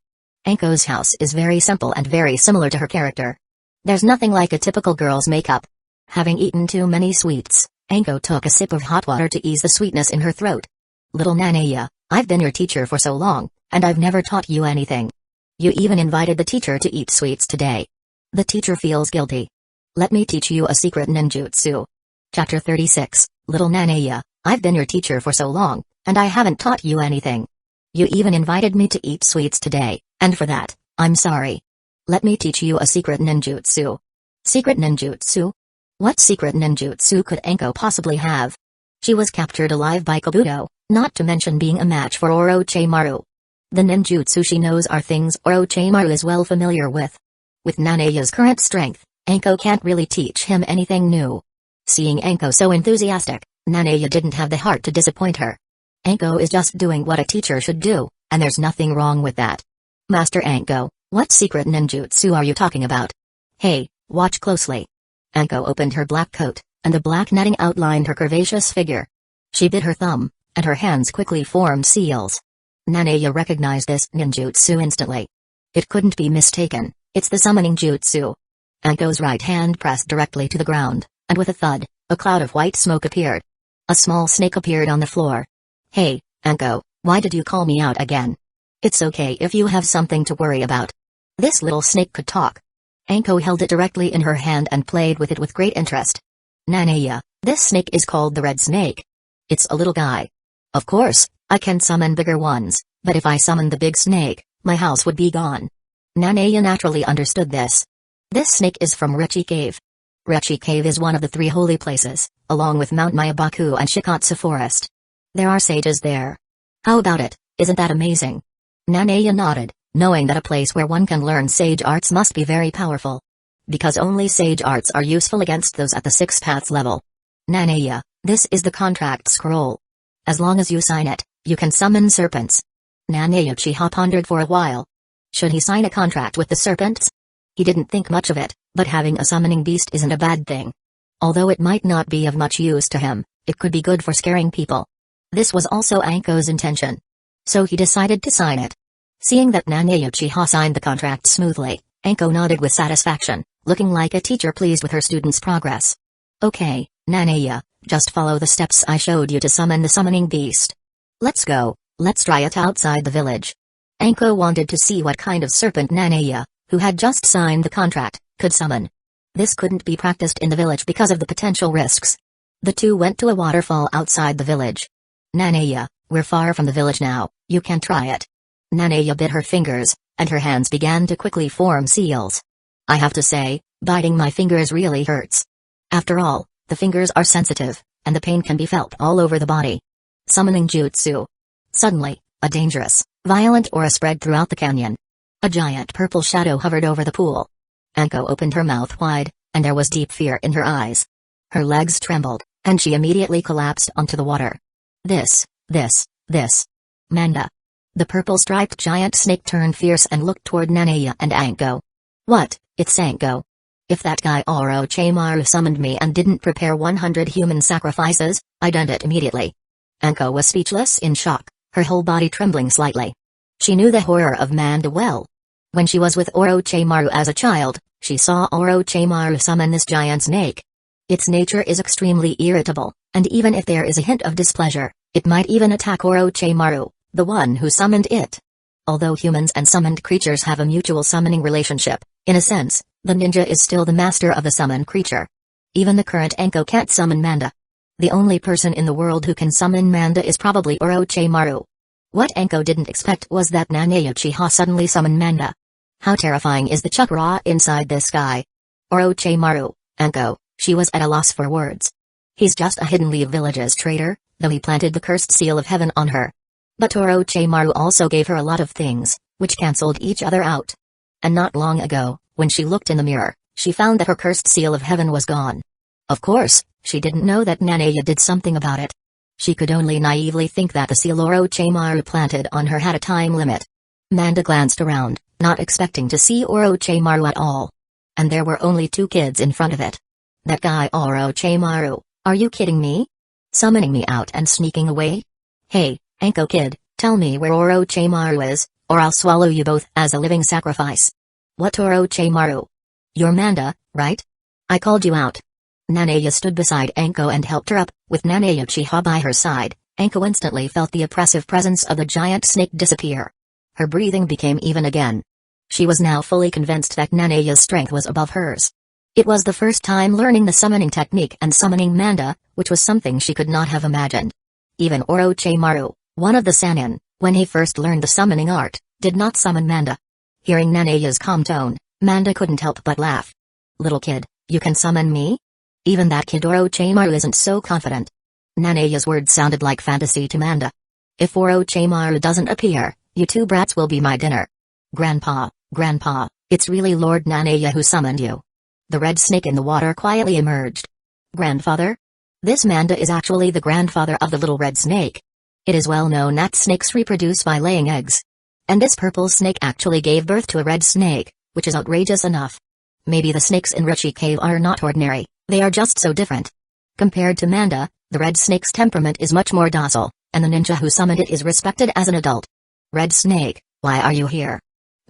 A: Anko's house is very simple and very similar to her character. There's nothing like a typical girl's makeup. Having eaten too many sweets, Anko took a sip of hot water to ease the sweetness in her throat. Little Nanae, I've been your teacher for so long, and I've never taught you anything. You even invited the teacher to eat sweets today. The teacher feels guilty. Let me teach you a secret ninjutsu. Chapter 36, Little Nanae, I've been your teacher for so long, and I haven't taught you anything. You even invited me to eat sweets today, and for that, I'm sorry. Let me teach you a secret ninjutsu. Secret ninjutsu? What secret ninjutsu could Anko possibly have? She was captured alive by Kabuto, not to mention being a match for Orochimaru. The ninjutsu she knows are things Orochimaru is well familiar with. With Nanae's current strength, Anko can't really teach him anything new. Seeing Anko so enthusiastic, Nanae didn't have the heart to disappoint her. Anko is just doing what a teacher should do, and there's nothing wrong with that. Master Anko, what secret ninjutsu are you talking about? Hey, watch closely. Anko opened her black coat, and the black netting outlined her curvaceous figure. She bit her thumb, and her hands quickly formed seals. Nanae recognized this ninjutsu instantly. It couldn't be mistaken, it's the summoning jutsu. Anko's right hand pressed directly to the ground, and with a thud, a cloud of white smoke appeared. A small snake appeared on the floor. Hey, Anko, why did you call me out again? It's okay if you have something to worry about. This little snake could talk. Anko held it directly in her hand and played with it with great interest. Nanae, this snake is called the red snake. It's a little guy. Of course, I can summon bigger ones, but if I summon the big snake, my house would be gone. Nanae naturally understood this. This snake is from Richie Cave. Rechi Cave is one of the 3 holy places, along with Mount Mayabaku and Shikatsu Forest. There are sages there. How about it, isn't that amazing? Nanaya nodded, knowing that a place where one can learn sage arts must be very powerful. Because only sage arts are useful against those at the 6th path level. Nanaya, this is the contract scroll. As long as you sign it, you can summon serpents. Nanaya Uchiha pondered for a while. Should he sign a contract with the serpents? He didn't think much of it, but having a summoning beast isn't a bad thing. Although it might not be of much use to him, it could be good for scaring people. This was also Anko's intention. So he decided to sign it. Seeing that Nanaya Uchiha signed the contract smoothly, Anko nodded with satisfaction, looking like a teacher pleased with her student's progress. Okay, Nanaya, just follow the steps I showed you to summon the summoning beast. Let's go, let's try it outside the village. Anko wanted to see what kind of serpent Nanaya, who had just signed the contract, could summon. This couldn't be practiced in the village because of the potential risks. The two went to a waterfall outside the village. Nanaya, we're far from the village now, you can try it. Nanaya bit her fingers, and her hands began to quickly form seals. I have to say, biting my fingers really hurts. After all, the fingers are sensitive, and the pain can be felt all over the body. Summoning jutsu. Suddenly, a dangerous, violent aura spread throughout the canyon. A giant purple shadow hovered over the pool. Anko opened her mouth wide, and there was deep fear in her eyes. Her legs trembled, and she immediately collapsed onto the water. This. Manda. The purple-striped giant snake turned fierce and looked toward Nanaya and Anko. What, it's Anko. If that guy Orochimaru summoned me and didn't prepare 100 human sacrifices, I'd end it immediately. Anko was speechless in shock, her whole body trembling slightly. She knew the horror of Manda well. When she was with Orochimaru as a child, she saw Orochimaru summon this giant snake. Its nature is extremely irritable, and even if there is a hint of displeasure, it might even attack Orochimaru, the one who summoned it. Although humans and summoned creatures have a mutual summoning relationship, in a sense, the ninja is still the master of the summoned creature. Even the current Anko can't summon Manda. The only person in the world who can summon Manda is probably Orochimaru. What Anko didn't expect was that Nanaya Uchiha suddenly summoned Manda. How terrifying is the chakra inside this guy? Orochimaru, Anko, she was at a loss for words. He's just a Hidden Leaf Village's traitor, though he planted the cursed seal of heaven on her. But Orochimaru also gave her a lot of things, which cancelled each other out. And not long ago, when she looked in the mirror, she found that her cursed seal of heaven was gone. Of course, she didn't know that Nanaya did something about it. She could only naively think that the seal Orochimaru planted on her had a time limit. Manda glanced around, not expecting to see Orochimaru at all. And there were only 2 kids in front of it. That guy Orochimaru, are you kidding me? Summoning me out and sneaking away? Hey, Anko kid, tell me where Orochimaru is, or I'll swallow you both as a living sacrifice. What Orochimaru? You're Manda, right? I called you out. Nanaya stood beside Anko and helped her up, with Nanaya Uchiha by her side. Anko instantly felt the oppressive presence of the giant snake disappear. Her breathing became even again. She was now fully convinced that Nanaya's strength was above hers. It was the first time learning the summoning technique and summoning Manda, which was something she could not have imagined. Even Orochimaru, one of the Sannin, when he first learned the summoning art, did not summon Manda. Hearing Nanaya's calm tone, Manda couldn't help but laugh. Little kid, you can summon me? Even that kid Orochimaru isn't so confident. Nanaya's words sounded like fantasy to Manda. If Orochimaru doesn't appear, you 2 brats will be my dinner. Grandpa, it's really Lord Nanaya who summoned you. The red snake in the water quietly emerged. Grandfather? This Manda is actually the grandfather of the little red snake. It is well known that snakes reproduce by laying eggs. And this purple snake actually gave birth to a red snake, which is outrageous enough. Maybe the snakes in Rechi Cave are not ordinary, they are just so different. Compared to Manda, the red snake's temperament is much more docile, and the ninja who summoned it is respected as an adult. Red snake, why are you here?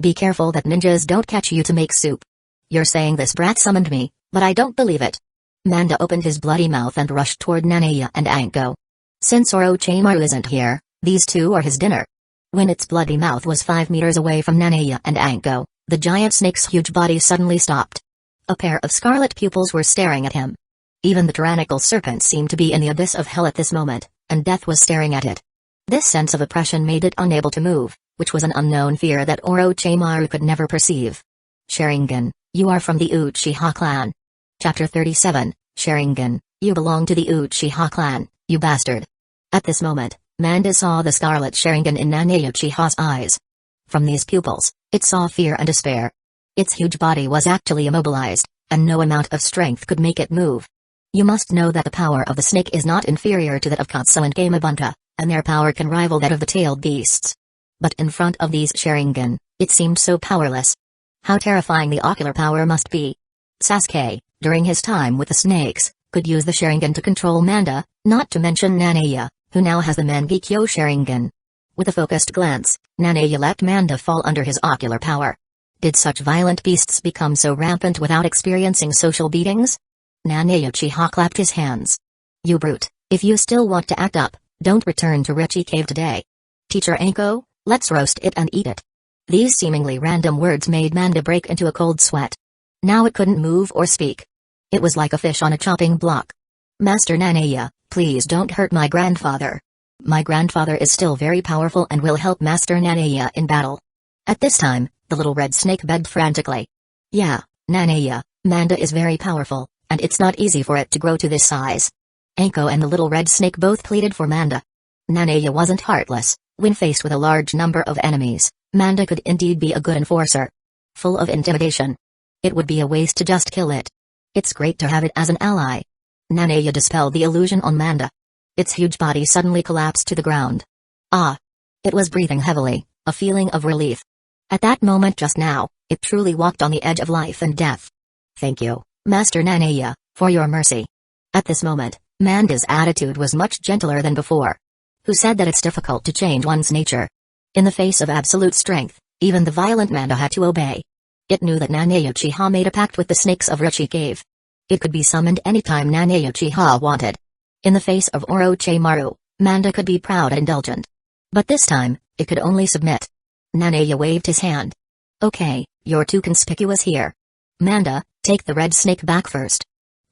A: Be careful that ninjas don't catch you to make soup. You're saying this brat summoned me, but I don't believe it. Manda opened his bloody mouth and rushed toward Nanaya and Anko. Since Orochimaru isn't here, these 2 are his dinner. When its bloody mouth was 5 meters away from Nanaya and Anko, the giant snake's huge body suddenly stopped. A pair of scarlet pupils were staring at him. Even the tyrannical serpent seemed to be in the abyss of hell at this moment, and death was staring at it. This sense of oppression made it unable to move, which was an unknown fear that Orochimaru could never perceive. Sharingan, you are from the Uchiha clan. Chapter 37, Sharingan, you belong to the Uchiha clan, you bastard. At this moment, Manda saw the scarlet Sharingan in Nane Uchiha's eyes. From these pupils, it saw fear and despair. Its huge body was actually immobilized, and no amount of strength could make it move. You must know that the power of the snake is not inferior to that of Katsu and Gamabunta, and their power can rival that of the tailed beasts. But in front of these Sharingan, it seemed so powerless. How terrifying the ocular power must be. Sasuke, during his time with the snakes, could use the Sharingan to control Manda, not to mention Nanaya, who now has the Mangekyo Sharingan. With a focused glance, Nanaya let Manda fall under his ocular power. Did such violent beasts become so rampant without experiencing social beatings? Nanaya Uchiha clapped his hands. You brute, if you still want to act up, don't return to Richie Cave today. Teacher Anko, let's roast it and eat it. These seemingly random words made Manda break into a cold sweat. Now it couldn't move or speak. It was like a fish on a chopping block. Master Nanaya, please don't hurt my grandfather. My grandfather is still very powerful and will help Master Nanaya in battle. At this time, the little red snake begged frantically. Yeah, Nanaya, Manda is very powerful, and it's not easy for it to grow to this size. Anko and the little red snake both pleaded for Manda. Nanaya wasn't heartless. When faced with a large number of enemies, Manda could indeed be a good enforcer. Full of intimidation. It would be a waste to just kill it. It's great to have it as an ally. Nanaya dispelled the illusion on Manda. Its huge body suddenly collapsed to the ground. Ah! It was breathing heavily, a feeling of relief. At that moment just now, it truly walked on the edge of life and death. Thank you, Master Nanaya, for your mercy. At this moment, Manda's attitude was much gentler than before. Who said that it's difficult to change one's nature? In the face of absolute strength, even the violent Manda had to obey. It knew that Nane Uchiha made a pact with the snakes of Richie Cave. It could be summoned anytime Nane Uchiha wanted. In the face of Orochimaru, Manda could be proud and indulgent. But this time, it could only submit. Nanaya waved his hand. Okay, you're too conspicuous here. Manda, take the red snake back first.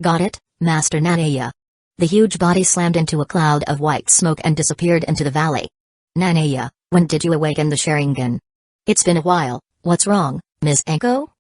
A: Got it, Master Nanaya. The huge body slammed into a cloud of white smoke and disappeared into the valley. Nanaya, when did you awaken the Sharingan? It's been a while, what's wrong, Ms. Anko?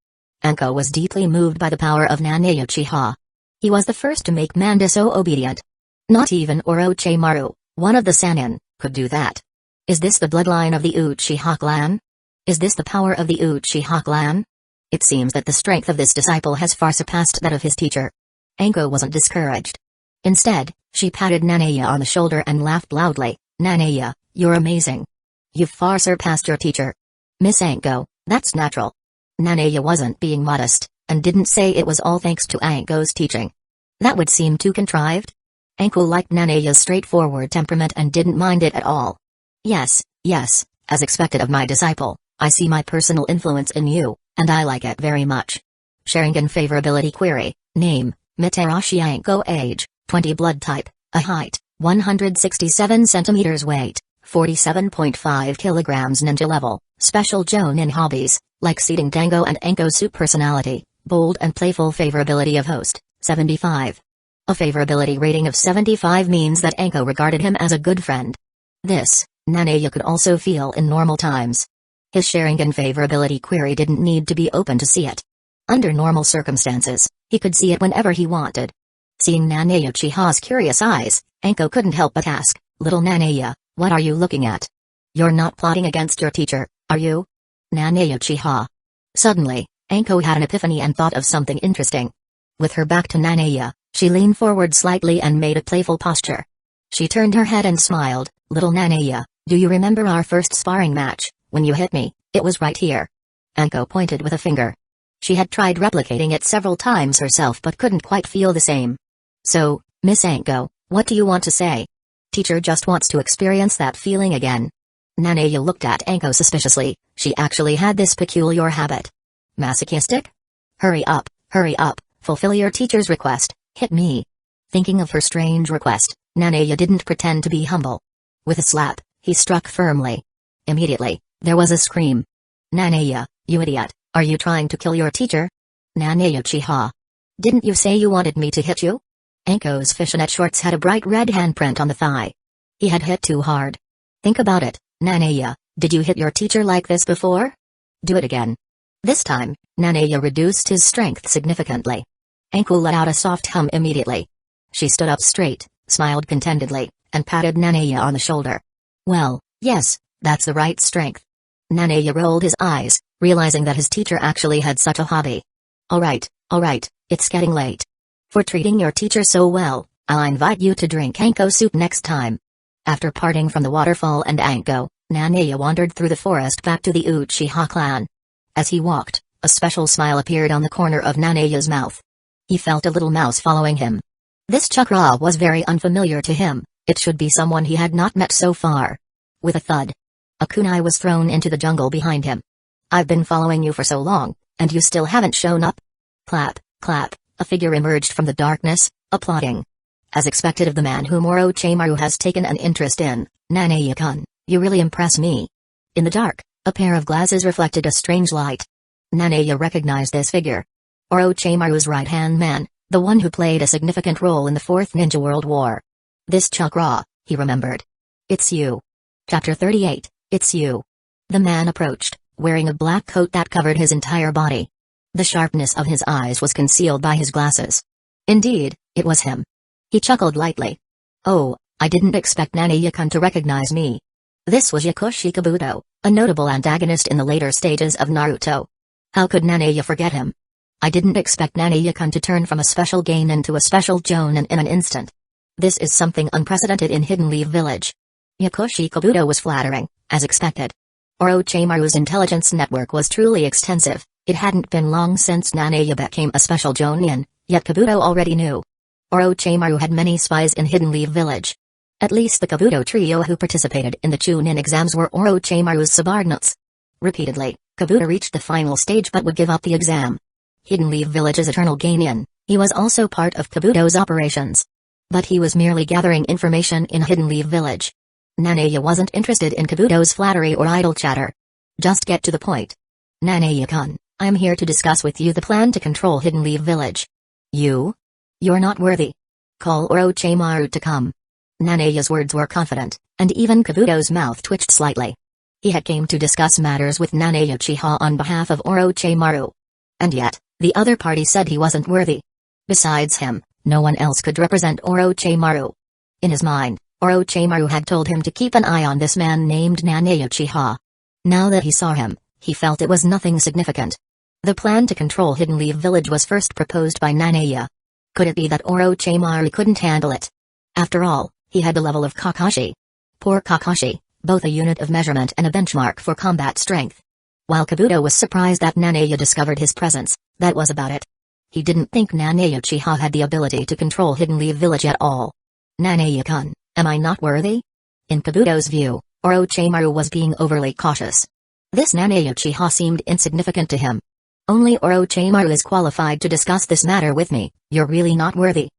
A: Anko was deeply moved by the power of Nane Uchiha. He was the first to make Manda so obedient. Not even Orochimaru, one of the Sannin, could do that. Is this the bloodline of the Uchiha clan? Is this the power of the Uchiha clan? It seems that the strength of this disciple has far surpassed that of his teacher. Anko wasn't discouraged. Instead, she patted Nanaya on the shoulder and laughed loudly. Nanaya, you're amazing. You've far surpassed your teacher. Miss Anko, that's natural. Nanaya wasn't being modest, and didn't say it was all thanks to Anko's teaching. That would seem too contrived. Anko liked Nanaya's straightforward temperament and didn't mind it at all. Yes, as expected of my disciple, I see my personal influence in you, and I like it very much. Sharingan favorability query, name, Mitarashi Anko, age, 20, blood type, a height, 167 centimeters, weight, 47.5 kilograms, ninja level, special Jonin hobbies, like seating Dango and Anko soup, personality, bold and playful, favorability of host, 75. A favorability rating of 75 means that Anko regarded him as a good friend. This, Nanaya could also feel in normal times. His Sharingan favorability query didn't need to be open to see it. Under normal circumstances, he could see it whenever he wanted. Seeing Nanaya Uchiha's curious eyes, Anko couldn't help but ask, little Nanaya, what are you looking at? You're not plotting against your teacher, are you? Nanaya Uchiha. Suddenly, Anko had an epiphany and thought of something interesting. With her back to Nanaya, she leaned forward slightly and made a playful posture. She turned her head and smiled, little Nanaya, do you remember our first sparring match, when you hit me, it was right here. Anko pointed with a finger. She had tried replicating it several times herself but couldn't quite feel the same. So, Miss Anko, what do you want to say? Teacher just wants to experience that feeling again. Nanaya looked at Anko suspiciously. She actually had this peculiar habit. Masochistic? Hurry up, fulfill your teacher's request, hit me. Thinking of her strange request, Nanaya didn't pretend to be humble. With a slap, he struck firmly. Immediately, there was a scream. Nanaya, you idiot, are you trying to kill your teacher? Nanaya Uchiha. Didn't you say you wanted me to hit you? Anko's fishnet shorts had a bright red handprint on the thigh. He had hit too hard. Think about it, Nanaya, did you hit your teacher like this before? Do it again. This time, Nanaya reduced his strength significantly. Anko let out a soft hum immediately. She stood up straight, smiled contentedly, and patted Nanaya on the shoulder. Well, yes, that's the right strength. Nanaya rolled his eyes, realizing that his teacher actually had such a hobby. Alright, it's getting late. For treating your teacher so well, I'll invite you to drink Anko soup next time. After parting from the waterfall and Anko, Nanaya wandered through the forest back to the Uchiha clan. As he walked, a special smile appeared on the corner of Nanaya's mouth. He felt a little mouse following him. This chakra was very unfamiliar to him, it should be someone he had not met so far. With a thud, a kunai was thrown into the jungle behind him. I've been following you for so long, and you still haven't shown up? Clap, clap, a figure emerged from the darkness, applauding. As expected of the man whom Orochimaru has taken an interest in, Nanaya-kun, you really impress me. In the dark, a pair of glasses reflected a strange light. Nanaya recognized this figure. Orochimaru's right-hand man, the one who played a significant role in the Fourth Ninja World War. This chakra, he remembered. It's you. Chapter 38, It's you. The man approached, wearing a black coat that covered his entire body. The sharpness of his eyes was concealed by his glasses. Indeed, it was him. He chuckled lightly. Oh, I didn't expect Nanaya-kun to recognize me. This was Yakushi Kabuto, a notable antagonist in the later stages of Naruto. How could Nanaya forget him? I didn't expect Nanaya-kun to turn from a special Genin into a special Jonin in an instant. This is something unprecedented in Hidden Leaf Village. Yakushi Kabuto was flattering, as expected. Orochimaru's intelligence network was truly extensive. It hadn't been long since Nanaya became a special Jonin, yet Kabuto already knew. Orochimaru had many spies in Hidden Leaf Village. At least the Kabuto trio who participated in the Chunin exams were Orochimaru's subordinates. Repeatedly, Kabuto reached the final stage but would give up the exam. Hidden Leaf Village's eternal Genin, he was also part of Kabuto's operations. But he was merely gathering information in Hidden Leaf Village. Nanaya wasn't interested in Kabuto's flattery or idle chatter. Just get to the point. Nanaya-kun, I'm here to discuss with you the plan to control Hidden Leaf Village. You're not worthy. Call Orochimaru to come. Nanaya's words were confident, and even Kabuto's mouth twitched slightly. He had came to discuss matters with Nanaya Uchiha on behalf of Orochimaru. And yet, the other party said he wasn't worthy. Besides him, no one else could represent Orochimaru. In his mind, Orochimaru had told him to keep an eye on this man named Nanaya Uchiha. Now that he saw him, he felt it was nothing significant. The plan to control Hidden Leaf Village was first proposed by Nanaya. Could it be that Orochimaru couldn't handle it? After all, he had the level of Kakashi. Poor Kakashi, both a unit of measurement and a benchmark for combat strength. While Kabuto was surprised that Nanaya discovered his presence, that was about it. He didn't think Nanaya Uchiha had the ability to control Hidden Leaf Village at all. Nanaya-kun, am I not worthy? In Kabuto's view, Orochimaru was being overly cautious. This Nanaya Uchiha seemed insignificant to him. Only Orochimaru is qualified to discuss this matter with me, you're really not worthy.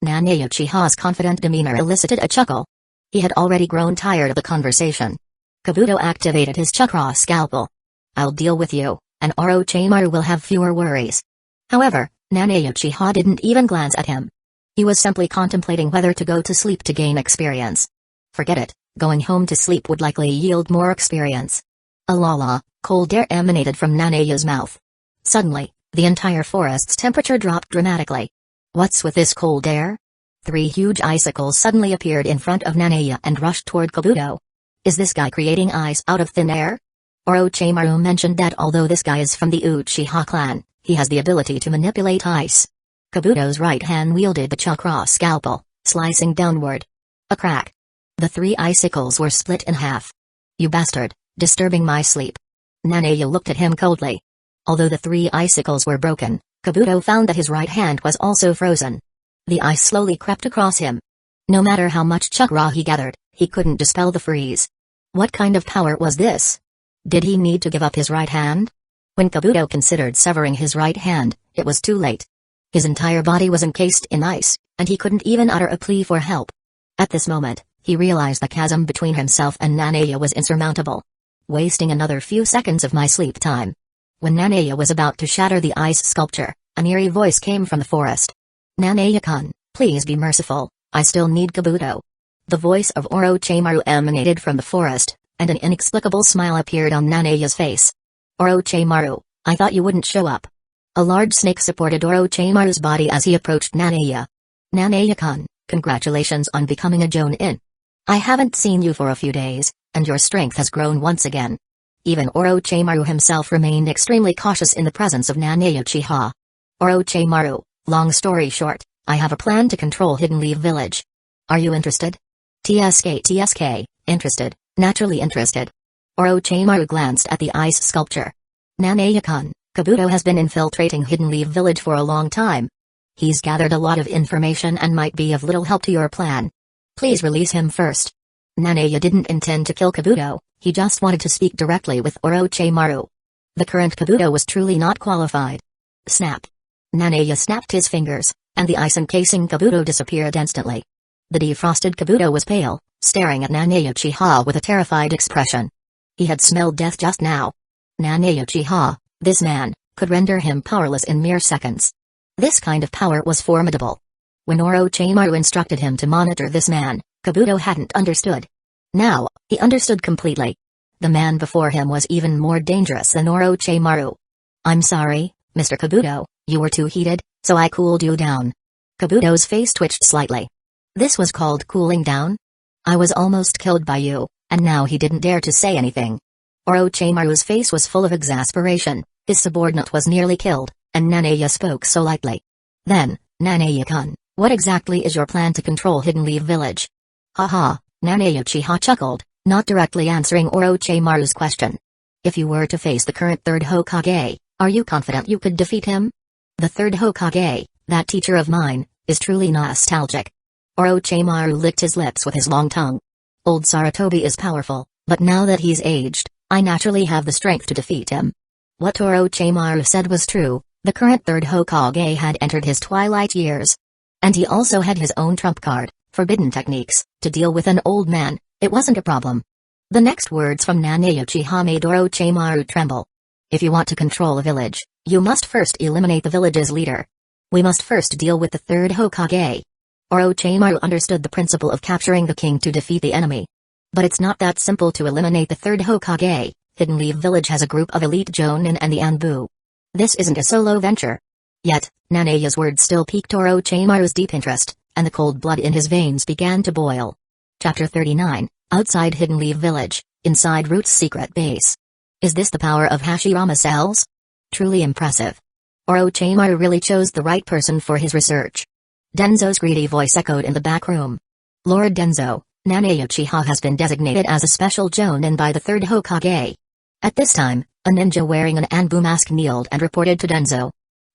A: Nanaya Uchiha's confident demeanor elicited a chuckle. He had already grown tired of the conversation. Kabuto activated his chakra scalpel. I'll deal with you, and Orochimaru will have fewer worries. However, Nanaya Uchiha didn't even glance at him. He was simply contemplating whether to go to sleep to gain experience. Forget it, going home to sleep would likely yield more experience. A la cold air emanated from Nanaya's mouth. Suddenly, the entire forest's temperature dropped dramatically. What's with this cold air? 3 huge icicles suddenly appeared in front of Nanaya and rushed toward Kabuto. Is this guy creating ice out of thin air? Orochimaru mentioned that although this guy is from the Uchiha clan, he has the ability to manipulate ice. Kabuto's right hand wielded the chakra scalpel, slicing downward. A crack. The 3 icicles were split in half. You bastard, disturbing my sleep. Nanaya looked at him coldly. Although the 3 icicles were broken, Kabuto found that his right hand was also frozen. The ice slowly crept across him. No matter how much chakra he gathered, he couldn't dispel the freeze. What kind of power was this? Did he need to give up his right hand? When Kabuto considered severing his right hand, it was too late. His entire body was encased in ice, and he couldn't even utter a plea for help. At this moment, he realized the chasm between himself and Nanaya was insurmountable. Wasting another few seconds of my sleep time. When Nanaya was about to shatter the ice sculpture, an eerie voice came from the forest. Nanaya-kun, please be merciful, I still need Kabuto. The voice of Orochimaru emanated from the forest, and an inexplicable smile appeared on Nanaya's face. Orochimaru, I thought you wouldn't show up. A large snake supported Orochimaru's body as he approached Nanaya. Nanaya-kun, congratulations on becoming a Jonin. I haven't seen you for a few days, and your strength has grown once again. Even Orochimaru himself remained extremely cautious in the presence of Nanaya Uchiha. Orochimaru, long story short, I have a plan to control Hidden Leaf Village. Are you interested? TSK, interested, naturally interested. Orochimaru glanced at the ice sculpture. Nanaya-kun, Kabuto has been infiltrating Hidden Leaf Village for a long time. He's gathered a lot of information and might be of little help to your plan. Please release him first. Nanaya didn't intend to kill Kabuto, he just wanted to speak directly with Orochimaru. The current Kabuto was truly not qualified. Snap. Nanaya snapped his fingers, and the ice encasing Kabuto disappeared instantly. The defrosted Kabuto was pale, staring at Nanaya Uchiha with a terrified expression. He had smelled death just now. Nanaya Uchiha, this man, could render him powerless in mere seconds. This kind of power was formidable. When Orochimaru instructed him to monitor this man, Kabuto hadn't understood. Now, he understood completely. The man before him was even more dangerous than Orochimaru. I'm sorry, Mr. Kabuto, you were too heated, so I cooled you down. Kabuto's face twitched slightly. This was called cooling down? I was almost killed by you, and now he didn't dare to say anything. Orochimaru's face was full of exasperation, his subordinate was nearly killed, and Nanaya spoke so lightly. Then, Nanaya-kun, what exactly is your plan to control Hidden Leaf Village? Haha, Nanaya Uchiha chuckled, not directly answering Orochimaru's question. If you were to face the current third Hokage, are you confident you could defeat him? The third Hokage, that teacher of mine, is truly nostalgic. Orochimaru licked his lips with his long tongue. Old Sarutobi is powerful, but now that he's aged, I naturally have the strength to defeat him. What Orochimaru said was true, the current third Hokage had entered his twilight years. And he also had his own trump card, forbidden techniques, to deal with an old man. It wasn't a problem. The next words from Nanaya Uchiha made Orochimaru tremble. If you want to control a village, you must first eliminate the village's leader. We must first deal with the third Hokage. Orochimaru understood the principle of capturing the king to defeat the enemy. But it's not that simple to eliminate the third Hokage. Hidden Leaf Village has a group of elite Jonin and the Anbu. This isn't a solo venture. Yet, Nanaya's words still piqued Orochimaru's deep interest, and the cold blood in his veins began to boil. Chapter 39, Outside Hidden Leaf Village, Inside Root's Secret Base. Is this the power of Hashirama cells? Truly impressive. Orochimaru really chose the right person for his research. Danzō's greedy voice echoed in the back room. Lord Danzō, Nanaya Uchiha has been designated as a special Jonin by the third Hokage. At this time, a ninja wearing an Anbu mask kneeled and reported to Danzō.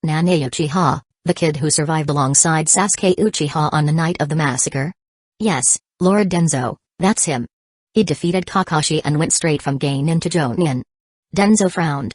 A: Nanaya Uchiha, the kid who survived alongside Sasuke Uchiha on the night of the massacre? Yes, Lord Danzō, that's him. He defeated Kakashi and went straight from Genin to Jonin. Danzō frowned.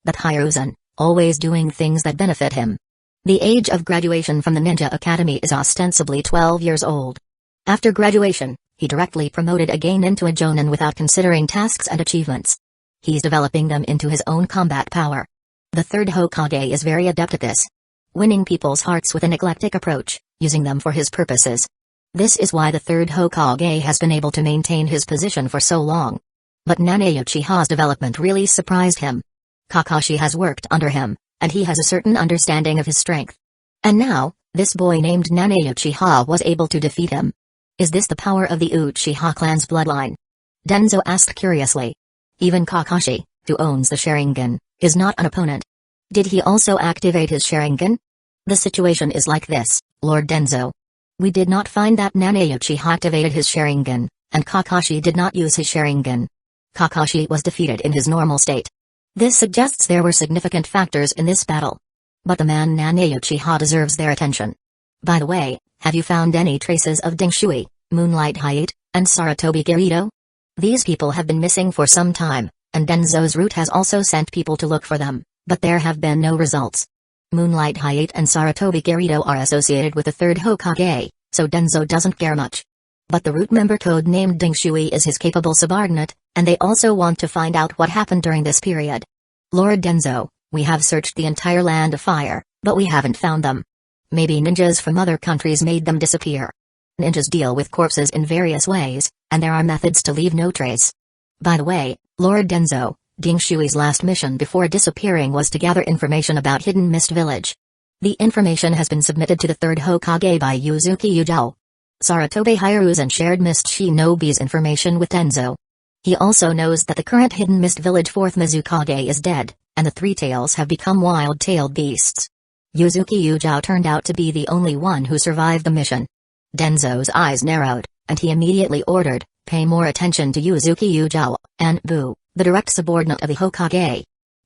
A: But Hiruzen, always doing things that benefit him. The age of graduation from the Ninja Academy is ostensibly 12 years old. After graduation, he directly promoted a Genin to a Jonin without considering tasks and achievements. He's developing them into his own combat power. The third Hokage is very adept at this. Winning people's hearts with an eclectic approach, using them for his purposes. This is why the third Hokage has been able to maintain his position for so long. But Nanaya Uchiha's development really surprised him. Kakashi has worked under him, and he has a certain understanding of his strength. And now, this boy named Nanaya Uchiha was able to defeat him. Is this the power of the Uchiha clan's bloodline? Danzō asked curiously. Even Kakashi, who owns the Sharingan, is not an opponent. Did he also activate his Sharingan? The situation is like this, Lord Danzō. We did not find that Nanaya Uchiha activated his Sharingan, and Kakashi did not use his Sharingan. Kakashi was defeated in his normal state. This suggests there were significant factors in this battle. But the man Nanaya Uchiha deserves their attention. By the way, have you found any traces of Ding Shui, Moonlight Hyate, and Sarutobi Garito? These people have been missing for some time, and Danzō's route has also sent people to look for them, but there have been no results. Moonlight Hyate and Sarutobi Garito are associated with the third Hokage, so Danzō doesn't care much. But the root member code-named Ding Shui is his capable subordinate, and they also want to find out what happened during this period. Lord Danzō, we have searched the entire Land of Fire, but we haven't found them. Maybe ninjas from other countries made them disappear. Ninjas deal with corpses in various ways, and there are methods to leave no trace. By the way, Lord Danzō, Ding Shui's last mission before disappearing was to gather information about Hidden Mist Village. The information has been submitted to the third Hokage by Yuzuki Yujou. Sarutobi Hiruzen shared Mist Shinobi's information with Danzō. He also knows that the current Hidden Mist Village 4th Mizukage is dead, and the Three Tails have become wild-tailed beasts. Yuzuki Yujou turned out to be the only one who survived the mission. Danzō's eyes narrowed, and he immediately ordered, "Pay more attention to Yuzuki Yujou, and Bu, the direct subordinate of the Hokage."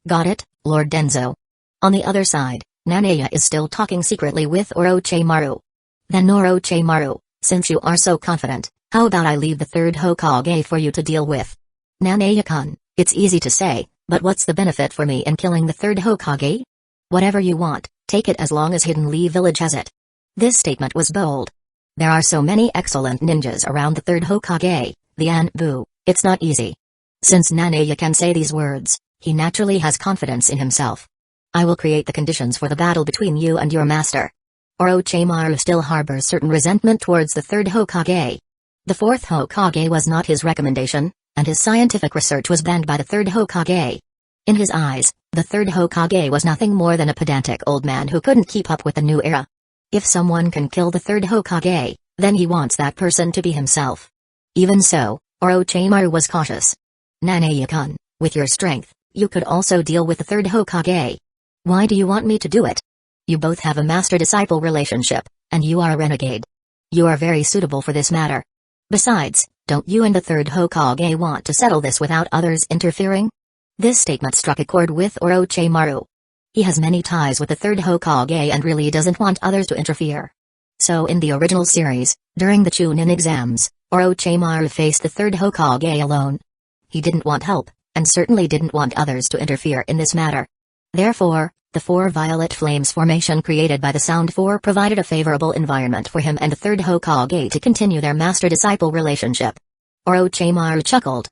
A: "Got it, Lord Danzō." On the other side, Nanaya is still talking secretly with Orochimaru. "Then Orochimaru, since you are so confident, how about I leave the third Hokage for you to deal with?" "Nanaya-kun, it's easy to say, but what's the benefit for me in killing the third Hokage?" "Whatever you want, take it as long as Hidden Leaf Village has it." This statement was bold. There are so many excellent ninjas around the third Hokage, the Anbu, it's not easy. Since Nanaya can say these words, he naturally has confidence in himself. "I will create the conditions for the battle between you and your master." Orochimaru still harbors certain resentment towards the third Hokage. The fourth Hokage was not his recommendation, and his scientific research was banned by the third Hokage. In his eyes, the third Hokage was nothing more than a pedantic old man who couldn't keep up with the new era. If someone can kill the third Hokage, then he wants that person to be himself. Even so, Orochimaru was cautious. "Nanaya-kun, with your strength, you could also deal with the third Hokage. Why do you want me to do it? You both have a master-disciple relationship, and you are a renegade. You are very suitable for this matter. Besides, don't you and the third Hokage want to settle this without others interfering?" This statement struck a chord with Orochimaru. He has many ties with the third Hokage and really doesn't want others to interfere. So in the original series, during the Chunin exams, Orochimaru faced the third Hokage alone. He didn't want help, and certainly didn't want others to interfere in this matter. Therefore, the four violet flames formation created by the Sound Four provided a favorable environment for him and the third Hokage to continue their master-disciple relationship. Orochimaru chuckled.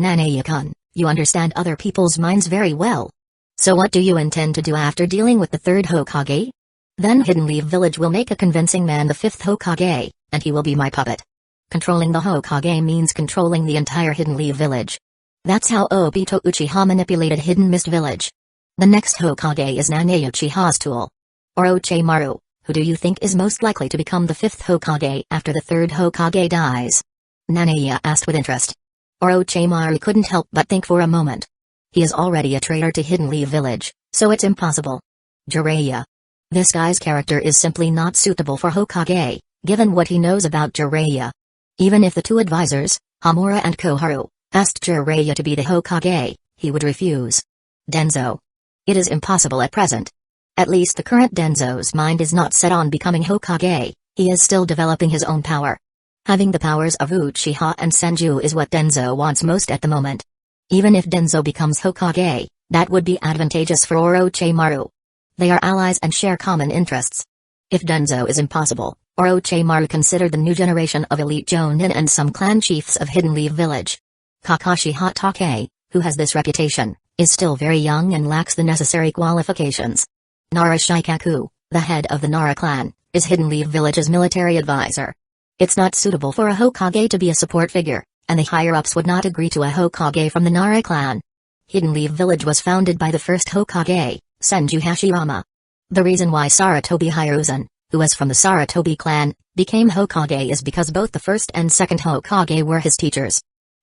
A: "Nanaya-kun, you understand other people's minds very well. So what do you intend to do after dealing with the third Hokage?" "Then Hidden Leaf Village will make a convincing man the fifth Hokage, and he will be my puppet. Controlling the Hokage means controlling the entire Hidden Leaf Village. That's how Obito Uchiha manipulated Hidden Mist Village. The next Hokage is Nanaya Uchiha's tool. Orochimaru, who do you think is most likely to become the fifth Hokage after the third Hokage dies?" Nanaya asked with interest. Orochimaru couldn't help but think for a moment. He is already a traitor to Hidden Leaf Village, so it's impossible. Jiraiya. This guy's character is simply not suitable for Hokage, given what he knows about Jiraiya. Even if the two advisors, Hamura and Koharu, asked Jiraiya to be the Hokage, he would refuse. Danzō. It is impossible at present. At least the current Danzō's mind is not set on becoming Hokage, he is still developing his own power. Having the powers of Uchiha and Senju is what Danzō wants most at the moment. Even if Danzō becomes Hokage, that would be advantageous for Orochimaru. They are allies and share common interests. If Danzō is impossible, Orochimaru considered the new generation of elite Jonin and some clan chiefs of Hidden Leaf Village. Kakashi Hatake, who has this reputation, is still very young and lacks the necessary qualifications. Nara Shikaku, the head of the Nara clan, is Hidden Leaf Village's military advisor. It's not suitable for a Hokage to be a support figure, and the higher-ups would not agree to a Hokage from the Nara clan. Hidden Leaf Village was founded by the first Hokage, Senju Hashirama. The reason why Sarutobi Hiruzen, who was from the Sarutobi clan, became Hokage is because both the first and second Hokage were his teachers.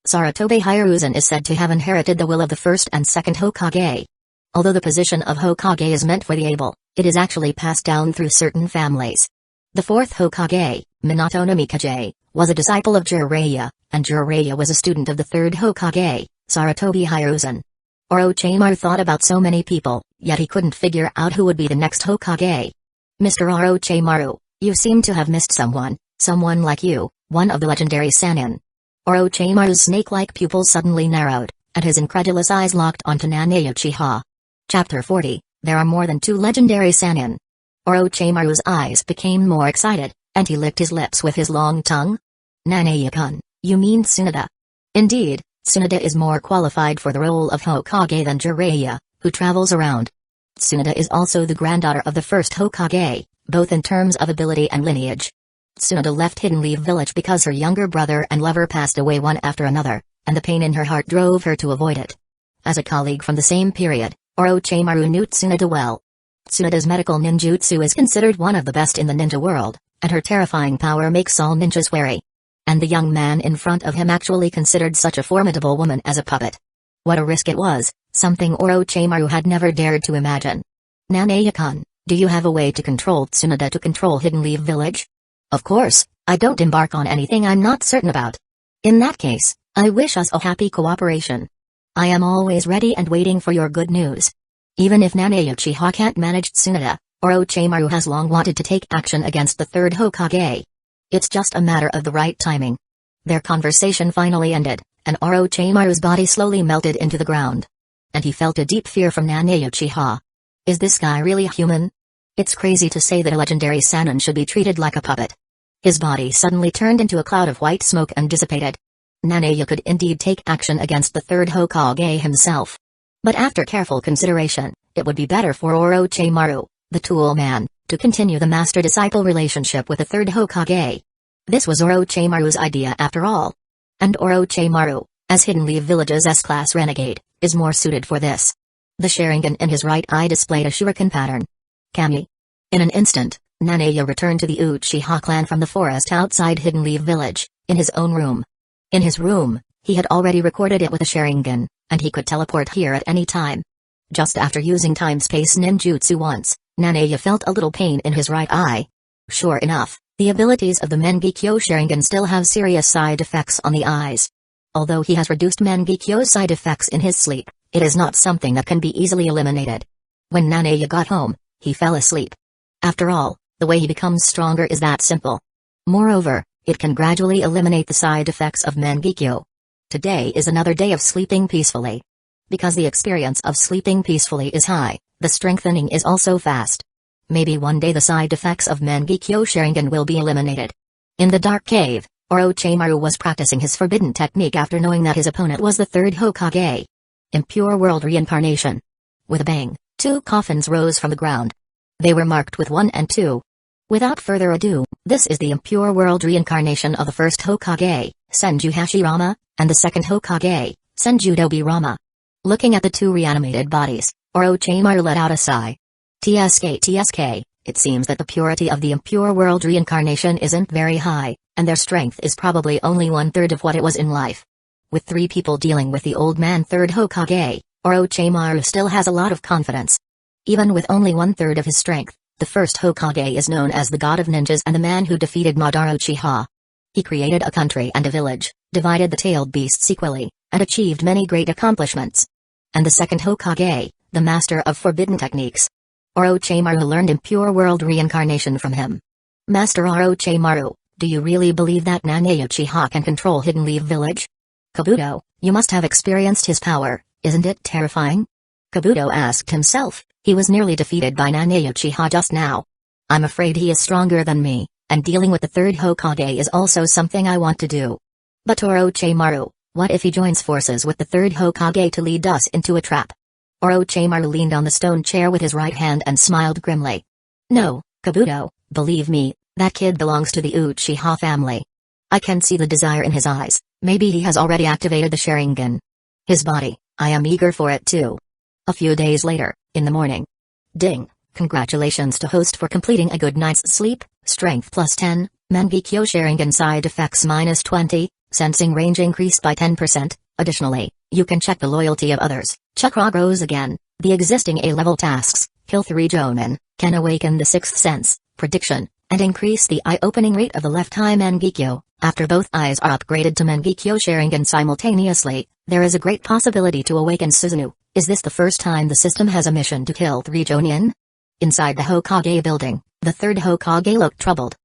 A: Sarutobi Hiruzen is said to have inherited the will of the first and second Hokage. Although the position of Hokage is meant for the able, it is actually passed down through certain families. The fourth Hokage, Minato no Mikage, was a disciple of Jiraiya, and Jiraiya was a student of the third Hokage, Sarutobi Hiruzen. Orochimaru thought about so many people, yet he couldn't figure out who would be the next Hokage. "Mr. Orochimaru, you seem to have missed someone like you, one of the legendary Sannin." Orochimaru's snake-like pupils suddenly narrowed, and his incredulous eyes locked onto Nanaya Uchiha. Chapter 40, There are more than 2 legendary Sannin. Orochimaru's eyes became more excited, and he licked his lips with his long tongue. "Nanaya-kun, you mean Tsunade?" Indeed, Tsunade is more qualified for the role of Hokage than Jiraiya, who travels around. Tsunade is also the granddaughter of the first Hokage, both in terms of ability and lineage. Tsunade left Hidden Leaf Village because her younger brother and lover passed away one after another, and the pain in her heart drove her to avoid it. As a colleague from the same period, Orochimaru knew Tsunade well. Tsunade's medical ninjutsu is considered one of the best in the ninja world, and her terrifying power makes all ninjas wary. And the young man in front of him actually considered such a formidable woman as a puppet. What a risk it was, something Orochimaru had never dared to imagine. Nanaya-kun, do you have a way to control Tsunade to control Hidden Leaf Village? Of course, I don't embark on anything I'm not certain about. In that case, I wish us a happy cooperation. I am always ready and waiting for your good news. Even if Nanaya Uchiha can't manage Tsunade, Orochimaru has long wanted to take action against the third Hokage. It's just a matter of the right timing. Their conversation finally ended, and Orochimaru's body slowly melted into the ground. And he felt a deep fear from Nanaya Uchiha. Is this guy really human? It's crazy to say that a legendary Sannin should be treated like a puppet. His body suddenly turned into a cloud of white smoke and dissipated. Nanaya could indeed take action against the third Hokage himself. But after careful consideration, it would be better for Orochimaru, the tool man, to continue the master-disciple relationship with the third Hokage. This was Orochimaru's idea after all. And Orochimaru, as Hidden Leaf Village's S-class renegade, is more suited for this. The Sharingan in his right eye displayed a shuriken pattern. Kami. In an instant, Nanaya returned to the Uchiha clan from the forest outside Hidden Leaf Village, in his own room. In his room, he had already recorded it with a Sharingan, and he could teleport here at any time. Just after using time-space ninjutsu once, Nanaya felt a little pain in his right eye. Sure enough, the abilities of the Mangekyo Sharingan still have serious side effects on the eyes. Although he has reduced Mangekyo's side effects in his sleep, it is not something that can be easily eliminated. When Nanaya got home, he fell asleep. After all, the way he becomes stronger is that simple. Moreover, it can gradually eliminate the side effects of Mangekyo. Today is another day of sleeping peacefully. Because the experience of sleeping peacefully is high, the strengthening is also fast. Maybe one day the side effects of Mangekyo Sharingan will be eliminated. In the dark cave, Orochimaru was practicing his forbidden technique after knowing that his opponent was the third Hokage. Impure World Reincarnation. With a bang, 2 coffins rose from the ground. They were marked with 1 and 2. Without further ado, this is the Impure World Reincarnation of the first Hokage, Senju Hashirama, and the second Hokage, Senju Dobirama. Looking at the 2 reanimated bodies, Orochimaru let out a sigh. TSK, it seems that the purity of the Impure World Reincarnation isn't very high, and their strength is probably only 1/3 of what it was in life. With 3 people dealing with the old man third Hokage, Orochimaru still has a lot of confidence. Even with only 1/3 of his strength, the first Hokage is known as the God of Ninjas and the man who defeated Madara Uchiha. He created a country and a village, divided the tailed beasts equally, and achieved many great accomplishments. And the second Hokage, the master of forbidden techniques. Orochimaru learned Impure World Reincarnation from him. Master Orochimaru, do you really believe that Nanaya Uchiha can control Hidden Leaf Village? Kabuto, you must have experienced his power, isn't it terrifying? Kabuto asked himself. He was nearly defeated by Nanaya Uchiha just now. I'm afraid he is stronger than me, and dealing with the third Hokage is also something I want to do. But Orochimaru, what if he joins forces with the third Hokage to lead us into a trap? Orochimaru leaned on the stone chair with his right hand and smiled grimly. No, Kabuto, believe me, that kid belongs to the Uchiha family. I can see the desire in his eyes, maybe he has already activated the Sharingan. His body, I am eager for it too. A few days later, in the morning. Ding, congratulations to host for completing a good night's sleep, strength +10, Mangekyo Sharingan side effects -20, sensing range increased by 10%, additionally, you can check the loyalty of others, chakra grows again, the existing A-level tasks, kill 3 Jonin, can awaken the 6th sense, prediction, and increase the eye-opening rate of the left eye Mangekyo. After both eyes are upgraded to Mangekyo Sharingan simultaneously, there is a great possibility to awaken Susanoo. Is this the first time the system has a mission to kill 3 Jonin? Inside the Hokage building, the third Hokage looked troubled.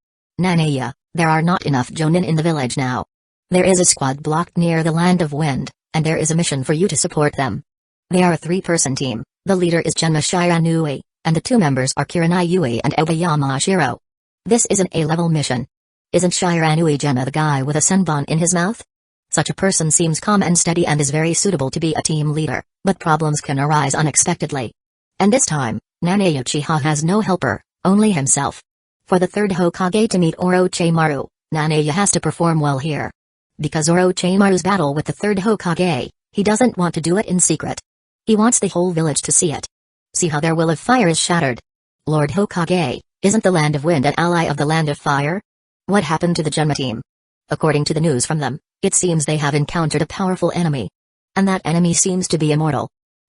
A: Nanaya, there are not enough Jonin in the village now. There is a squad blocked near the Land of Wind, and there is a mission for you to support them. They are a 3-person team, the leader is Genma Shiranui, and the 2 members are Kiranai Yui and Obayama Shiro. This is an A-level mission. Isn't Shiranui Genma the guy with a senbon in his mouth? Such a person seems calm and steady and is very suitable to be a team leader, but problems can arise unexpectedly. And this time, Nanaya Uchiha has no helper, only himself. For the third Hokage to meet Orochimaru, Nanaya has to perform well here. Because Orochimaru's battle with the third Hokage, he doesn't want to do it in secret. He wants the whole village to see it. See how their will of fire is shattered. Lord Hokage, isn't the Land of Wind an ally of the Land of Fire? What happened to the Genma team? According to the news from them, it seems they have encountered a powerful enemy. And that enemy seems to be immortal.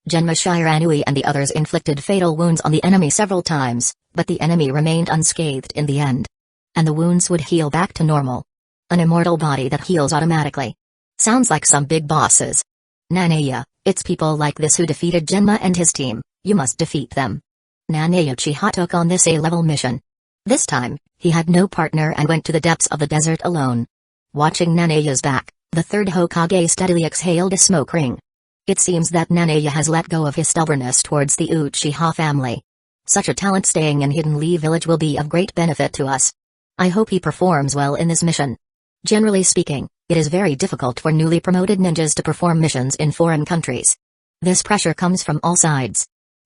A: Genma Shiranui and the others inflicted fatal wounds on the enemy several times, but the enemy remained unscathed in the end. And the wounds would heal back to normal. An immortal body that heals automatically. Sounds like some big bosses. Nanaya, it's people like this who defeated Genma and his team, you must defeat them. Nanaya Uchiha took on this A-level mission. This time, he had no partner and went to the depths of the desert alone. Watching Nanaya's back, the third Hokage steadily exhaled a smoke ring. It seems that Nanaya has let go of his stubbornness towards the Uchiha family. Such a talent staying in Hidden Leaf Village will be of great benefit to us. I hope he performs well in this mission. Generally speaking, it is very difficult for newly promoted ninjas to perform missions in foreign countries. This pressure comes from all sides.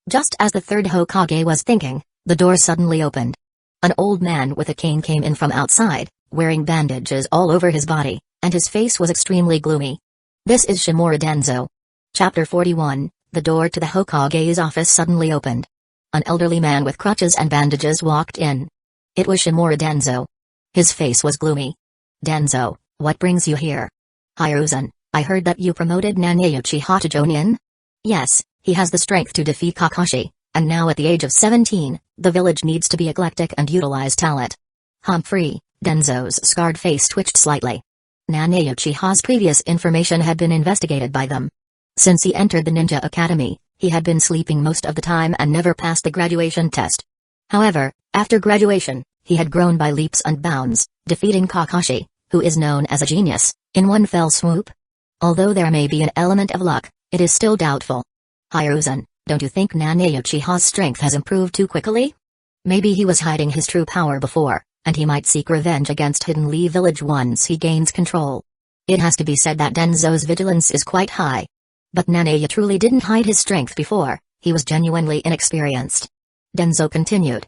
A: Just as the third Hokage was thinking, the door suddenly opened. An old man with a cane came in from outside, wearing bandages all over his body, and his face was extremely gloomy. This is Shimura Danzō. Chapter 41, the door to the Hokage's office suddenly opened. An elderly man with crutches and bandages walked in. It was Shimura Danzō. His face was gloomy. Danzō, what brings you here? Hiruzen, I heard that you promoted Nanaya Uchiha to Jonin? Yes, he has the strength to defeat Kakashi, and now at the age of 17, the village needs to be eclectic and utilize talent. Humphrey, Danzō's scarred face twitched slightly. Nanaya Uchiha's previous information had been investigated by them. Since he entered the Ninja Academy, he had been sleeping most of the time and never passed the graduation test. However, after graduation, he had grown by leaps and bounds, defeating Kakashi, who is known as a genius, in one fell swoop. Although there may be an element of luck, it is still doubtful. Hiruzen, don't you think Nanaya Uchiha's strength has improved too quickly? Maybe he was hiding his true power before, and he might seek revenge against Hidden Leaf Village once he gains control. It has to be said that Danzō's vigilance is quite high. But Nanaya truly didn't hide his strength before, he was genuinely inexperienced. Danzō continued.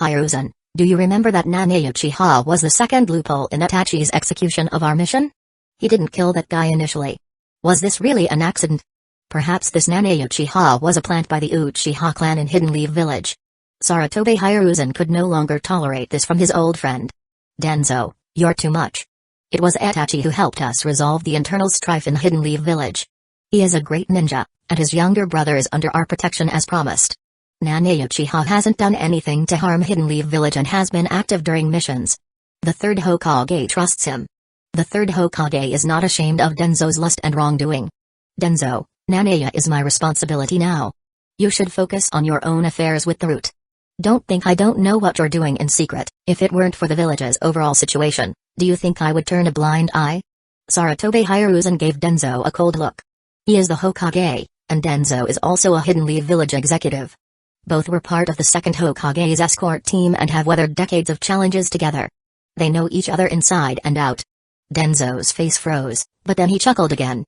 A: Hiruzen, do you remember that Nanaya Uchiha was the second loophole in Itachi's execution of our mission? He didn't kill that guy initially. Was this really an accident? Perhaps this Nanaya Uchiha was a plant by the Uchiha clan in Hidden Leaf Village. Sarutobi Hiruzen could no longer tolerate this from his old friend. Danzō, you're too much. It was Itachi who helped us resolve the internal strife in Hidden Leaf Village. He is a great ninja, and his younger brother is under our protection as promised. Nanaya Uchiha hasn't done anything to harm Hidden Leaf Village and has been active during missions. The third Hokage trusts him. The third Hokage is not ashamed of Danzō's lust and wrongdoing. Danzō, Nanaya is my responsibility now. You should focus on your own affairs with the root. Don't think I don't know what you're doing in secret. If it weren't for the village's overall situation, do you think I would turn a blind eye? Sarutobi Hiruzen gave Danzō a cold look. He is the Hokage, and Danzō is also a Hidden Leaf Village executive. Both were part of the second Hokage's escort team and have weathered decades of challenges together. They know each other inside and out. Danzō's face froze, but then he chuckled again.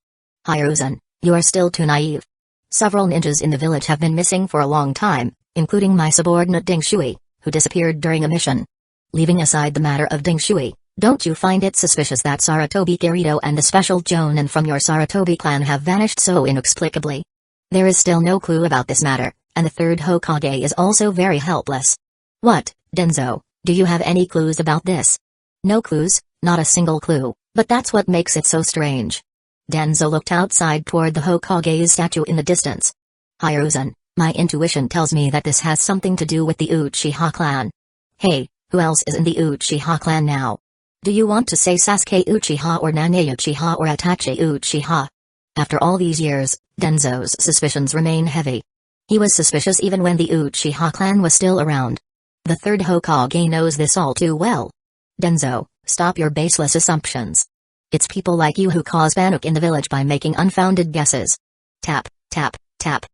A: Hiruzen, you are still too naive. Several ninjas in the village have been missing for a long time, including my subordinate Ding Shui, who disappeared during a mission. Leaving aside the matter of Ding Shui, don't you find it suspicious that Sarutobi Kirito and the special Jonin from your Sarutobi clan have vanished so inexplicably? There is still no clue about this matter, and the third Hokage is also very helpless. What, Danzō, do you have any clues about this? No clues, not a single clue, but that's what makes it so strange. Danzō looked outside toward the Hokage's statue in the distance. Hiruzen, my intuition tells me that this has something to do with the Uchiha clan. Hey, who else is in the Uchiha clan now? Do you want to say Sasuke Uchiha or Nanaya Uchiha or Itachi Uchiha? After all these years, Danzō's suspicions remain heavy. He was suspicious even when the Uchiha clan was still around. The third Hokage knows this all too well. Danzō, stop your baseless assumptions. It's people like you who cause panic in the village by making unfounded guesses. Tap, tap, tap.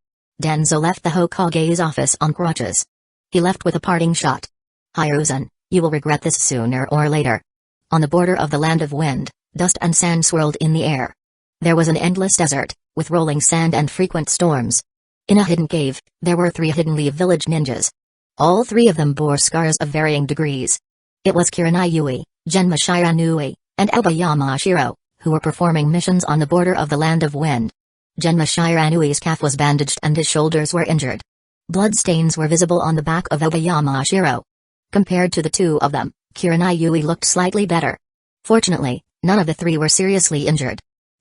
A: Danzō left the Hokage's office on crutches. He left with a parting shot. Hiruzen, you will regret this sooner or later. On the border of the Land of Wind, dust and sand swirled in the air. There was an endless desert, with rolling sand and frequent storms. In a hidden cave, there were 3 Hidden Leaf Village ninjas. All 3 of them bore scars of varying degrees. It was Kurenai Yui, Genma Shiranui, and Aoba Yamashiro, who were performing missions on the border of the Land of Wind. Genma Shiranui's calf was bandaged and his shoulders were injured. Bloodstains were visible on the back of Obayama Shiro. Compared to the two of them, Kurenai Yui looked slightly better. Fortunately, none of the three were seriously injured.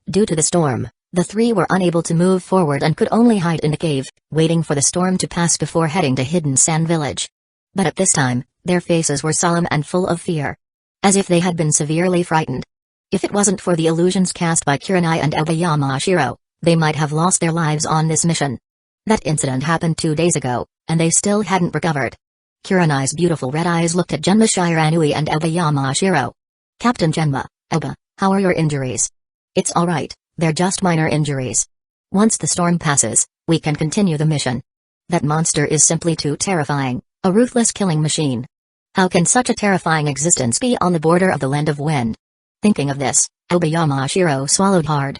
A: Due to the storm, the three were unable to move forward and could only hide in a cave, waiting for the storm to pass before heading to Hidden Sand Village. But at this time, their faces were solemn and full of fear. As if they had been severely frightened. If it wasn't for the illusions cast by Kurenai and Obayama Shiro, they might have lost their lives on this mission. That incident happened 2 days ago, and they still hadn't recovered. Kurenai's beautiful red eyes looked at Genma Shiranui and Obayama Shiro. Captain Genma, Oba, how are your injuries? It's alright, they're just minor injuries. Once the storm passes, we can continue the mission. That monster is simply too terrifying, a ruthless killing machine. How can such a terrifying existence be on the border of the Land of Wind? Thinking of this, Obayama Shiro swallowed hard.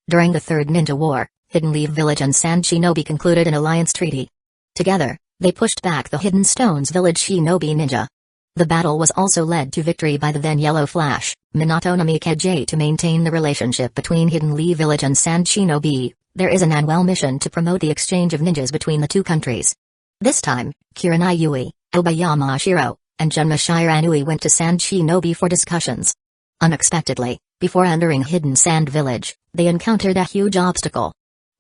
A: During the Third Ninja War, Hidden Leaf Village and Sand Shinobi concluded an alliance treaty. Together, they pushed back the Hidden Stones Village Shinobi Ninja. The battle was also led to victory by the then Yellow Flash, Minato Namikaze. To maintain the relationship between Hidden Leaf Village and Sand Shinobi, there is an annual mission to promote the exchange of ninjas between the two countries. This time, Kurenai Yui, Obayama Shiro, and Genma Shiranui went to Sand Shinobi for discussions. Unexpectedly, before entering Hidden Sand Village, they encountered a huge obstacle.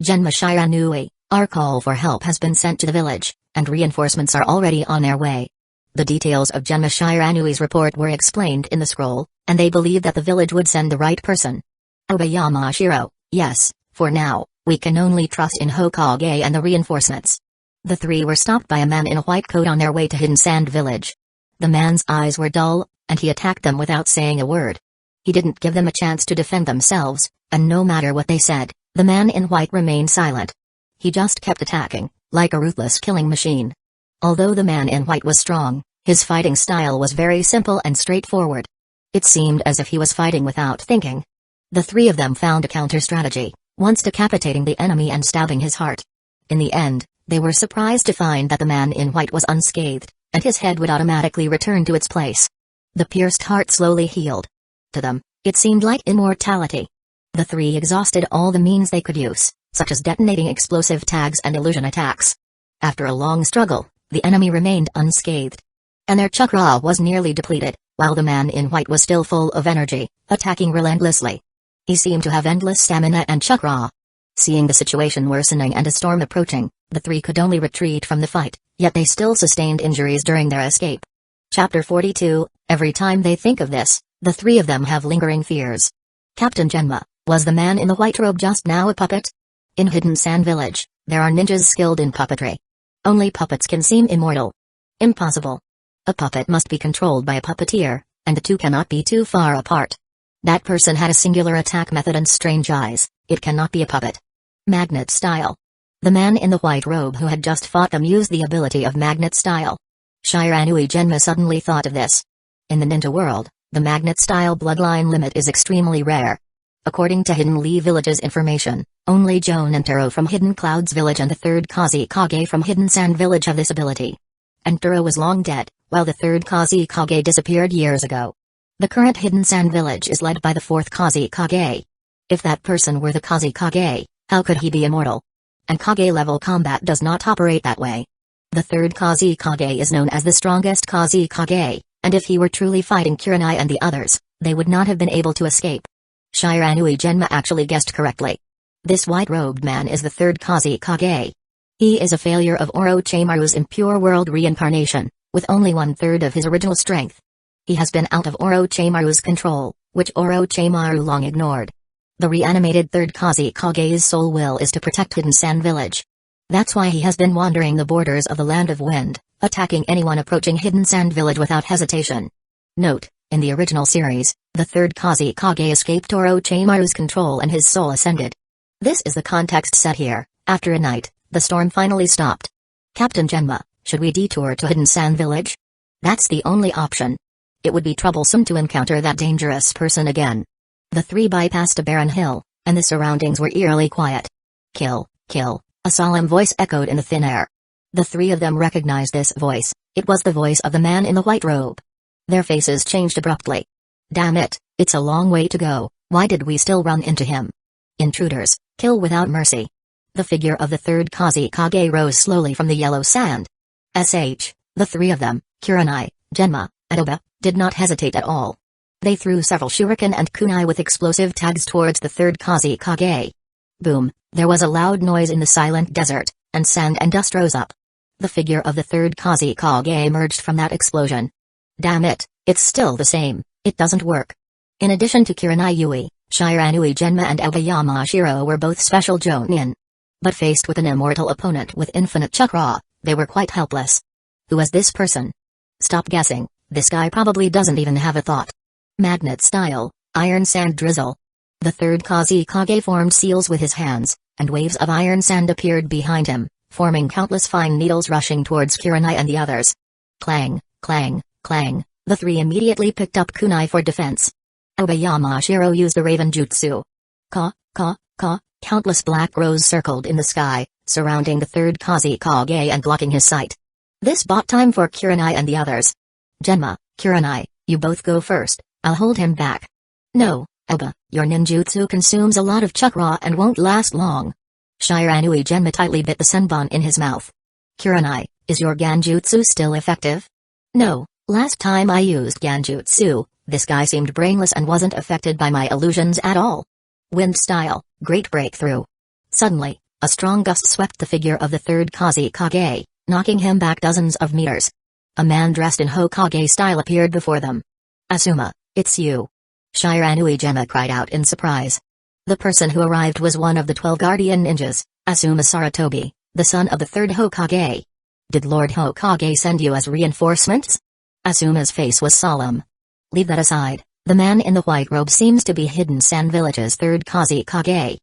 A: Genma Shiranui, our call for help has been sent to the village, and reinforcements are already on their way. The details of Genma Shiranui's report were explained in the scroll, and they believed that the village would send the right person. Obayama Shiro, yes, for now, we can only trust in Hokage and the reinforcements. The three were stopped by a man in a white coat on their way to Hidden Sand Village. The man's eyes were dull, and he attacked them without saying a word. He didn't give them a chance to defend themselves, and no matter what they said, the man in white remained silent. He just kept attacking, like a ruthless killing machine. Although the man in white was strong, his fighting style was very simple and straightforward. It seemed as if he was fighting without thinking. The three of them found a counter-strategy, once decapitating the enemy and stabbing his heart. In the end, they were surprised to find that the man in white was unscathed, and his head would automatically return to its place. The pierced heart slowly healed. To them, it seemed like immortality. The three exhausted all the means they could use, such as detonating explosive tags and illusion attacks. After a long struggle, the enemy remained unscathed. And their chakra was nearly depleted, while the man in white was still full of energy, attacking relentlessly. He seemed to have endless stamina and chakra. Seeing the situation worsening and a storm approaching, the three could only retreat from the fight, yet they still sustained injuries during their escape. Chapter 42, every time they think of this, the three of them have lingering fears. Captain Genma, was the man in the white robe just now a puppet? In Hidden Sand Village, there are ninjas skilled in puppetry. Only puppets can seem immortal. Impossible. A puppet must be controlled by a puppeteer, and the two cannot be too far apart. That person had a singular attack method and strange eyes, it cannot be a puppet. Magnet style. The man in the white robe who had just fought them used the ability of magnet style. Shiranui Genma suddenly thought of this. In the ninja world, the magnet style bloodline limit is extremely rare. According to Hidden Leaf Village's information, only Joan and Taro from Hidden Clouds Village and the third Kusagakure from Hidden Sand Village have this ability. And Taro was long dead, while the third Kusagakure disappeared years ago. The current Hidden Sand Village is led by the fourth Kusagakure. If that person were the Kusagakure, how could he be immortal? And Kage-level combat does not operate that way. The third Kusagakure is known as the strongest Kusagakure, and if he were truly fighting Kurenai and the others, they would not have been able to escape. Shiranui Genma actually guessed correctly. This white-robed man is the third Kusagakure. He is a failure of Orochimaru's impure world reincarnation, with only 1/3 of his original strength. He has been out of Orochimaru's control, which Orochimaru long ignored. The reanimated third Kusagakure's sole will is to protect Hidden Sand Village. That's why he has been wandering the borders of the Land of Wind, attacking anyone approaching Hidden Sand Village without hesitation. Note, in the original series, the third Kusagakure escaped Orochimaru's control and his soul ascended. This is the context set here. After a night, the storm finally stopped. Captain Genma, should we detour to Hidden Sand Village? That's the only option. It would be troublesome to encounter that dangerous person again. The three bypassed a barren hill, and the surroundings were eerily quiet. Kill, kill, a solemn voice echoed in the thin air. The three of them recognized this voice. It was the voice of the man in the white robe. Their faces changed abruptly. Damn it, it's a long way to go, why did we still run into him? Intruders, Kill without mercy. The figure of the third Kusagakure rose slowly from the yellow sand. The three of them, Kurenai, Genma, and Oba, did not hesitate at all. They threw several shuriken and kunai with explosive tags towards the third Kusagakure. Boom, there was a loud noise in the silent desert, and sand and dust rose up. The figure of the third Kusagakure emerged from that explosion. Damn it, it's still the same, it doesn't work. In addition to Kurenai Yui, Shiranui Genma and Oba Yamashiro were both special Jonin. But faced with an immortal opponent with infinite chakra, they were quite helpless. Who was this person? Stop guessing, this guy probably doesn't even have a thought. Magnet style, iron sand drizzle. The third Kusagakure formed seals with his hands, and waves of iron sand appeared behind him, forming countless fine needles rushing towards Kurenai and the others. Clang, clang, clang, the three immediately picked up kunai for defense. Oba Yamashiro used the Raven Jutsu. Countless black rows circled in the sky, surrounding the third Kusagakure and blocking his sight. This bought time for Kurenai and the others. Genma, Kurenai, you both go first, I'll hold him back. No, Oba, your ninjutsu consumes a lot of chakra and won't last long. Shiranui Genma tightly bit the senbon in his mouth. Kurenai, is your Ganjutsu still effective? No, last time I used Ganjutsu, this guy seemed brainless and wasn't affected by my illusions at all. Wind style, great breakthrough. Suddenly, a strong gust swept the figure of the third Kusagakure, knocking him back dozens of meters. A man dressed in Hokage style appeared before them. Asuma, it's you. Shiranui Genma cried out in surprise. The person who arrived was one of the 12 guardian ninjas, Asuma Saratobi, the son of the third Hokage. Did Lord Hokage send you as reinforcements? Asuma's face was solemn. Leave that aside, the man in the white robe seems to be Hidden Sand Village's third Kusagakure.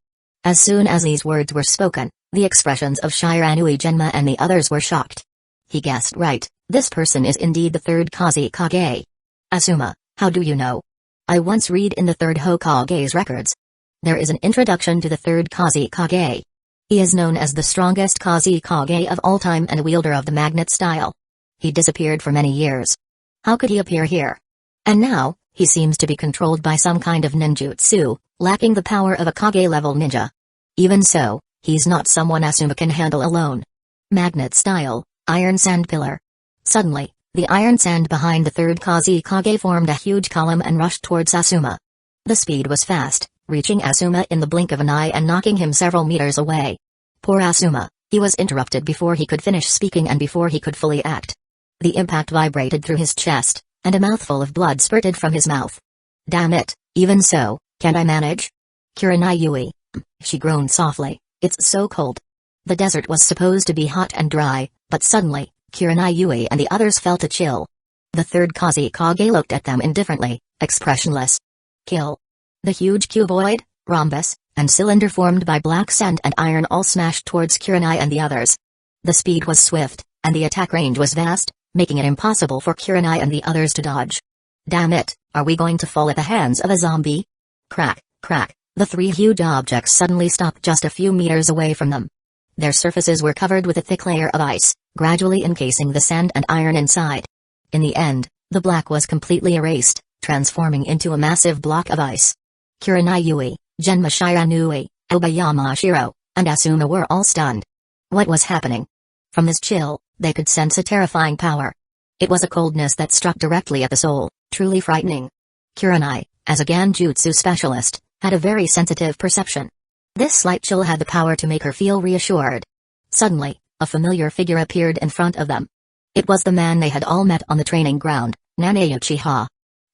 A: As soon as these words were spoken, the expressions of Shiranui Genma and the others were shocked. He guessed right, this person is indeed the third Kusagakure. Asuma, how do you know? I once read in the third Hokage's records. There is an introduction to the third Kusagakure. He is known as the strongest Kusagakure of all time and a wielder of the magnet style. He disappeared for many years. How could he appear here? And now, he seems to be controlled by some kind of ninjutsu, lacking the power of a Kage-level ninja. Even so, he's not someone Asuma can handle alone. Magnet style, iron sand pillar. Suddenly, the iron sand behind the third Kusagakure formed a huge column and rushed towards Asuma. The speed was fast, reaching Asuma in the blink of an eye and knocking him several meters away. Poor Asuma, he was interrupted before he could finish speaking and before he could fully act. The impact vibrated through his chest, and a mouthful of blood spurted from his mouth. Damn it, even so, can't I manage? Kurenai Yui. She groaned softly, it's so cold. The desert was supposed to be hot and dry, but suddenly, Kurenai Yui and the others felt a chill. The third Kusagakure looked at them indifferently, expressionless. Kill. The huge cuboid, rhombus, and cylinder formed by black sand and iron all smashed towards Kurenai and the others. The speed was swift, and the attack range was vast, making it impossible for Kurenai and the others to dodge. Damn it, are we going to fall at the hands of a zombie? Crack, crack, the three huge objects suddenly stopped just a few meters away from them. Their surfaces were covered with a thick layer of ice, gradually encasing the sand and iron inside. In the end, the black was completely erased, transforming into a massive block of ice. Kurenai Yui, Genma Shiranui, Oba Yamashiro, and Asuma were all stunned. What was happening? From this chill, they could sense a terrifying power. It was a coldness that struck directly at the soul, truly frightening. Kurenai, as a Ganjutsu specialist, had a very sensitive perception. This slight chill had the power to make her feel reassured. Suddenly, a familiar figure appeared in front of them. It was the man they had all met on the training ground, Nanae Uchiha.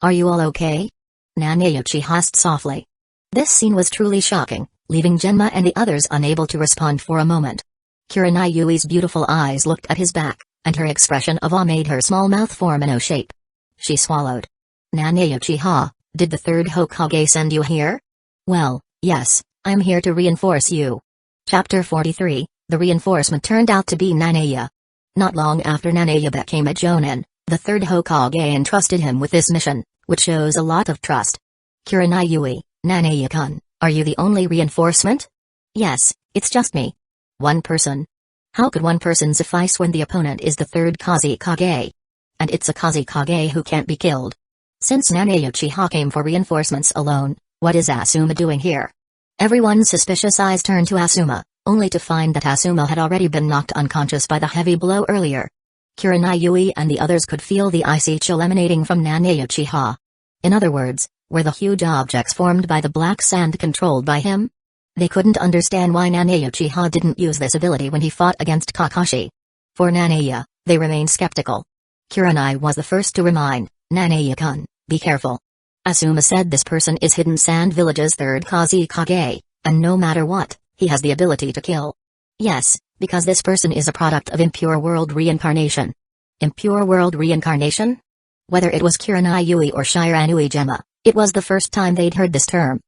A: Are you all okay? Nanae Uchiha asked softly. This scene was truly shocking, leaving Genma and the others unable to respond for a moment. Kurenai Yui's beautiful eyes looked at his back, and her expression of awe made her small mouth form an O shape. She swallowed. Nanae Uchiha, did the third Hokage send you here? Well, yes, I'm here to reinforce you. Chapter 43, the reinforcement turned out to be Nanae. Not long after Nanae became a Jonin, the third Hokage entrusted him with this mission, which shows a lot of trust. Kurenai Yui, Nanae-kun, are you the only reinforcement? Yes, it's just me. One person. How could one person suffice when the opponent is the third Kusagakure? And it's a Kusagakure who can't be killed. Since Nanae Uchiha came for reinforcements alone, what is Asuma doing here? Everyone's suspicious eyes turned to Asuma, only to find that Asuma had already been knocked unconscious by the heavy blow earlier. Kurenai Yui and the others could feel the icy chill emanating from Nanae Uchiha. In other words, were the huge objects formed by the black sand controlled by him? They couldn't understand why Nanae Uchiha didn't use this ability when he fought against Kakashi. For Nanae, they remained skeptical. Kurenai was the first to remind, Nanae-kun, be careful. Asuma said this person is Hidden Sand Village's third Kazekage, and no matter what, he has the ability to kill. Yes, because this person is a product of impure world reincarnation. Impure world reincarnation? Whether it was Kurenai Yui or Shiranui Gemma, it was the first time they'd heard this term.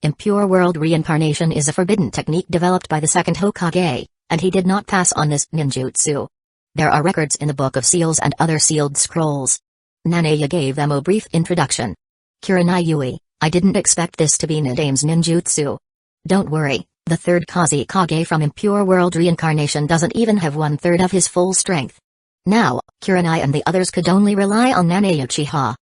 A: Impure world reincarnation is a forbidden technique developed by the second Hokage, and he did not pass on this ninjutsu. There are records in the Book of Seals and other sealed scrolls. Nanae gave them a brief introduction. Kurenai Yui, I didn't expect this to be Nadame's ninjutsu. Don't worry, the third Kazekage from Impure World Reincarnation doesn't even have 1/3 of his full strength. Now, Kurenai and the others could only rely on Nanae Uchiha.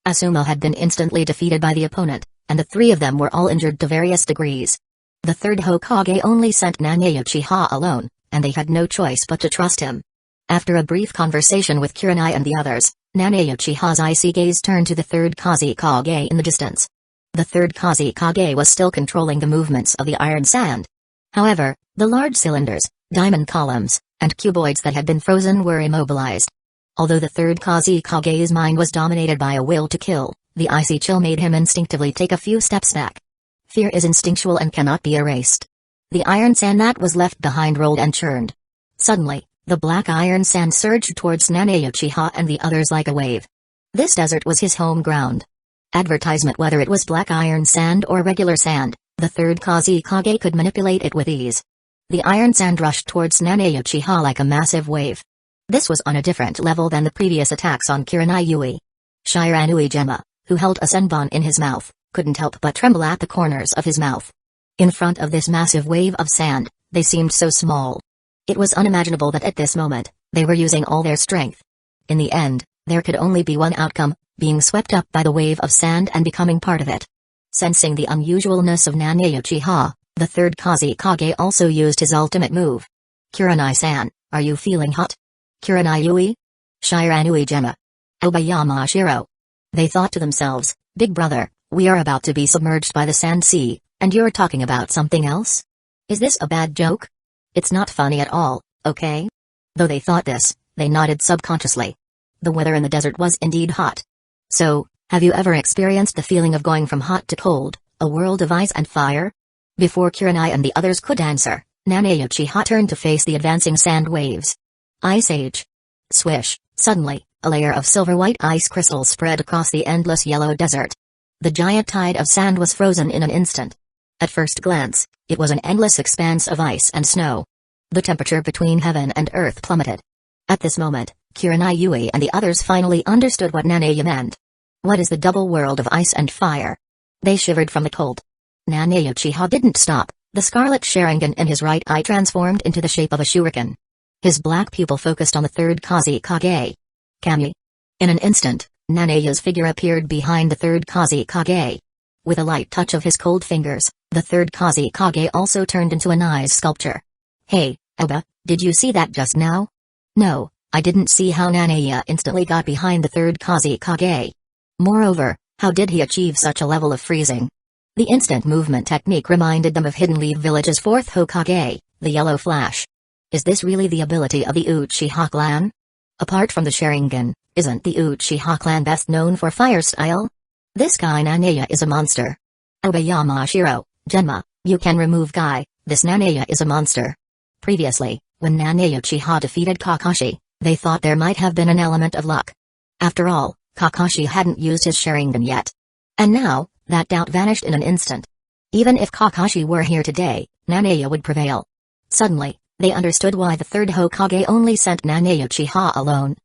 A: Asuma had been instantly defeated by the opponent, and the three of them were all injured to various degrees. The third Hokage only sent Nanae Uchiha alone, and they had no choice but to trust him. After a brief conversation with Kurenai and the others, Nanae Uchiha's icy gaze turned to the third Kazekage in the distance. The third Kazekage was still controlling the movements of the iron sand. However, the large cylinders, diamond columns, and cuboids that had been frozen were immobilized. Although the third Kazekage's mind was dominated by a will to kill, the icy chill made him instinctively take a few steps back. Fear is instinctual and cannot be erased. The iron sand that was left behind rolled and churned. Suddenly, the black iron sand surged towards Nanae Uchiha and the others like a wave. This desert was his home ground. Advertisement: whether it was black iron sand or regular sand, the third Kazekage could manipulate it with ease. The iron sand rushed towards Nanae Uchiha like a massive wave. This was on a different level than the previous attacks on Kurenai Yui. Shiranui Gemma, who held a senbon in his mouth, couldn't help but tremble at the corners of his mouth. In front of this massive wave of sand, they seemed so small. It was unimaginable that at this moment, they were using all their strength. In the end, there could only be one outcome, being swept up by the wave of sand and becoming part of it. Sensing the unusualness of Nanae Uchiha, the third Kazekage also used his ultimate move. Kurenai-san, are you feeling hot? Kurenai Yui? Shiranui Gemma? Obayama Shiro? They thought to themselves, Big brother, we are about to be submerged by the sand sea, and you're talking about something else? Is this a bad joke? It's not funny at all, okay? Though they thought this, they nodded subconsciously. The weather in the desert was indeed hot. So, have you ever experienced the feeling of going from hot to cold, a world of ice and fire? Before Kurenai and the others could answer, Nanae Uchiha turned to face the advancing sand waves. Ice Age. Swish, suddenly, a layer of silver-white ice crystals spread across the endless yellow desert. The giant tide of sand was frozen in an instant. At first glance, it was an endless expanse of ice and snow. The temperature between heaven and earth plummeted. At this moment, Kurenai Yui and the others finally understood what Nanae meant. What is the double world of ice and fire? They shivered from the cold. Nanae Uchiha didn't stop. The scarlet Sharingan in his right eye transformed into the shape of a shuriken. His black pupil focused on the third Kazekage. Kami. In an instant, Nanae's figure appeared behind the third Kazekage. With a light touch of his cold fingers, the third Kazekage also turned into an ice sculpture. Hey, Oba, did you see that just now? No, I didn't see how Nanae instantly got behind the third Kazekage. Moreover, how did he achieve such a level of freezing? The instant movement technique reminded them of Hidden Leaf Village's fourth Hokage, the Yellow Flash. Is this really the ability of the Uchiha clan? Apart from the Sharingan, isn't the Uchiha clan best known for fire style? This guy Nanae is a monster. Obayama Shiro, Genma, you can remove Guy, this Nanae is a monster. Previously, when Nanae Uchiha defeated Kakashi, they thought there might have been an element of luck. After all, Kakashi hadn't used his Sharingan yet. And now, that doubt vanished in an instant. Even if Kakashi were here today, Nanae would prevail. Suddenly, they understood why the third Hokage only sent Nanae Uchiha alone.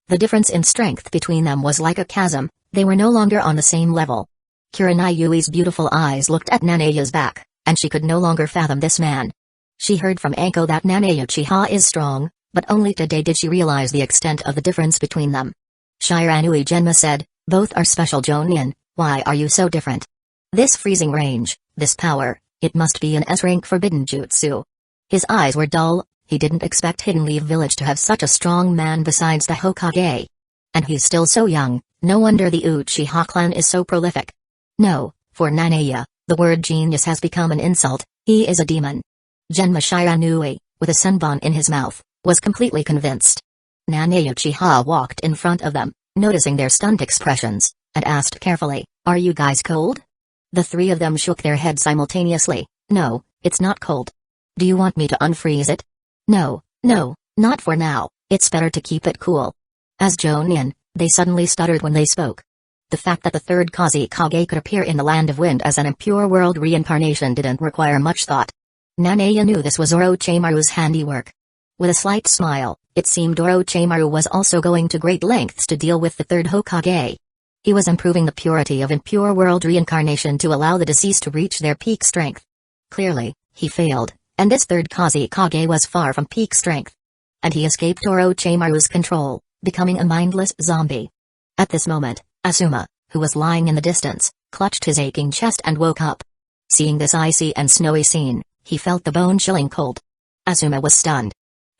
A: The difference in strength between them was like a chasm, they were no longer on the same level. Kurenai Yui's beautiful eyes looked at Nanae's back, and she could no longer fathom this man. She heard from Anko that Nanae Uchiha is strong, but only today did she realize the extent of the difference between them. Shiranui Genma said, both are special Jonin, why are you so different? This freezing range, this power, It must be an S-rank forbidden jutsu. His eyes were dull. He didn't expect Hidden Leaf Village to have such a strong man besides the Hokage. And he's still so young, no wonder the Uchiha clan is so prolific. No, for Nanaya, the word genius has become an insult. He is a demon. Genma Shiranui, with a senbon in his mouth, was completely convinced. Nanaya Uchiha walked in front of them, noticing their stunned expressions, and asked carefully, "Are you guys cold?" The three of them shook their heads simultaneously. "No, it's not cold." "Do you want me to unfreeze it?" No, not for now, it's better to keep it cool." As Jonin, they suddenly stuttered when they spoke. The fact that the third Kazekage could appear in the Land of Wind as an impure world reincarnation didn't require much thought. Nanaya knew this was Orochimaru's handiwork. With a slight smile, it seemed Orochimaru was also going to great lengths to deal with the third Hokage. He was improving the purity of impure world reincarnation to allow the deceased to reach their peak strength. Clearly, he failed, and this third Kazekage was far from peak strength. And he escaped Orochimaru's control, becoming a mindless zombie. At this moment, Asuma, who was lying in the distance, clutched his aching chest and woke up. Seeing this icy and snowy scene, he felt the bone-chilling cold. Asuma was stunned.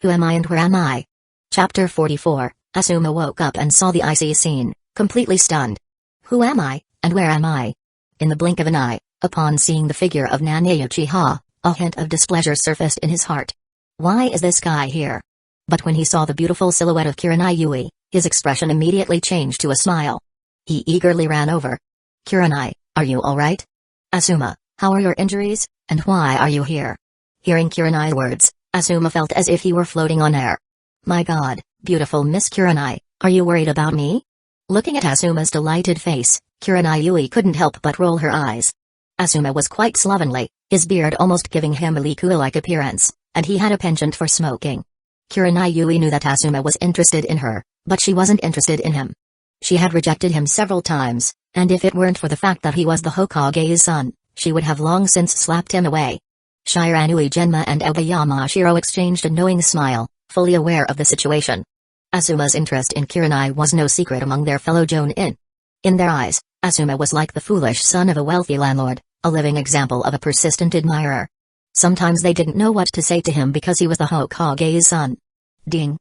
A: Who am I and where am I? Chapter 44, Asuma woke up and saw the icy scene, completely stunned. Who am I, and where am I? In the blink of an eye, upon seeing the figure of Nanaya Uchiha, a hint of displeasure surfaced in his heart. Why is this guy here? But when he saw the beautiful silhouette of Kurenai Yui, his expression immediately changed to a smile. He eagerly ran over. "Kurenai, are you alright? Asuma, how are your injuries, and why are you here?" Hearing Kurenai's words, Asuma felt as if he were floating on air. "My god, beautiful Miss Kurenai, are you worried about me?" Looking at Asuma's delighted face, Kurenai Yui couldn't help but roll her eyes. Asuma was quite slovenly, his beard almost giving him a Liku-like appearance, and he had a penchant for smoking. Kurenai Yui knew that Asuma was interested in her, but she wasn't interested in him. She had rejected him several times, and if it weren't for the fact that he was the Hokage's son, she would have long since slapped him away. Shiranui Genma and Aoyama Shiro exchanged a knowing smile, fully aware of the situation. Asuma's interest in Kurenai was no secret among their fellow Jonin. In their eyes, Asuma was like the foolish son of a wealthy landlord, a living example of a persistent admirer. Sometimes they didn't know what to say to him because he was the Hokage's son. Ding.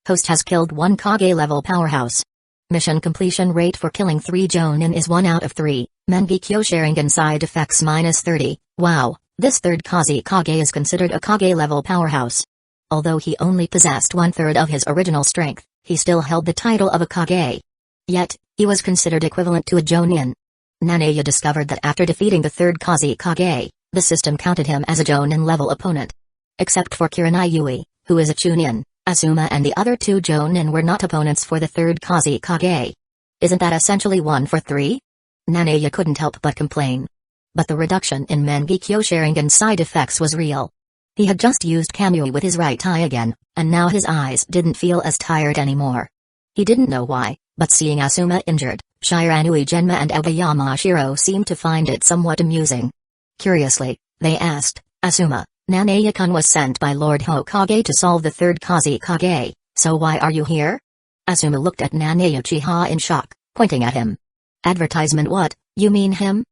A: Host has killed one Kage-level powerhouse. Mission completion rate for killing 3 Jonin is 1 out of 3, Mangekyo Sharingan side effects -30, wow, this third Kazekage is considered a Kage-level powerhouse. Although he only possessed 1/3 of his original strength, he still held the title of a Kage. Yet, he was considered equivalent to a Jonin. Nanaya discovered that after defeating the third Kazekage, the system counted him as a Jonin-level opponent. Except for Kurenai Yui, who is a Chunin, Asuma and the other 2 Jonin were not opponents for the third Kazekage. Isn't that essentially 1 for 3? Nanaya couldn't help but complain. But the reduction in Mangekyo Sharingan side effects was real. He had just used Kamui with his right eye again, and now his eyes didn't feel as tired anymore. He didn't know why, but seeing Asuma injured, Shiranui Genma and Aoyama Shiro seemed to find it somewhat amusing. Curiously, they asked, "Asuma, Nanaya-kun was sent by Lord Hokage to solve the third Kazekage, so why are you here?" Asuma looked at Nanaya Uchiha in shock, pointing at him. "Advertisement what, you mean him?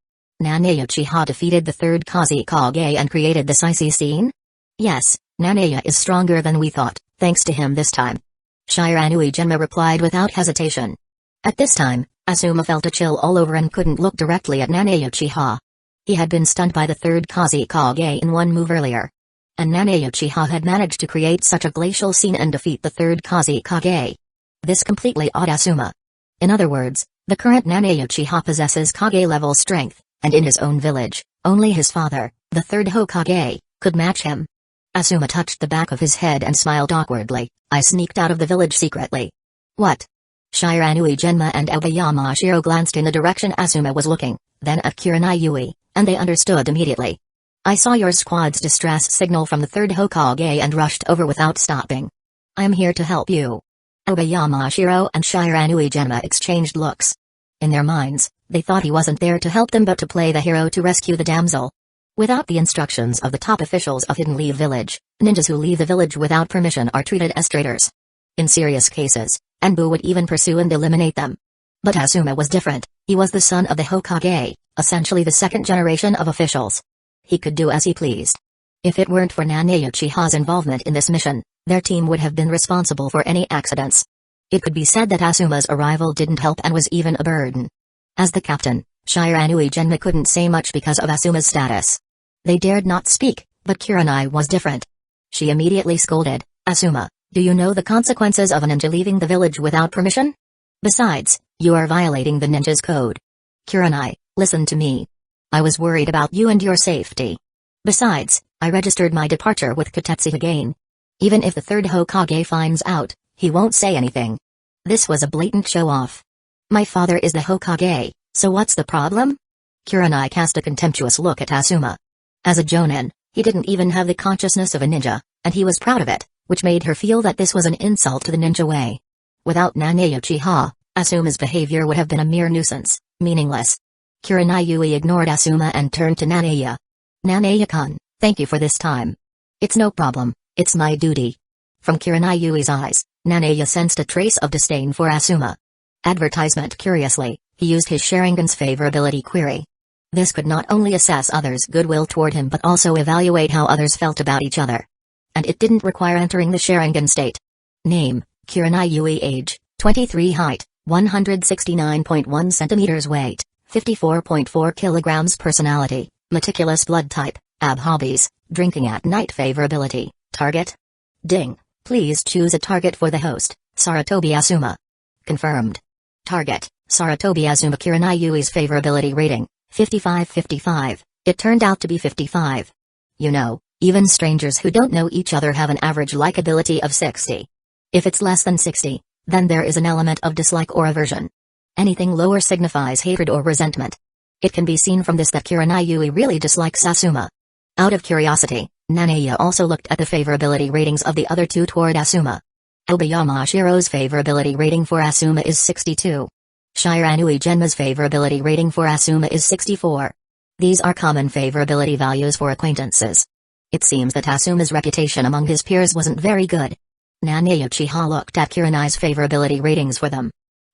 A: Nanaya Uchiha defeated the third Kazekage and created this icy scene?" "Yes, Nanaya is stronger than we thought, thanks to him this time." Shiranui Genma replied without hesitation. At this time, Asuma felt a chill all over and couldn't look directly at Nanaya Uchiha. He had been stunned by the third Kazekage in one move earlier. And Nanaya Uchiha had managed to create such a glacial scene and defeat the third Kazekage. This completely awed Asuma. In other words, the current Nanaya Uchiha possesses Kage-level strength, and in his own village, only his father, the third Hokage, could match him. Asuma touched the back of his head and smiled awkwardly. "I sneaked out of the village secretly." "What?" Shiranui Genma and Aoyama Shiro glanced in the direction Asuma was looking, then at Kurenai Yui, and they understood immediately. "I saw your squad's distress signal from the third Hokage and rushed over without stopping. I am here to help you." Aoyama Shiro and Shiranui Genma exchanged looks. In their minds, they thought he wasn't there to help them but to play the hero to rescue the damsel. Without the instructions of the top officials of Hidden Leaf Village, ninjas who leave the village without permission are treated as traitors. In serious cases, Anbu would even pursue and eliminate them. But Asuma was different. He was the son of the Hokage, essentially the second generation of officials. he could do as he pleased. If it weren't for Nanae Uchiha's involvement in this mission, their team would have been responsible for any accidents. It could be said that Asuma's arrival didn't help and was even a burden. As the captain, Shiranui Genma couldn't say much because of Asuma's status. They dared not speak, but Kurenai was different. She immediately scolded, "Asuma, do you know the consequences of a ninja leaving the village without permission? Besides, you are violating the ninja's code. Kurenai, listen to me. I was worried about you and your safety. Besides, I registered my departure with Kotetsu again. Even if the third Hokage finds out, he won't say anything." This was a blatant show-off. "My father is the Hokage, so what's the problem?" Kurenai cast a contemptuous look at Asuma. As a jonin, he didn't even have the consciousness of a ninja, and he was proud of it, which made her feel that this was an insult to the ninja way. Without Nanae Uchiha, Asuma's behavior would have been a mere nuisance, meaningless. Kurenai Yui ignored Asuma and turned to Nanae. "Nanae-kun, thank you for this time." "It's no problem, it's my duty." From Kurenai Yui's eyes, Nanae sensed a trace of disdain for Asuma. Advertisement. Curiously, he used his Sharingan's favorability query. This could not only assess others' goodwill toward him but also evaluate how others felt about each other. And it didn't require entering the Sharingan state. Name, Kurenai Yui. Age, 23. Height, 169.1 centimeters. Weight, 54.4 kilograms. Personality, meticulous. Blood type, AB. Hobbies, drinking at night. Favorability, target. Ding, please choose a target for the host, Saratobi Asuma. Confirmed. Target, Saratobi Asuma. Kurenai Yui's favorability rating, 55/55, it turned out to be 55. You know, even strangers who don't know each other have an average likability of 60. If it's less than 60, then there is an element of dislike or aversion. Anything lower signifies hatred or resentment. It can be seen from this that Kurenai Yui really dislikes Asuma. Out of curiosity, Nanae also looked at the favorability ratings of the other two toward Asuma. Obayama-shiro's favorability rating for Asuma is 62. Shiranui Genma's favorability rating for Asuma is 64. These are common favorability values for acquaintances. It seems that Asuma's reputation among his peers wasn't very good. Nanae Uchiha looked at Kurenai's favorability ratings for them.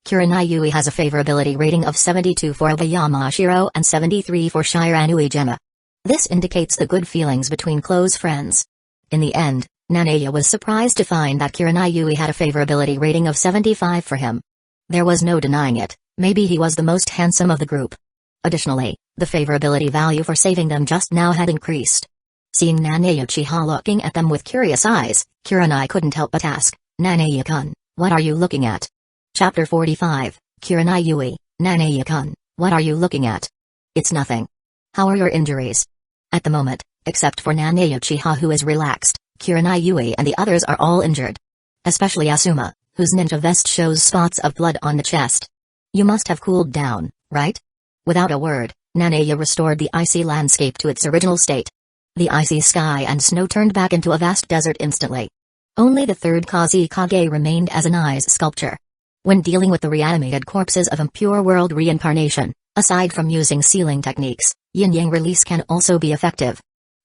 A: Kurenai Yui has a favorability rating of 72 for Obayama-shiro and 73 for Shiranui Genma. This indicates the good feelings between close friends. In the end, Nanae was surprised to find that Kurenai Yui had a favorability rating of 75 for him. There was no denying it, maybe he was the most handsome of the group. Additionally, the favorability value for saving them just now had increased. Seeing Nanae Uchiha looking at them with curious eyes, Kurenai couldn't help but ask, "Nanae-kun, what are you looking at?" Chapter 45, Kurenai Yui. "Nanae-kun, what are you looking at?" "It's nothing." "How are your injuries?" At the moment, except for Nanae Uchiha who is relaxed, Kurenai Yui and the others are all injured. Especially Asuma, whose ninja vest shows spots of blood on the chest. "You must have cooled down, right?" Without a word, Nanae restored the icy landscape to its original state. The icy sky and snow turned back into a vast desert instantly. Only the third Kusagakure remained as an ice sculpture. When dealing with the reanimated corpses of impure world reincarnation, aside from using sealing techniques, yin-yang release can also be effective.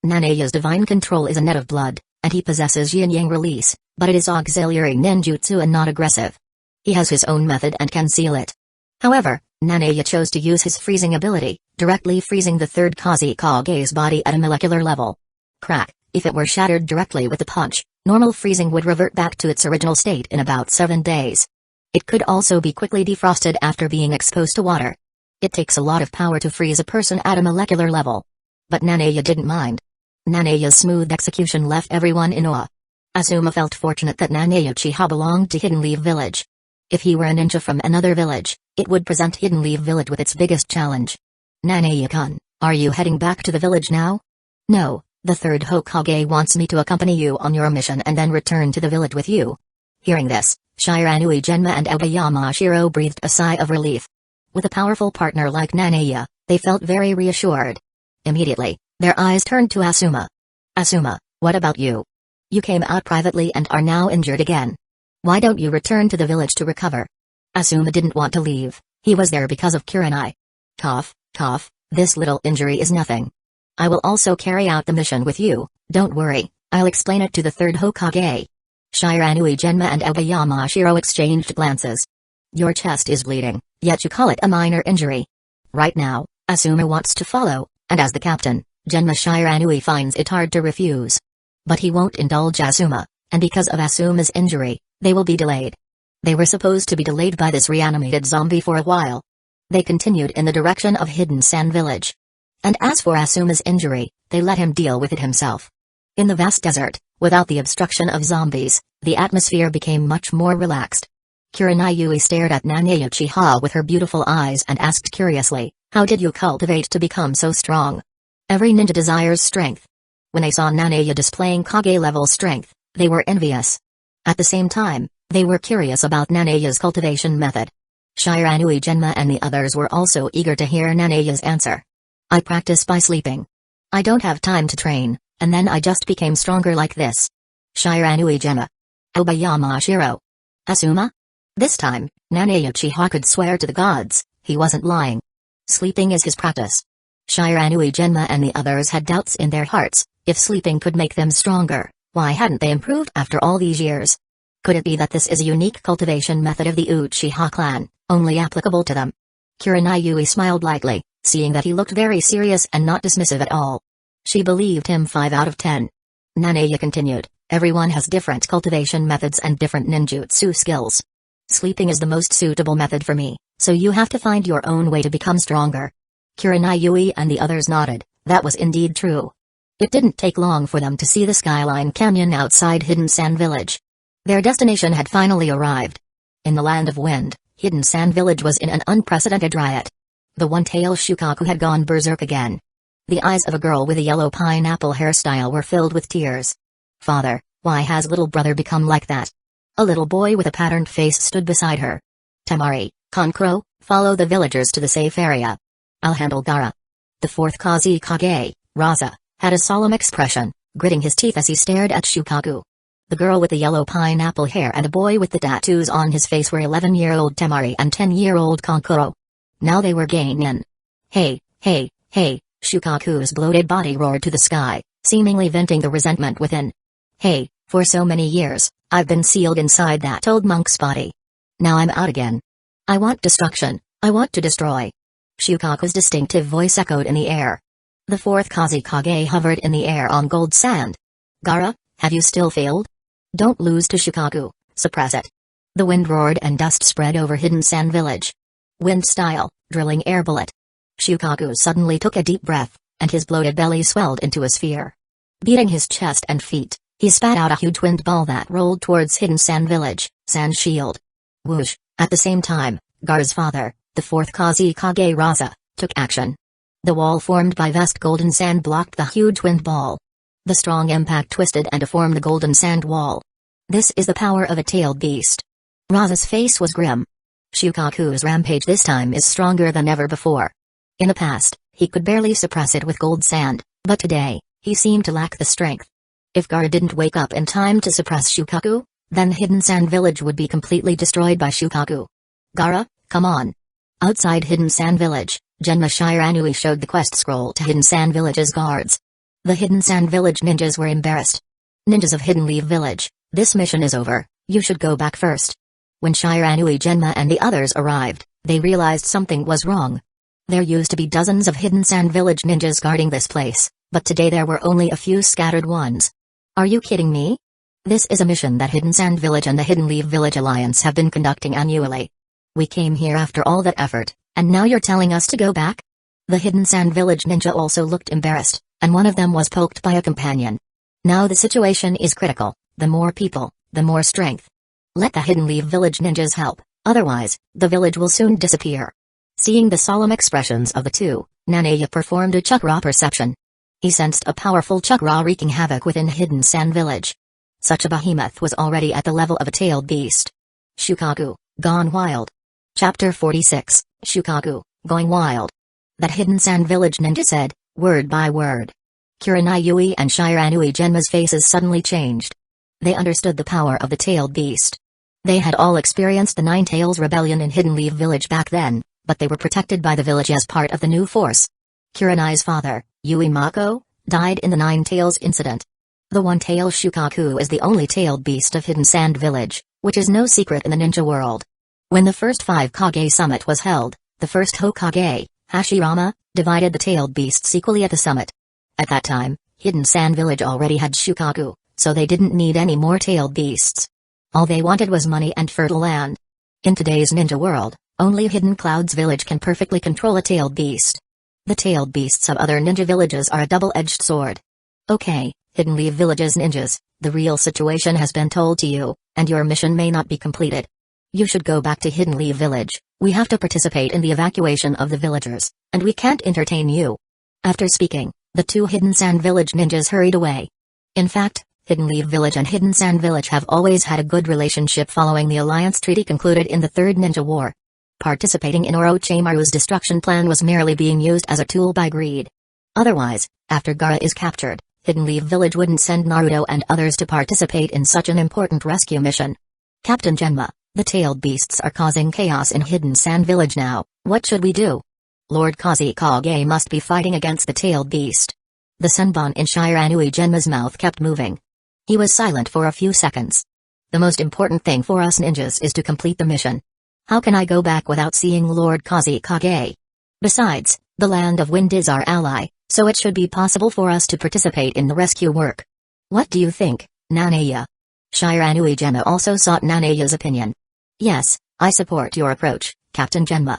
A: Nanae's divine control is a net of blood, and he possesses yin-yang release, but it is auxiliary ninjutsu and not aggressive. He has his own method and can seal it. However, Nanae chose to use his freezing ability, directly freezing the third Kusagakure's body at a molecular level. Crack, if it were shattered directly with a punch, normal freezing would revert back to its original state in about 7 days. It could also be quickly defrosted after being exposed to water. It takes a lot of power to freeze a person at a molecular level. But Nanae didn't mind. Nanae's smooth execution left everyone in awe. Asuma felt fortunate that Nanae Uchiha belonged to Hidden Leaf Village. If he were a ninja from another village, it would present Hidden Leaf Village with its biggest challenge. "Nanae-kun, are you heading back to the village now?" "No, the third Hokage wants me to accompany you on your mission and then return to the village with you." Hearing this, Shiranui Genma and Obayama-shiro breathed a sigh of relief. With a powerful partner like Nanae, they felt very reassured. Immediately, their eyes turned to Asuma. "Asuma, what about you? You came out privately and are now injured again. Why don't you return to the village to recover?" Asuma didn't want to leave, he was there because of Kurenai. Cough, cough, this little injury is nothing. I will also carry out the mission with you, don't worry, I'll explain it to the third Hokage. Shiranui Genma and Obayama-shiro exchanged glances. Your chest is bleeding, yet you call it a minor injury. Right now, Asuma wants to follow, and as the captain, Genma Shiranui finds it hard to refuse. But he won't indulge Asuma, and because of Asuma's injury, they will be delayed. They were supposed to be delayed by this reanimated zombie for a while. They continued in the direction of Hidden Sand Village. And as for Asuma's injury, they let him deal with it himself. In the vast desert, without the obstruction of zombies, the atmosphere became much more relaxed. Kurenai Yui stared at Nanae Uchiha with her beautiful eyes and asked curiously, "How did you cultivate to become so strong?" Every ninja desires strength. When they saw Nanae displaying Kage-level strength, they were envious. At the same time, they were curious about Nanae's cultivation method. Shiranui Genma and the others were also eager to hear Nanae's answer. "I practice by sleeping. I don't have time to train, and then I just became stronger like this." Shiranui Genma. Obayama Shiro. Asuma? This time, Nanae Uchiha could swear to the gods, he wasn't lying. Sleeping is his practice. Shiranui Genma and the others had doubts in their hearts. If sleeping could make them stronger, why hadn't they improved after all these years? Could it be that this is a unique cultivation method of the Uchiha clan, only applicable to them? Kurenai Yui smiled lightly, seeing that he looked very serious and not dismissive at all. She believed him 5 out of 10. Nanae continued, "Everyone has different cultivation methods and different ninjutsu skills. Sleeping is the most suitable method for me, so you have to find your own way to become stronger." Kurenai Yui and the others nodded. That was indeed true. It didn't take long for them to see the skyline canyon outside Hidden Sand Village. Their destination had finally arrived. In the Land of Wind, Hidden Sand Village was in an unprecedented riot. The one-tailed Shukaku had gone berserk again. The eyes of a girl with a yellow pineapple hairstyle were filled with tears. "Father, why has little brother become like that?" A little boy with a patterned face stood beside her. "Temari, Kankuro, follow the villagers to the safe area. I'll handle Gara." The fourth Kage, Raza, had a solemn expression, gritting his teeth as he stared at Shukaku. The girl with the yellow pineapple hair and the boy with the tattoos on his face were 11-year-old Temari and 10-year-old Kankuro. Now they were Geinin. Hey, Shukaku's bloated body roared to the sky, seemingly venting the resentment within. "Hey, for so many years, I've been sealed inside that old monk's body. Now I'm out again. I want destruction, I want to destroy." Shukaku's distinctive voice echoed in the air. The fourth Kage hovered in the air on gold sand. "Gara, have you still failed? Don't lose to Shukaku, suppress it." The wind roared and dust spread over Hidden Sand Village. Wind style, drilling air bullet. Shukaku suddenly took a deep breath, and his bloated belly swelled into a sphere. Beating his chest and feet, he spat out a huge wind ball that rolled towards Hidden Sand Village, Sand Shield. Whoosh! At the same time, Gara's father, the fourth Kage Raza, took action. The wall formed by vast golden sand blocked the huge wind ball. The strong impact twisted and deformed the golden sand wall. This is the power of a tailed beast. Raza's face was grim. Shukaku's rampage this time is stronger than ever before. In the past, he could barely suppress it with gold sand, but today, he seemed to lack the strength. If Gara didn't wake up in time to suppress Shukaku, then Hidden Sand Village would be completely destroyed by Shukaku. "Gara, come on." Outside Hidden Sand Village, Genma Shiranui showed the quest scroll to Hidden Sand Village's guards. The Hidden Sand Village ninjas were embarrassed. "Ninjas of Hidden Leaf Village, this mission is over, you should go back first." When Shiranui Genma and the others arrived, they realized something was wrong. There used to be dozens of Hidden Sand Village ninjas guarding this place, but today there were only a few scattered ones. "Are you kidding me? This is a mission that Hidden Sand Village and the Hidden Leaf Village Alliance have been conducting annually. We came here after all that effort, and now you're telling us to go back?" The Hidden Sand Village ninja also looked embarrassed, and one of them was poked by a companion. Now the situation is critical, the more people, the more strength. Let the Hidden Leaf Village ninjas help, otherwise, the village will soon disappear. Seeing the solemn expressions of the two, Nanae performed a chakra perception. He sensed a powerful chakra wreaking havoc within Hidden Sand Village. Such a behemoth was already at the level of a tailed beast. Shukaku, gone wild. Chapter 46, Shukaku, going wild. That Hidden Sand Village ninja said, word by word. Kurenai Yui and Shiranui Genma's faces suddenly changed. They understood the power of the tailed beast. They had all experienced the Nine Tails Rebellion in Hidden Leaf Village back then, but they were protected by the village as part of the new force. Kurenai's father, Yui Mako, died in the Nine Tails incident. The one-tailed Shukaku is the only tailed beast of Hidden Sand Village, which is no secret in the ninja world. When the first 5 Kage summit was held, the first Hokage, Hashirama, divided the tailed beasts equally at the summit. At that time, Hidden Sand Village already had Shukaku, so they didn't need any more tailed beasts. All they wanted was money and fertile land. In today's ninja world, only Hidden Clouds Village can perfectly control a tailed beast. The tailed beasts of other ninja villages are a double-edged sword. Okay, Hidden Leaf Village's ninjas, the real situation has been told to you, and your mission may not be completed. You should go back to Hidden Leaf Village. We have to participate in the evacuation of the villagers, and we can't entertain you. After speaking, the two Hidden Sand Village ninjas hurried away. In fact, Hidden Leaf Village and Hidden Sand Village have always had a good relationship following the alliance treaty concluded in the Third Ninja War. Participating in Orochimaru's destruction plan was merely being used as a tool by greed. Otherwise, after Gaara is captured, Hidden Leaf Village wouldn't send Naruto and others to participate in such an important rescue mission. Captain Genma, the tailed beasts are causing chaos in Hidden Sand Village now. What should we do? Lord Kusagakure must be fighting against the tailed beast. The Senbon in Shiranui Genma's mouth kept moving. He was silent for a few seconds. The most important thing for us ninjas is to complete the mission. How can I go back without seeing Lord Kusagakure? Besides, the Land of Wind is our ally, so it should be possible for us to participate in the rescue work. What do you think, Nanaya? Shiranui Genma also sought Nanaya's opinion. Yes, I support your approach, Captain Genma.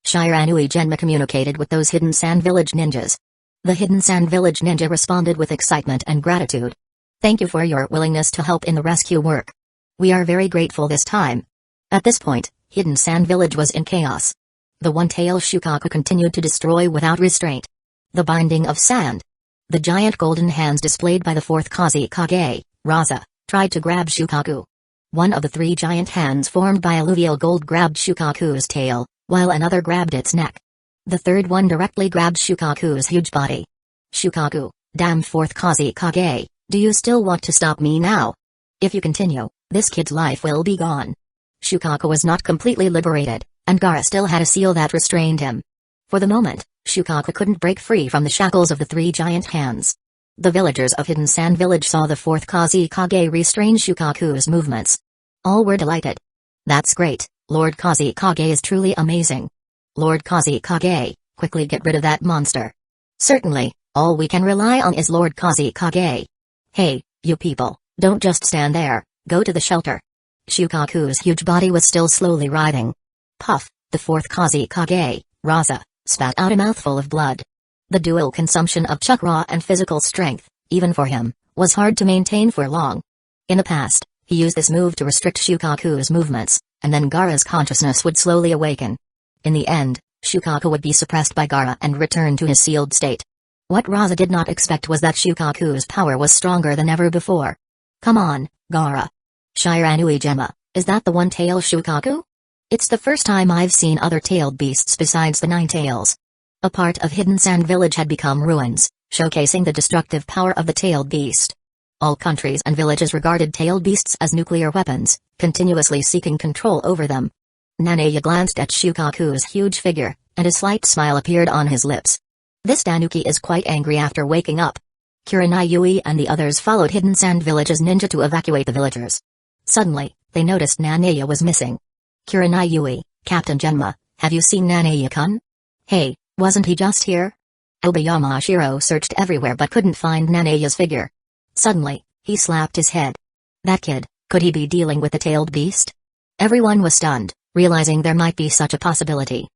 A: Shiranui Genma communicated with those Hidden Sand Village ninjas. The Hidden Sand Village ninja responded with excitement and gratitude. Thank you for your willingness to help in the rescue work. We are very grateful this time. At this point, Hidden Sand Village was in chaos. The one-tail Shukaku continued to destroy without restraint. The binding of sand. The giant golden hands displayed by the fourth Kusagakure, Raza, tried to grab Shukaku. One of the three giant hands formed by alluvial gold grabbed Shukaku's tail, while another grabbed its neck. The third one directly grabbed Shukaku's huge body. Shukaku, damn fourth Kusagakure, do you still want to stop me now? If you continue, this kid's life will be gone. Shukaku was not completely liberated, and Gaara still had a seal that restrained him. For the moment, Shukaku couldn't break free from the shackles of the three giant hands. The villagers of Hidden Sand Village saw the fourth Kusagakure restrain Shukaku's movements. All were delighted. That's great, Lord Kusagakure is truly amazing. Lord Kusagakure, quickly get rid of that monster. Certainly, all we can rely on is Lord Kusagakure. Hey, you people, don't just stand there, go to the shelter. Shukaku's huge body was still slowly writhing. Puff, the fourth Kusagakure, Raza, spat out a mouthful of blood. The dual consumption of chakra and physical strength, even for him, was hard to maintain for long. In the past, he used this move to restrict Shukaku's movements, and then Gaara's consciousness would slowly awaken. In the end, Shukaku would be suppressed by Gaara and return to his sealed state. What Raza did not expect was that Shukaku's power was stronger than ever before. Come on, Gaara. Shiranui Genma, is that the one-tail Shukaku? It's the first time I've seen other tailed beasts besides the nine tails. A part of Hidden Sand Village had become ruins, showcasing the destructive power of the tailed beast. All countries and villages regarded tailed beasts as nuclear weapons, continuously seeking control over them. Nanaya glanced at Shukaku's huge figure, and a slight smile appeared on his lips. This Tanuki is quite angry after waking up. Kurenai Yui and the others followed Hidden Sand Village's ninja to evacuate the villagers. Suddenly, they noticed Nanaya was missing. Kurenai Yui, Captain Genma, have you seen Nanaya-kun? Hey, wasn't he just here? Obayamashiro searched everywhere but couldn't find Nanaya's figure. Suddenly, he slapped his head. That kid, could he be dealing with the tailed beast? Everyone was stunned, realizing there might be such a possibility.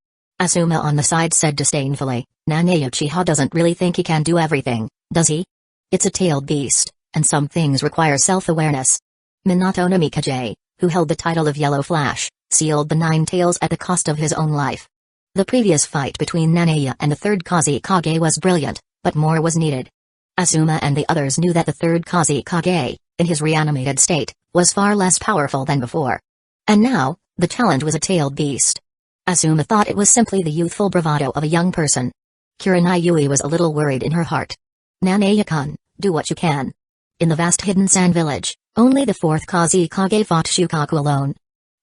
A: Asuma on the side said disdainfully, Nanaya Uchiha doesn't really think he can do everything, does he? It's a tailed beast, and some things require self-awareness. Minato Namikaze, who held the title of Yellow Flash, sealed the nine tails at the cost of his own life. The previous fight between Nanaya and the third Kusagakure was brilliant, but more was needed. Asuma and the others knew that the third Kusagakure, in his reanimated state, was far less powerful than before. And now, the challenge was a tailed beast. Asuma thought it was simply the youthful bravado of a young person. Kurenai Yui was a little worried in her heart. Nanaya-kun, do what you can. In the vast Hidden Sand Village, only the fourth Kusagakure fought Shukaku alone.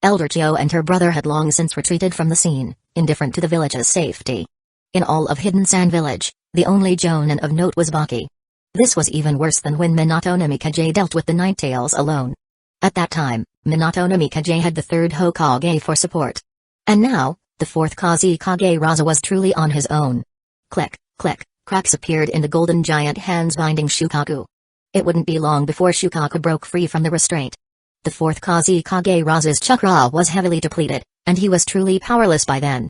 A: Elder Chio and her brother had long since retreated from the scene, indifferent to the village's safety. In all of Hidden Sand Village, the only jonin of note was Baki. This was even worse than when Minato Namikaze dealt with the Nine Tails alone. At that time, Minato Namikaze had the third Hokage for support. And now, the fourth Kusagakure Raza was truly on his own. Click, click, Cracks appeared in the golden giant hands binding Shukaku. It wouldn't be long before Shukaku broke free from the restraint. The fourth Kusagakure Raza's chakra was heavily depleted, and he was truly powerless by then.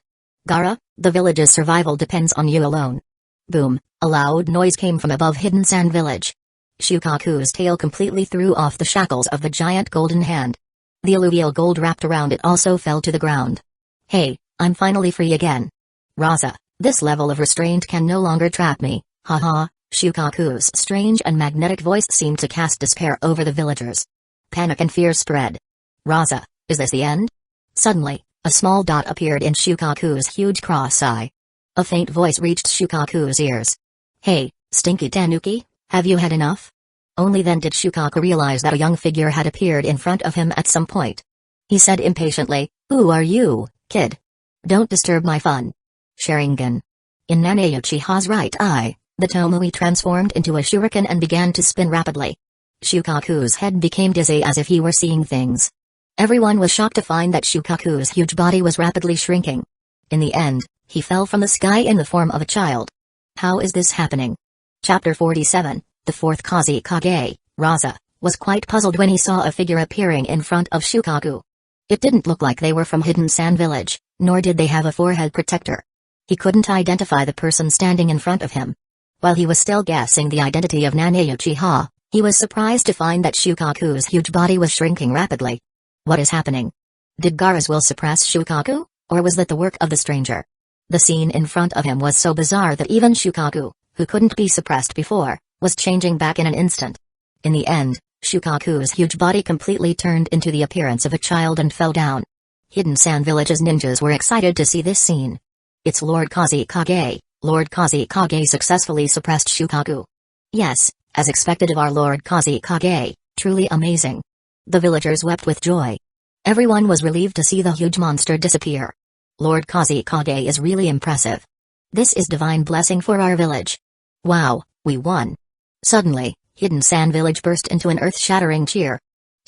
A: Gaara, the village's survival depends on you alone. Boom, a loud noise came from above Hidden Sand Village. Shukaku's tail completely threw off the shackles of the giant golden hand. The alluvial gold wrapped around it also fell to the ground. Hey, I'm finally free again. Raza, this level of restraint can no longer trap me, haha. Shukaku's strange and magnetic voice seemed to cast despair over the villagers. Panic and fear spread. Raza, is this the end? Suddenly, a small dot appeared in Shukaku's huge cross eye. A faint voice reached Shukaku's ears. Hey, Stinky Tanuki, have you had enough? Only then did Shukaku realize that a young figure had appeared in front of him at some point. He said impatiently, "Who are you, kid? Don't disturb my fun." Sharingan. In Nanae Uchiha's right eye, the Tomoe transformed into a shuriken and began to spin rapidly. Shukaku's head became dizzy as if he were seeing things. Everyone was shocked to find that Shukaku's huge body was rapidly shrinking. In the end, he fell from the sky in the form of a child. How is this happening? Chapter 47, the fourth Kusagakure, Raza, was quite puzzled when he saw a figure appearing in front of Shukaku. It didn't look like they were from Hidden Sand Village, nor did they have a forehead protector. He couldn't identify the person standing in front of him. While he was still guessing the identity of Nanae Uchiha, he was surprised to find that Shukaku's huge body was shrinking rapidly. What is happening? Did Gaara's will suppress Shukaku, or was that the work of the stranger? The scene in front of him was so bizarre that even Shukaku, who couldn't be suppressed before, was changing back in an instant. In the end, Shukaku's huge body completely turned into the appearance of a child and fell down. Hidden Sand Village's ninjas were excited to see this scene. It's Lord Kusagakure. Lord Kusagakure successfully suppressed Shukaku. Yes, as expected of our Lord Kusagakure, truly amazing. The villagers wept with joy. Everyone was relieved to see the huge monster disappear. Lord Kusagakure is really impressive. This is divine blessing for our village. Wow, we won. Suddenly, Hidden Sand Village burst into an earth-shattering cheer.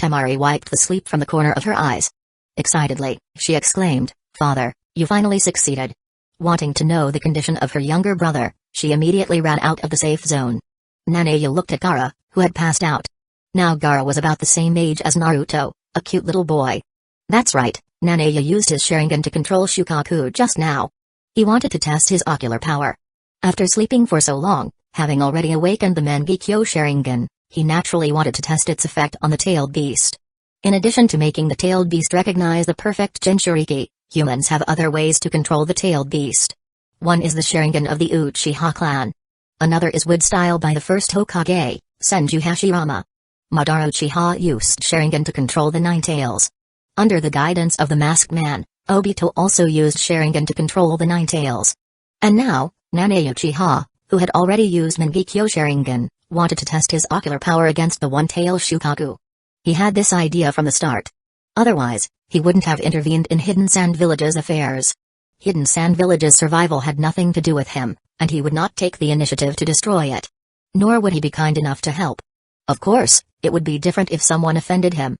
A: Tamari wiped the sleep from the corner of her eyes. Excitedly, she exclaimed, "Father, you finally succeeded." Wanting to know the condition of her younger brother, she immediately ran out of the safe zone. Nanae looked at Gaara, who had passed out. Now Gaara was about the same age as Naruto, a cute little boy. That's right, Nanae used his Sharingan to control Shukaku just now. He wanted to test his ocular power. After sleeping for so long, having already awakened the Mangekyo Sharingan, he naturally wanted to test its effect on the tailed beast. In addition to making the tailed beast recognize the perfect Jinchuriki, humans have other ways to control the tailed beast. One is the Sharingan of the Uchiha clan. Another is wood style by the first Hokage, Senju Hashirama. Madara Uchiha used Sharingan to control the Nine Tails. Under the guidance of the Masked Man, Obito also used Sharingan to control the Nine Tails. And now, Nanae Uchiha, who had already used Mangekyo Sharingan, wanted to test his ocular power against the one-tail Shukaku. He had this idea from the start. Otherwise, he wouldn't have intervened in Hidden Sand Village's affairs. Hidden Sand Village's survival had nothing to do with him, and he would not take the initiative to destroy it. Nor would he be kind enough to help. Of course, it would be different if someone offended him.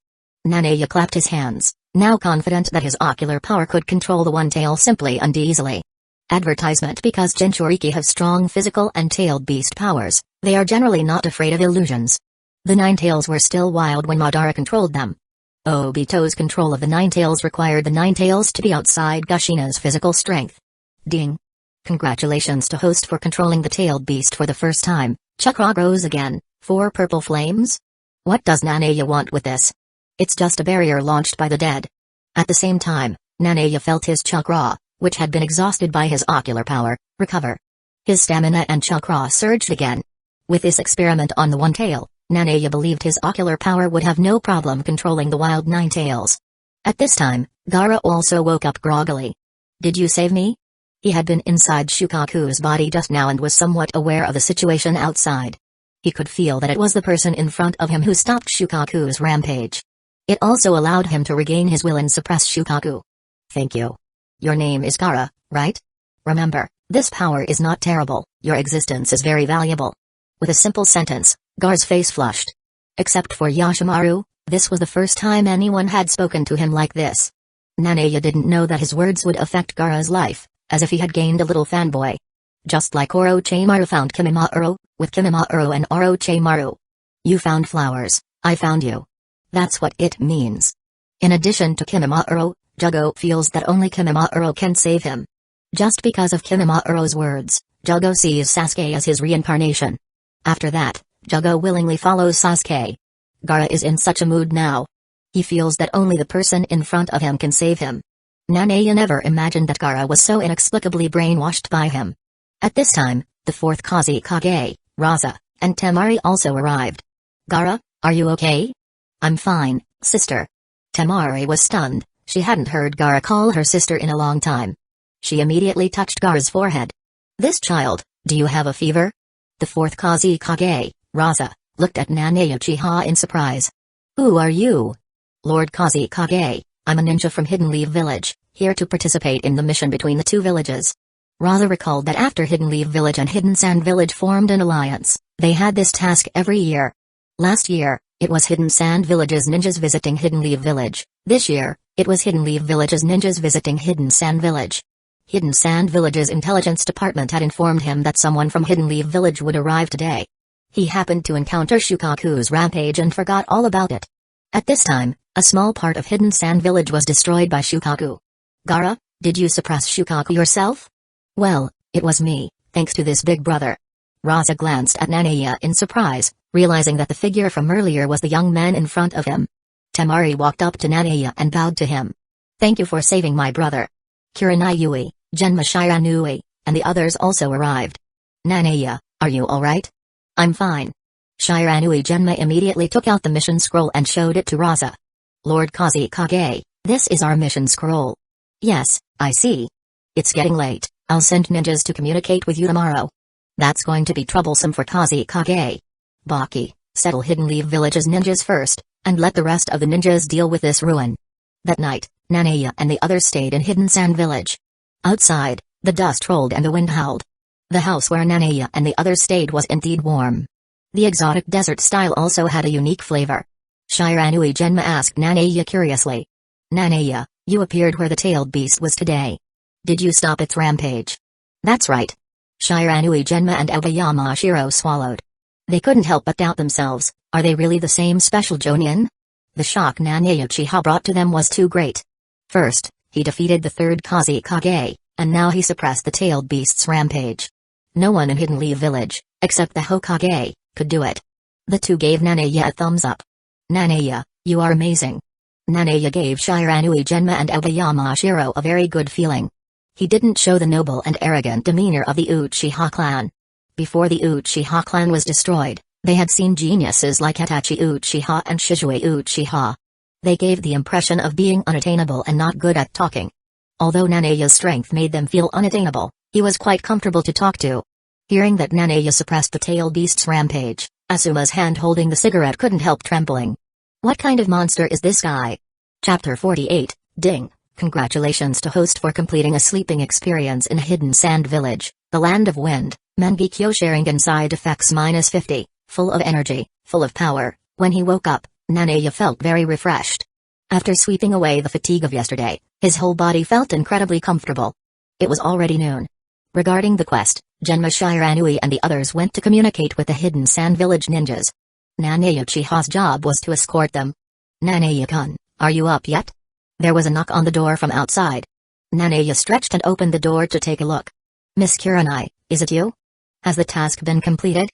A: Nanae clapped his hands, now confident that his ocular power could control the one-tail simply and easily. Advertisement: because Jinchuriki have strong physical and tailed beast powers, they are generally not afraid of illusions. The Nine Tails were still wild when Madara controlled them. Obito's control of the Nine Tails required the Nine Tails to be outside Kushina's physical strength. Ding. Congratulations to host for controlling the tailed beast for the first time. Chakra grows again. 4 purple flames? What does Nanae want with this? It's just a barrier launched by the dead. At the same time, Nanae felt his chakra, which had been exhausted by his ocular power, recover. His stamina and chakra surged again. With this experiment on the one tail, Nanae believed his ocular power would have no problem controlling the wild Nine Tails. At this time, Gaara also woke up groggily. Did you save me? He had been inside Shukaku's body just now and was somewhat aware of the situation outside. He could feel that it was the person in front of him who stopped Shukaku's rampage. It also allowed him to regain his will and suppress Shukaku. Thank you. Your name is Gaara, right? Remember, this power is not terrible, your existence is very valuable. With a simple sentence, Gaara's face flushed. Except for Yashimaru, this was the first time anyone had spoken to him like this. Nanae didn't know that his words would affect Gaara's life, as if he had gained a little fanboy. Just like Orochimaru found Kimimaro, with Kimimaro and Orochimaru. You found flowers, I found you. That's what it means. In addition to Kimimaro, Jugo feels that only Kimimaro can save him. Just because of Kimimaro's words, Jugo sees Sasuke as his reincarnation. After that, Jugo willingly follows Sasuke. Gaara is in such a mood now. He feels that only the person in front of him can save him. Nanaya never imagined that Gaara was so inexplicably brainwashed by him. At this time, the fourth Kusagakure, Raza, and Temari also arrived. Gaara, are you okay? I'm fine, sister. Temari was stunned, she hadn't heard Gaara call her sister in a long time. She immediately touched Gaara's forehead. This child, do you have a fever? The fourth Kusagakure, Raza, looked at Nanaya Uchiha in surprise. Who are you? Lord Kusagakure, I'm a ninja from Hidden Leaf Village, here to participate in the mission between the two villages. Raza recalled that after Hidden Leaf Village and Hidden Sand Village formed an alliance, they had this task every year. Last year, it was Hidden Sand Village's ninjas visiting Hidden Leaf Village. This year, it was Hidden Leaf Village's ninjas visiting Hidden Sand Village. Hidden Sand Village's intelligence department had informed him that someone from Hidden Leaf Village would arrive today. He happened to encounter Shukaku's rampage and forgot all about it. At this time, a small part of Hidden Sand Village was destroyed by Shukaku. Gaara, did you suppress Shukaku yourself? Well, it was me, thanks to this big brother. Raza glanced at Nanaya in surprise, realizing that the figure from earlier was the young man in front of him. Temari walked up to Nanaya and bowed to him. Thank you for saving my brother. Kurenai, Genma Shiranui, and the others also arrived. Nanaya, are you alright? I'm fine. Shiranui Genma immediately took out the mission scroll and showed it to Raza. Lord Kusagakure, this is our mission scroll. Yes, I see. It's getting late, I'll send ninjas to communicate with you tomorrow. That's going to be troublesome for Kusagakure. Baki, settle Hidden Leaf Village's ninjas first, and let the rest of the ninjas deal with this ruin. That night, Nanaya and the others stayed in Hidden Sand Village. Outside, the dust rolled and the wind howled. The house where Nanaya and the others stayed was indeed warm. The exotic desert style also had a unique flavor. Shiranui Genma asked Nanaya curiously. Nanaya, you appeared where the tailed beast was today. Did you stop its rampage? That's right. Shiranui Genma and Aoyama Shiro swallowed. They couldn't help but doubt themselves, are they really the same special Jonin? The shock Nanaya Uchiha brought to them was too great. First, he defeated the third Kusagakure, and now he suppressed the tailed beast's rampage. No one in Hidden Leaf Village, except the Hokage, could do it. The two gave Nanaya a thumbs up. Nanaya, you are amazing. Nanaya gave Shiranui Genma and Aoyama Shiro a very good feeling. He didn't show the noble and arrogant demeanor of the Uchiha clan. Before the Uchiha clan was destroyed, they had seen geniuses like Itachi Uchiha and Shizue Uchiha. They gave the impression of being unattainable and not good at talking. Although Nanaya's strength made them feel unattainable, he was quite comfortable to talk to. Hearing that Nanaya suppressed the tail beast's rampage, Asuma's hand holding the cigarette couldn't help trembling. What kind of monster is this guy? Chapter 48, Ding. Congratulations to host for completing a sleeping experience in Hidden Sand Village, the land of wind, Mangekyo Sharingan side effects -50, full of energy, full of power. When he woke up, Nanaya felt very refreshed. After sweeping away the fatigue of yesterday, his whole body felt incredibly comfortable. It was already noon. Regarding the quest, Genma Shiranui and the others went to communicate with the Hidden Sand Village ninjas. Nanaya Uchiha's job was to escort them. Nanaya-kun, are you up yet? There was a knock on the door from outside. Nanaya stretched and opened the door to take a look. Miss Kurenai, is it you? Has the task been completed?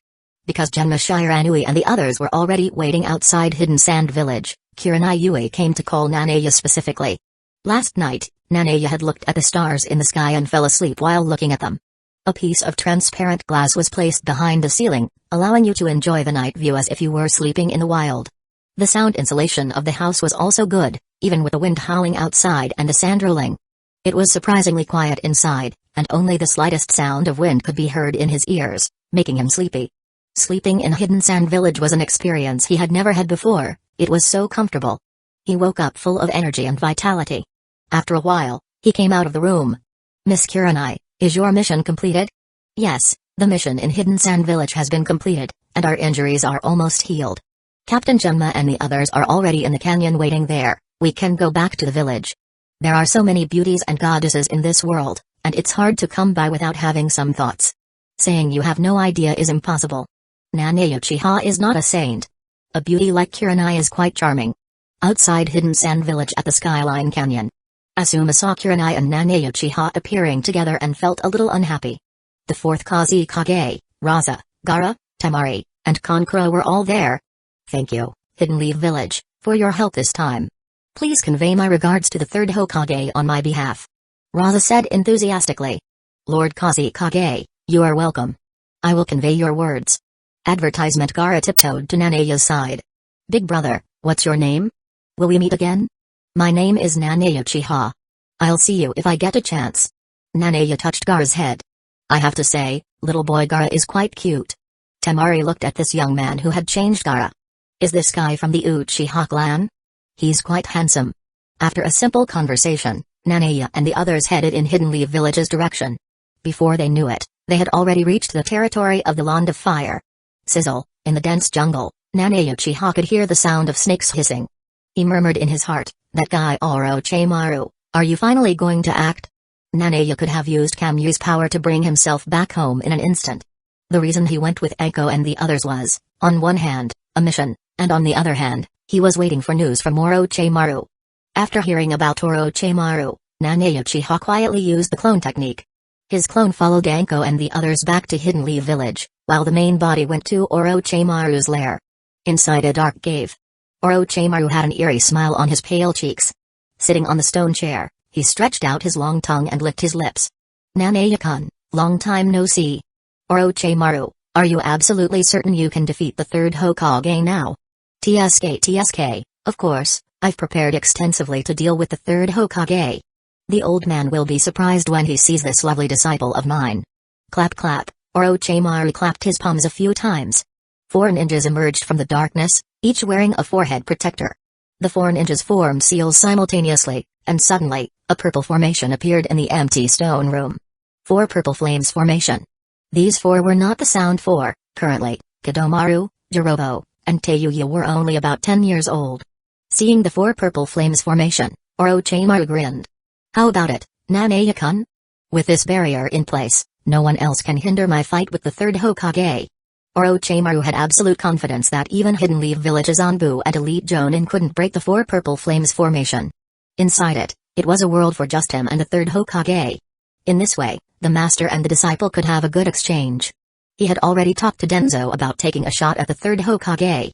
A: Because Genma Shiranui and the others were already waiting outside Hidden Sand Village, Kurenai Yui came to call Nanaya specifically. Last night, Nanaya had looked at the stars in the sky and fell asleep while looking at them. A piece of transparent glass was placed behind the ceiling, allowing you to enjoy the night view as if you were sleeping in the wild. The sound insulation of the house was also good, even with the wind howling outside and the sand rolling. It was surprisingly quiet inside, and only the slightest sound of wind could be heard in his ears, making him sleepy. Sleeping in Hidden Sand Village was an experience he had never had before, it was so comfortable. He woke up full of energy and vitality. After a while, he came out of the room. Miss Kurenai, is your mission completed? Yes, the mission in Hidden Sand Village has been completed, and our injuries are almost healed. Captain Genma and the others are already in the canyon waiting there, we can go back to the village. There are so many beauties and goddesses in this world, and it's hard to come by without having some thoughts. Saying you have no idea is impossible. Nanae Uchiha is not a saint. A beauty like Kurenai is quite charming. Outside Hidden Sand Village at the Skyline Canyon, Asuma saw Kurenai and Nanae Uchiha appearing together and felt a little unhappy. The fourth Kusagakure, Raza, Gaara, Temari, and Kankuro were all there. Thank you, Hidden Leaf Village, for your help this time. Please convey my regards to the third Hokage on my behalf. Raza said enthusiastically. Lord Kusagakure, you are welcome. I will convey your words. Advertisement. Gaara tiptoed to Nanae's side. Big brother, what's your name? Will we meet again? My name is Nanae Uchiha. I'll see you if I get a chance. Nanae touched Gaara's head. I have to say, little boy Gaara is quite cute. Temari looked at this young man who had changed Gaara. Is this guy from the Uchiha clan? He's quite handsome. After a simple conversation, Nanae and the others headed in Hidden Leaf Village's direction. Before they knew it, they had already reached the territory of the Land of Fire. Sizzle, in the dense jungle, Nanae Uchiha could hear the sound of snakes hissing. He murmured in his heart, that guy Orochimaru, are you finally going to act? Nanae could have used Kamu's power to bring himself back home in an instant. The reason he went with Eiko and the others was, on one hand, a mission, and on the other hand, he was waiting for news from Orochimaru. After hearing about Orochimaru, Nanae Uchiha quietly used the clone technique. His clone followed Eiko and the others back to Hidden Leaf Village, while the main body went to Orochimaru's lair. Inside a dark cave, Orochimaru had an eerie smile on his pale cheeks. Sitting on the stone chair, he stretched out his long tongue and licked his lips. Nanae-kun, long time no see. Orochimaru, are you absolutely certain you can defeat the third Hokage now? TSK, of course, I've prepared extensively to deal with the third Hokage. The old man will be surprised when he sees this lovely disciple of mine. Clap clap, Orochimaru clapped his palms a few times. 4 ninjas emerged from the darkness, each wearing a forehead protector. The 4 ninjas formed seals simultaneously, and suddenly, a purple formation appeared in the empty stone room. 4 purple flames formation. These 4 were not the Sound 4, currently, Kidomaru, Jirobo, and Teyuya were only about 10 years old. Seeing the 4 purple flames formation, Orochimaru grinned. How about it, Nanae-kun? With this barrier in place, no one else can hinder my fight with the third Hokage. Orochimaru had absolute confidence that even Hidden Leaf Village's Anbu and Elite Jonin couldn't break the 4 purple flames formation. Inside it, it was a world for just him and the third Hokage. In this way, the master and the disciple could have a good exchange. He had already talked to Danzō about taking a shot at the third Hokage.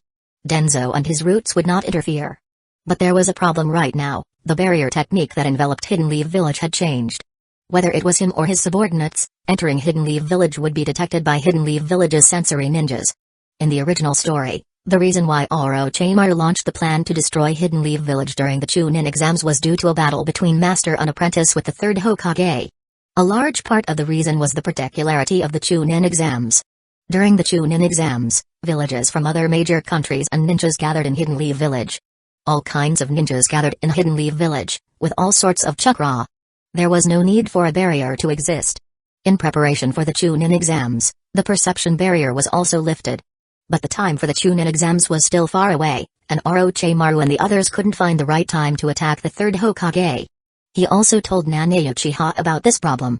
A: Danzō and his roots would not interfere. But there was a problem right now, the barrier technique that enveloped Hidden Leaf Village had changed. Whether it was him or his subordinates, entering Hidden Leaf Village would be detected by Hidden Leaf Village's sensory ninjas. In the original story, the reason why Orochimaru launched the plan to destroy Hidden Leaf Village during the Chunin exams was due to a battle between master and apprentice with the third Hokage. A large part of the reason was the particularity of the Chunin exams. During the Chunin exams, villages from other major countries and ninjas gathered in Hidden Leaf Village. All kinds of ninjas gathered in Hidden Leaf Village, with all sorts of chakra. There was no need for a barrier to exist. In preparation for the Chunin exams, the perception barrier was also lifted. But the time for the Chunin exams was still far away, and Orochimaru and the others couldn't find the right time to attack the third Hokage. He also told Nanae Uchiha about this problem.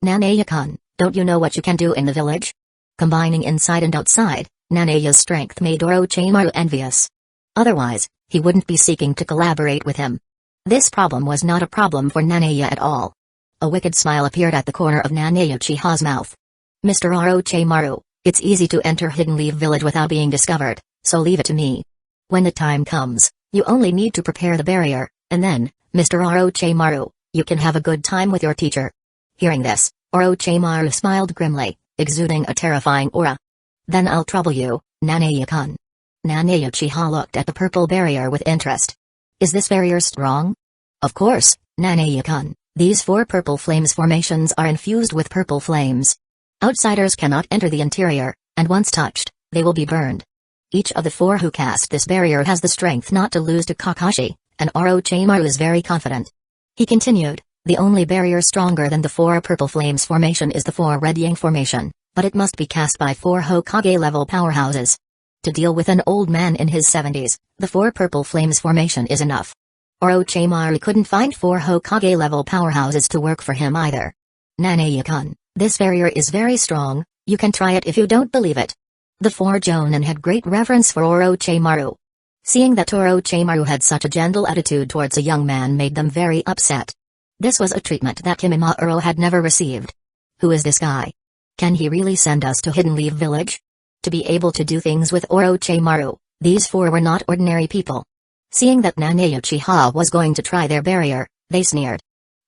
A: Nanae-kun, don't you know what you can do in the village? Combining inside and outside, Nanae's strength made Orochimaru envious. Otherwise, he wouldn't be seeking to collaborate with him. This problem was not a problem for Nanae at all. A wicked smile appeared at the corner of Nanae Uchiha's mouth. Mr. Orochimaru, it's easy to enter Hidden Leaf Village without being discovered, so leave it to me. When the time comes, you only need to prepare the barrier, and then, Mr. Orochimaru, you can have a good time with your teacher. Hearing this, Orochimaru smiled grimly, exuding a terrifying aura. Then I'll trouble you, Nanae-kun. Nanae Uchiha looked at the purple barrier with interest. Is this barrier strong? Of course, Nanae-kun, these 4 purple flames formations are infused with purple flames. Outsiders cannot enter the interior, and once touched, they will be burned. Each of the 4 who cast this barrier has the strength not to lose to Kakashi, and Orochimaru is very confident. He continued, the only barrier stronger than the 4 purple flames formation is the 4 red yang formation, but it must be cast by 4 Hokage-level powerhouses. To deal with an old man in his 70s, the 4 purple flames formation is enough. Orochimaru couldn't find 4 Hokage-level powerhouses to work for him either. Nanae-kun, this barrier is very strong, You can try it if you don't believe it. The four Jonin had great reverence for Orochimaru. Seeing that Orochimaru had such a gentle attitude towards a young man made them very upset. This was a treatment that Kimimaro had never received. Who is this guy? Can he really send us to Hidden Leaf Village? To be able to do things with Orochimaru, these four were not ordinary people. Seeing that Nanae Uchiha was going to try their barrier, they sneered.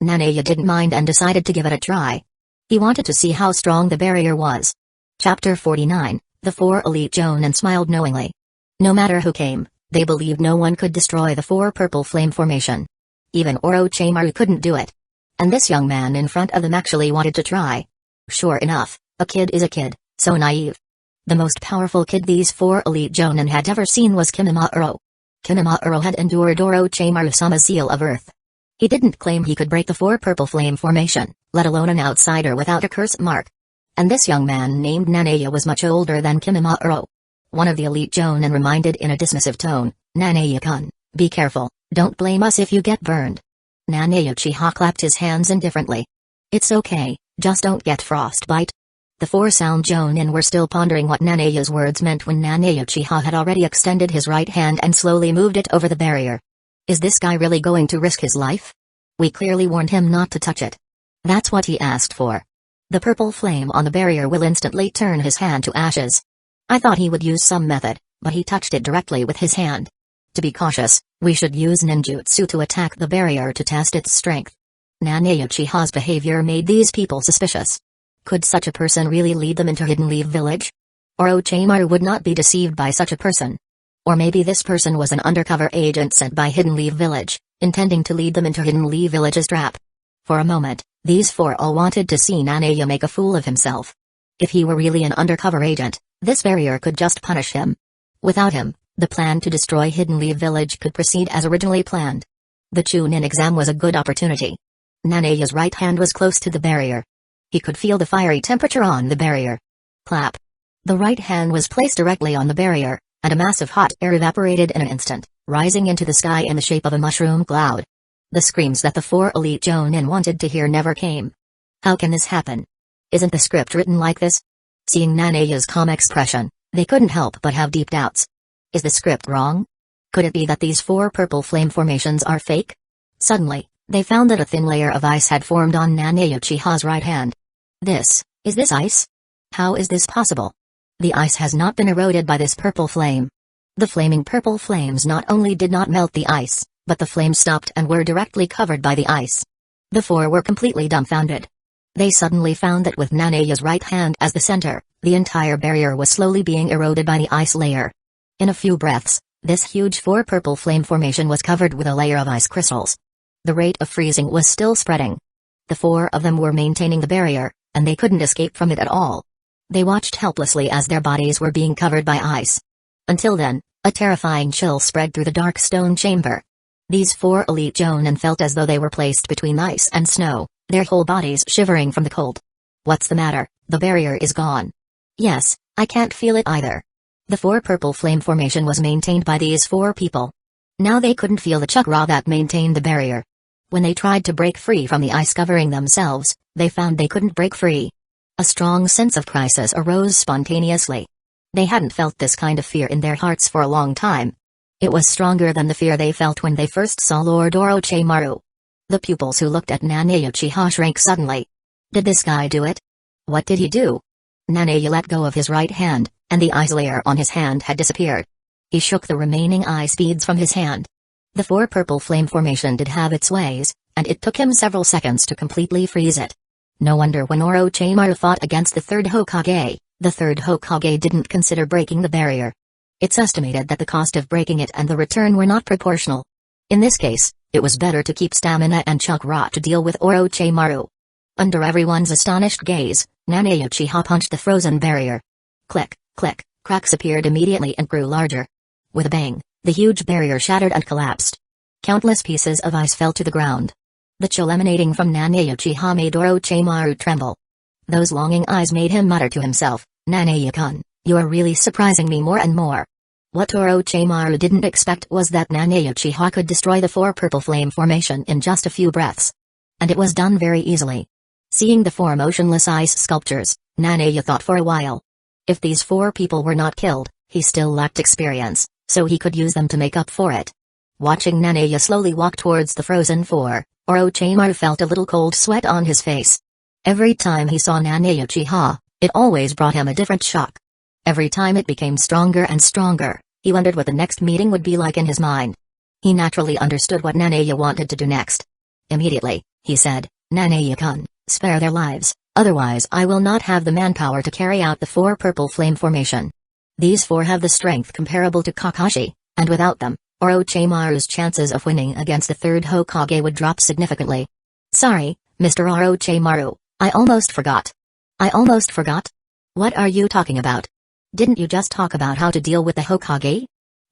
A: Nanae didn't mind and decided to give it a try. He wanted to see how strong the barrier was. Chapter 49, The four elite Jonin smiled knowingly. No matter who came, they believed no one could destroy the four purple flame formation. Even Orochimaru couldn't do it. And this young man in front of them actually wanted to try. Sure enough, a kid is a kid, so naive. The most powerful kid these four elite Jonin had ever seen was Kimimaro. Kimimaro had endured Orochimaru-sama's seal of earth. He didn't claim he could break the four purple flame formation, let alone an outsider without a curse mark. And this young man named Nanae was much older than Kimimaro. One of the elite Jonin reminded in a dismissive tone, Nanae-kun, be careful, don't blame us if you get burned. Nanae Uchiha clapped his hands indifferently. It's okay, just don't get frostbite. The four sound Jonin were still pondering what Nanae's words meant when Nanae Uchiha had already extended his right hand and slowly moved it over the barrier. Is this guy really going to risk his life? We clearly warned him not to touch it. That's what he asked for. The purple flame on the barrier will instantly turn his hand to ashes. I thought he would use some method, but he touched it directly with his hand. To be cautious, we should use ninjutsu to attack the barrier to test its strength. Nanae Uchiha's behavior made these people suspicious. Could such a person really lead them into Hidden Leaf Village? Orochimaru would not be deceived by such a person. Or maybe this person was an undercover agent sent by Hidden Leaf Village, intending to lead them into Hidden Leaf Village's trap. For a moment, these four all wanted to see Nanae make a fool of himself. If he were really an undercover agent, this barrier could just punish him. Without him, the plan to destroy Hidden Leaf Village could proceed as originally planned. The Chunin exam was a good opportunity. Nanae's right hand was close to the barrier. He could feel the fiery temperature on the barrier. Clap. The right hand was placed directly on the barrier, and a mass of hot air evaporated in an instant, rising into the sky in the shape of a mushroom cloud. The screams that the four elite Jonin wanted to hear never came. How can this happen? Isn't the script written like this? Seeing Nanae's calm expression, they couldn't help but have deep doubts. Is the script wrong? Could it be that these four purple flame formations are fake? Suddenly, they found that a thin layer of ice had formed on Nanae Uchiha's right hand. Is this ice? How is this possible? The ice has not been eroded by this purple flame. The flaming purple flames not only did not melt the ice, but the flames stopped and were directly covered by the ice. The four were completely dumbfounded. They suddenly found that with Nanae's right hand as the center, the entire barrier was slowly being eroded by the ice layer. In a few breaths, this huge four purple flame formation was covered with a layer of ice crystals. The rate of freezing was still spreading. The four of them were maintaining the barrier, and they couldn't escape from it at all. They watched helplessly as their bodies were being covered by ice. Until then, a terrifying chill spread through the dark stone chamber. These four elite Jonin felt as though they were placed between ice and snow, their whole bodies shivering from the cold. What's the matter? The barrier is gone. Yes, I can't feel it either. The four purple flame formation was maintained by these four people. Now they couldn't feel the chakra that maintained the barrier. When they tried to break free from the ice covering themselves, they found they couldn't break free. A strong sense of crisis arose spontaneously. They hadn't felt this kind of fear in their hearts for a long time. It was stronger than the fear they felt when they first saw Lord Orochimaru. The pupils who looked at Nanae Uchiha shrank suddenly. Did this guy do it? What did he do? Nanae let go of his right hand, and the ice layer on his hand had disappeared. He shook the remaining ice beads from his hand. The four purple flame formation did have its ways, and it took him several seconds to completely freeze it. No wonder when Orochimaru fought against the third Hokage didn't consider breaking the barrier. It's estimated that the cost of breaking it and the return were not proportional. In this case, it was better to keep stamina and chakra to deal with Orochimaru. Under everyone's astonished gaze, Nanae Uchiha punched the frozen barrier. Click, click, cracks appeared immediately and grew larger. With a bang, the huge barrier shattered and collapsed. Countless pieces of ice fell to the ground. The chill emanating from Nanae Uchiha made Orochimaru tremble. Those longing eyes made him mutter to himself, Nanae-kun, you are really surprising me more and more. What Orochimaru didn't expect was that Nanae Uchiha could destroy the four purple flame formation in just a few breaths. And it was done very easily. Seeing the four motionless ice sculptures, Nanaya thought for a while. If these four people were not killed, he still lacked experience, so he could use them to make up for it. Watching Nanaya slowly walk towards the frozen four, Orochimaru felt a little cold sweat on his face. Every time he saw Nanaya Uchiha, it always brought him a different shock. Every time it became stronger and stronger, he wondered what the next meeting would be like in his mind. He naturally understood what Nanaya wanted to do next. Immediately, he said, "Nanaya-kun, spare their lives, otherwise I will not have the manpower to carry out the four purple flame formation. These four have the strength comparable to Kakashi, and without them, Orochimaru's chances of winning against the third Hokage would drop significantly." "Sorry, Mr. Orochimaru, I almost forgot." "I almost forgot? What are you talking about? Didn't you just talk about how to deal with the Hokage?"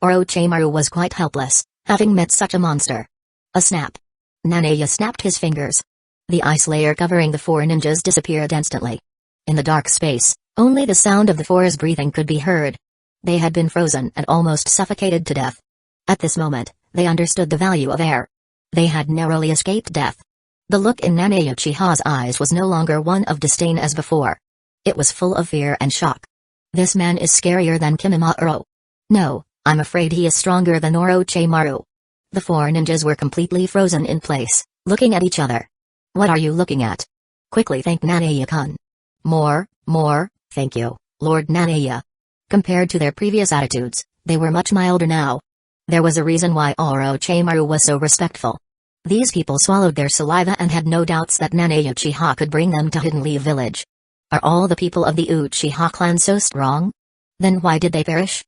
A: Orochimaru was quite helpless, having met such a monster. A snap. Nanaya snapped his fingers. The ice layer covering the four ninjas disappeared instantly. In the dark space, only the sound of the four's breathing could be heard. They had been frozen and almost suffocated to death. At this moment, they understood the value of air. They had narrowly escaped death. The look in Nanaya Uchiha's eyes was no longer one of disdain as before. It was full of fear and shock. This man is scarier than Kimimaro. No, I'm afraid he is stronger than Orochimaru. The four ninjas were completely frozen in place, looking at each other. "What are you looking at? Quickly thank Nanaya-kun." More, thank you, Lord Nanaya." Compared to their previous attitudes, they were much milder now. There was a reason why Orochimaru was so respectful. These people swallowed their saliva and had no doubts that Nanaya Uchiha could bring them to Hidden Leaf Village. Are all the people of the Uchiha clan so strong? Then why did they perish?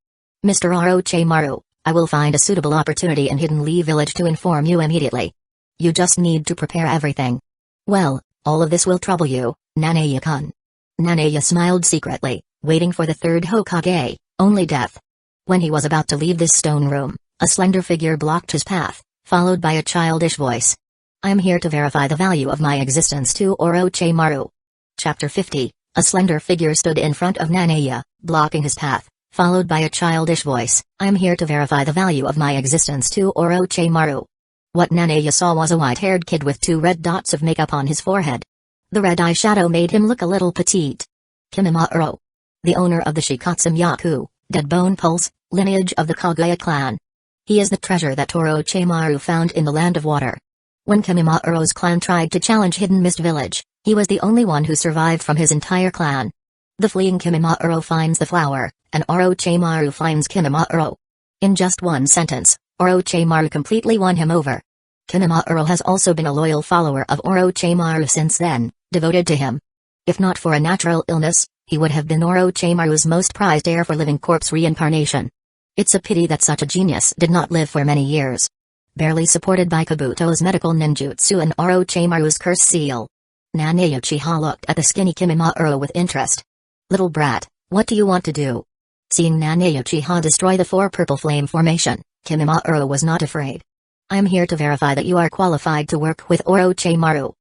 A: "Mr. Orochimaru, I will find a suitable opportunity in Hidden Leaf Village to inform you immediately. You just need to prepare everything." "Well, all of this will trouble you, Nanaya-kun." Nanaya smiled secretly, waiting for the third Hokage, only death. When he was about to leave this stone room, a slender figure blocked his path, followed by a childish voice. "I am here to verify the value of my existence to Orochimaru." Chapter 50, a slender figure stood in front of Nanaya, blocking his path, followed by a childish voice. "I am here to verify the value of my existence to Orochimaru." What Nanaya saw was a white-haired kid with 2 red dots of makeup on his forehead. The red eyeshadow made him look a little petite. Kimimaro. The owner of the Shikatsu-myaku, Dead Bone Pulse, lineage of the Kaguya clan. He is the treasure that Orochimaru found in the Land of Water. When Kimimaro's clan tried to challenge Hidden Mist Village, he was the only one who survived from his entire clan. The fleeing Kimimaro finds the flower, and Orochimaru finds Kimimaro. In just one sentence, Orochimaru completely won him over. Kimimaro has also been a loyal follower of Orochimaru since then, devoted to him. If not for a natural illness, he would have been Orochimaru's most prized heir for living corpse reincarnation. It's a pity that such a genius did not live for many years. Barely supported by Kabuto's medical ninjutsu and Orochimaru's curse seal. Nanaya Uchiha looked at the skinny Kimimaro with interest. "Little brat, what do you want to do?" Seeing Nanaya Uchiha destroy the 4 purple flame formation, Kimimaro was not afraid. "I am here to verify that you are qualified to work with Orochimaru."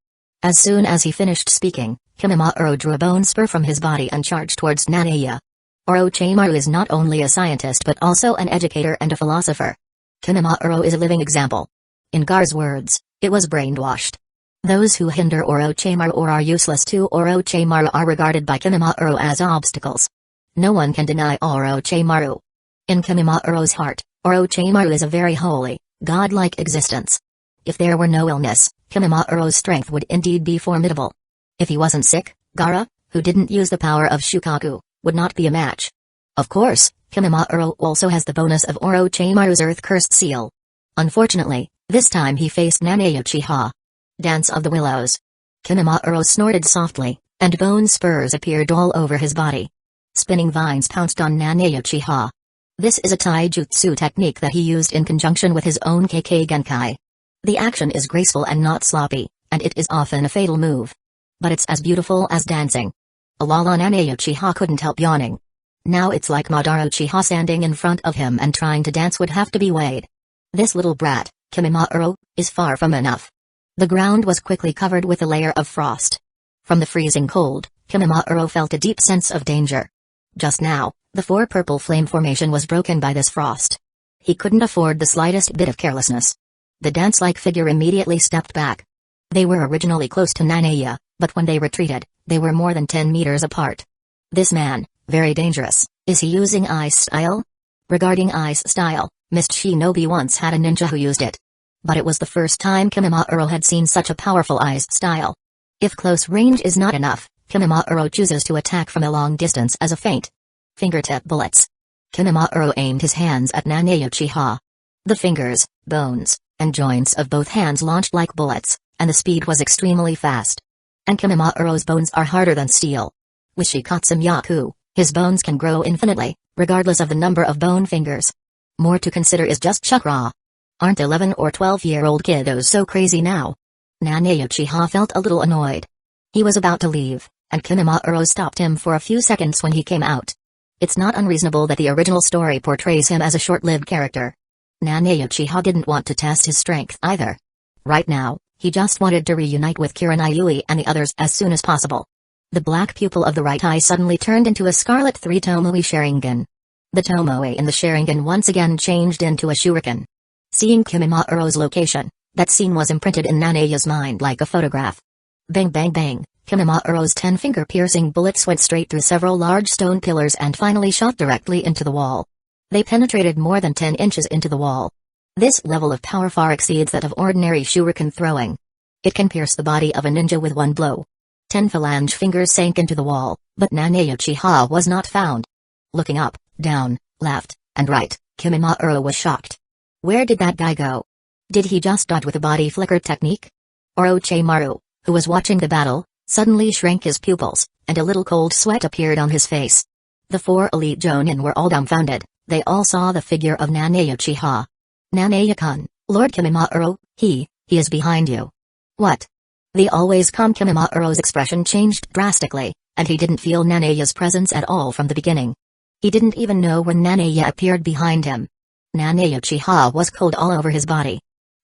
A: As soon as he finished speaking, Kimimaro drew a bone spur from his body and charged towards Nanaya. Orochimaru is not only a scientist but also an educator and a philosopher. Kimimaro is a living example. In Gar's words, it was brainwashed. Those who hinder Orochimaru or are useless to Orochimaru are regarded by Kimimaro as obstacles. No one can deny Orochimaru. In Kimimaro's heart, Orochimaru is a very holy, godlike existence. If there were no illness, Kimimaro's strength would indeed be formidable. If he wasn't sick, Gaara, who didn't use the power of Shukaku, would not be a match. Of course, Kimimaro also has the bonus of Orochimaru's earth-cursed seal. Unfortunately, this time he faced Nanaya Uchiha. Dance of the Willows. Kimimaro snorted softly, and bone spurs appeared all over his body. Spinning vines pounced on Nanaya Uchiha. This is a taijutsu technique that he used in conjunction with his own Kekkei Genkai. The action is graceful and not sloppy, and it is often a fatal move. But it's as beautiful as dancing. Alala Nanaya Uchiha couldn't help yawning. Now it's like Madara Uchiha standing in front of him and trying to dance would have to be weighed. This little brat, Kimimaro, is far from enough. The ground was quickly covered with a layer of frost. From the freezing cold, Kimimaro felt a deep sense of danger. Just now, the 4 purple flame formation was broken by this frost. He couldn't afford the slightest bit of carelessness. The dance-like figure immediately stepped back. They were originally close to Nanaya, But when they retreated, they were more than 10 meters apart. This man, very dangerous. Is he using ice style? Regarding ice style, Mist Shinobi once had a ninja who used it. But it was the first time Kimimaro had seen such a powerful ice style. If close range is not enough, Kimimaro chooses to attack from a long distance as a feint. Fingertip bullets. Kimimaro aimed his hands at Nanae Uchiha. The fingers, bones, and joints of both hands launched like bullets, and the speed was extremely fast. And Kimimaro's bones are harder than steel. With Shikatsu Yaku, his bones can grow infinitely, regardless of the number of bone fingers. More to consider is just chakra. Aren't 11 or 12-year-old kiddos so crazy now? Nanae Uchiha felt a little annoyed. He was about to leave, and Kimimaro stopped him for a few seconds when he came out. It's not unreasonable that the original story portrays him as a short-lived character. Nanae Uchiha didn't want to test his strength either. Right now, he just wanted to reunite with Kurenai and the others as soon as possible. The black pupil of the right eye suddenly turned into a scarlet 3 Tomoe Sharingan. The Tomoe in the Sharingan once again changed into a shuriken. Seeing Kimimaro's location, that scene was imprinted in Nanae's mind like a photograph. Bang bang bang, Kimimaro's 10-finger piercing bullets went straight through several large stone pillars and finally shot directly into the wall. They penetrated more than 10 inches into the wall. This level of power far exceeds that of ordinary shuriken throwing. It can pierce the body of a ninja with one blow. 10 phalange fingers sank into the wall, but Nanae Uchiha was not found. Looking up, down, left, and right, Kimimaro was shocked. Where did that guy go? Did he just dodge with a body flicker technique? Orochimaru, who was watching the battle, suddenly shrank his pupils, and a little cold sweat appeared on his face. The 4 elite Jonin were all dumbfounded. They all saw the figure of Nanae Uchiha. Nanae-kun, Lord Kimimaro, he is behind you. What? The always calm Kimimaro's expression changed drastically, and he didn't feel Nanae's presence at all from the beginning. He didn't even know when Nanae appeared behind him. Nanae Uchiha was cold all over his body.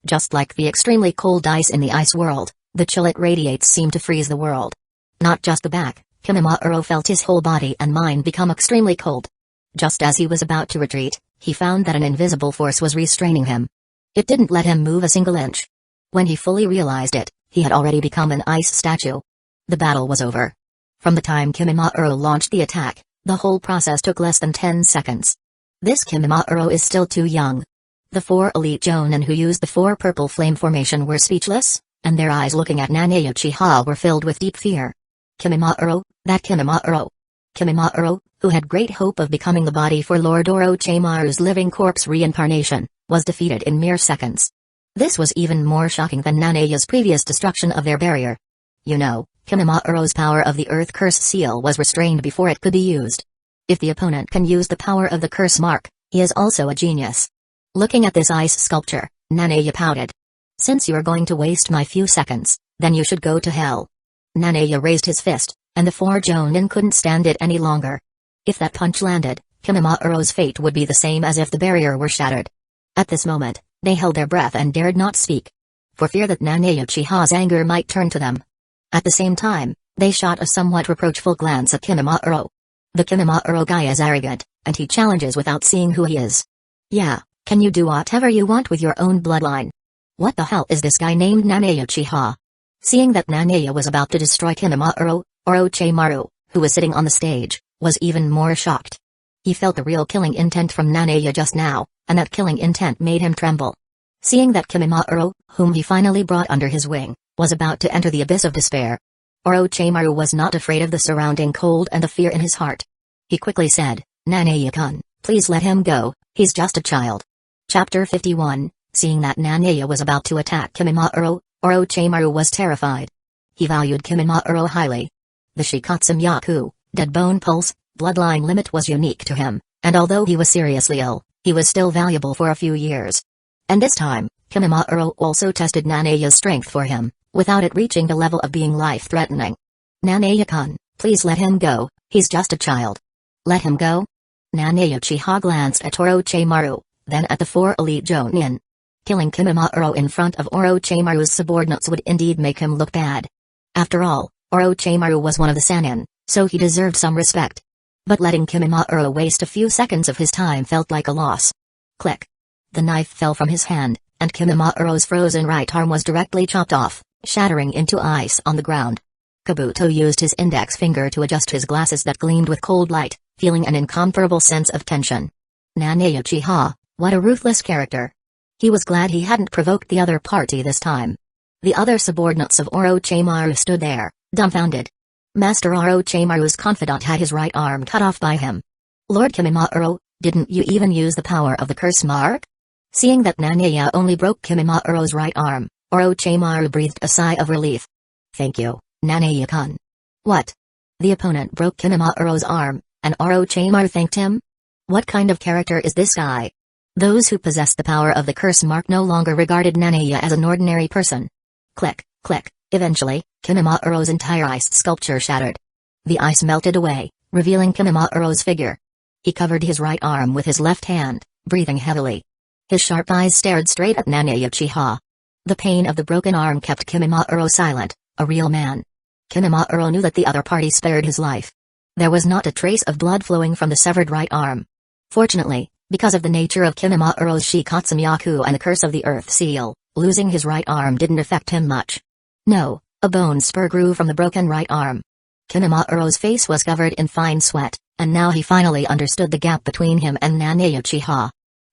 A: Just like the extremely cold ice in the ice world, the chill it radiates seemed to freeze the world. Not just the back, Kimimaro felt his whole body and mind become extremely cold. Just as he was about to retreat, he found that an invisible force was restraining him. It didn't let him move a single inch. When he fully realized it, he had already become an ice statue. The battle was over. From the time Kimimaro launched the attack, the whole process took less than 10 seconds. This Kimimaro is still too young. The 4 elite Jonin who used the 4 purple flame formation were speechless, and their eyes looking at Nanae Uchiha were filled with deep fear. Kimimaro, that Kimimaro. Kimimaro, who had great hope of becoming the body for Lord Orochimaru's living corpse reincarnation, was defeated in mere seconds. This was even more shocking than Nanae's previous destruction of their barrier. You know, Kimimaro's power of the Earth Curse seal was restrained before it could be used. If the opponent can use the power of the curse mark, he is also a genius. Looking at this ice sculpture, Nanae pouted. Since you are going to waste my few seconds, then you should go to hell. Nanae raised his fist, and the 4 Jonin couldn't stand it any longer. If that punch landed, Kimimaro's fate would be the same as if the barrier were shattered. At this moment, they held their breath and dared not speak, for fear that Nanae Uchiha's anger might turn to them. At the same time, they shot a somewhat reproachful glance at Kimimaro. The Kimimaro guy is arrogant, and he challenges without seeing who he is. Yeah, can you do whatever you want with your own bloodline? What the hell is this guy named Nanae Uchiha? Seeing that Nanae was about to destroy Kimimaro, Orochimaru, who was sitting on the stage, was even more shocked. He felt the real killing intent from Nanae just now, and that killing intent made him tremble. Seeing that Kimimaro, whom he finally brought under his wing, was about to enter the abyss of despair. Orochimaru was not afraid of the surrounding cold and the fear in his heart. He quickly said, Nanae-kun, please let him go, he's just a child. Chapter 51, seeing that Nanae was about to attack Kimimaro, Orochimaru was terrified. He valued Kimimaro highly. The Shikatsu Yaku, dead bone pulse, bloodline limit was unique to him, and although he was seriously ill, he was still valuable for a few years. And this time, Kimimaro also tested Nanae's strength for him, without it reaching the level of being life-threatening. Nanae-kun, please let him go, he's just a child. Let him go? Nanae Uchiha glanced at Orochimaru, then at the 4 elite Jonin. Killing Kimimaro in front of Orochimaru's subordinates would indeed make him look bad. After all, Orochimaru was one of the Sannin, so he deserved some respect. But letting Kimimaro waste a few seconds of his time felt like a loss. Click. The knife fell from his hand, and Kimimaro's frozen right arm was directly chopped off, shattering into ice on the ground. Kabuto used his index finger to adjust his glasses that gleamed with cold light, feeling an incomparable sense of tension. Nanae Uchiha, what a ruthless character. He was glad he hadn't provoked the other party this time. The other subordinates of Orochimaru stood there, dumbfounded. Master Orochimaru's confidant had his right arm cut off by him. Lord Kimimaro, didn't you even use the power of the curse mark? Seeing that Nanae only broke Kimimaru's right arm, Orochimaru breathed a sigh of relief. Thank you, Nanae-kun. What? The opponent broke Kimimaru's arm, and Orochimaru thanked him? What kind of character is this guy? Those who possessed the power of the curse mark no longer regarded Nanae as an ordinary person. Click, click, eventually, Kimimaru's entire ice sculpture shattered. The ice melted away, revealing Kimimaru's figure. He covered his right arm with his left hand, breathing heavily. His sharp eyes stared straight at Nanae Uchiha. The pain of the broken arm kept Kimimaru silent, a real man. Kimimaru knew that the other party spared his life. There was not a trace of blood flowing from the severed right arm. Fortunately, because of the nature of Kimimaru's Shikatsumiyaku and the curse of the Earth Seal, losing his right arm didn't affect him much. No, a bone spur grew from the broken right arm. Kimimaru's face was covered in fine sweat, and now he finally understood the gap between him and Nanae Uchiha.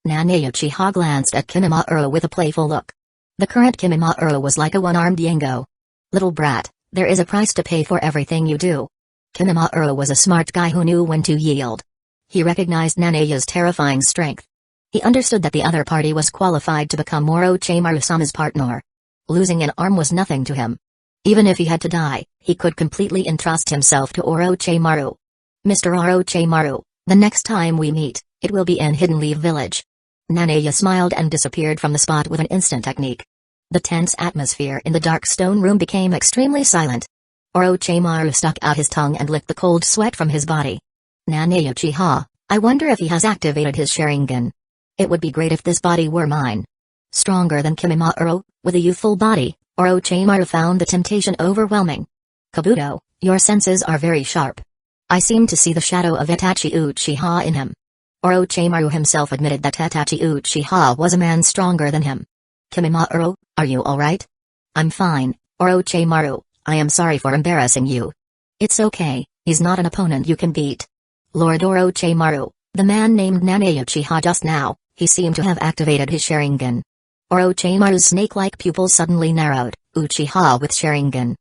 A: Nanae Uchiha glanced at Kimimaru with a playful look. The current Kimimaru was like a one-armed Yango. Little brat, there is a price to pay for everything you do. Kimimaru was a smart guy who knew when to yield. He recognized Nanae's terrifying strength. He understood that the other party was qualified to become Orochimaru-sama's partner. Losing an arm was nothing to him. Even if he had to die, he could completely entrust himself to Orochimaru. Mr. Orochimaru, the next time we meet, it will be in Hidden Leaf Village. Nanae smiled and disappeared from the spot with an instant technique. The tense atmosphere in the dark stone room became extremely silent. Orochimaru stuck out his tongue and licked the cold sweat from his body. Nanae Uchiha, I wonder if he has activated his Sharingan. It would be great if this body were mine. Stronger than Kimimaru, with a youthful body, Orochimaru found the temptation overwhelming. Kabuto, your senses are very sharp. I seem to see the shadow of Itachi Uchiha in him. Orochimaru himself admitted that Itachi Uchiha was a man stronger than him. Kimimaru, are you alright? I'm fine, Orochimaru, I am sorry for embarrassing you. It's okay, he's not an opponent you can beat. Lord Orochimaru, the man named Nanae Uchiha just now, he seemed to have activated his Sharingan. Orochimaru's snake-like pupils suddenly narrowed. Uchiha with Sharingan.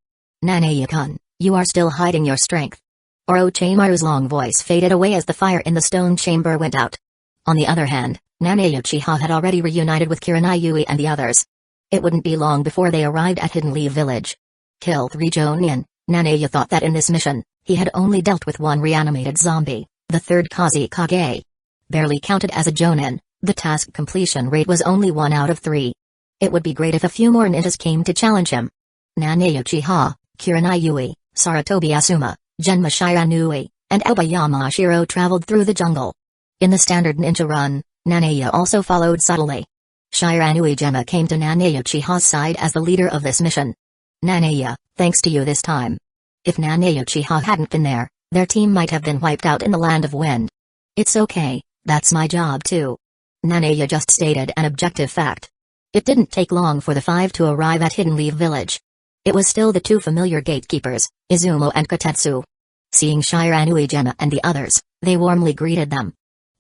A: Nanae-kun, you are still hiding your strength. Orochimaru's long voice faded away as the fire in the stone chamber went out. On the other hand, Nanae Uchiha had already reunited with Kurenai and the others. It wouldn't be long before they arrived at Hidden Leaf Village. Kill 3 Jonin. Nanae thought that in this mission, he had only dealt with one reanimated zombie, the third Kusagakure. Barely counted as a Jonin, the task completion rate was only 1 out of 3. It would be great if a few more ninjas came to challenge him. Nanae Uchiha, Kurenai, Sarutobi Asuma, Genma Shiranui, and Aoyama Shiro traveled through the jungle. In the standard ninja run, Nanae also followed subtly. Shiranui Genma came to Nanae Uchiha's side as the leader of this mission. Nanae, thanks to you this time. If Nanae Uchiha hadn't been there, their team might have been wiped out in the Land of Wind. It's okay, that's my job too. Nanae just stated an objective fact. It didn't take long for the 5 to arrive at Hidden Leaf Village. It was still the 2 familiar gatekeepers, Izumo and Kotetsu. Seeing Shiranui Genma and the others, they warmly greeted them.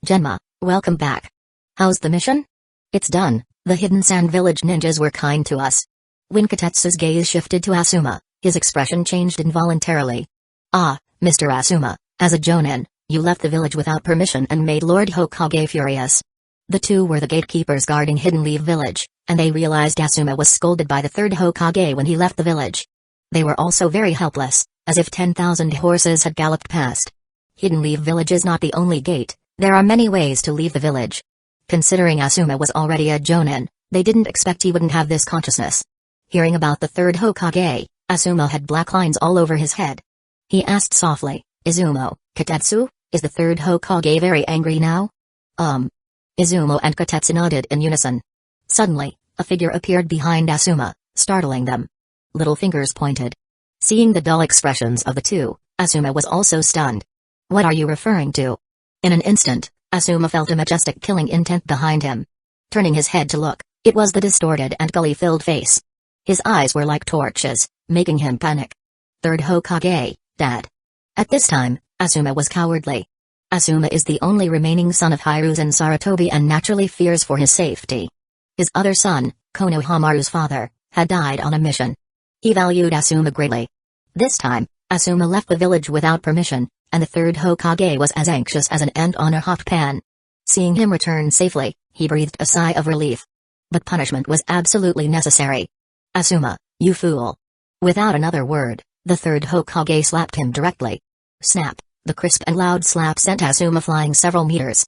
A: Genma, welcome back. How's the mission? It's done, the Hidden Sand Village ninjas were kind to us. When Kotetsu's gaze shifted to Asuma, his expression changed involuntarily. Ah, Mr. Asuma, as a Jonin, you left the village without permission and made Lord Hokage furious. The 2 were the gatekeepers guarding Hidden Leaf Village, and they realized Asuma was scolded by the 3rd Hokage when he left the village. They were also very helpless, as if 10,000 horses had galloped past. Hidden Leaf Village is not the only gate, there are many ways to leave the village. Considering Asuma was already a Jonin, they didn't expect he wouldn't have this consciousness. Hearing about the 3rd Hokage, Asuma had black lines all over his head. He asked softly, Izumo, Kotetsu, is the 3rd Hokage very angry now? Izumo and Kotetsu nodded in unison. Suddenly, a figure appeared behind Asuma, startling them. Little fingers pointed. Seeing the dull expressions of the 2, Asuma was also stunned. What are you referring to? In an instant, Asuma felt a majestic killing intent behind him. Turning his head to look, it was the distorted and gully-filled face. His eyes were like torches, making him panic. Third Hokage, Dad. At this time, Asuma was cowardly. Asuma is the only remaining son of Hiruzen Sarutobi and naturally fears for his safety. His other son, Konohamaru's father, had died on a mission. He valued Asuma greatly. This time, Asuma left the village without permission, and the third Hokage was as anxious as an ant on a hot pan. Seeing him return safely, he breathed a sigh of relief. But punishment was absolutely necessary. Asuma, you fool. Without another word, the third Hokage slapped him directly. Snap, the crisp and loud slap sent Asuma flying several meters.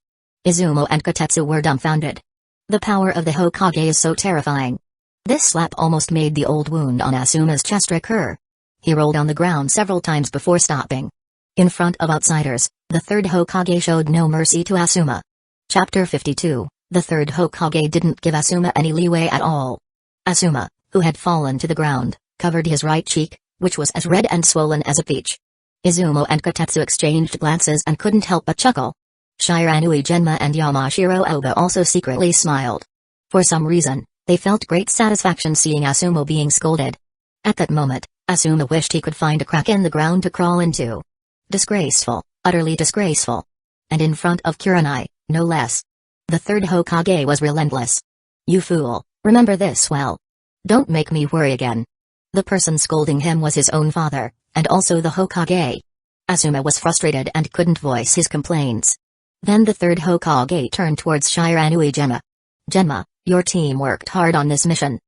A: Izumo and Kotetsu were dumbfounded. The power of the Hokage is so terrifying. This slap almost made the old wound on Asuma's chest recur. He rolled on the ground several times before stopping. In front of outsiders, the third Hokage showed no mercy to Asuma. Chapter 52, the third Hokage didn't give Asuma any leeway at all. Asuma, who had fallen to the ground, covered his right cheek, which was as red and swollen as a peach. Izumo and Kotetsu exchanged glances and couldn't help but chuckle. Shiranui Genma and Yamashiro Oba also secretly smiled. For some reason, they felt great satisfaction seeing Asuma being scolded. At that moment, Asuma wished he could find a crack in the ground to crawl into. Disgraceful, utterly disgraceful. And in front of Kurenai, no less. The third Hokage was relentless. You fool, remember this well. Don't make me worry again. The person scolding him was his own father, and also the Hokage. Asuma was frustrated and couldn't voice his complaints. Then the third Hokage turned towards Shiranui Genma. Genma, your team worked hard on this mission.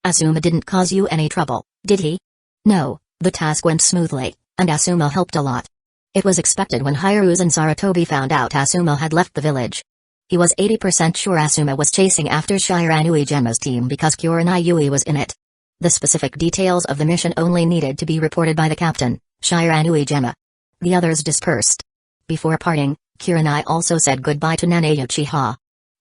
A: Asuma didn't cause you any trouble, did he? No, the task went smoothly, and Asuma helped a lot. It was expected when Hiruzen Sarutobi found out Asuma had left the village. He was 80% sure Asuma was chasing after Shiranui Genma's team because Kurenai Yui was in it. The specific details of the mission only needed to be reported by the captain, Shiranui Genma. The others dispersed. Before parting, Kurenai also said goodbye to Nanae Uchiha.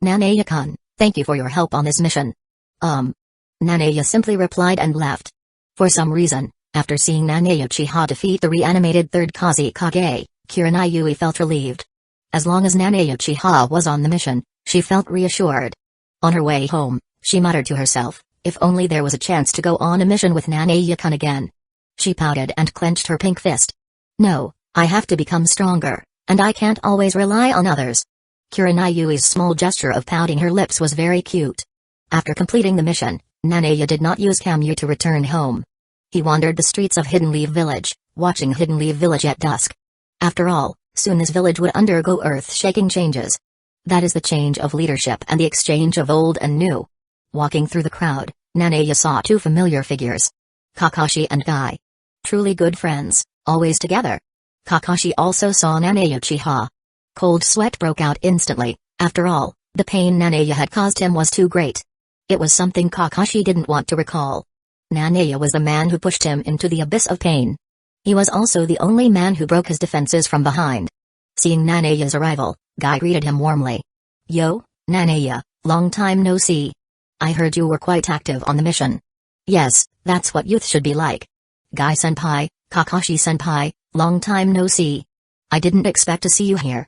A: Nanae-kun, thank you for your help on this mission. Nanae simply replied and left. For some reason, after seeing Nanae Uchiha defeat the reanimated third Kazekage, Kurenai Yui felt relieved. As long as Nanae Uchiha was on the mission, she felt reassured. On her way home, she muttered to herself, if only there was a chance to go on a mission with Nanae-kun again. She pouted and clenched her pink fist. No, I have to become stronger, and I can't always rely on others. Kurenai Yui's small gesture of pouting her lips was very cute. After completing the mission, Nanae did not use Kamyu to return home. He wandered the streets of Hidden Leaf Village, watching Hidden Leaf Village at dusk. After all, soon this village would undergo earth-shaking changes. That is the change of leadership and the exchange of old and new. Walking through the crowd, Nanae saw two familiar figures. Kakashi and Guy. Truly good friends, always together. Kakashi also saw Nanae Uchiha. Cold sweat broke out instantly. After all, the pain Nanae had caused him was too great. It was something Kakashi didn't want to recall. Nanae was the man who pushed him into the abyss of pain. He was also the only man who broke his defenses from behind. Seeing Nanae's arrival, Guy greeted him warmly. Yo, Nanae, long time no see. I heard you were quite active on the mission. Yes, that's what youth should be like. Guy-senpai, Kakashi-senpai, long time no see. I didn't expect to see you here.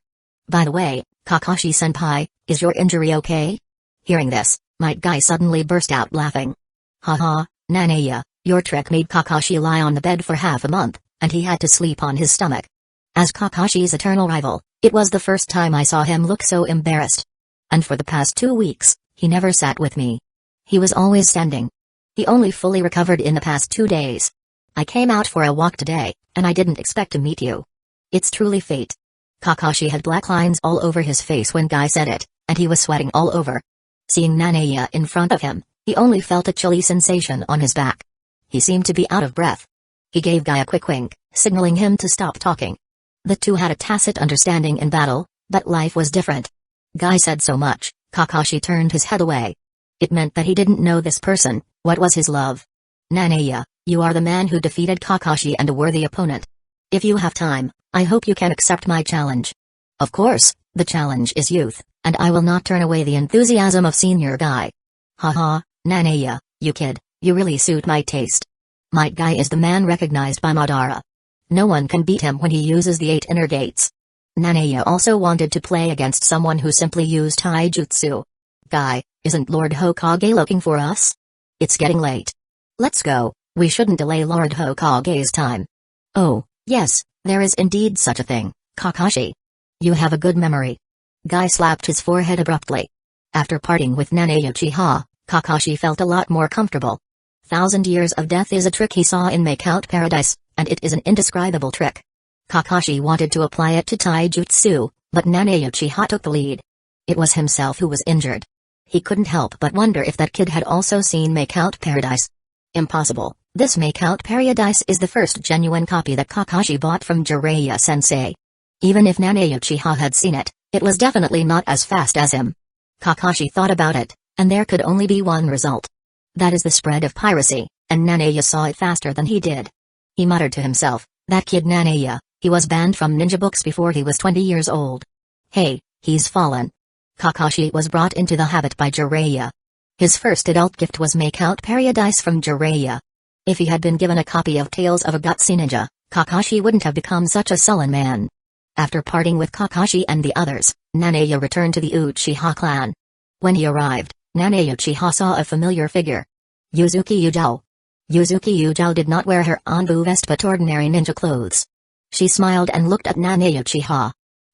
A: By the way, Kakashi-senpai, is your injury okay? Hearing this, Might Guy suddenly burst out laughing. Haha, Nanae, your trick made Kakashi lie on the bed for half a month, and he had to sleep on his stomach. As Kakashi's eternal rival, it was the first time I saw him look so embarrassed. And for the past 2 weeks, he never sat with me. He was always standing. He only fully recovered in the past 2 days. I came out for a walk today, and I didn't expect to meet you. It's truly fate. Kakashi had black lines all over his face when Guy said it, and he was sweating all over. Seeing Nanae in front of him, he only felt a chilly sensation on his back. He seemed to be out of breath. He gave Guy a quick wink, signaling him to stop talking. The two had a tacit understanding in battle, but life was different. Guy said so much, Kakashi turned his head away. It meant that he didn't know this person. What was his love? Nanae, you are the man who defeated Kakashi and a worthy opponent. If you have time, I hope you can accept my challenge. Of course, the challenge is youth, and I will not turn away the enthusiasm of senior Guy. Haha, Nanae, you kid, you really suit my taste. Might Guy is the man recognized by Madara. No one can beat him when he uses the 8 inner gates. Nanae also wanted to play against someone who simply used taijutsu. Guy, isn't Lord Hokage looking for us? It's getting late. Let's go, we shouldn't delay Lord Hokage's time. Oh, yes, there is indeed such a thing, Kakashi. You have a good memory. Guy slapped his forehead abruptly. After parting with Nanae Uchiha, Kakashi felt a lot more comfortable. 1,000 Years of Death is a trick he saw in Makeout Paradise, and it is an indescribable trick. Kakashi wanted to apply it to taijutsu, but Nanae Uchiha took the lead. It was himself who was injured. He couldn't help but wonder if that kid had also seen Makeout Paradise. Impossible, this Makeout Paradise is the first genuine copy that Kakashi bought from Jiraiya-sensei. Even if Nanae Uchiha had seen it, it was definitely not as fast as him. Kakashi thought about it, and there could only be one result. That is the spread of piracy, and Nanae saw it faster than he did. He muttered to himself, that kid Nanae, he was banned from ninja books before he was 20 years old. Hey, he's fallen. Kakashi was brought into the habit by Jiraiya. His first adult gift was Makeout Paradise from Jiraiya. If he had been given a copy of Tales of a Gutsy Ninja, Kakashi wouldn't have become such a sullen man. After parting with Kakashi and the others, Nanae returned to the Uchiha clan. When he arrived, Nanae Uchiha saw a familiar figure. Yuzuki Yujao. Yuzuki Yujao did not wear her Anbu vest but ordinary ninja clothes. She smiled and looked at Nanae Uchiha.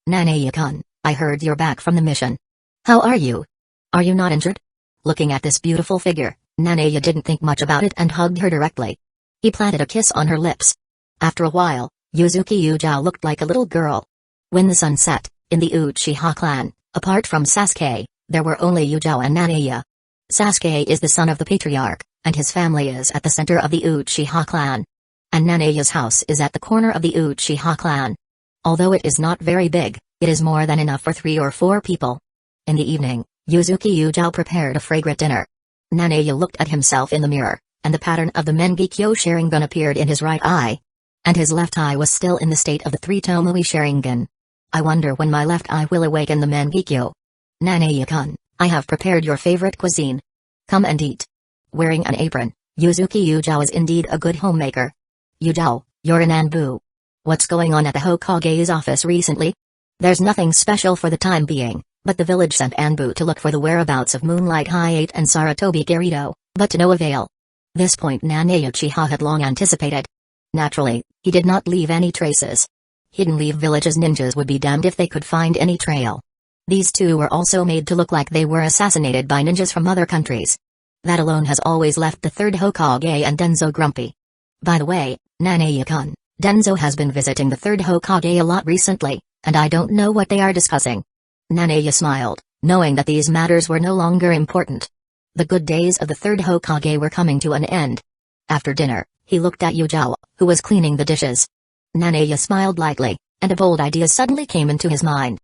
A: Nanae-kun, I heard you're back from the mission. How are you? Are you not injured? Looking at this beautiful figure, Nanae didn't think much about it and hugged her directly. He planted a kiss on her lips. After a while, Yuzuki Yujao looked like a little girl. When the sun set, in the Uchiha clan, apart from Sasuke, there were only Yujao and Nanae. Sasuke is the son of the patriarch, and his family is at the center of the Uchiha clan. And Nanae's house is at the corner of the Uchiha clan. Although it is not very big, it is more than enough for 3 or 4 people. In the evening, Yuzuki Yujao prepared a fragrant dinner. Nanae looked at himself in the mirror, and the pattern of the Mengekyo Sharingan appeared in his right eye. And his left eye was still in the state of the 3 Tomoe Sharingan. I wonder when my left eye will awaken the Mengekyo. Nanae-kun, I have prepared your favorite cuisine. Come and eat. Wearing an apron, Yuzuki Yujao is indeed a good homemaker. Yujao, you're in Anbu. What's going on at the Hokage's office recently? There's nothing special for the time being, but the village sent Anbu to look for the whereabouts of Moonlight High-8 and Saratobi Garito, but to no avail. This point Nanae Uchiha had long anticipated. Naturally, he did not leave any traces. Hidden Leaf Village's ninjas would be damned if they could find any trail. These two were also made to look like they were assassinated by ninjas from other countries. That alone has always left the third Hokage and Danzō grumpy. By the way, Nanae-kun, Danzō has been visiting the third Hokage a lot recently, and I don't know what they are discussing. Nanae smiled, knowing that these matters were no longer important. The good days of the third Hokage were coming to an end. After dinner, he looked at Yujao, who was cleaning the dishes. Nanae smiled lightly, and a bold idea suddenly came into his mind.